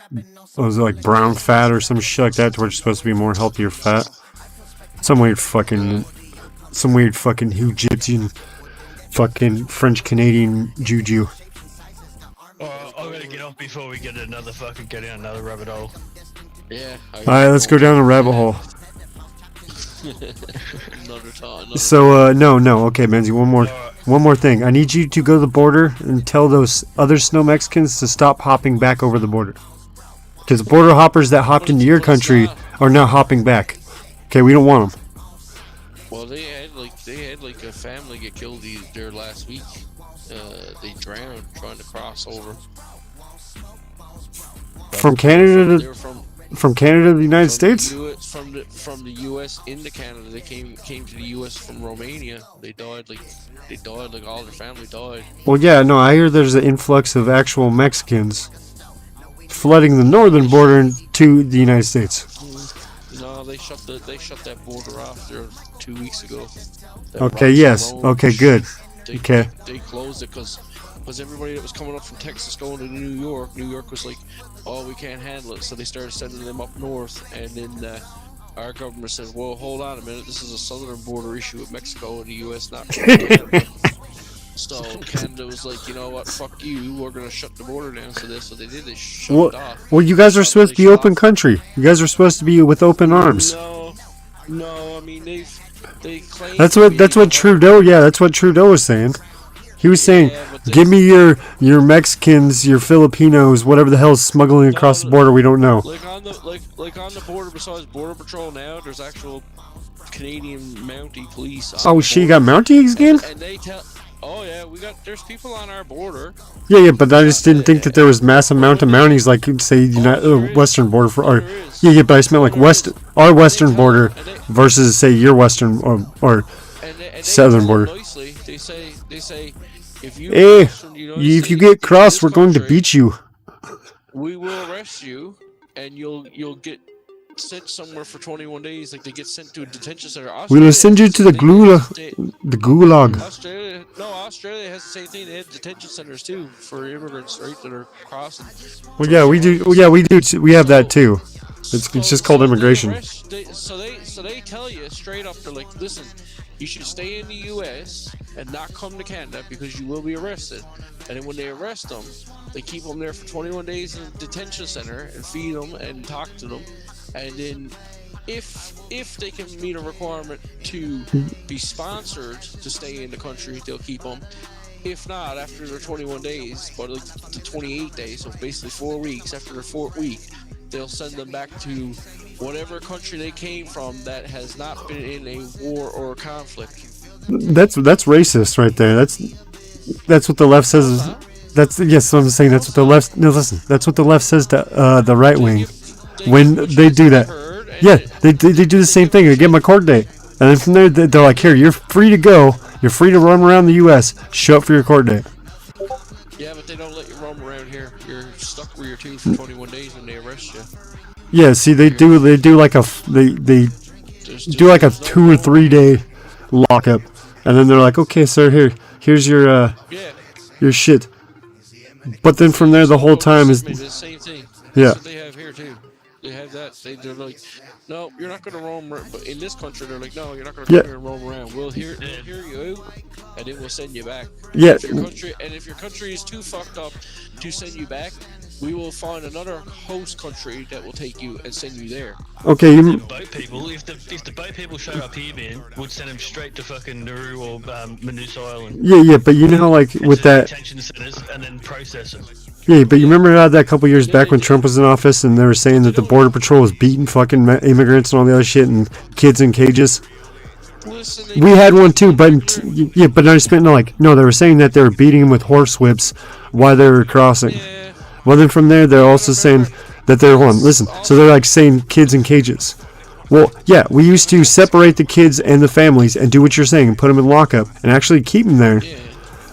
was it, like brown fat or some shit like that, to where it's supposed to be more healthier fat. Some weird fucking Egyptian fucking French Canadian juju. I'm gonna get off before we get down another rabbit hole. Yeah. Alright, let's go down the rabbit hole. Another time. So no, okay, Menzie, one more thing. I need you to go to the border and tell those other snow Mexicans to stop hopping back over the border. Because the border hoppers that hopped into your country are now hopping back. Okay, we don't want them. Well, they had like a family get killed there last week. They drowned trying to cross over. From Canada to the United States? From the U.S. into Canada, they came to the U.S. from Romania. They died like all their family died. Well, yeah, no, I hear there's an influx of actual Mexicans flooding the northern border to the United States. No, they shut that border off there 2 weeks ago. Okay, yes. Okay, good. Okay. They closed it because everybody that was coming up from Texas going to New York was like, oh, we can't handle it. So they started sending them up north, and then our government said, well, hold on a minute, this is a southern border issue with Mexico and the U.S., not Canada. So Canada was like, you know what, fuck you, we're going to shut the border down for this. So they did, they shut it off. Well, you guys are supposed to be open country. You guys are supposed to be with open arms. No, I mean, they claim that's what Trudeau was saying. He was saying, give me your Mexicans, your Filipinos, whatever the hell is smuggling across the border we don't know. Like on the border, besides Border Patrol now, there's actual Canadian Mountie police. Oh shit, you got Mounties again? And they tell, oh yeah, there's people on our border. Yeah, but I just didn't think that there was massive amount of Mounties, like say Western border yeah, but I just meant like our Western border versus say your Western or Southern border. Nicely, they say if you get crossed, we're going to beat you. We will arrest you, and you'll get sent somewhere for 21 days. Like they get sent to a detention center. We will send you to the gulag. Australia has the same thing. They have detention centers too for immigrants, right, that are crossing. Well, yeah, we do. Yeah, we do. We have that too. It's just called immigration. So they tell you straight up, they're like, listen, you should stay in the U.S. and not come to Canada because you will be arrested. And then when they arrest them, they keep them there for 21 days in a detention center and feed them and talk to them. And then if they can meet a requirement to be sponsored to stay in the country, they'll keep them. If not, after their 21 days, but like the 28 days, so basically 4 weeks, after their 4th week, they'll send them back to whatever country they came from that has not been in a war or a conflict. That's racist right there. That's what the left says. Yes, I'm saying that's what the left. No, listen. That's what the left says to the right wing when they do that. Yeah, they do the same thing. They give them a court date, and then from there they're like, "Here, you're free to go. You're free to roam around the U.S. Show up for your court date." Yeah, but they don't let you roam around here. You're stuck where you're to for 21 days when they arrest you. Yeah, see, they do like a 2 or 3 day lockup, and then they're like, "Okay, sir, here's your shit." But then from there, the whole time is the same thing. Yeah. That's what they have here too. They have that. They're like, no, you're not going to roam around. But in this country, they're like, no, you're not going to come here and roam around. We'll hear you out, and then we'll send you back. Yeah. If your country is too fucked up to send you back, we will find another host country that will take you and send you there. Okay. The boat people, if the boat people show up here, man, would send them straight to fucking Nauru or Manus Island. Yeah, but you know how like with that. Detention centers and then process them. Yeah, but you remember that couple years back when Trump was in office and they were saying that the Border Patrol was beating fucking immigrants and all the other shit and kids in cages? We had one too, but but I just meant no, they were saying that they were beating them with horse whips while they were crossing. Well, then from there, they're also saying that they're listen, so they're like saying kids in cages. Well, yeah, we used to separate the kids and the families and do what you're saying and put them in lockup and actually keep them there.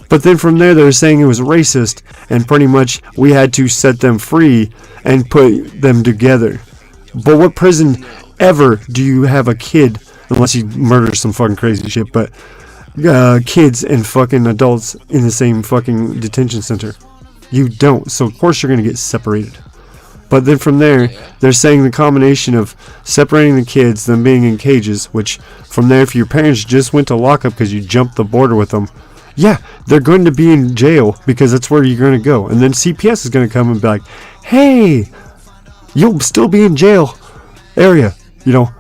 But then from there, they were saying it was racist and pretty much we had to set them free and put them together. But what prison ever do you have a kid, unless you murder some fucking crazy shit, but kids and fucking adults in the same fucking detention center? You don't. So of course you're going to get separated. But then from there, they're saying the combination of separating the kids, them being in cages, which from there, if your parents just went to lockup because you jumped the border with them, yeah, they're going to be in jail because that's where you're going to go. And then CPS is going to come and be like, hey, you'll still be in jail area, you know.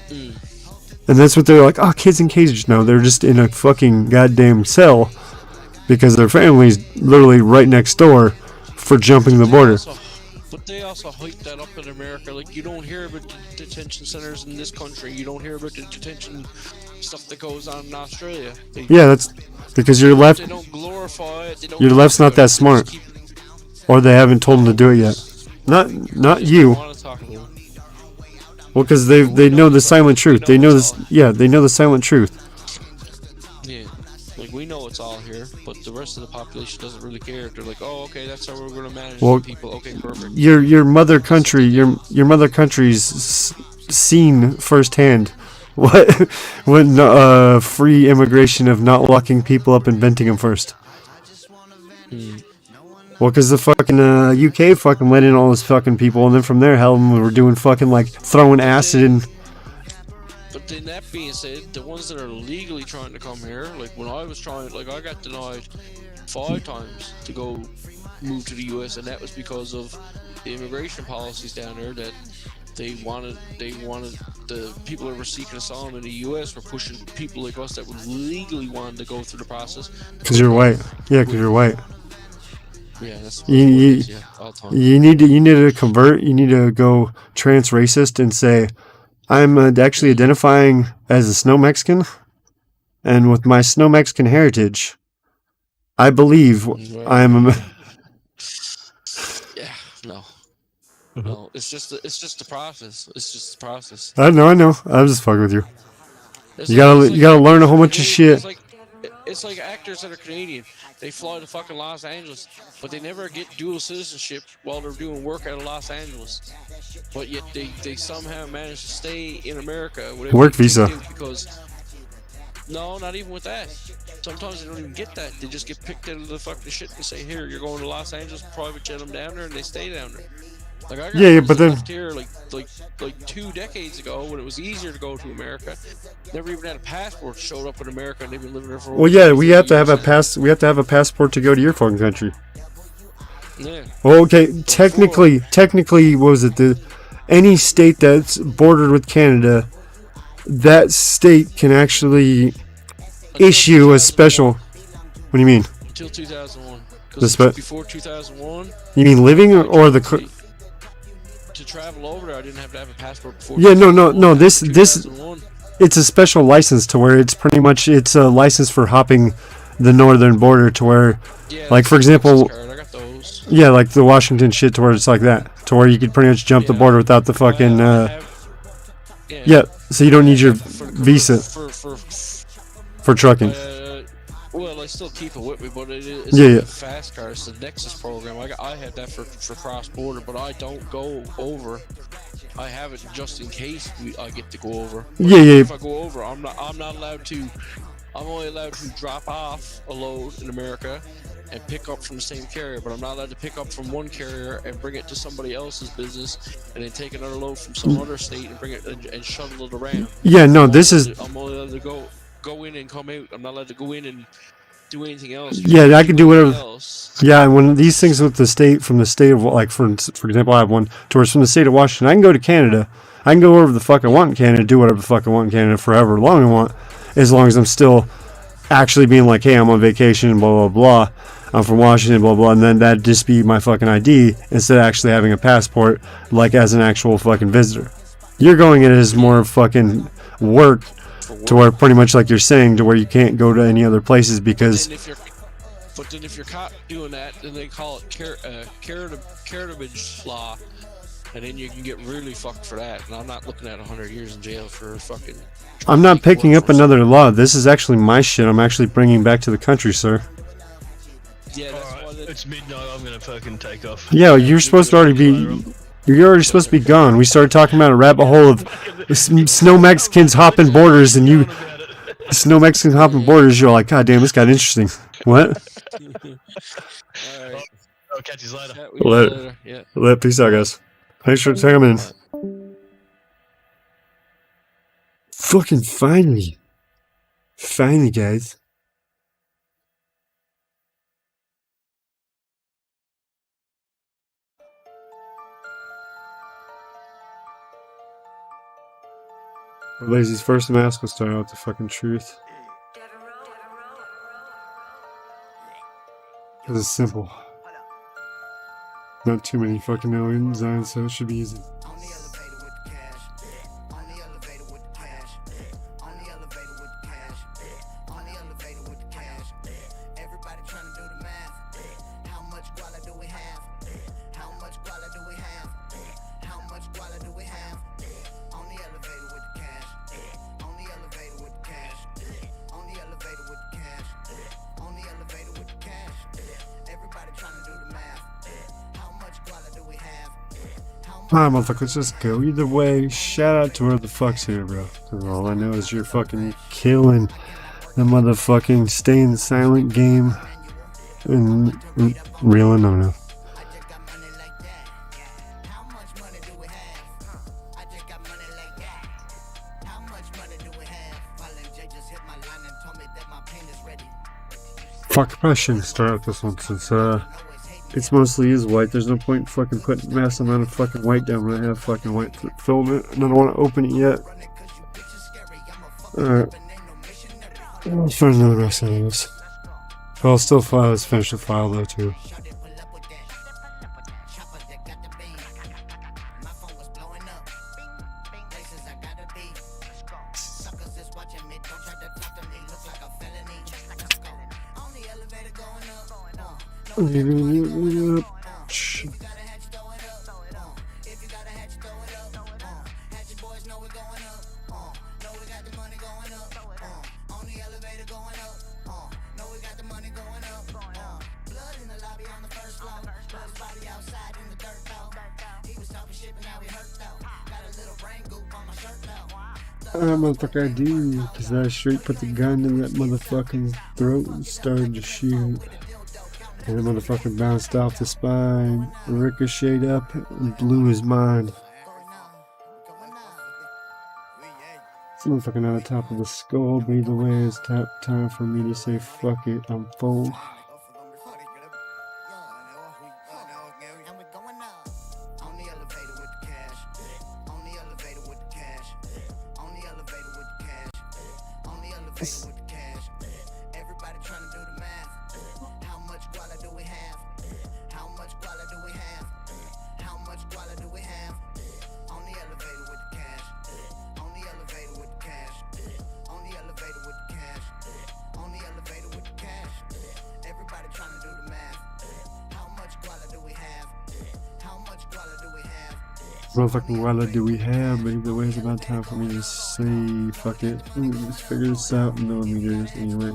And that's what they're like, oh, kids in cages. No, they're just in a fucking goddamn cell because their family's literally right next door for jumping the border. But they also hype that up in America. Like, you don't hear about the detention centers in this country. You don't hear about the detention stuff that goes on in Australia. Yeah, that's because your left. They don't glorify it. They don't your left's not that smart, or they haven't told them to do it yet. Not you. Well, because they know the silent truth. They know this. Yeah, they know the silent truth. Yeah, like we know it's all here, but the rest of the population doesn't really care. They're like, oh, okay, that's how we're going to manage the people. Okay, perfect. Your mother country, your mother country's seen firsthand when free immigration of not locking people up and venting them first. Well, because the fucking UK fucking let in all those fucking people, and then from there, hell, we were doing fucking like throwing acid in. But then that being said, the ones that are legally trying to come here, like when I was trying, like I got denied 5 times to go move to the US, and that was because of the immigration policies down there that they wanted the people that were seeking asylum in the US were pushing people like us that would legally want to go through the process. Because you're white. Yeah, because you're white. Yeah, that's you need to convert. You need to go trans racist and say, I'm actually identifying as a snow Mexican, and with my snow Mexican heritage, I believe I am a. Yeah, no, it's just the process. It's just the process. I know. I'm just fucking with you. You gotta learn a whole bunch of shit. It's like actors that are Canadian. They fly to fucking Los Angeles, but they never get dual citizenship while they're doing work out of Los Angeles. But yet they somehow manage to stay in America. Work visa. Because no, not even with that. Sometimes they don't even get that. They just get picked out of the fucking shit and say, here, you're going to Los Angeles, private jet them down there, and they stay down there. Like I got but then here like 2 decades ago when it was easier to go to America. Never even had a passport. Showed up in America and they've been living there for. Well, yeah, we have to have a passport to go to your fucking country. Yeah. Well, okay. Technically, what was it? Any state that's bordered with Canada, that state can actually issue a special. What do you mean? Until 2001. Before 2001. You mean living or the? To travel over there, I didn't have to have a passport before. Yeah, no. This it's a special license to where it's pretty much it's a license for hopping the northern border to where, like for example, I got those. Yeah, like the Washington shit to where it's like that, to where you could pretty much jump the border without the fucking. So you don't need your visa for trucking. Well, I still keep it with me, but it's a fast car. It's the Nexus program. I had that for cross border, but I don't go over. I have it just in case I get to go over. But if I go over, I'm not allowed to. I'm only allowed to drop off a load in America and pick up from the same carrier, but I'm not allowed to pick up from one carrier and bring it to somebody else's business and then take another load from some other state and bring it and shuttle it around. Yeah, no, I'm only allowed to go in and come out. I'm not allowed to go in and do anything else. Yeah, I can do whatever. Yeah, and when these things with the state, from the state of, like, for example, I have one towards from the state of Washington. I can go to Canada. I can go wherever the fuck I want in Canada, do whatever the fuck I want in Canada forever long I want, as long as I'm still actually being like, hey, I'm on vacation, blah, blah, blah. I'm from Washington, blah, blah. And then that'd just be my fucking ID instead of actually having a passport, like as an actual fucking visitor. You're going in as more fucking work to where pretty much like you're saying, to where you can't go to any other places because... But then if you're caught doing that, then they call it carriage law. And then you can get really fucked for that. And I'm not looking at 100 years in jail for fucking... I'm not picking up another law. This is actually my shit. I'm actually bringing back to the country, sir. Yeah, that's why it's midnight. I'm gonna fucking take off. Yeah, you're supposed to already be... You're already supposed to be gone. We started talking about a rabbit hole of snow Mexicans hopping borders, and you... Snow Mexicans hopping borders, you're like, God damn, this got interesting. What? Alright. I'll catch you later. Later. Yeah. Later. Peace out, guys. Thanks for coming in. Fucking finally. Finally, guys. Lazy's first mask will start out the fucking truth. This is simple. Not too many fucking alien designs, so it should be easy. Alright, motherfucker, let's just go. Either way, shout out to whoever the fuck's here, bro. Cause all I know is you're fucking killing the motherfucking staying silent game. And real and no. Fuck, I probably shouldn't start out this one since it's mostly is white. There's no point in fucking putting mass amount of fucking white down when I have fucking white filament and I don't want to open it yet. Alright. Let's find another rest of this. I'll still file this, finish the file though too. Motherfucker, I do, because I straight put the gun in that motherfucking throat and started to shoot. And the motherfucker bounced off the spine, ricocheted up, and blew his mind. It's motherfucking on the top of the skull, but either way, it's time for me to say, fuck it, I'm full. Motherfucking Walla do we have, but either way it's about time for me to say fuck it. Let's figure this out in millimeters anyway.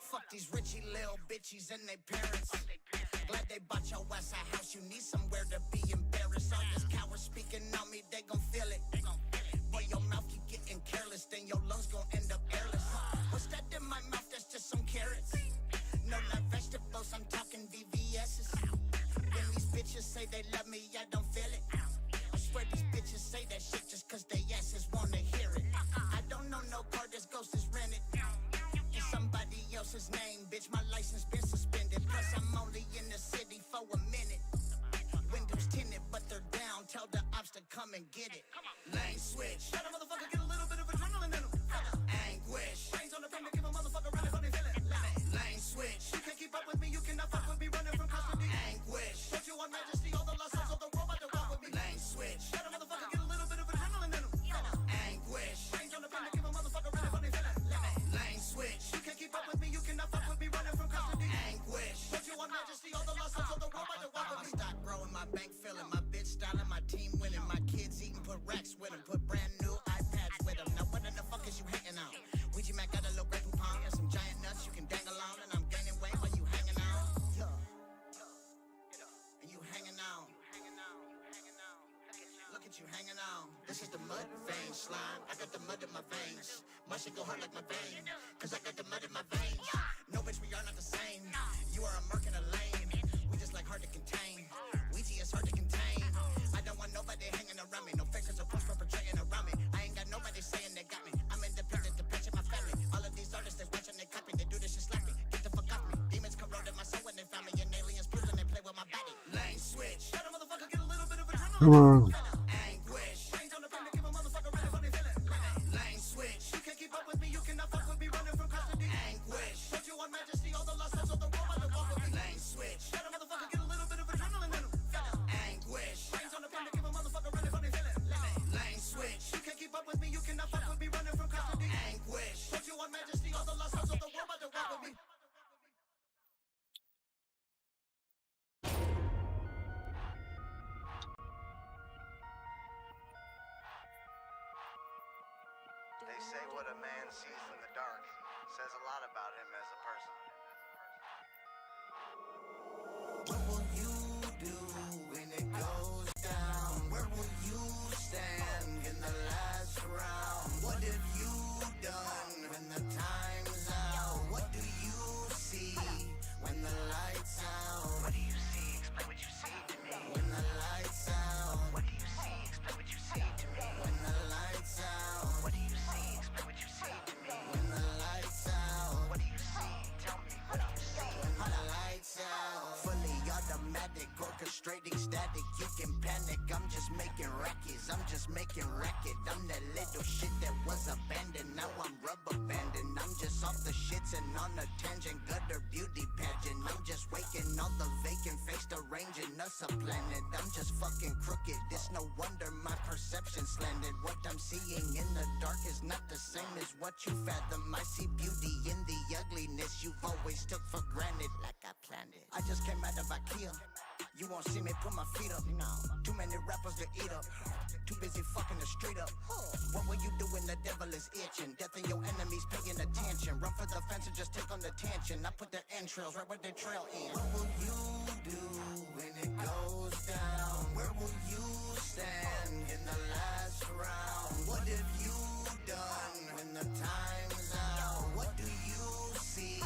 Fuck these richy little bitches and they parents. Glad they bought your ass a house, you need somewhere to be embarrassed. All this coward speaking on me, they gon' feel it. Boy, your mouth keep getting careless, then your lungs gon' end up airless. What's that in my mouth? That's just some carrots. No, not vegetables, I'm talking VVS's. When these bitches say they love me, I don't feel it. I swear these bitches say that shit just cause they asses wanna hear it. I don't know no car, this ghost is rented. In somebody else's name, bitch, my license been suspended. Plus I'm only in the city for a minute. Windows tinted, but they're down. Tell the ops to come and get it. Lane switch. Let a motherfucker get a little bit of adrenaline in him. Anguish. Brains on the payment, give a motherfucker running funny feeling. Lane switch. You can't keep up with me, you cannot fuck with me, running from custody. Anguish. Don't you want majesty, all the lost souls of the world about to walk with me. Lane switch. Let a motherfucker get a little bit of adrenaline in him. Anguish. Brains on the payment, give a motherfucker running funny feeling. Lane switch. You can't keep up with me, you cannot fuck with me, running from custody. Anguish. Don't you want majesty, all the lost souls of the world about to walk with me. Stock growing, my bank filling, my bitch styling, my team winning, my kids eating, put racks with them, put brand new iPads with them. Now what in the fuck is you hating on? Ouija Mac got a little Grey Poupon and some giant nuts you can dangle on, and I'm gaining weight while you hanging out. And you hanging out. Look at you hanging out. This is the mud vein slime. I got the mud in my veins. My shit go hard like my vein, cause I got the mud in my veins. No bitch, we are not the same. You are a merc and a lame. We just like hard to contain. Ouija is hard to contain. I don't want nobody hanging around me. No fakers or post perpetrating around me. I ain't got nobody saying they got me. I'm independent, dependent my family. All of these artists, they watching, they copy. They do this shit slapping. Get the fuck off me. Demons corroded my soul when they found me. And aliens prison, they play with my body. Lane switch. Let a motherfucker get a little bit of adrenaline. Come on. Anguish. Brains on the payment, give a motherfucker running funny feeling. Lane switch. You can't keep up with me, you cannot fuck with me, running from custody. Anguish. Don't you want majesty, all the lost souls of the world about to walk with me. Lane switch. Let a motherfucker get a little bit of adrenaline in him. Anguish. Brains on the payment, give a motherfucker running funny feeling. Lane switch. You can't keep up with me, you cannot fuck with me, running from custody. Anguish. Don't you want majesty, all the lost souls of the world about to walk with me. They say what a man sees in the dark says a lot about him as a person. What will you do when it goes down? Where will you stand in the last round? What have you done when the time's out? What do you see when the lights out? What do you see? Explain what you see to me. When the lights out. What do you see? Explain what you see to me. When the lights out. What do you see? Explain what you see to me. When the lights out. What do you see? Tell me what you see. When the lights out. Fully automatic, orchestrating static. You can panic. I'm just making rackets. I'm just making racket. I'm that little shit that was abandoned. Now I'm rubber banding. I'm just off the shits and on a tangent. Gutter beauty pageant. I'm just waking all the vacant face, arranging us a planet. I'm just fucking crooked. It's no wonder my perception slanted. What I'm seeing in the dark is not the same as what you fathom. I see beauty in the ugliness you've always took for granted. Like I planned it. I just came out of IKEA. You won't see me put my feet up. No. Too many rappers to eat up. Too busy fucking the street up. What will you do when the devil is itching? Death and your enemies paying attention. Run for the fence and just take on the tension. I put the entrails right where they trail in. What will you do when it goes down? Where will you stand in the last round? What have you done when the time's out? What do you see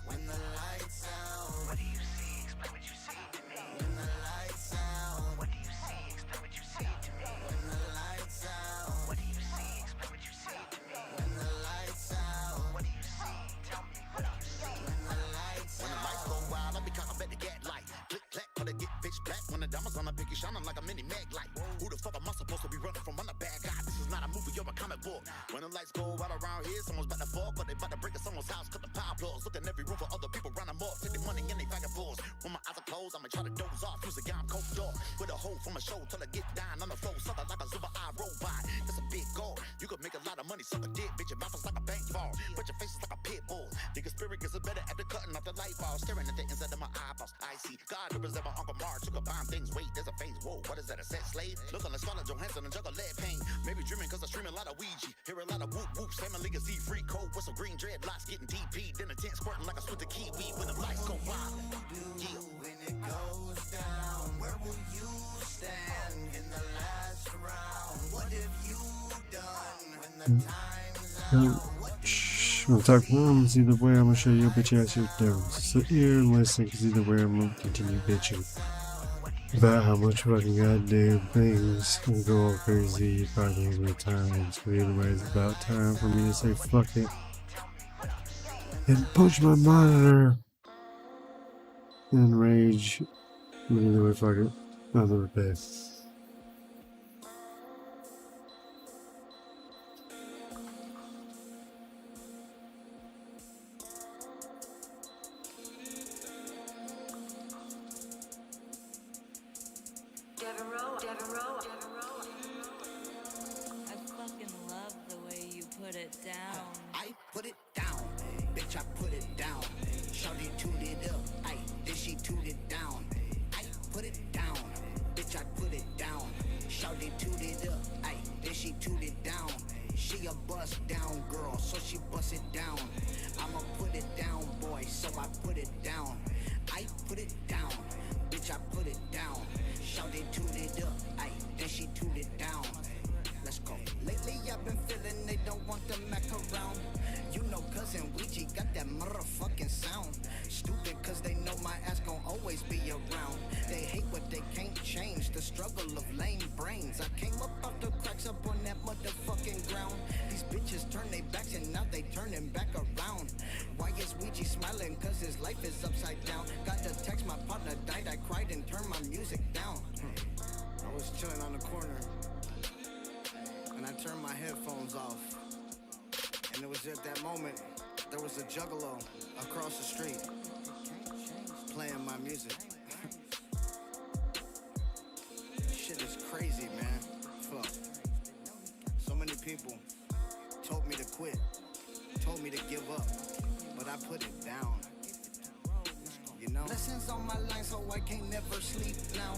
when the lights out? What do you see? Explain what you see to me. When the lights out. What do you see? Explain what you see to me. When the lights out. What do you see? Explain what you see to me. When the lights out. What do you see? Tell me what you see. When the lights out. When the lights go wild, I become a better get light. Click clack, when I get bitch back. When the diamonds on the pinky shining like a mini mag light. Who the fuck am I supposed to be running from? I'm the bad guy. This is not a movie, you're a comic book. When the lights go out around here, someone's about to fall, but they about to break in someone's house. Cut the power plugs, look in every room for other people round them off. Take the money and they back and forth. When my eyes are closed, I'ma try to doze off. Use a guy I'm coked off. With a hole from my show till I get down on the floor. Something like a super eye robot. That's a big goal. You could make a lot of money, suck a dick, bitch. Your mouth is like a bank vault, but your face is like a pit bull. Nigga spirit gets better after cutting off the light bulb. Staring at the inside of my eyeballs. Eyes icy. God represent my Uncle Mar. Took a bomb things. Wait, there's a phase. Whoa, what is that? A sex slave? Look on the Scarlett Johansson and juggle lead pain. Maybe dreaming cause I stream a lot of Ouija. Hear a lot of whoop whoops. Family legacy free code with some green dreadlocks getting DP. Then a tent squirting like I switch the kiwi when the lights go wild. Yeah. When it goes down, where will you stand in the last round? What have you done when the time's out? We'll talk rooms either way. I'm gonna show you a bitch ass your down. Sit here and listen, cause either way I'm gonna continue bitching about how much fucking goddamn things can go all crazy probably every time. So either way, it's about time for me to say fuck it and punch my monitor and rage. Either way, fuck it. I'll never pay. I fucking love the way you put it down. I put it down, bitch, I put it down. Shawty tuned it up, aye, then she tuned it down. I put it down, bitch, I put it down. Shawty tuned it up, aye, then she tuned it down. She a bust down girl, so she bust it down. I'ma put it down, boy, so I put it down. I put it down, bitch, I put it down. Shawty tuned it up, aye, then she tuned it down. Let's go. Lately I've been feeling they don't want the Mac around. You know cousin Ouija got that motherfucking sound. Stupid cause they know my ass gon' always be around. They hate what they can't change, the struggle of lame brains. I came up off the cracks up on that motherfucking ground. These bitches turn their backs and now they turning back around. Why is Ouija smiling? Cause his life is upside down. Got to text my partner died, I cried and turned my music down. I was chilling on the corner and I turned my headphones off. And it was at that moment, there was a juggalo across the street playing my music. Shit is crazy, man. Fuck. So many people told me to quit, told me to give up, but I put it down. You know? Lessons on my line so I can't never sleep now.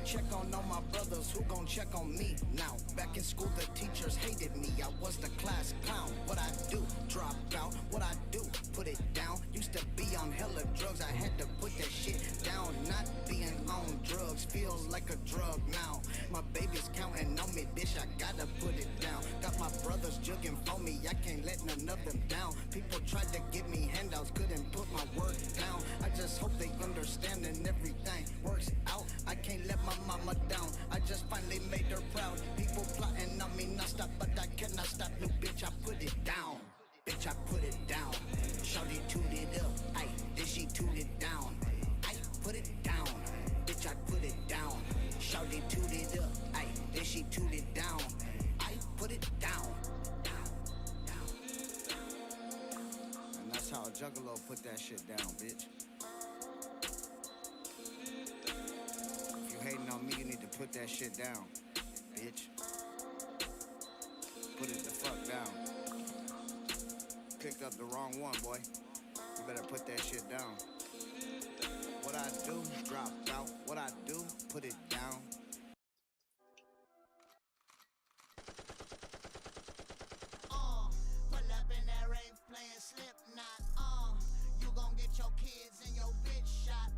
Check on all my brothers, who gon' check on me now? Back in school the teachers hated me, I was the class clown. What I do, drop out, what I do, put it down. Used to be on hella drugs, I had to put that shit down. Not being on drugs feels like a drug now. My baby's counting on me, bitch, I gotta put it down. Got my brothers jugging for me, I can't let none of them down. People tried to give me handouts, couldn't put my work down. I just hope they understand and everything works out. I can't let my mama down, I just finally made her proud. People plotting on me non-stop, but I cannot stop. New bitch, I put it down. Bitch, I put it down. Shawty tuned it up, aye, then she tuned it down. I put it down. Bitch, I put it down. Shawty tuned it up, aye, then she tuned it down. I put it down. And that's how a juggalo put that shit down, bitch. If you hating on me, you need to put that shit down, bitch. Put it the fuck down. Picked up the wrong one, boy. You better put that shit down. What I do, drop out. What I do, put it down. Pull up in that rave playing Slipknot. You gon' get your kids and your bitch shot.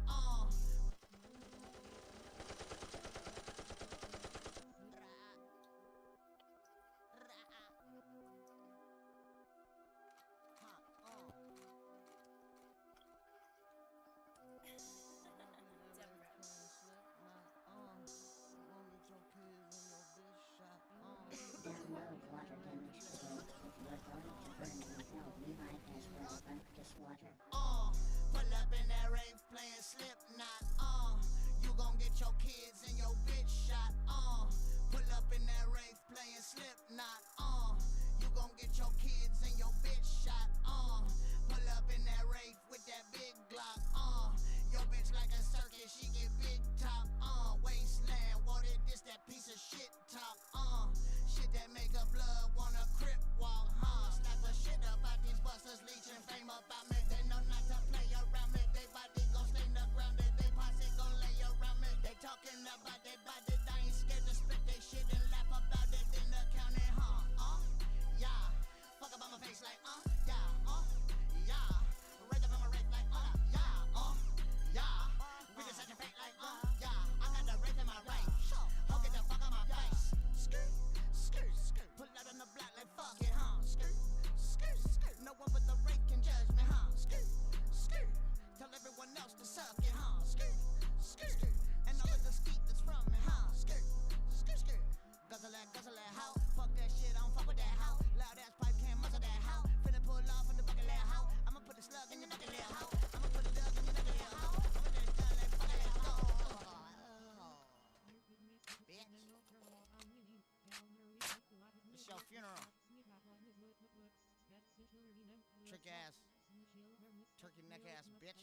bitch.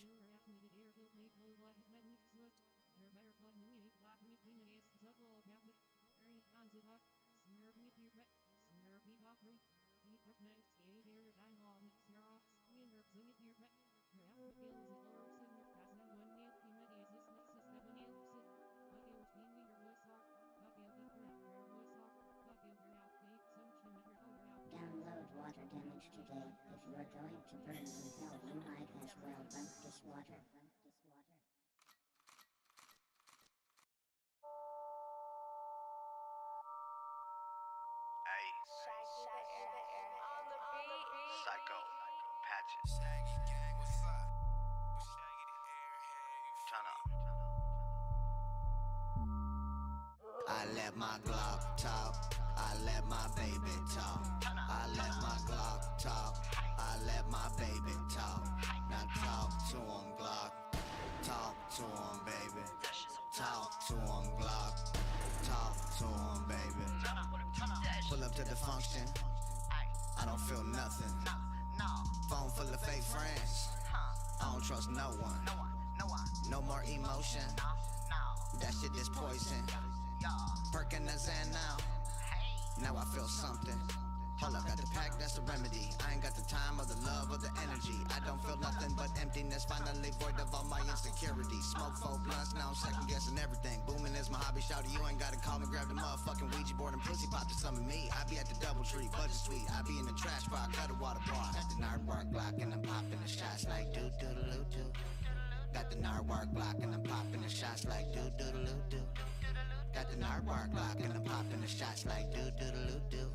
Download water damage today. If you are going to burn in hell, you might as well dump this water. Hey, Psycho, Patches, turn up. I let my Glock talk, I let my baby talk. I let my Glock talk, I let my baby talk. Now talk to him, Glock. Talk to him, baby. Talk to him, Glock. Talk to him, baby. Pull up to the function, I don't feel nothing. Phone full of fake friends, I don't trust no one. No more emotion, that shit is poison. Perking the Xan now I feel something. Hold up, got the pack, that's the remedy. I ain't got the time or the love or the energy. I don't feel nothing but emptiness, finally void of all my insecurities. Smoke 4 blunts, now I'm second guessing everything. Booming is my hobby, shouty, you ain't gotta call me. Grab the motherfucking Ouija board and pussy pop to summon me. I be at the Doubletree, budget suite. I be in the trash bar, cut a water bar. Got the Nardwark Glock and I'm popping the shots like doo-doo-doo-doo. Got the Nardwark Glock and I'm popping the shots like doo-doo-doo-doo. Got the Nardwark Glock and I'm popping the shots like doo-doo-doo-doo.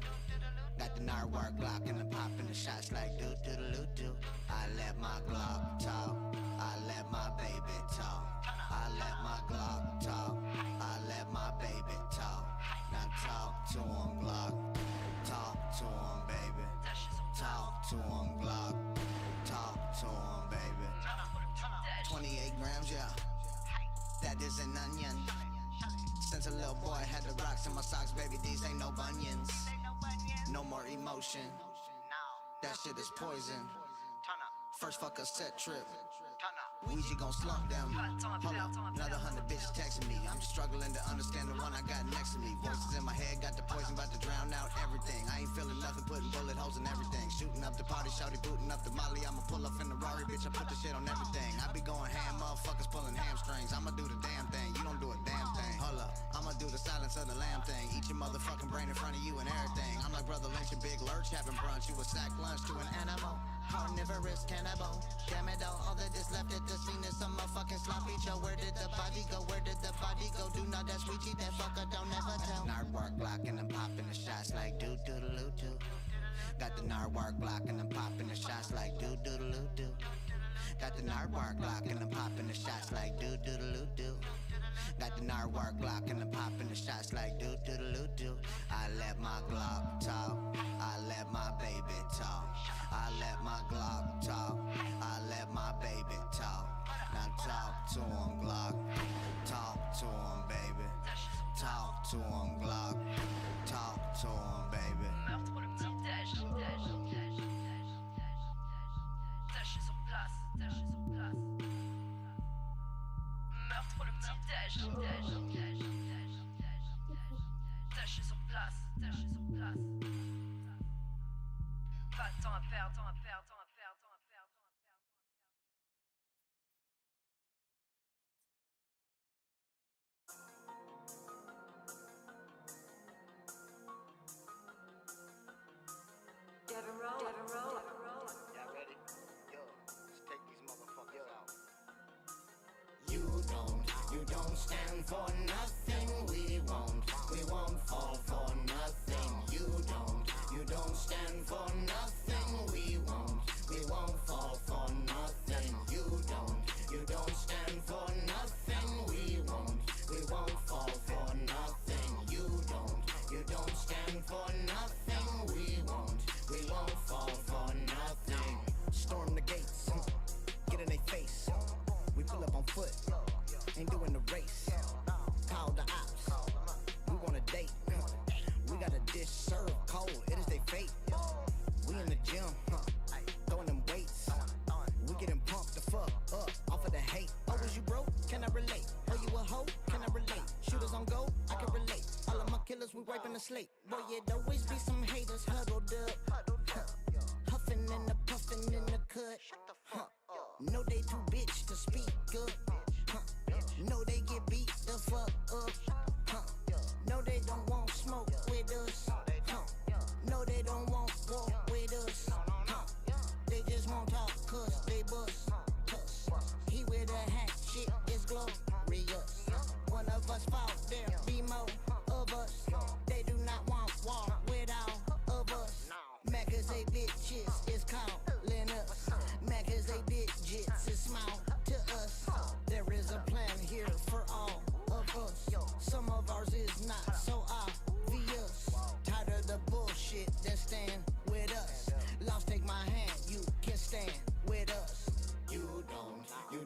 Got the Nardwark Glock and I'm popping the shots like doo-doo-doo-doo. I let my Glock talk, I let my baby talk. I let my Glock talk, I let my baby talk. Now talk to him, Glock. Talk to him, baby. Talk to him, Glock. Talk to him, baby. 28 grams, yeah. That is an onion. Since a little boy had the rocks in my socks, baby, these ain't no bunions. No more emotion, that shit is poison. First fuck a set trip, Ouija gon' slump them. Hold up, another 100 bitches texting me. I'm just struggling to understand the one I got next to me. Voices in my head, got the poison, about to drown out everything. I ain't feeling nothing, putting bullet holes in everything. Shooting up the party, shouty, booting up the molly. I'ma pull up in the Rari, bitch, I put the shit on everything. I be going ham, motherfuckers pulling hamstrings. I'ma do the damn thing, you don't do a damn thing. Hold up, I'ma do the silence of the lamb thing. Eat your motherfucking brain in front of you and everything. I'm like Brother Lynch and Big Lurch having brunch. You a sack lunch to an animal, carnivorous cannibal. Damn it all that is left at the scene is some motherfucking sloppy Joe. Where did the body go? Where did the body go? Do not that sweetie, that fucker don't never tell. Nardwark Glock and I'm popping the shots like doo-doo-doo-doo. Got the Nardwark Glock and I'm popping the shots like doo-doo-doo-doo. Got the Nardwark Glock and I'm popping the shots like doo-doo-doo-doo. Got the Nardwark Glock and I'm popping the shots like doo-doo-doo-doo. I let my Glock talk, I let my baby talk. I let my Glock talk, I let my baby talk. Now talk to him, Glock. Talk to him, baby. Talk to him, Glock. Talk to him, baby. Meurtre pour le petit déj. Tâchez sur place, tâchez sur place. Meurtre pour le petit déj. Tâchez sur place, tâchez sur place. Pas de temps à perdre, temps à perdre, temps à perdre, temps à perdre, temps à perdre. Y'all ready? Yo, let's take these motherfuckers out. You don't stand for nothing. We won't fall for nothing. You don't stand for nothing. We won't fall for nothing. You don't stand for nothing. We won't fall for nothing. You don't stand for nothing. We won't fall for nothing. Storm the gates, get in their face. We pull up on foot, ain't doing the race. Call the to sleep. Boy, it always be some haters huddled up. Huffing and the puffing in the cut. No, they too bitch to speak up. No, they get beat the fuck up. No, they don't want smoke with us. No, they don't want walk with us. They just won't talk cause they bust. He with a hat, shit is glorious. One of us fought, there be more of us. They do not want war with all of us. Mad cause they bitches is calling us. Mad cause they digits is small to us. There is a plan here for all of us. Some of ours is not so obvious. Tired of the bullshit that stand with us. Lost, take my hand, you can stand with us. You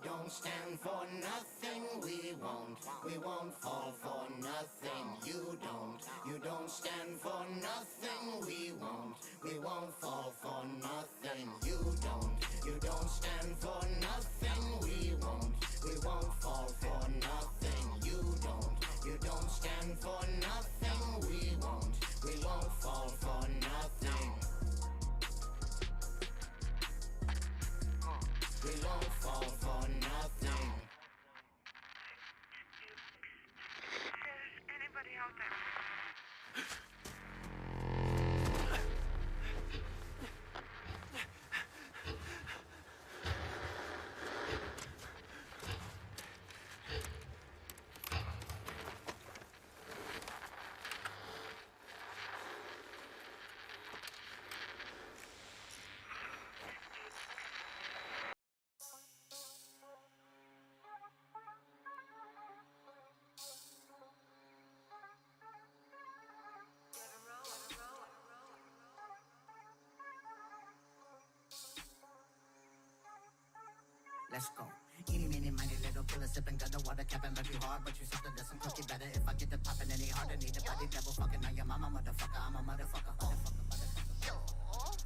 don't stand for nothing. We won't fall for nothing. You don't stand for nothing. We won't fall for nothing. You don't stand for nothing. We won't fall for nothing. You don't stand for nothing. We won't fall for nothing. We won't fall for nothing. Anybody out there? Let's go. Eeny, meeny, miny, little killer, sipping got the water, capping love you hard, but you suck the some cookie better if I get the popping any harder. Need a body double fucking on your mama, motherfucker. I'm a motherfucker.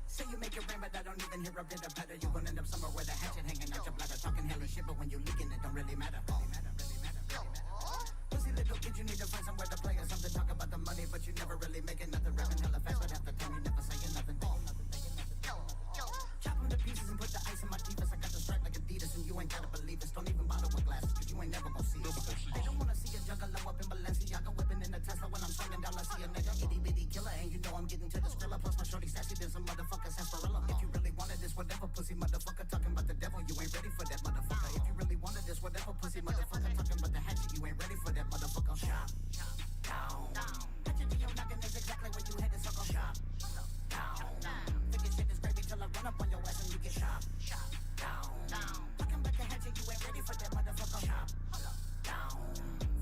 Say you make it rain, but I don't even hear a bit of patter. You gon' end up somewhere where the hatchet hanging out your bladder, talking hella shit, but when you leaking, it don't really matter. Pussy little kid, you need to find somewhere to play or something. Talk about the money, but you never really making nothing. Rapping hella fast, but half the time you never saying nothing. Chop them to pieces and put the ice in my teeth. I got the stripe like Adidas, and you ain't gotta believe this. Don't even bother with glasses, cause you ain't never gon' see it. They don't wanna see a juggalo up in Balenciaga, whipping in the Tesla when I'm swinging down. I see a nigga itty bitty killer, and you know I'm getting to the skrilla. Plus my shorty sassy, then some motherfuckers sarsaparilla. If you really wanted this, whatever pussy motherfucker talking about the devil, you ain't ready for that motherfucker. If you really wanted this, whatever pussy motherfucker talking about the hatchet, you ain't ready for that motherfucker. Chop down. Hatchet to your noggin is exactly where you had to suck on. Chop down. Thinking shit is gravy till I run up on your ass and you get shot down. Talking about the hatchet, you ain't ready for that motherfucker. Chop down.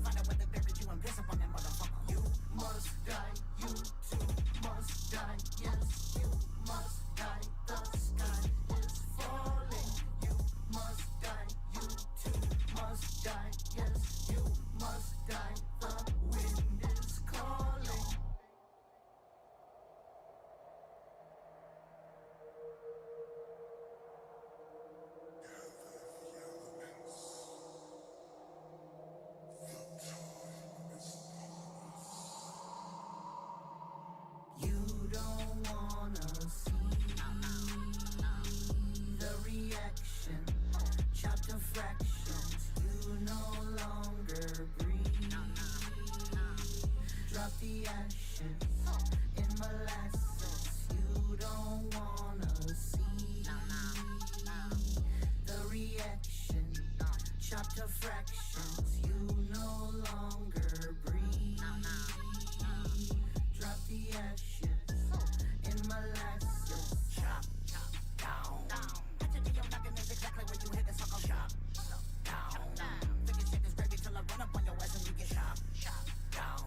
Find out where they buried you and piss up on that motherfucker. You must die, you too must die. Yes, you must die. The sky is falling. You must die, you too must die. Yes, you must die. The wind is calling. You don't wanna see the reaction, chop to fractions. You no longer breathe. Drop the ashes in molasses. You don't wanna see the reaction, chop to fractions. You no longer breathe. Drop the ashes in molasses. Chop down. Hatchet to your noggin is exactly where you hit the sucker. Chop down. Thinking shit is gravy till I run up on your ass and you get shot down.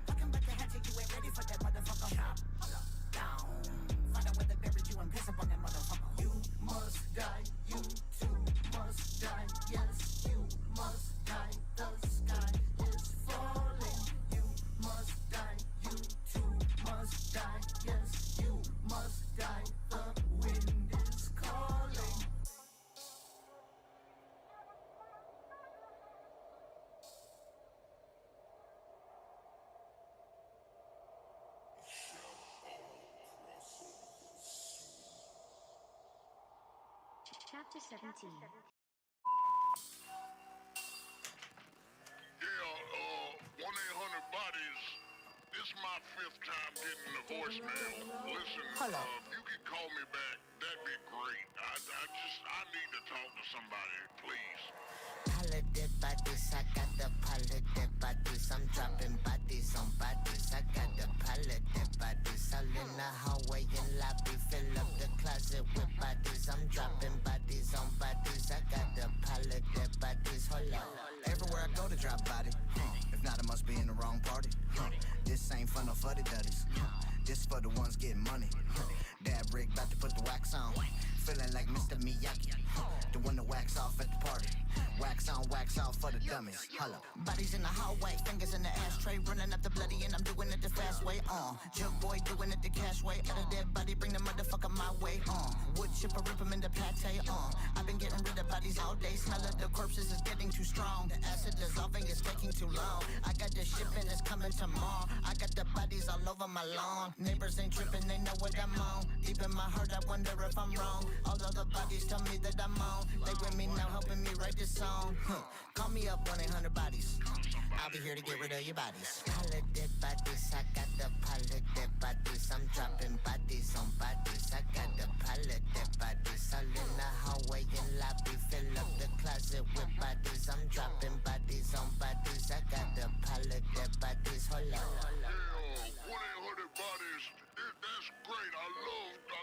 Talking about the hatchet, you ain't ready for that motherfucker. Chop down. Find out where they buried you and piss up on that motherfucker. You must die, you too must die. Yes, you must die. Chapter 17. Yeah, 1-800-BODIES. This is my 5th time getting a voicemail. Listen, if you could call me back, that'd be great. I need to talk to somebody, please. Holiday bodies, I got the holiday bodies. I'm dropping bodies on bodies. I got the holiday bodies. All in the hallway and lobby. Fill up the closet with bodies. I'm dropping bodies on bodies. I got the holiday bodies. Hold on. Everywhere I go to drop body. If not, I must be in the wrong party. This ain't fun no fuddy duddies. This for the ones getting money. Dab rig about to put the wax on. Feeling like Mr. Miyagi. The one to wax off at the party. Wax on, wax off for the dummies. Holla. Bodies in the hallway, fingers in the ashtray, running up the bloody, and I'm doing it the fast way. Jug boy doing it the cash way. At a dead body, bring the motherfucker my way. Wood chipper, rip him in the pate. I've been getting rid of bodies all day. Smell of the corpses is getting too strong. The acid dissolving is taking too long. I got the shipping, it's coming tomorrow. I got the bodies all over my lawn. Neighbors ain't tripping, they know what I'm on. Deep in my heart, I wonder if I'm wrong. All of the bodies tell me that I'm on. They with me now, helping me write this song. Call me up 1-800-BODIES. I'll be here to get rid of your bodies. Holiday bodies, I got the holiday bodies. I'm dropping bodies on bodies. I got the holiday bodies. All in the hallway and lobby. Fill up the closet with bodies. I'm dropping bodies on bodies. I got the holiday bodies. Hold on. 1-800-BODIES. That's great. I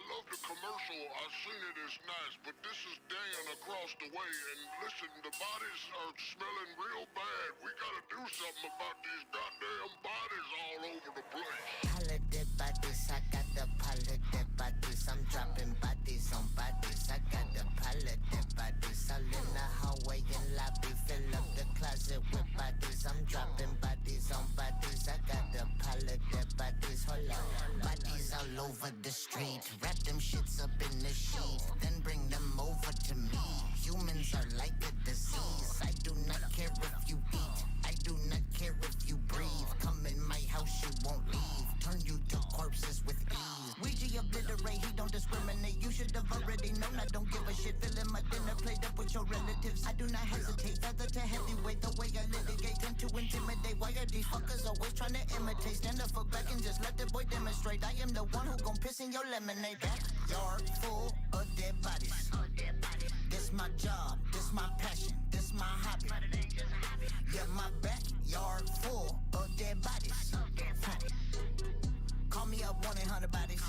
love the commercial. I seen it. It's nice. But this is Dan across the way. And listen, the bodies are smelling real bad. We gotta do something about these goddamn bodies all over the place. Holiday bodies, I got the holiday bodies. I'm dropping bodies on bodies. I got the holiday bodies. All in the hallway and lobby. Fill up the closet with bodies. I'm dropping bodies on bodies. I got the holiday bodies. Hold on. Bodies all over the street. Wrap them shits up in the sheet. Then bring them over to me. Humans are like a disease. I do not care if you eat. I do not care if you breathe. Come in my house, you won't leave. Turn you to corpses with ease. Ouija obliterate, he don't discriminate. You should have already known I don't give a shit. Filling my dinner plate up with your relatives. I do not hesitate. Feather to heavyweight, the way I litigate. Tend to intimidate. Why are these fuckers always trying to imitate? Stand up for back and just let the boy demonstrate. I am the one who gon' piss in your lemonade. Backyard full of dead bodies. This my job, this my passion, this my hobby. Yeah, my backyard full of dead bodies. Call me up 1-800-BODIES.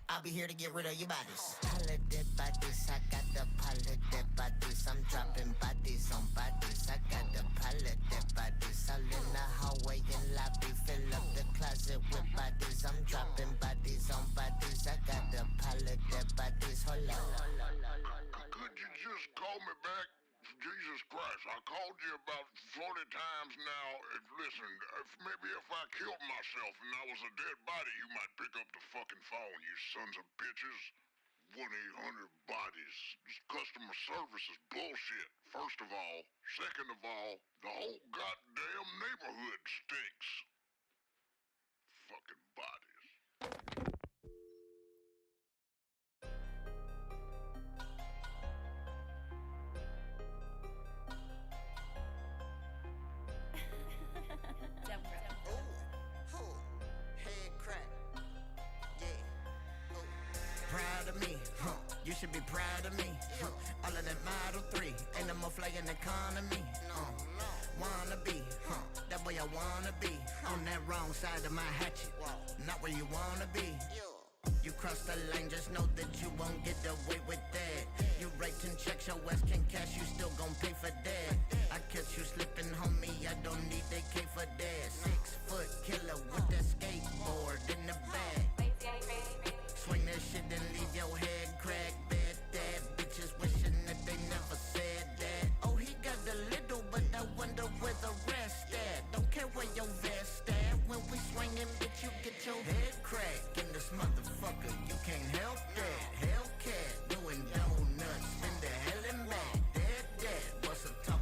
I'll be here to get rid of your bodies. Holiday bodies, I got the holiday bodies. I'm dropping bodies on bodies. I got the holiday bodies. All in the hallway and lobby. Fill up the closet with bodies. I'm dropping bodies on bodies. I got the holiday bodies. Hold on. Could you just call me back? Jesus Christ, I called you about 40 times now. Listen, maybe if I killed myself and I was a dead body, you might pick up the fucking phone, you sons of bitches. 1-800-BODIES. This customer service is bullshit, first of all. Second of all, the whole goddamn neighborhood stinks. Fucking bodies. Head crack. Yeah. Proud of me, you should be proud of me. All of that Model 3, ain't no more flying economy. Wanna be, that way I wanna be. On that wrong side of my hatchet, not where you wanna be. You cross the lane, just know that you won't get away with that. You writing checks, your ass can cash, you still gon' pay for that. I catch you slipping, homie, I don't need that K for that. 6-foot killer with that skateboard in the back. Swing that shit and leave your head cracked. Bad dad, bitches wishing that they never said that. Oh, he got the little, but I wonder where the rest at. Don't care where your vest at. When we swinging, bitch, you get your head cracked. In this motherfucker, you can't help that. Hellcat, doing donuts, spin the hell and back. Dead, what's a talk?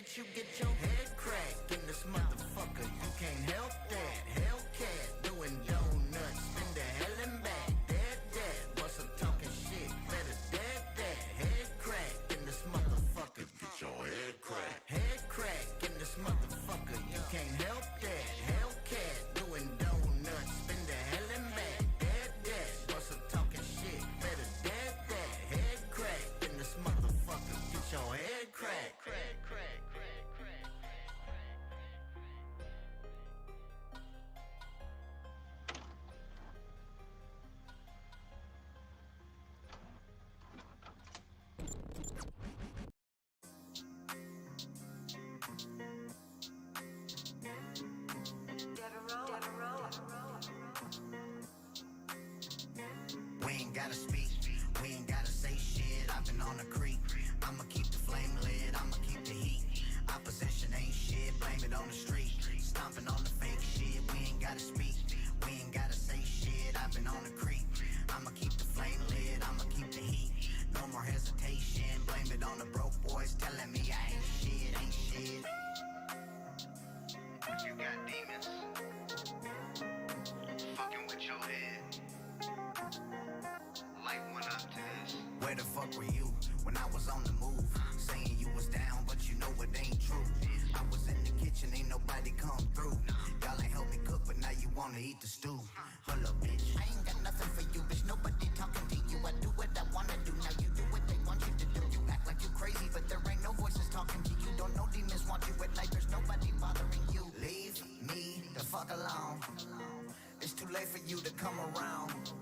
bitch, you get your head cracked in this motherfucker. You can't help that. Hellcat doing donuts, spin the hell and back. Dead, what's up talking shit? Better dead, head cracked in this motherfucker. Get your head cracked. Head cracked in this motherfucker. You can't help that. Hellcat doing donuts, spin the hell and back. Dead, what's up talking shit? Better dead, head cracked in this motherfucker. Get your head cracked. We ain't gotta speak, we ain't gotta say shit. I've been on a creep. I'ma keep the flame lit, I'ma keep the heat. Opposition ain't shit, blame it on the street. Stomping on the fake shit, we ain't gotta speak, we ain't gotta say shit. I've been on a creep. I'ma keep the flame lit, I'ma keep the heat. No more hesitation, blame it on the broke boys telling me I ain't shit, ain't shit. But you got demons fucking with your head. Life went up to this. Where the fuck were you when I was on the move? Saying you was down, but you know it ain't true. I was in the kitchen, ain't nobody come through. Y'all ain't help me cook, but now you wanna eat the stew. Hold up, bitch. I ain't got nothing for you, bitch. Nobody talking to you. I do what I wanna do. Now you do what they want you to do. You act like you crazy, but there ain't no voices talking to you. Don't know demons want you at night. There's nobody bothering you. Leave me the fuck alone. It's too late for you to come around.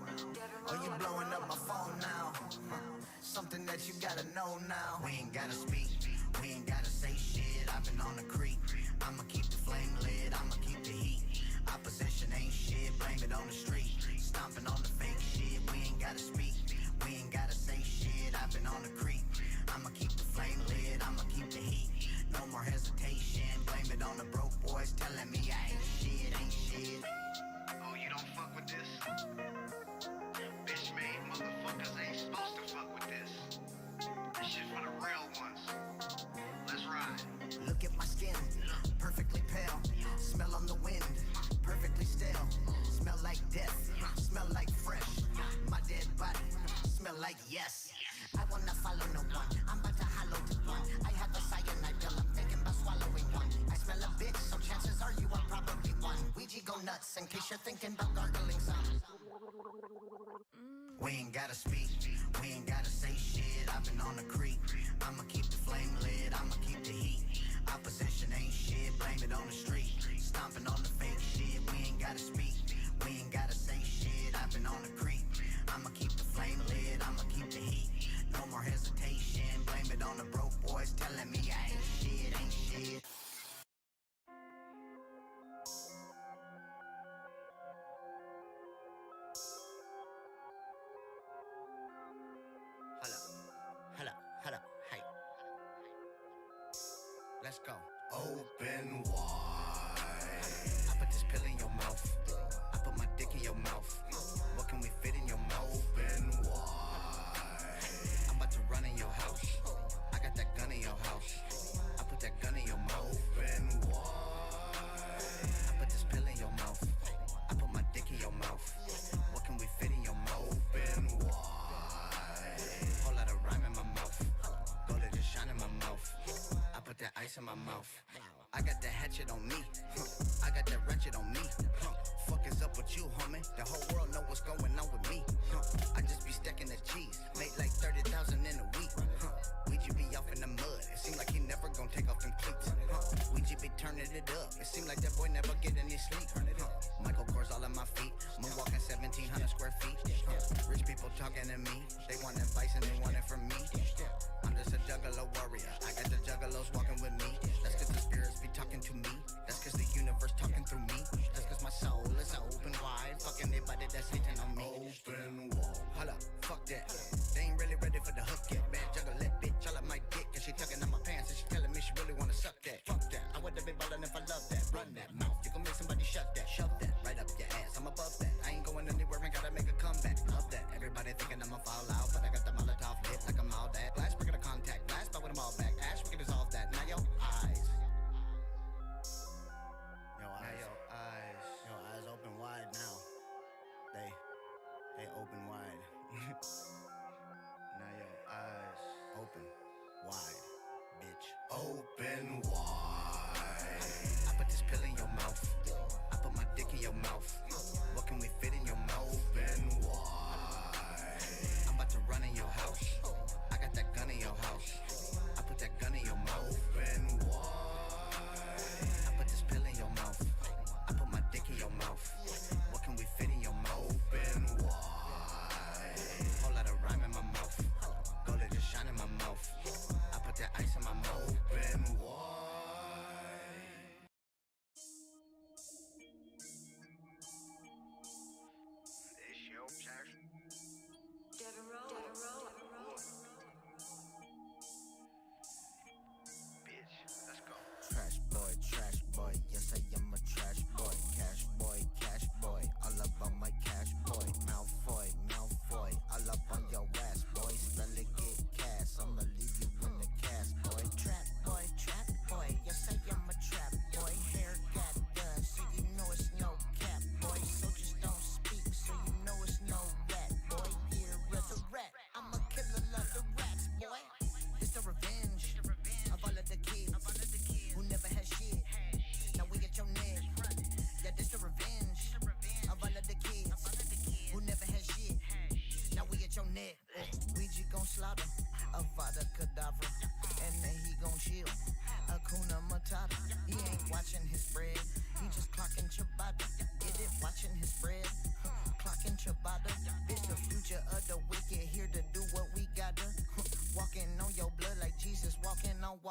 Oh, you blowing up my phone now. Something that you gotta know now. We ain't gotta speak, we ain't gotta say shit. I've been on the creep. I'ma keep the flame lit, I'ma keep the heat. Opposition ain't shit, blame it on the street. Stomping on the fake shit, we ain't gotta speak, we ain't gotta say shit. I've been on the creep. I'ma keep the flame lit, I'ma keep the heat. No more hesitation, blame it on the broke boys telling me I ain't shit, ain't shit. Oh, you don't fuck with this? Bitch made motherfuckers ain't supposed to fuck with this. This shit for the real ones. Let's ride. Look at my skin, perfectly pale. Smell on the wind, perfectly stale. Smell like death, smell like fresh. My dead body, smell like yes. I wanna follow no one, I'm about to hollow to one. I have a cyanide pill, I'm thinking about swallowing one. I smell a bitch, so chances are you are probably one. Ouija go nuts in case you're thinking about gargling some. We ain't gotta speak, we ain't gotta say shit. I've been on the creep. I'ma keep the flame lit, I'ma keep the heat. Opposition ain't shit, blame it on the street. Stomping on the fake shit, we ain't gotta speak, we ain't gotta say shit. I've been on the creep. I'ma keep the flame lit, I'ma keep the heat. No more hesitation, blame it on the broke boys telling me I ain't shit, ain't shit. Hold up, hey. Let's go. Open wide. I put this pill in your mouth. I put my dick in your mouth. What can we fit in your mouth? Open wide. I'm about to run in your house. I got that gun in your house. I put that gun in your mouth. Open wide. I put this pill in your mouth. I put my dick in your mouth. What can we fit in your mouth? Open wide. Whole lot of rhyme in my mouth. Gold that just shine in my mouth. I put that ice in my mouth. I got that hatchet on me. I got that ratchet on me. Fuck is up with you, homie? The whole world know what's going on with me. I just be stacking the cheese. Made like 30,000 in a week. Ouija be off in the mud. It seem like he never gonna take off them cleats. Ouija be turning it up. It seem like that boy never get any sleep. Michael Kors all on my feet. Moonwalking 1,700 square feet. Rich people talking to me. They want advice and they want it from me. I'm just a juggalo warrior. I got the juggalos walking with me. That's cause the spirits be talking to me. That's cause the universe talking through me. That's cause my soul is open wide. Fuck anybody that's hating on me. Open wall. Hold up, fuck that. They ain't really ready for the hook yet. Bad juggalette bitch, all up my dick. And she tugging on my pants and she telling me she really wanna suck that. Fuck that, I would've been ballin' if I love that. Run that mouth, you gon' make somebody shut that. Shove that, right up your ass, I'm above that. I ain't going anywhere and gotta make a comeback. Love that, everybody thinking I'ma fall out. But I got the Molotov lit like I'm all that. Blast, we're gonna contact. Blast, but with them all back. Ash, we can dissolve that. Now yo, I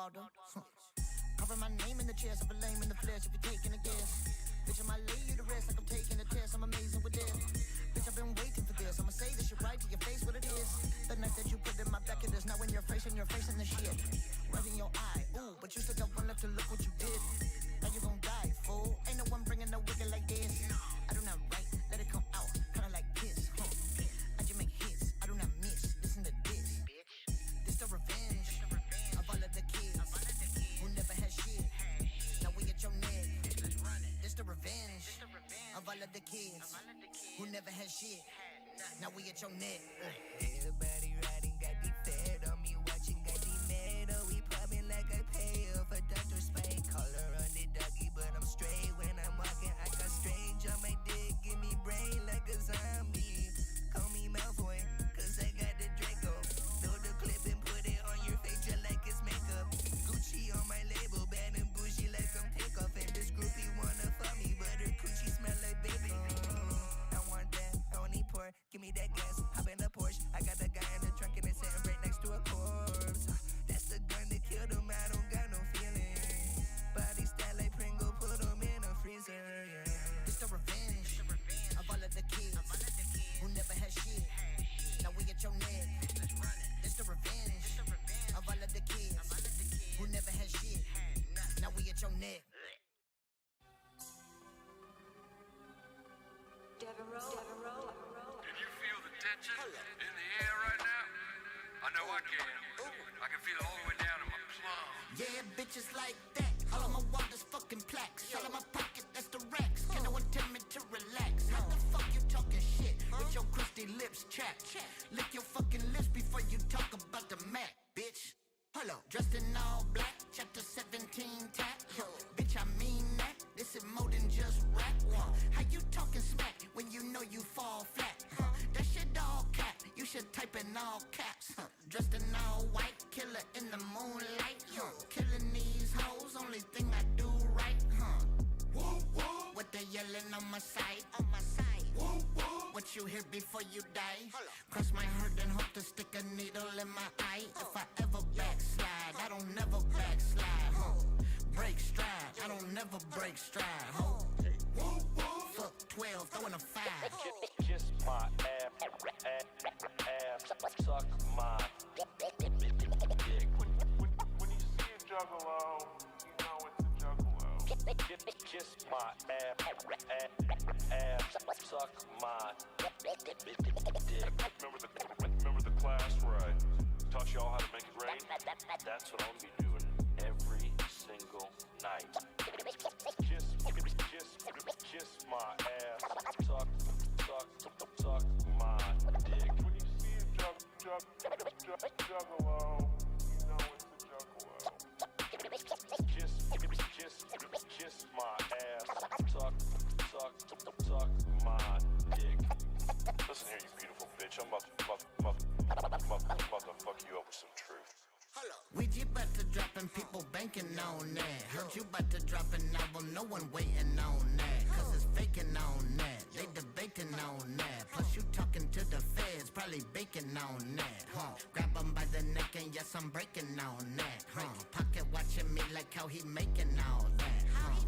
Waldo. Cover my name in the chest of a lame in the flesh if you're taking a guess. Bitch, I'ma lay you to rest like I'm taking a test. I'm amazing with this. Bitch, I've been waiting for this. I'ma say this shit right to your face what it is. The knife that you put in my back, it is now in your face and you're facing the shit. Right in your eye, ooh, but you still got one left to look what you did. Now you gon' die, fool. Ain't no one bringing no wicked like this. I do not write, let it come out, kinda like this. I just make hits, I do not miss. Listen to this, bitch. This the revenge of all of the kids who never had shit. Now we at your neck. This the revenge of all of the kids who never had shit. Now we at your neck. Everybody riding, got the fed on me, watching, got the mad. Oh, we popping like I pay for Dr. Spain. Collar on the doggy, but I'm straight when I'm walking. I got strange on my dick, give me brain like a zombie. Call me Malfoy, cause I got the Draco. Throw the clip and put it on your face just like it's makeup. Gucci on my label, bad and bougie like I'm Takeoff. And this groupie wanna fuck me, but her coochie smell like baby. I want that, I don't need pork. Give me that gas, hop in the Porsche. I got the guy in the trunk and it's sitting right next to a corpse. That's the gun that killed him, I don't got no feeling. Body style like Pringle, put him in a freezer. This the revenge of all of the kids who never had shit. Now we at your neck. This the revenge of all of the kids who never had shit. Now we at your neck. Can you feel the tension in the air right now? I know I can. I can feel it all the way down in my plums. Yeah, bitches like that. All of my wallet's fucking plaques. All of my pocket, that's the racks. Can no one tell me to relax? How the fuck you talking shit with your crusty lips chapped? Lick your fucking lips before you talk about the Mac, bitch. Hello, dressed in all black, chapter 17 tap. Bitch, I mean that. This is more than just rap. How you talking smack when you know you fall flat? That shit all cap. You should type in all caps. Dressed in all white, killer in the moonlight. Killing these hoes, only thing I do right. What they yelling on my side? What you hear before you die? Cross my heart and hope to stick a needle in my eye. If I ever backslide, I don't never backslide. Break stride, I don't never break stride. Fuck 12, throwing a 5. Kiss my ass, suck my dick. When you see a juggalo, you know it's a juggalo. Kiss my ass, suck my dick. Remember the class where I taught y'all how to make it rain? That's what I'm gonna be doing every single night. Kiss my ass, suck my dick. When you see a juggalo, you know it's a juggalo. Kiss my ass, suck my dick. Listen here, you beautiful bitch. I'm about to fuck you up with some truth. We about to drop and people banking on that. Heard you about to drop an album, no one waiting on that. Cause it's faking on that, they debating on that. Plus you talking to the feds, probably baking on that. Grab them by the neck and yes I'm breaking on that. Pocket watching me like how he making all that.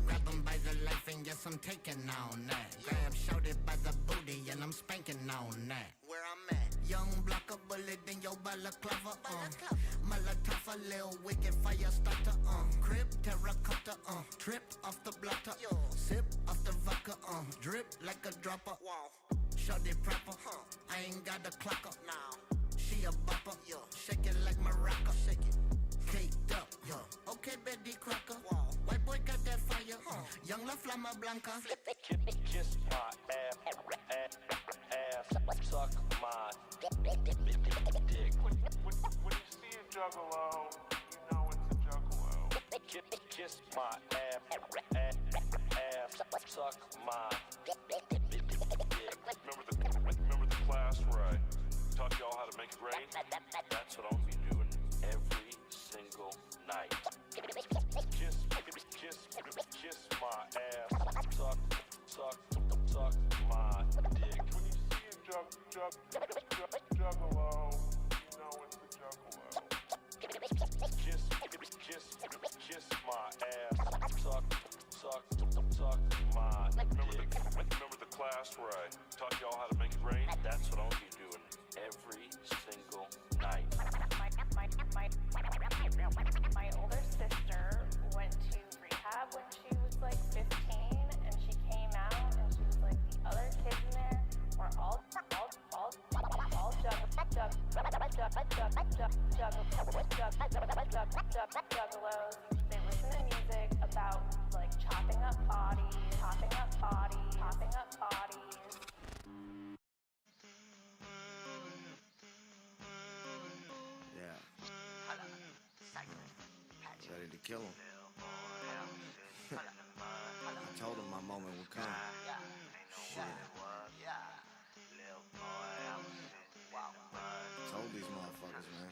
Grab them by the life and yes I'm taking on that. Grab shouted by the booty and I'm spanking on that. Where I'm at, young block a bullet in your balaclava. Molotov a little wicked fire starter. Crib terracotta. Trip off the blotter. Sip off the vodka. Drip like a dropper. Shot it proper. I ain't got a clocker. She a bopper. Shake it like maraca. Shake it. Caked up. Okay, Betty Crocker. White boy got that fire. Young La Flama Blanca. Kiss my ass, suck my dick. When you see a juggalo, you know it's a juggalo. Kiss my ass, suck my dick. Remember the class where I taught y'all how to make it rain? That's what I'm gonna be doing every single night. Kiss my ass, suck my dick. When you see a juggalo, you know it's a juggalo. Kiss bodies, popping up bodies. Yeah. Ready to kill him. I told him my moment would come. Shit. Told these motherfuckers, man.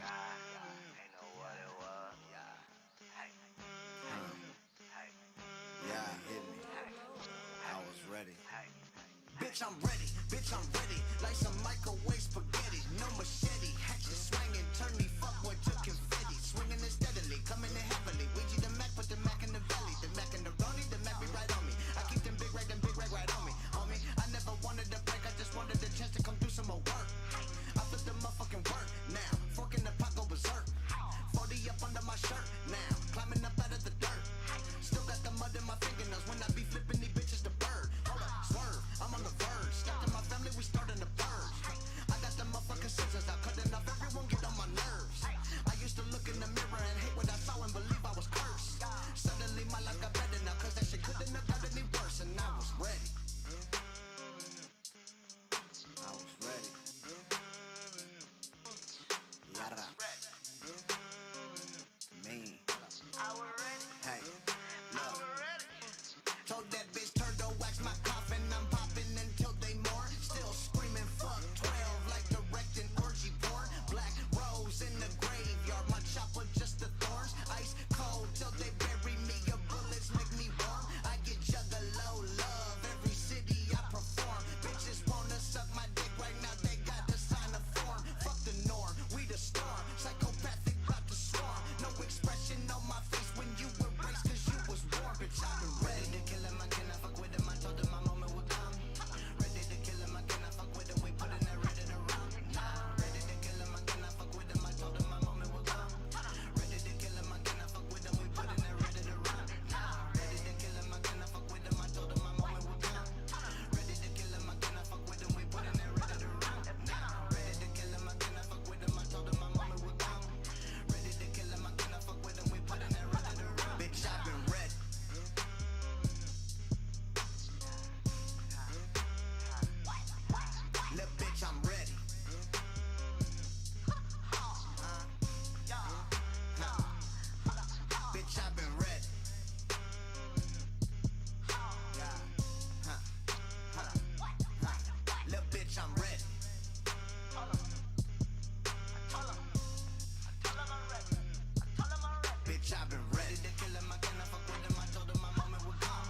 Yeah, it hit me. I was ready. Bitch, I'm ready. Bitch, I'm ready. Like some microwave spaghetti. No machete. Hatchet swinging. Turn me fuckboy to confetti. Swinging it steadily. Coming in heavily. Ouija the Mac. Put the Mac in the belly. The Mac in the Ronnie. The Mac be right on me. I keep them big rag right on me. Homie, I never wanted to break. I just wanted the chance to come do some more work. I put the motherfucking work now. Fork in the pot, go berserk. 40 up under my shirt now. Climbing up out of the dirt. Still got the mud in my fingernails when I be flipping these bitches to bird. Hold up, swerve, I'm on the verge. Stuck to my family, we starting the purge. I got the motherfucking scissors out, cutting off everyone, get on my nerves. I used to look in the mirror and hate what I saw and believe I was cursed. Suddenly my life got better now, cause that shit couldn't have got any worse. And I was ready. I was ready. Yada. Mean. Hey, look. Told that bitch turtle wax my coffin. I'm popping until they mourn. Still screaming fuck 12 like directing orgy porn. Black rose in the graveyard. My chopper just the thorns. Ice cold till they bury me. Your bullets make me warm. I get juggalo love every city I perform. Bitches wanna suck my dick right now. They got to sign a form. Fuck the norm. We the storm. Psychopathic about to swarm. No expression on my face when you erase cause you was warm. Bitch, I've been ready to kill him. I cannot fuck with him. I told him my moment would come. Ready to kill him. I cannot fuck with him. We putting that red in the round. Ready to kill him. I cannot fuck with him. I told him my moment would come. Ready to kill him. I cannot fuck with him. We putting that red in the round. Ready to kill him. I cannot fuck with him. I told him my moment would come. Ready to kill him. I cannot fuck with him. We putting that red in the round. Ready to kill him. I cannot fuck with him. I told him my moment would come. Ready to kill him. I cannot fuck with him. We putting that red in the round. Bitch, I've been ready. Little bitch, I'm ready. Bitch, I've been ready. Little bitch, I'm ready. Bitch, I've been ready to kill him. I cannot fuck with him. I told him my moment would come.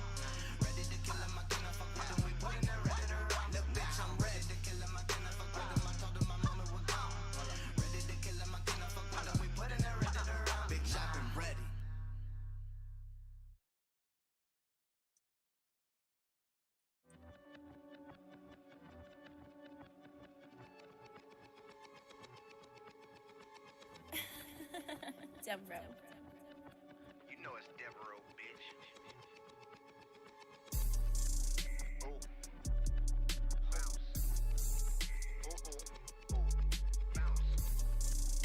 Ready to kill him. I cannot fuck with him. We putting that red in the round. Little bitch, I'm ready to kill him. I cannot fuck with him. I told him my moment would come. Ready to kill him. I cannot fuck with him. We putting that red in the round. Bitch, I've been ready. Deborah. You know it's Deborah, bitch. Bounce. Bounce.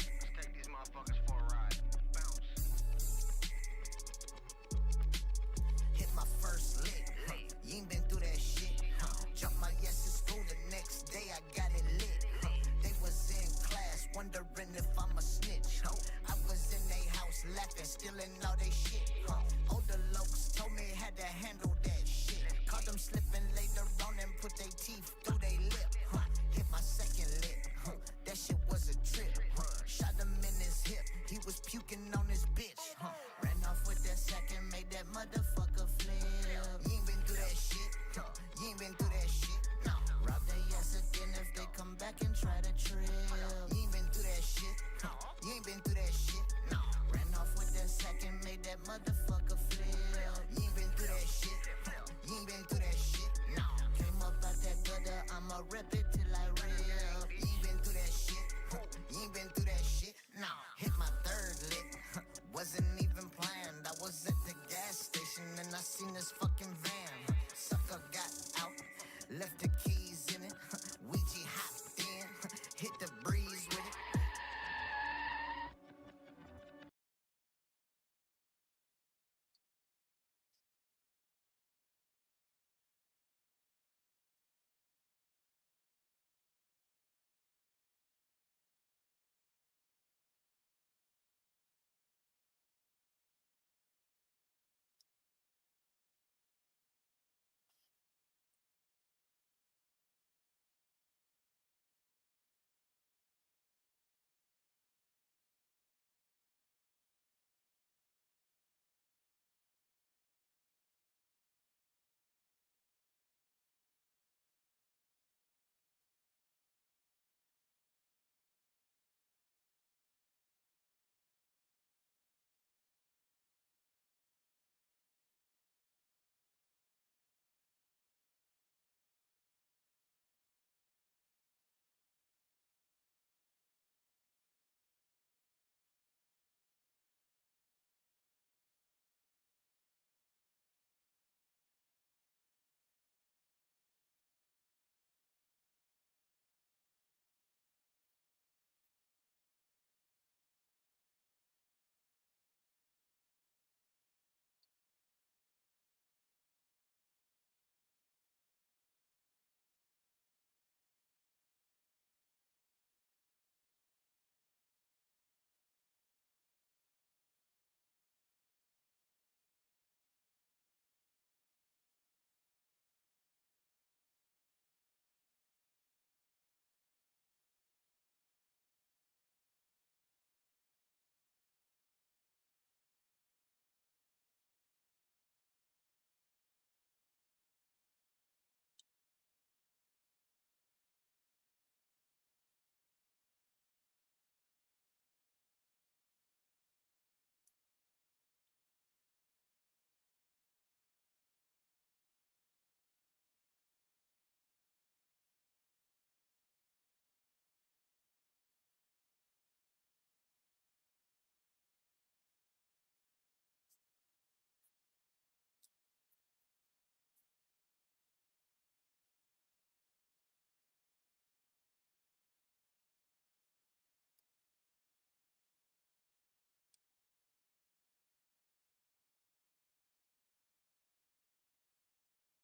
Let's take these motherfuckers for a ride. Bounce. Hit my first lick. You ain't been through that shit. Jump my yes in school. The next day I got it lit. They was in class wondering if I'm a snitch. I was in they house laughing, stealing all they shit. Older lokes told me had to handle that shit. Caught them slipping later on and put their teeth through they lip. Hit my second lip. That shit was a trip. Shot him in his hip. He was puking on his bitch. Ran off with that second, made that motherfucker flip. You ain't been through that shit. You ain't been through that shit. No. Rob their ass again if they come back and try to trip. You ain't been through that shit. You ain't been through that shit. No. Ran off with that second, made that motherfucker flip. You ain't been through that shit. You ain't been through that shit. No. Came up out that gutter, I'ma rip it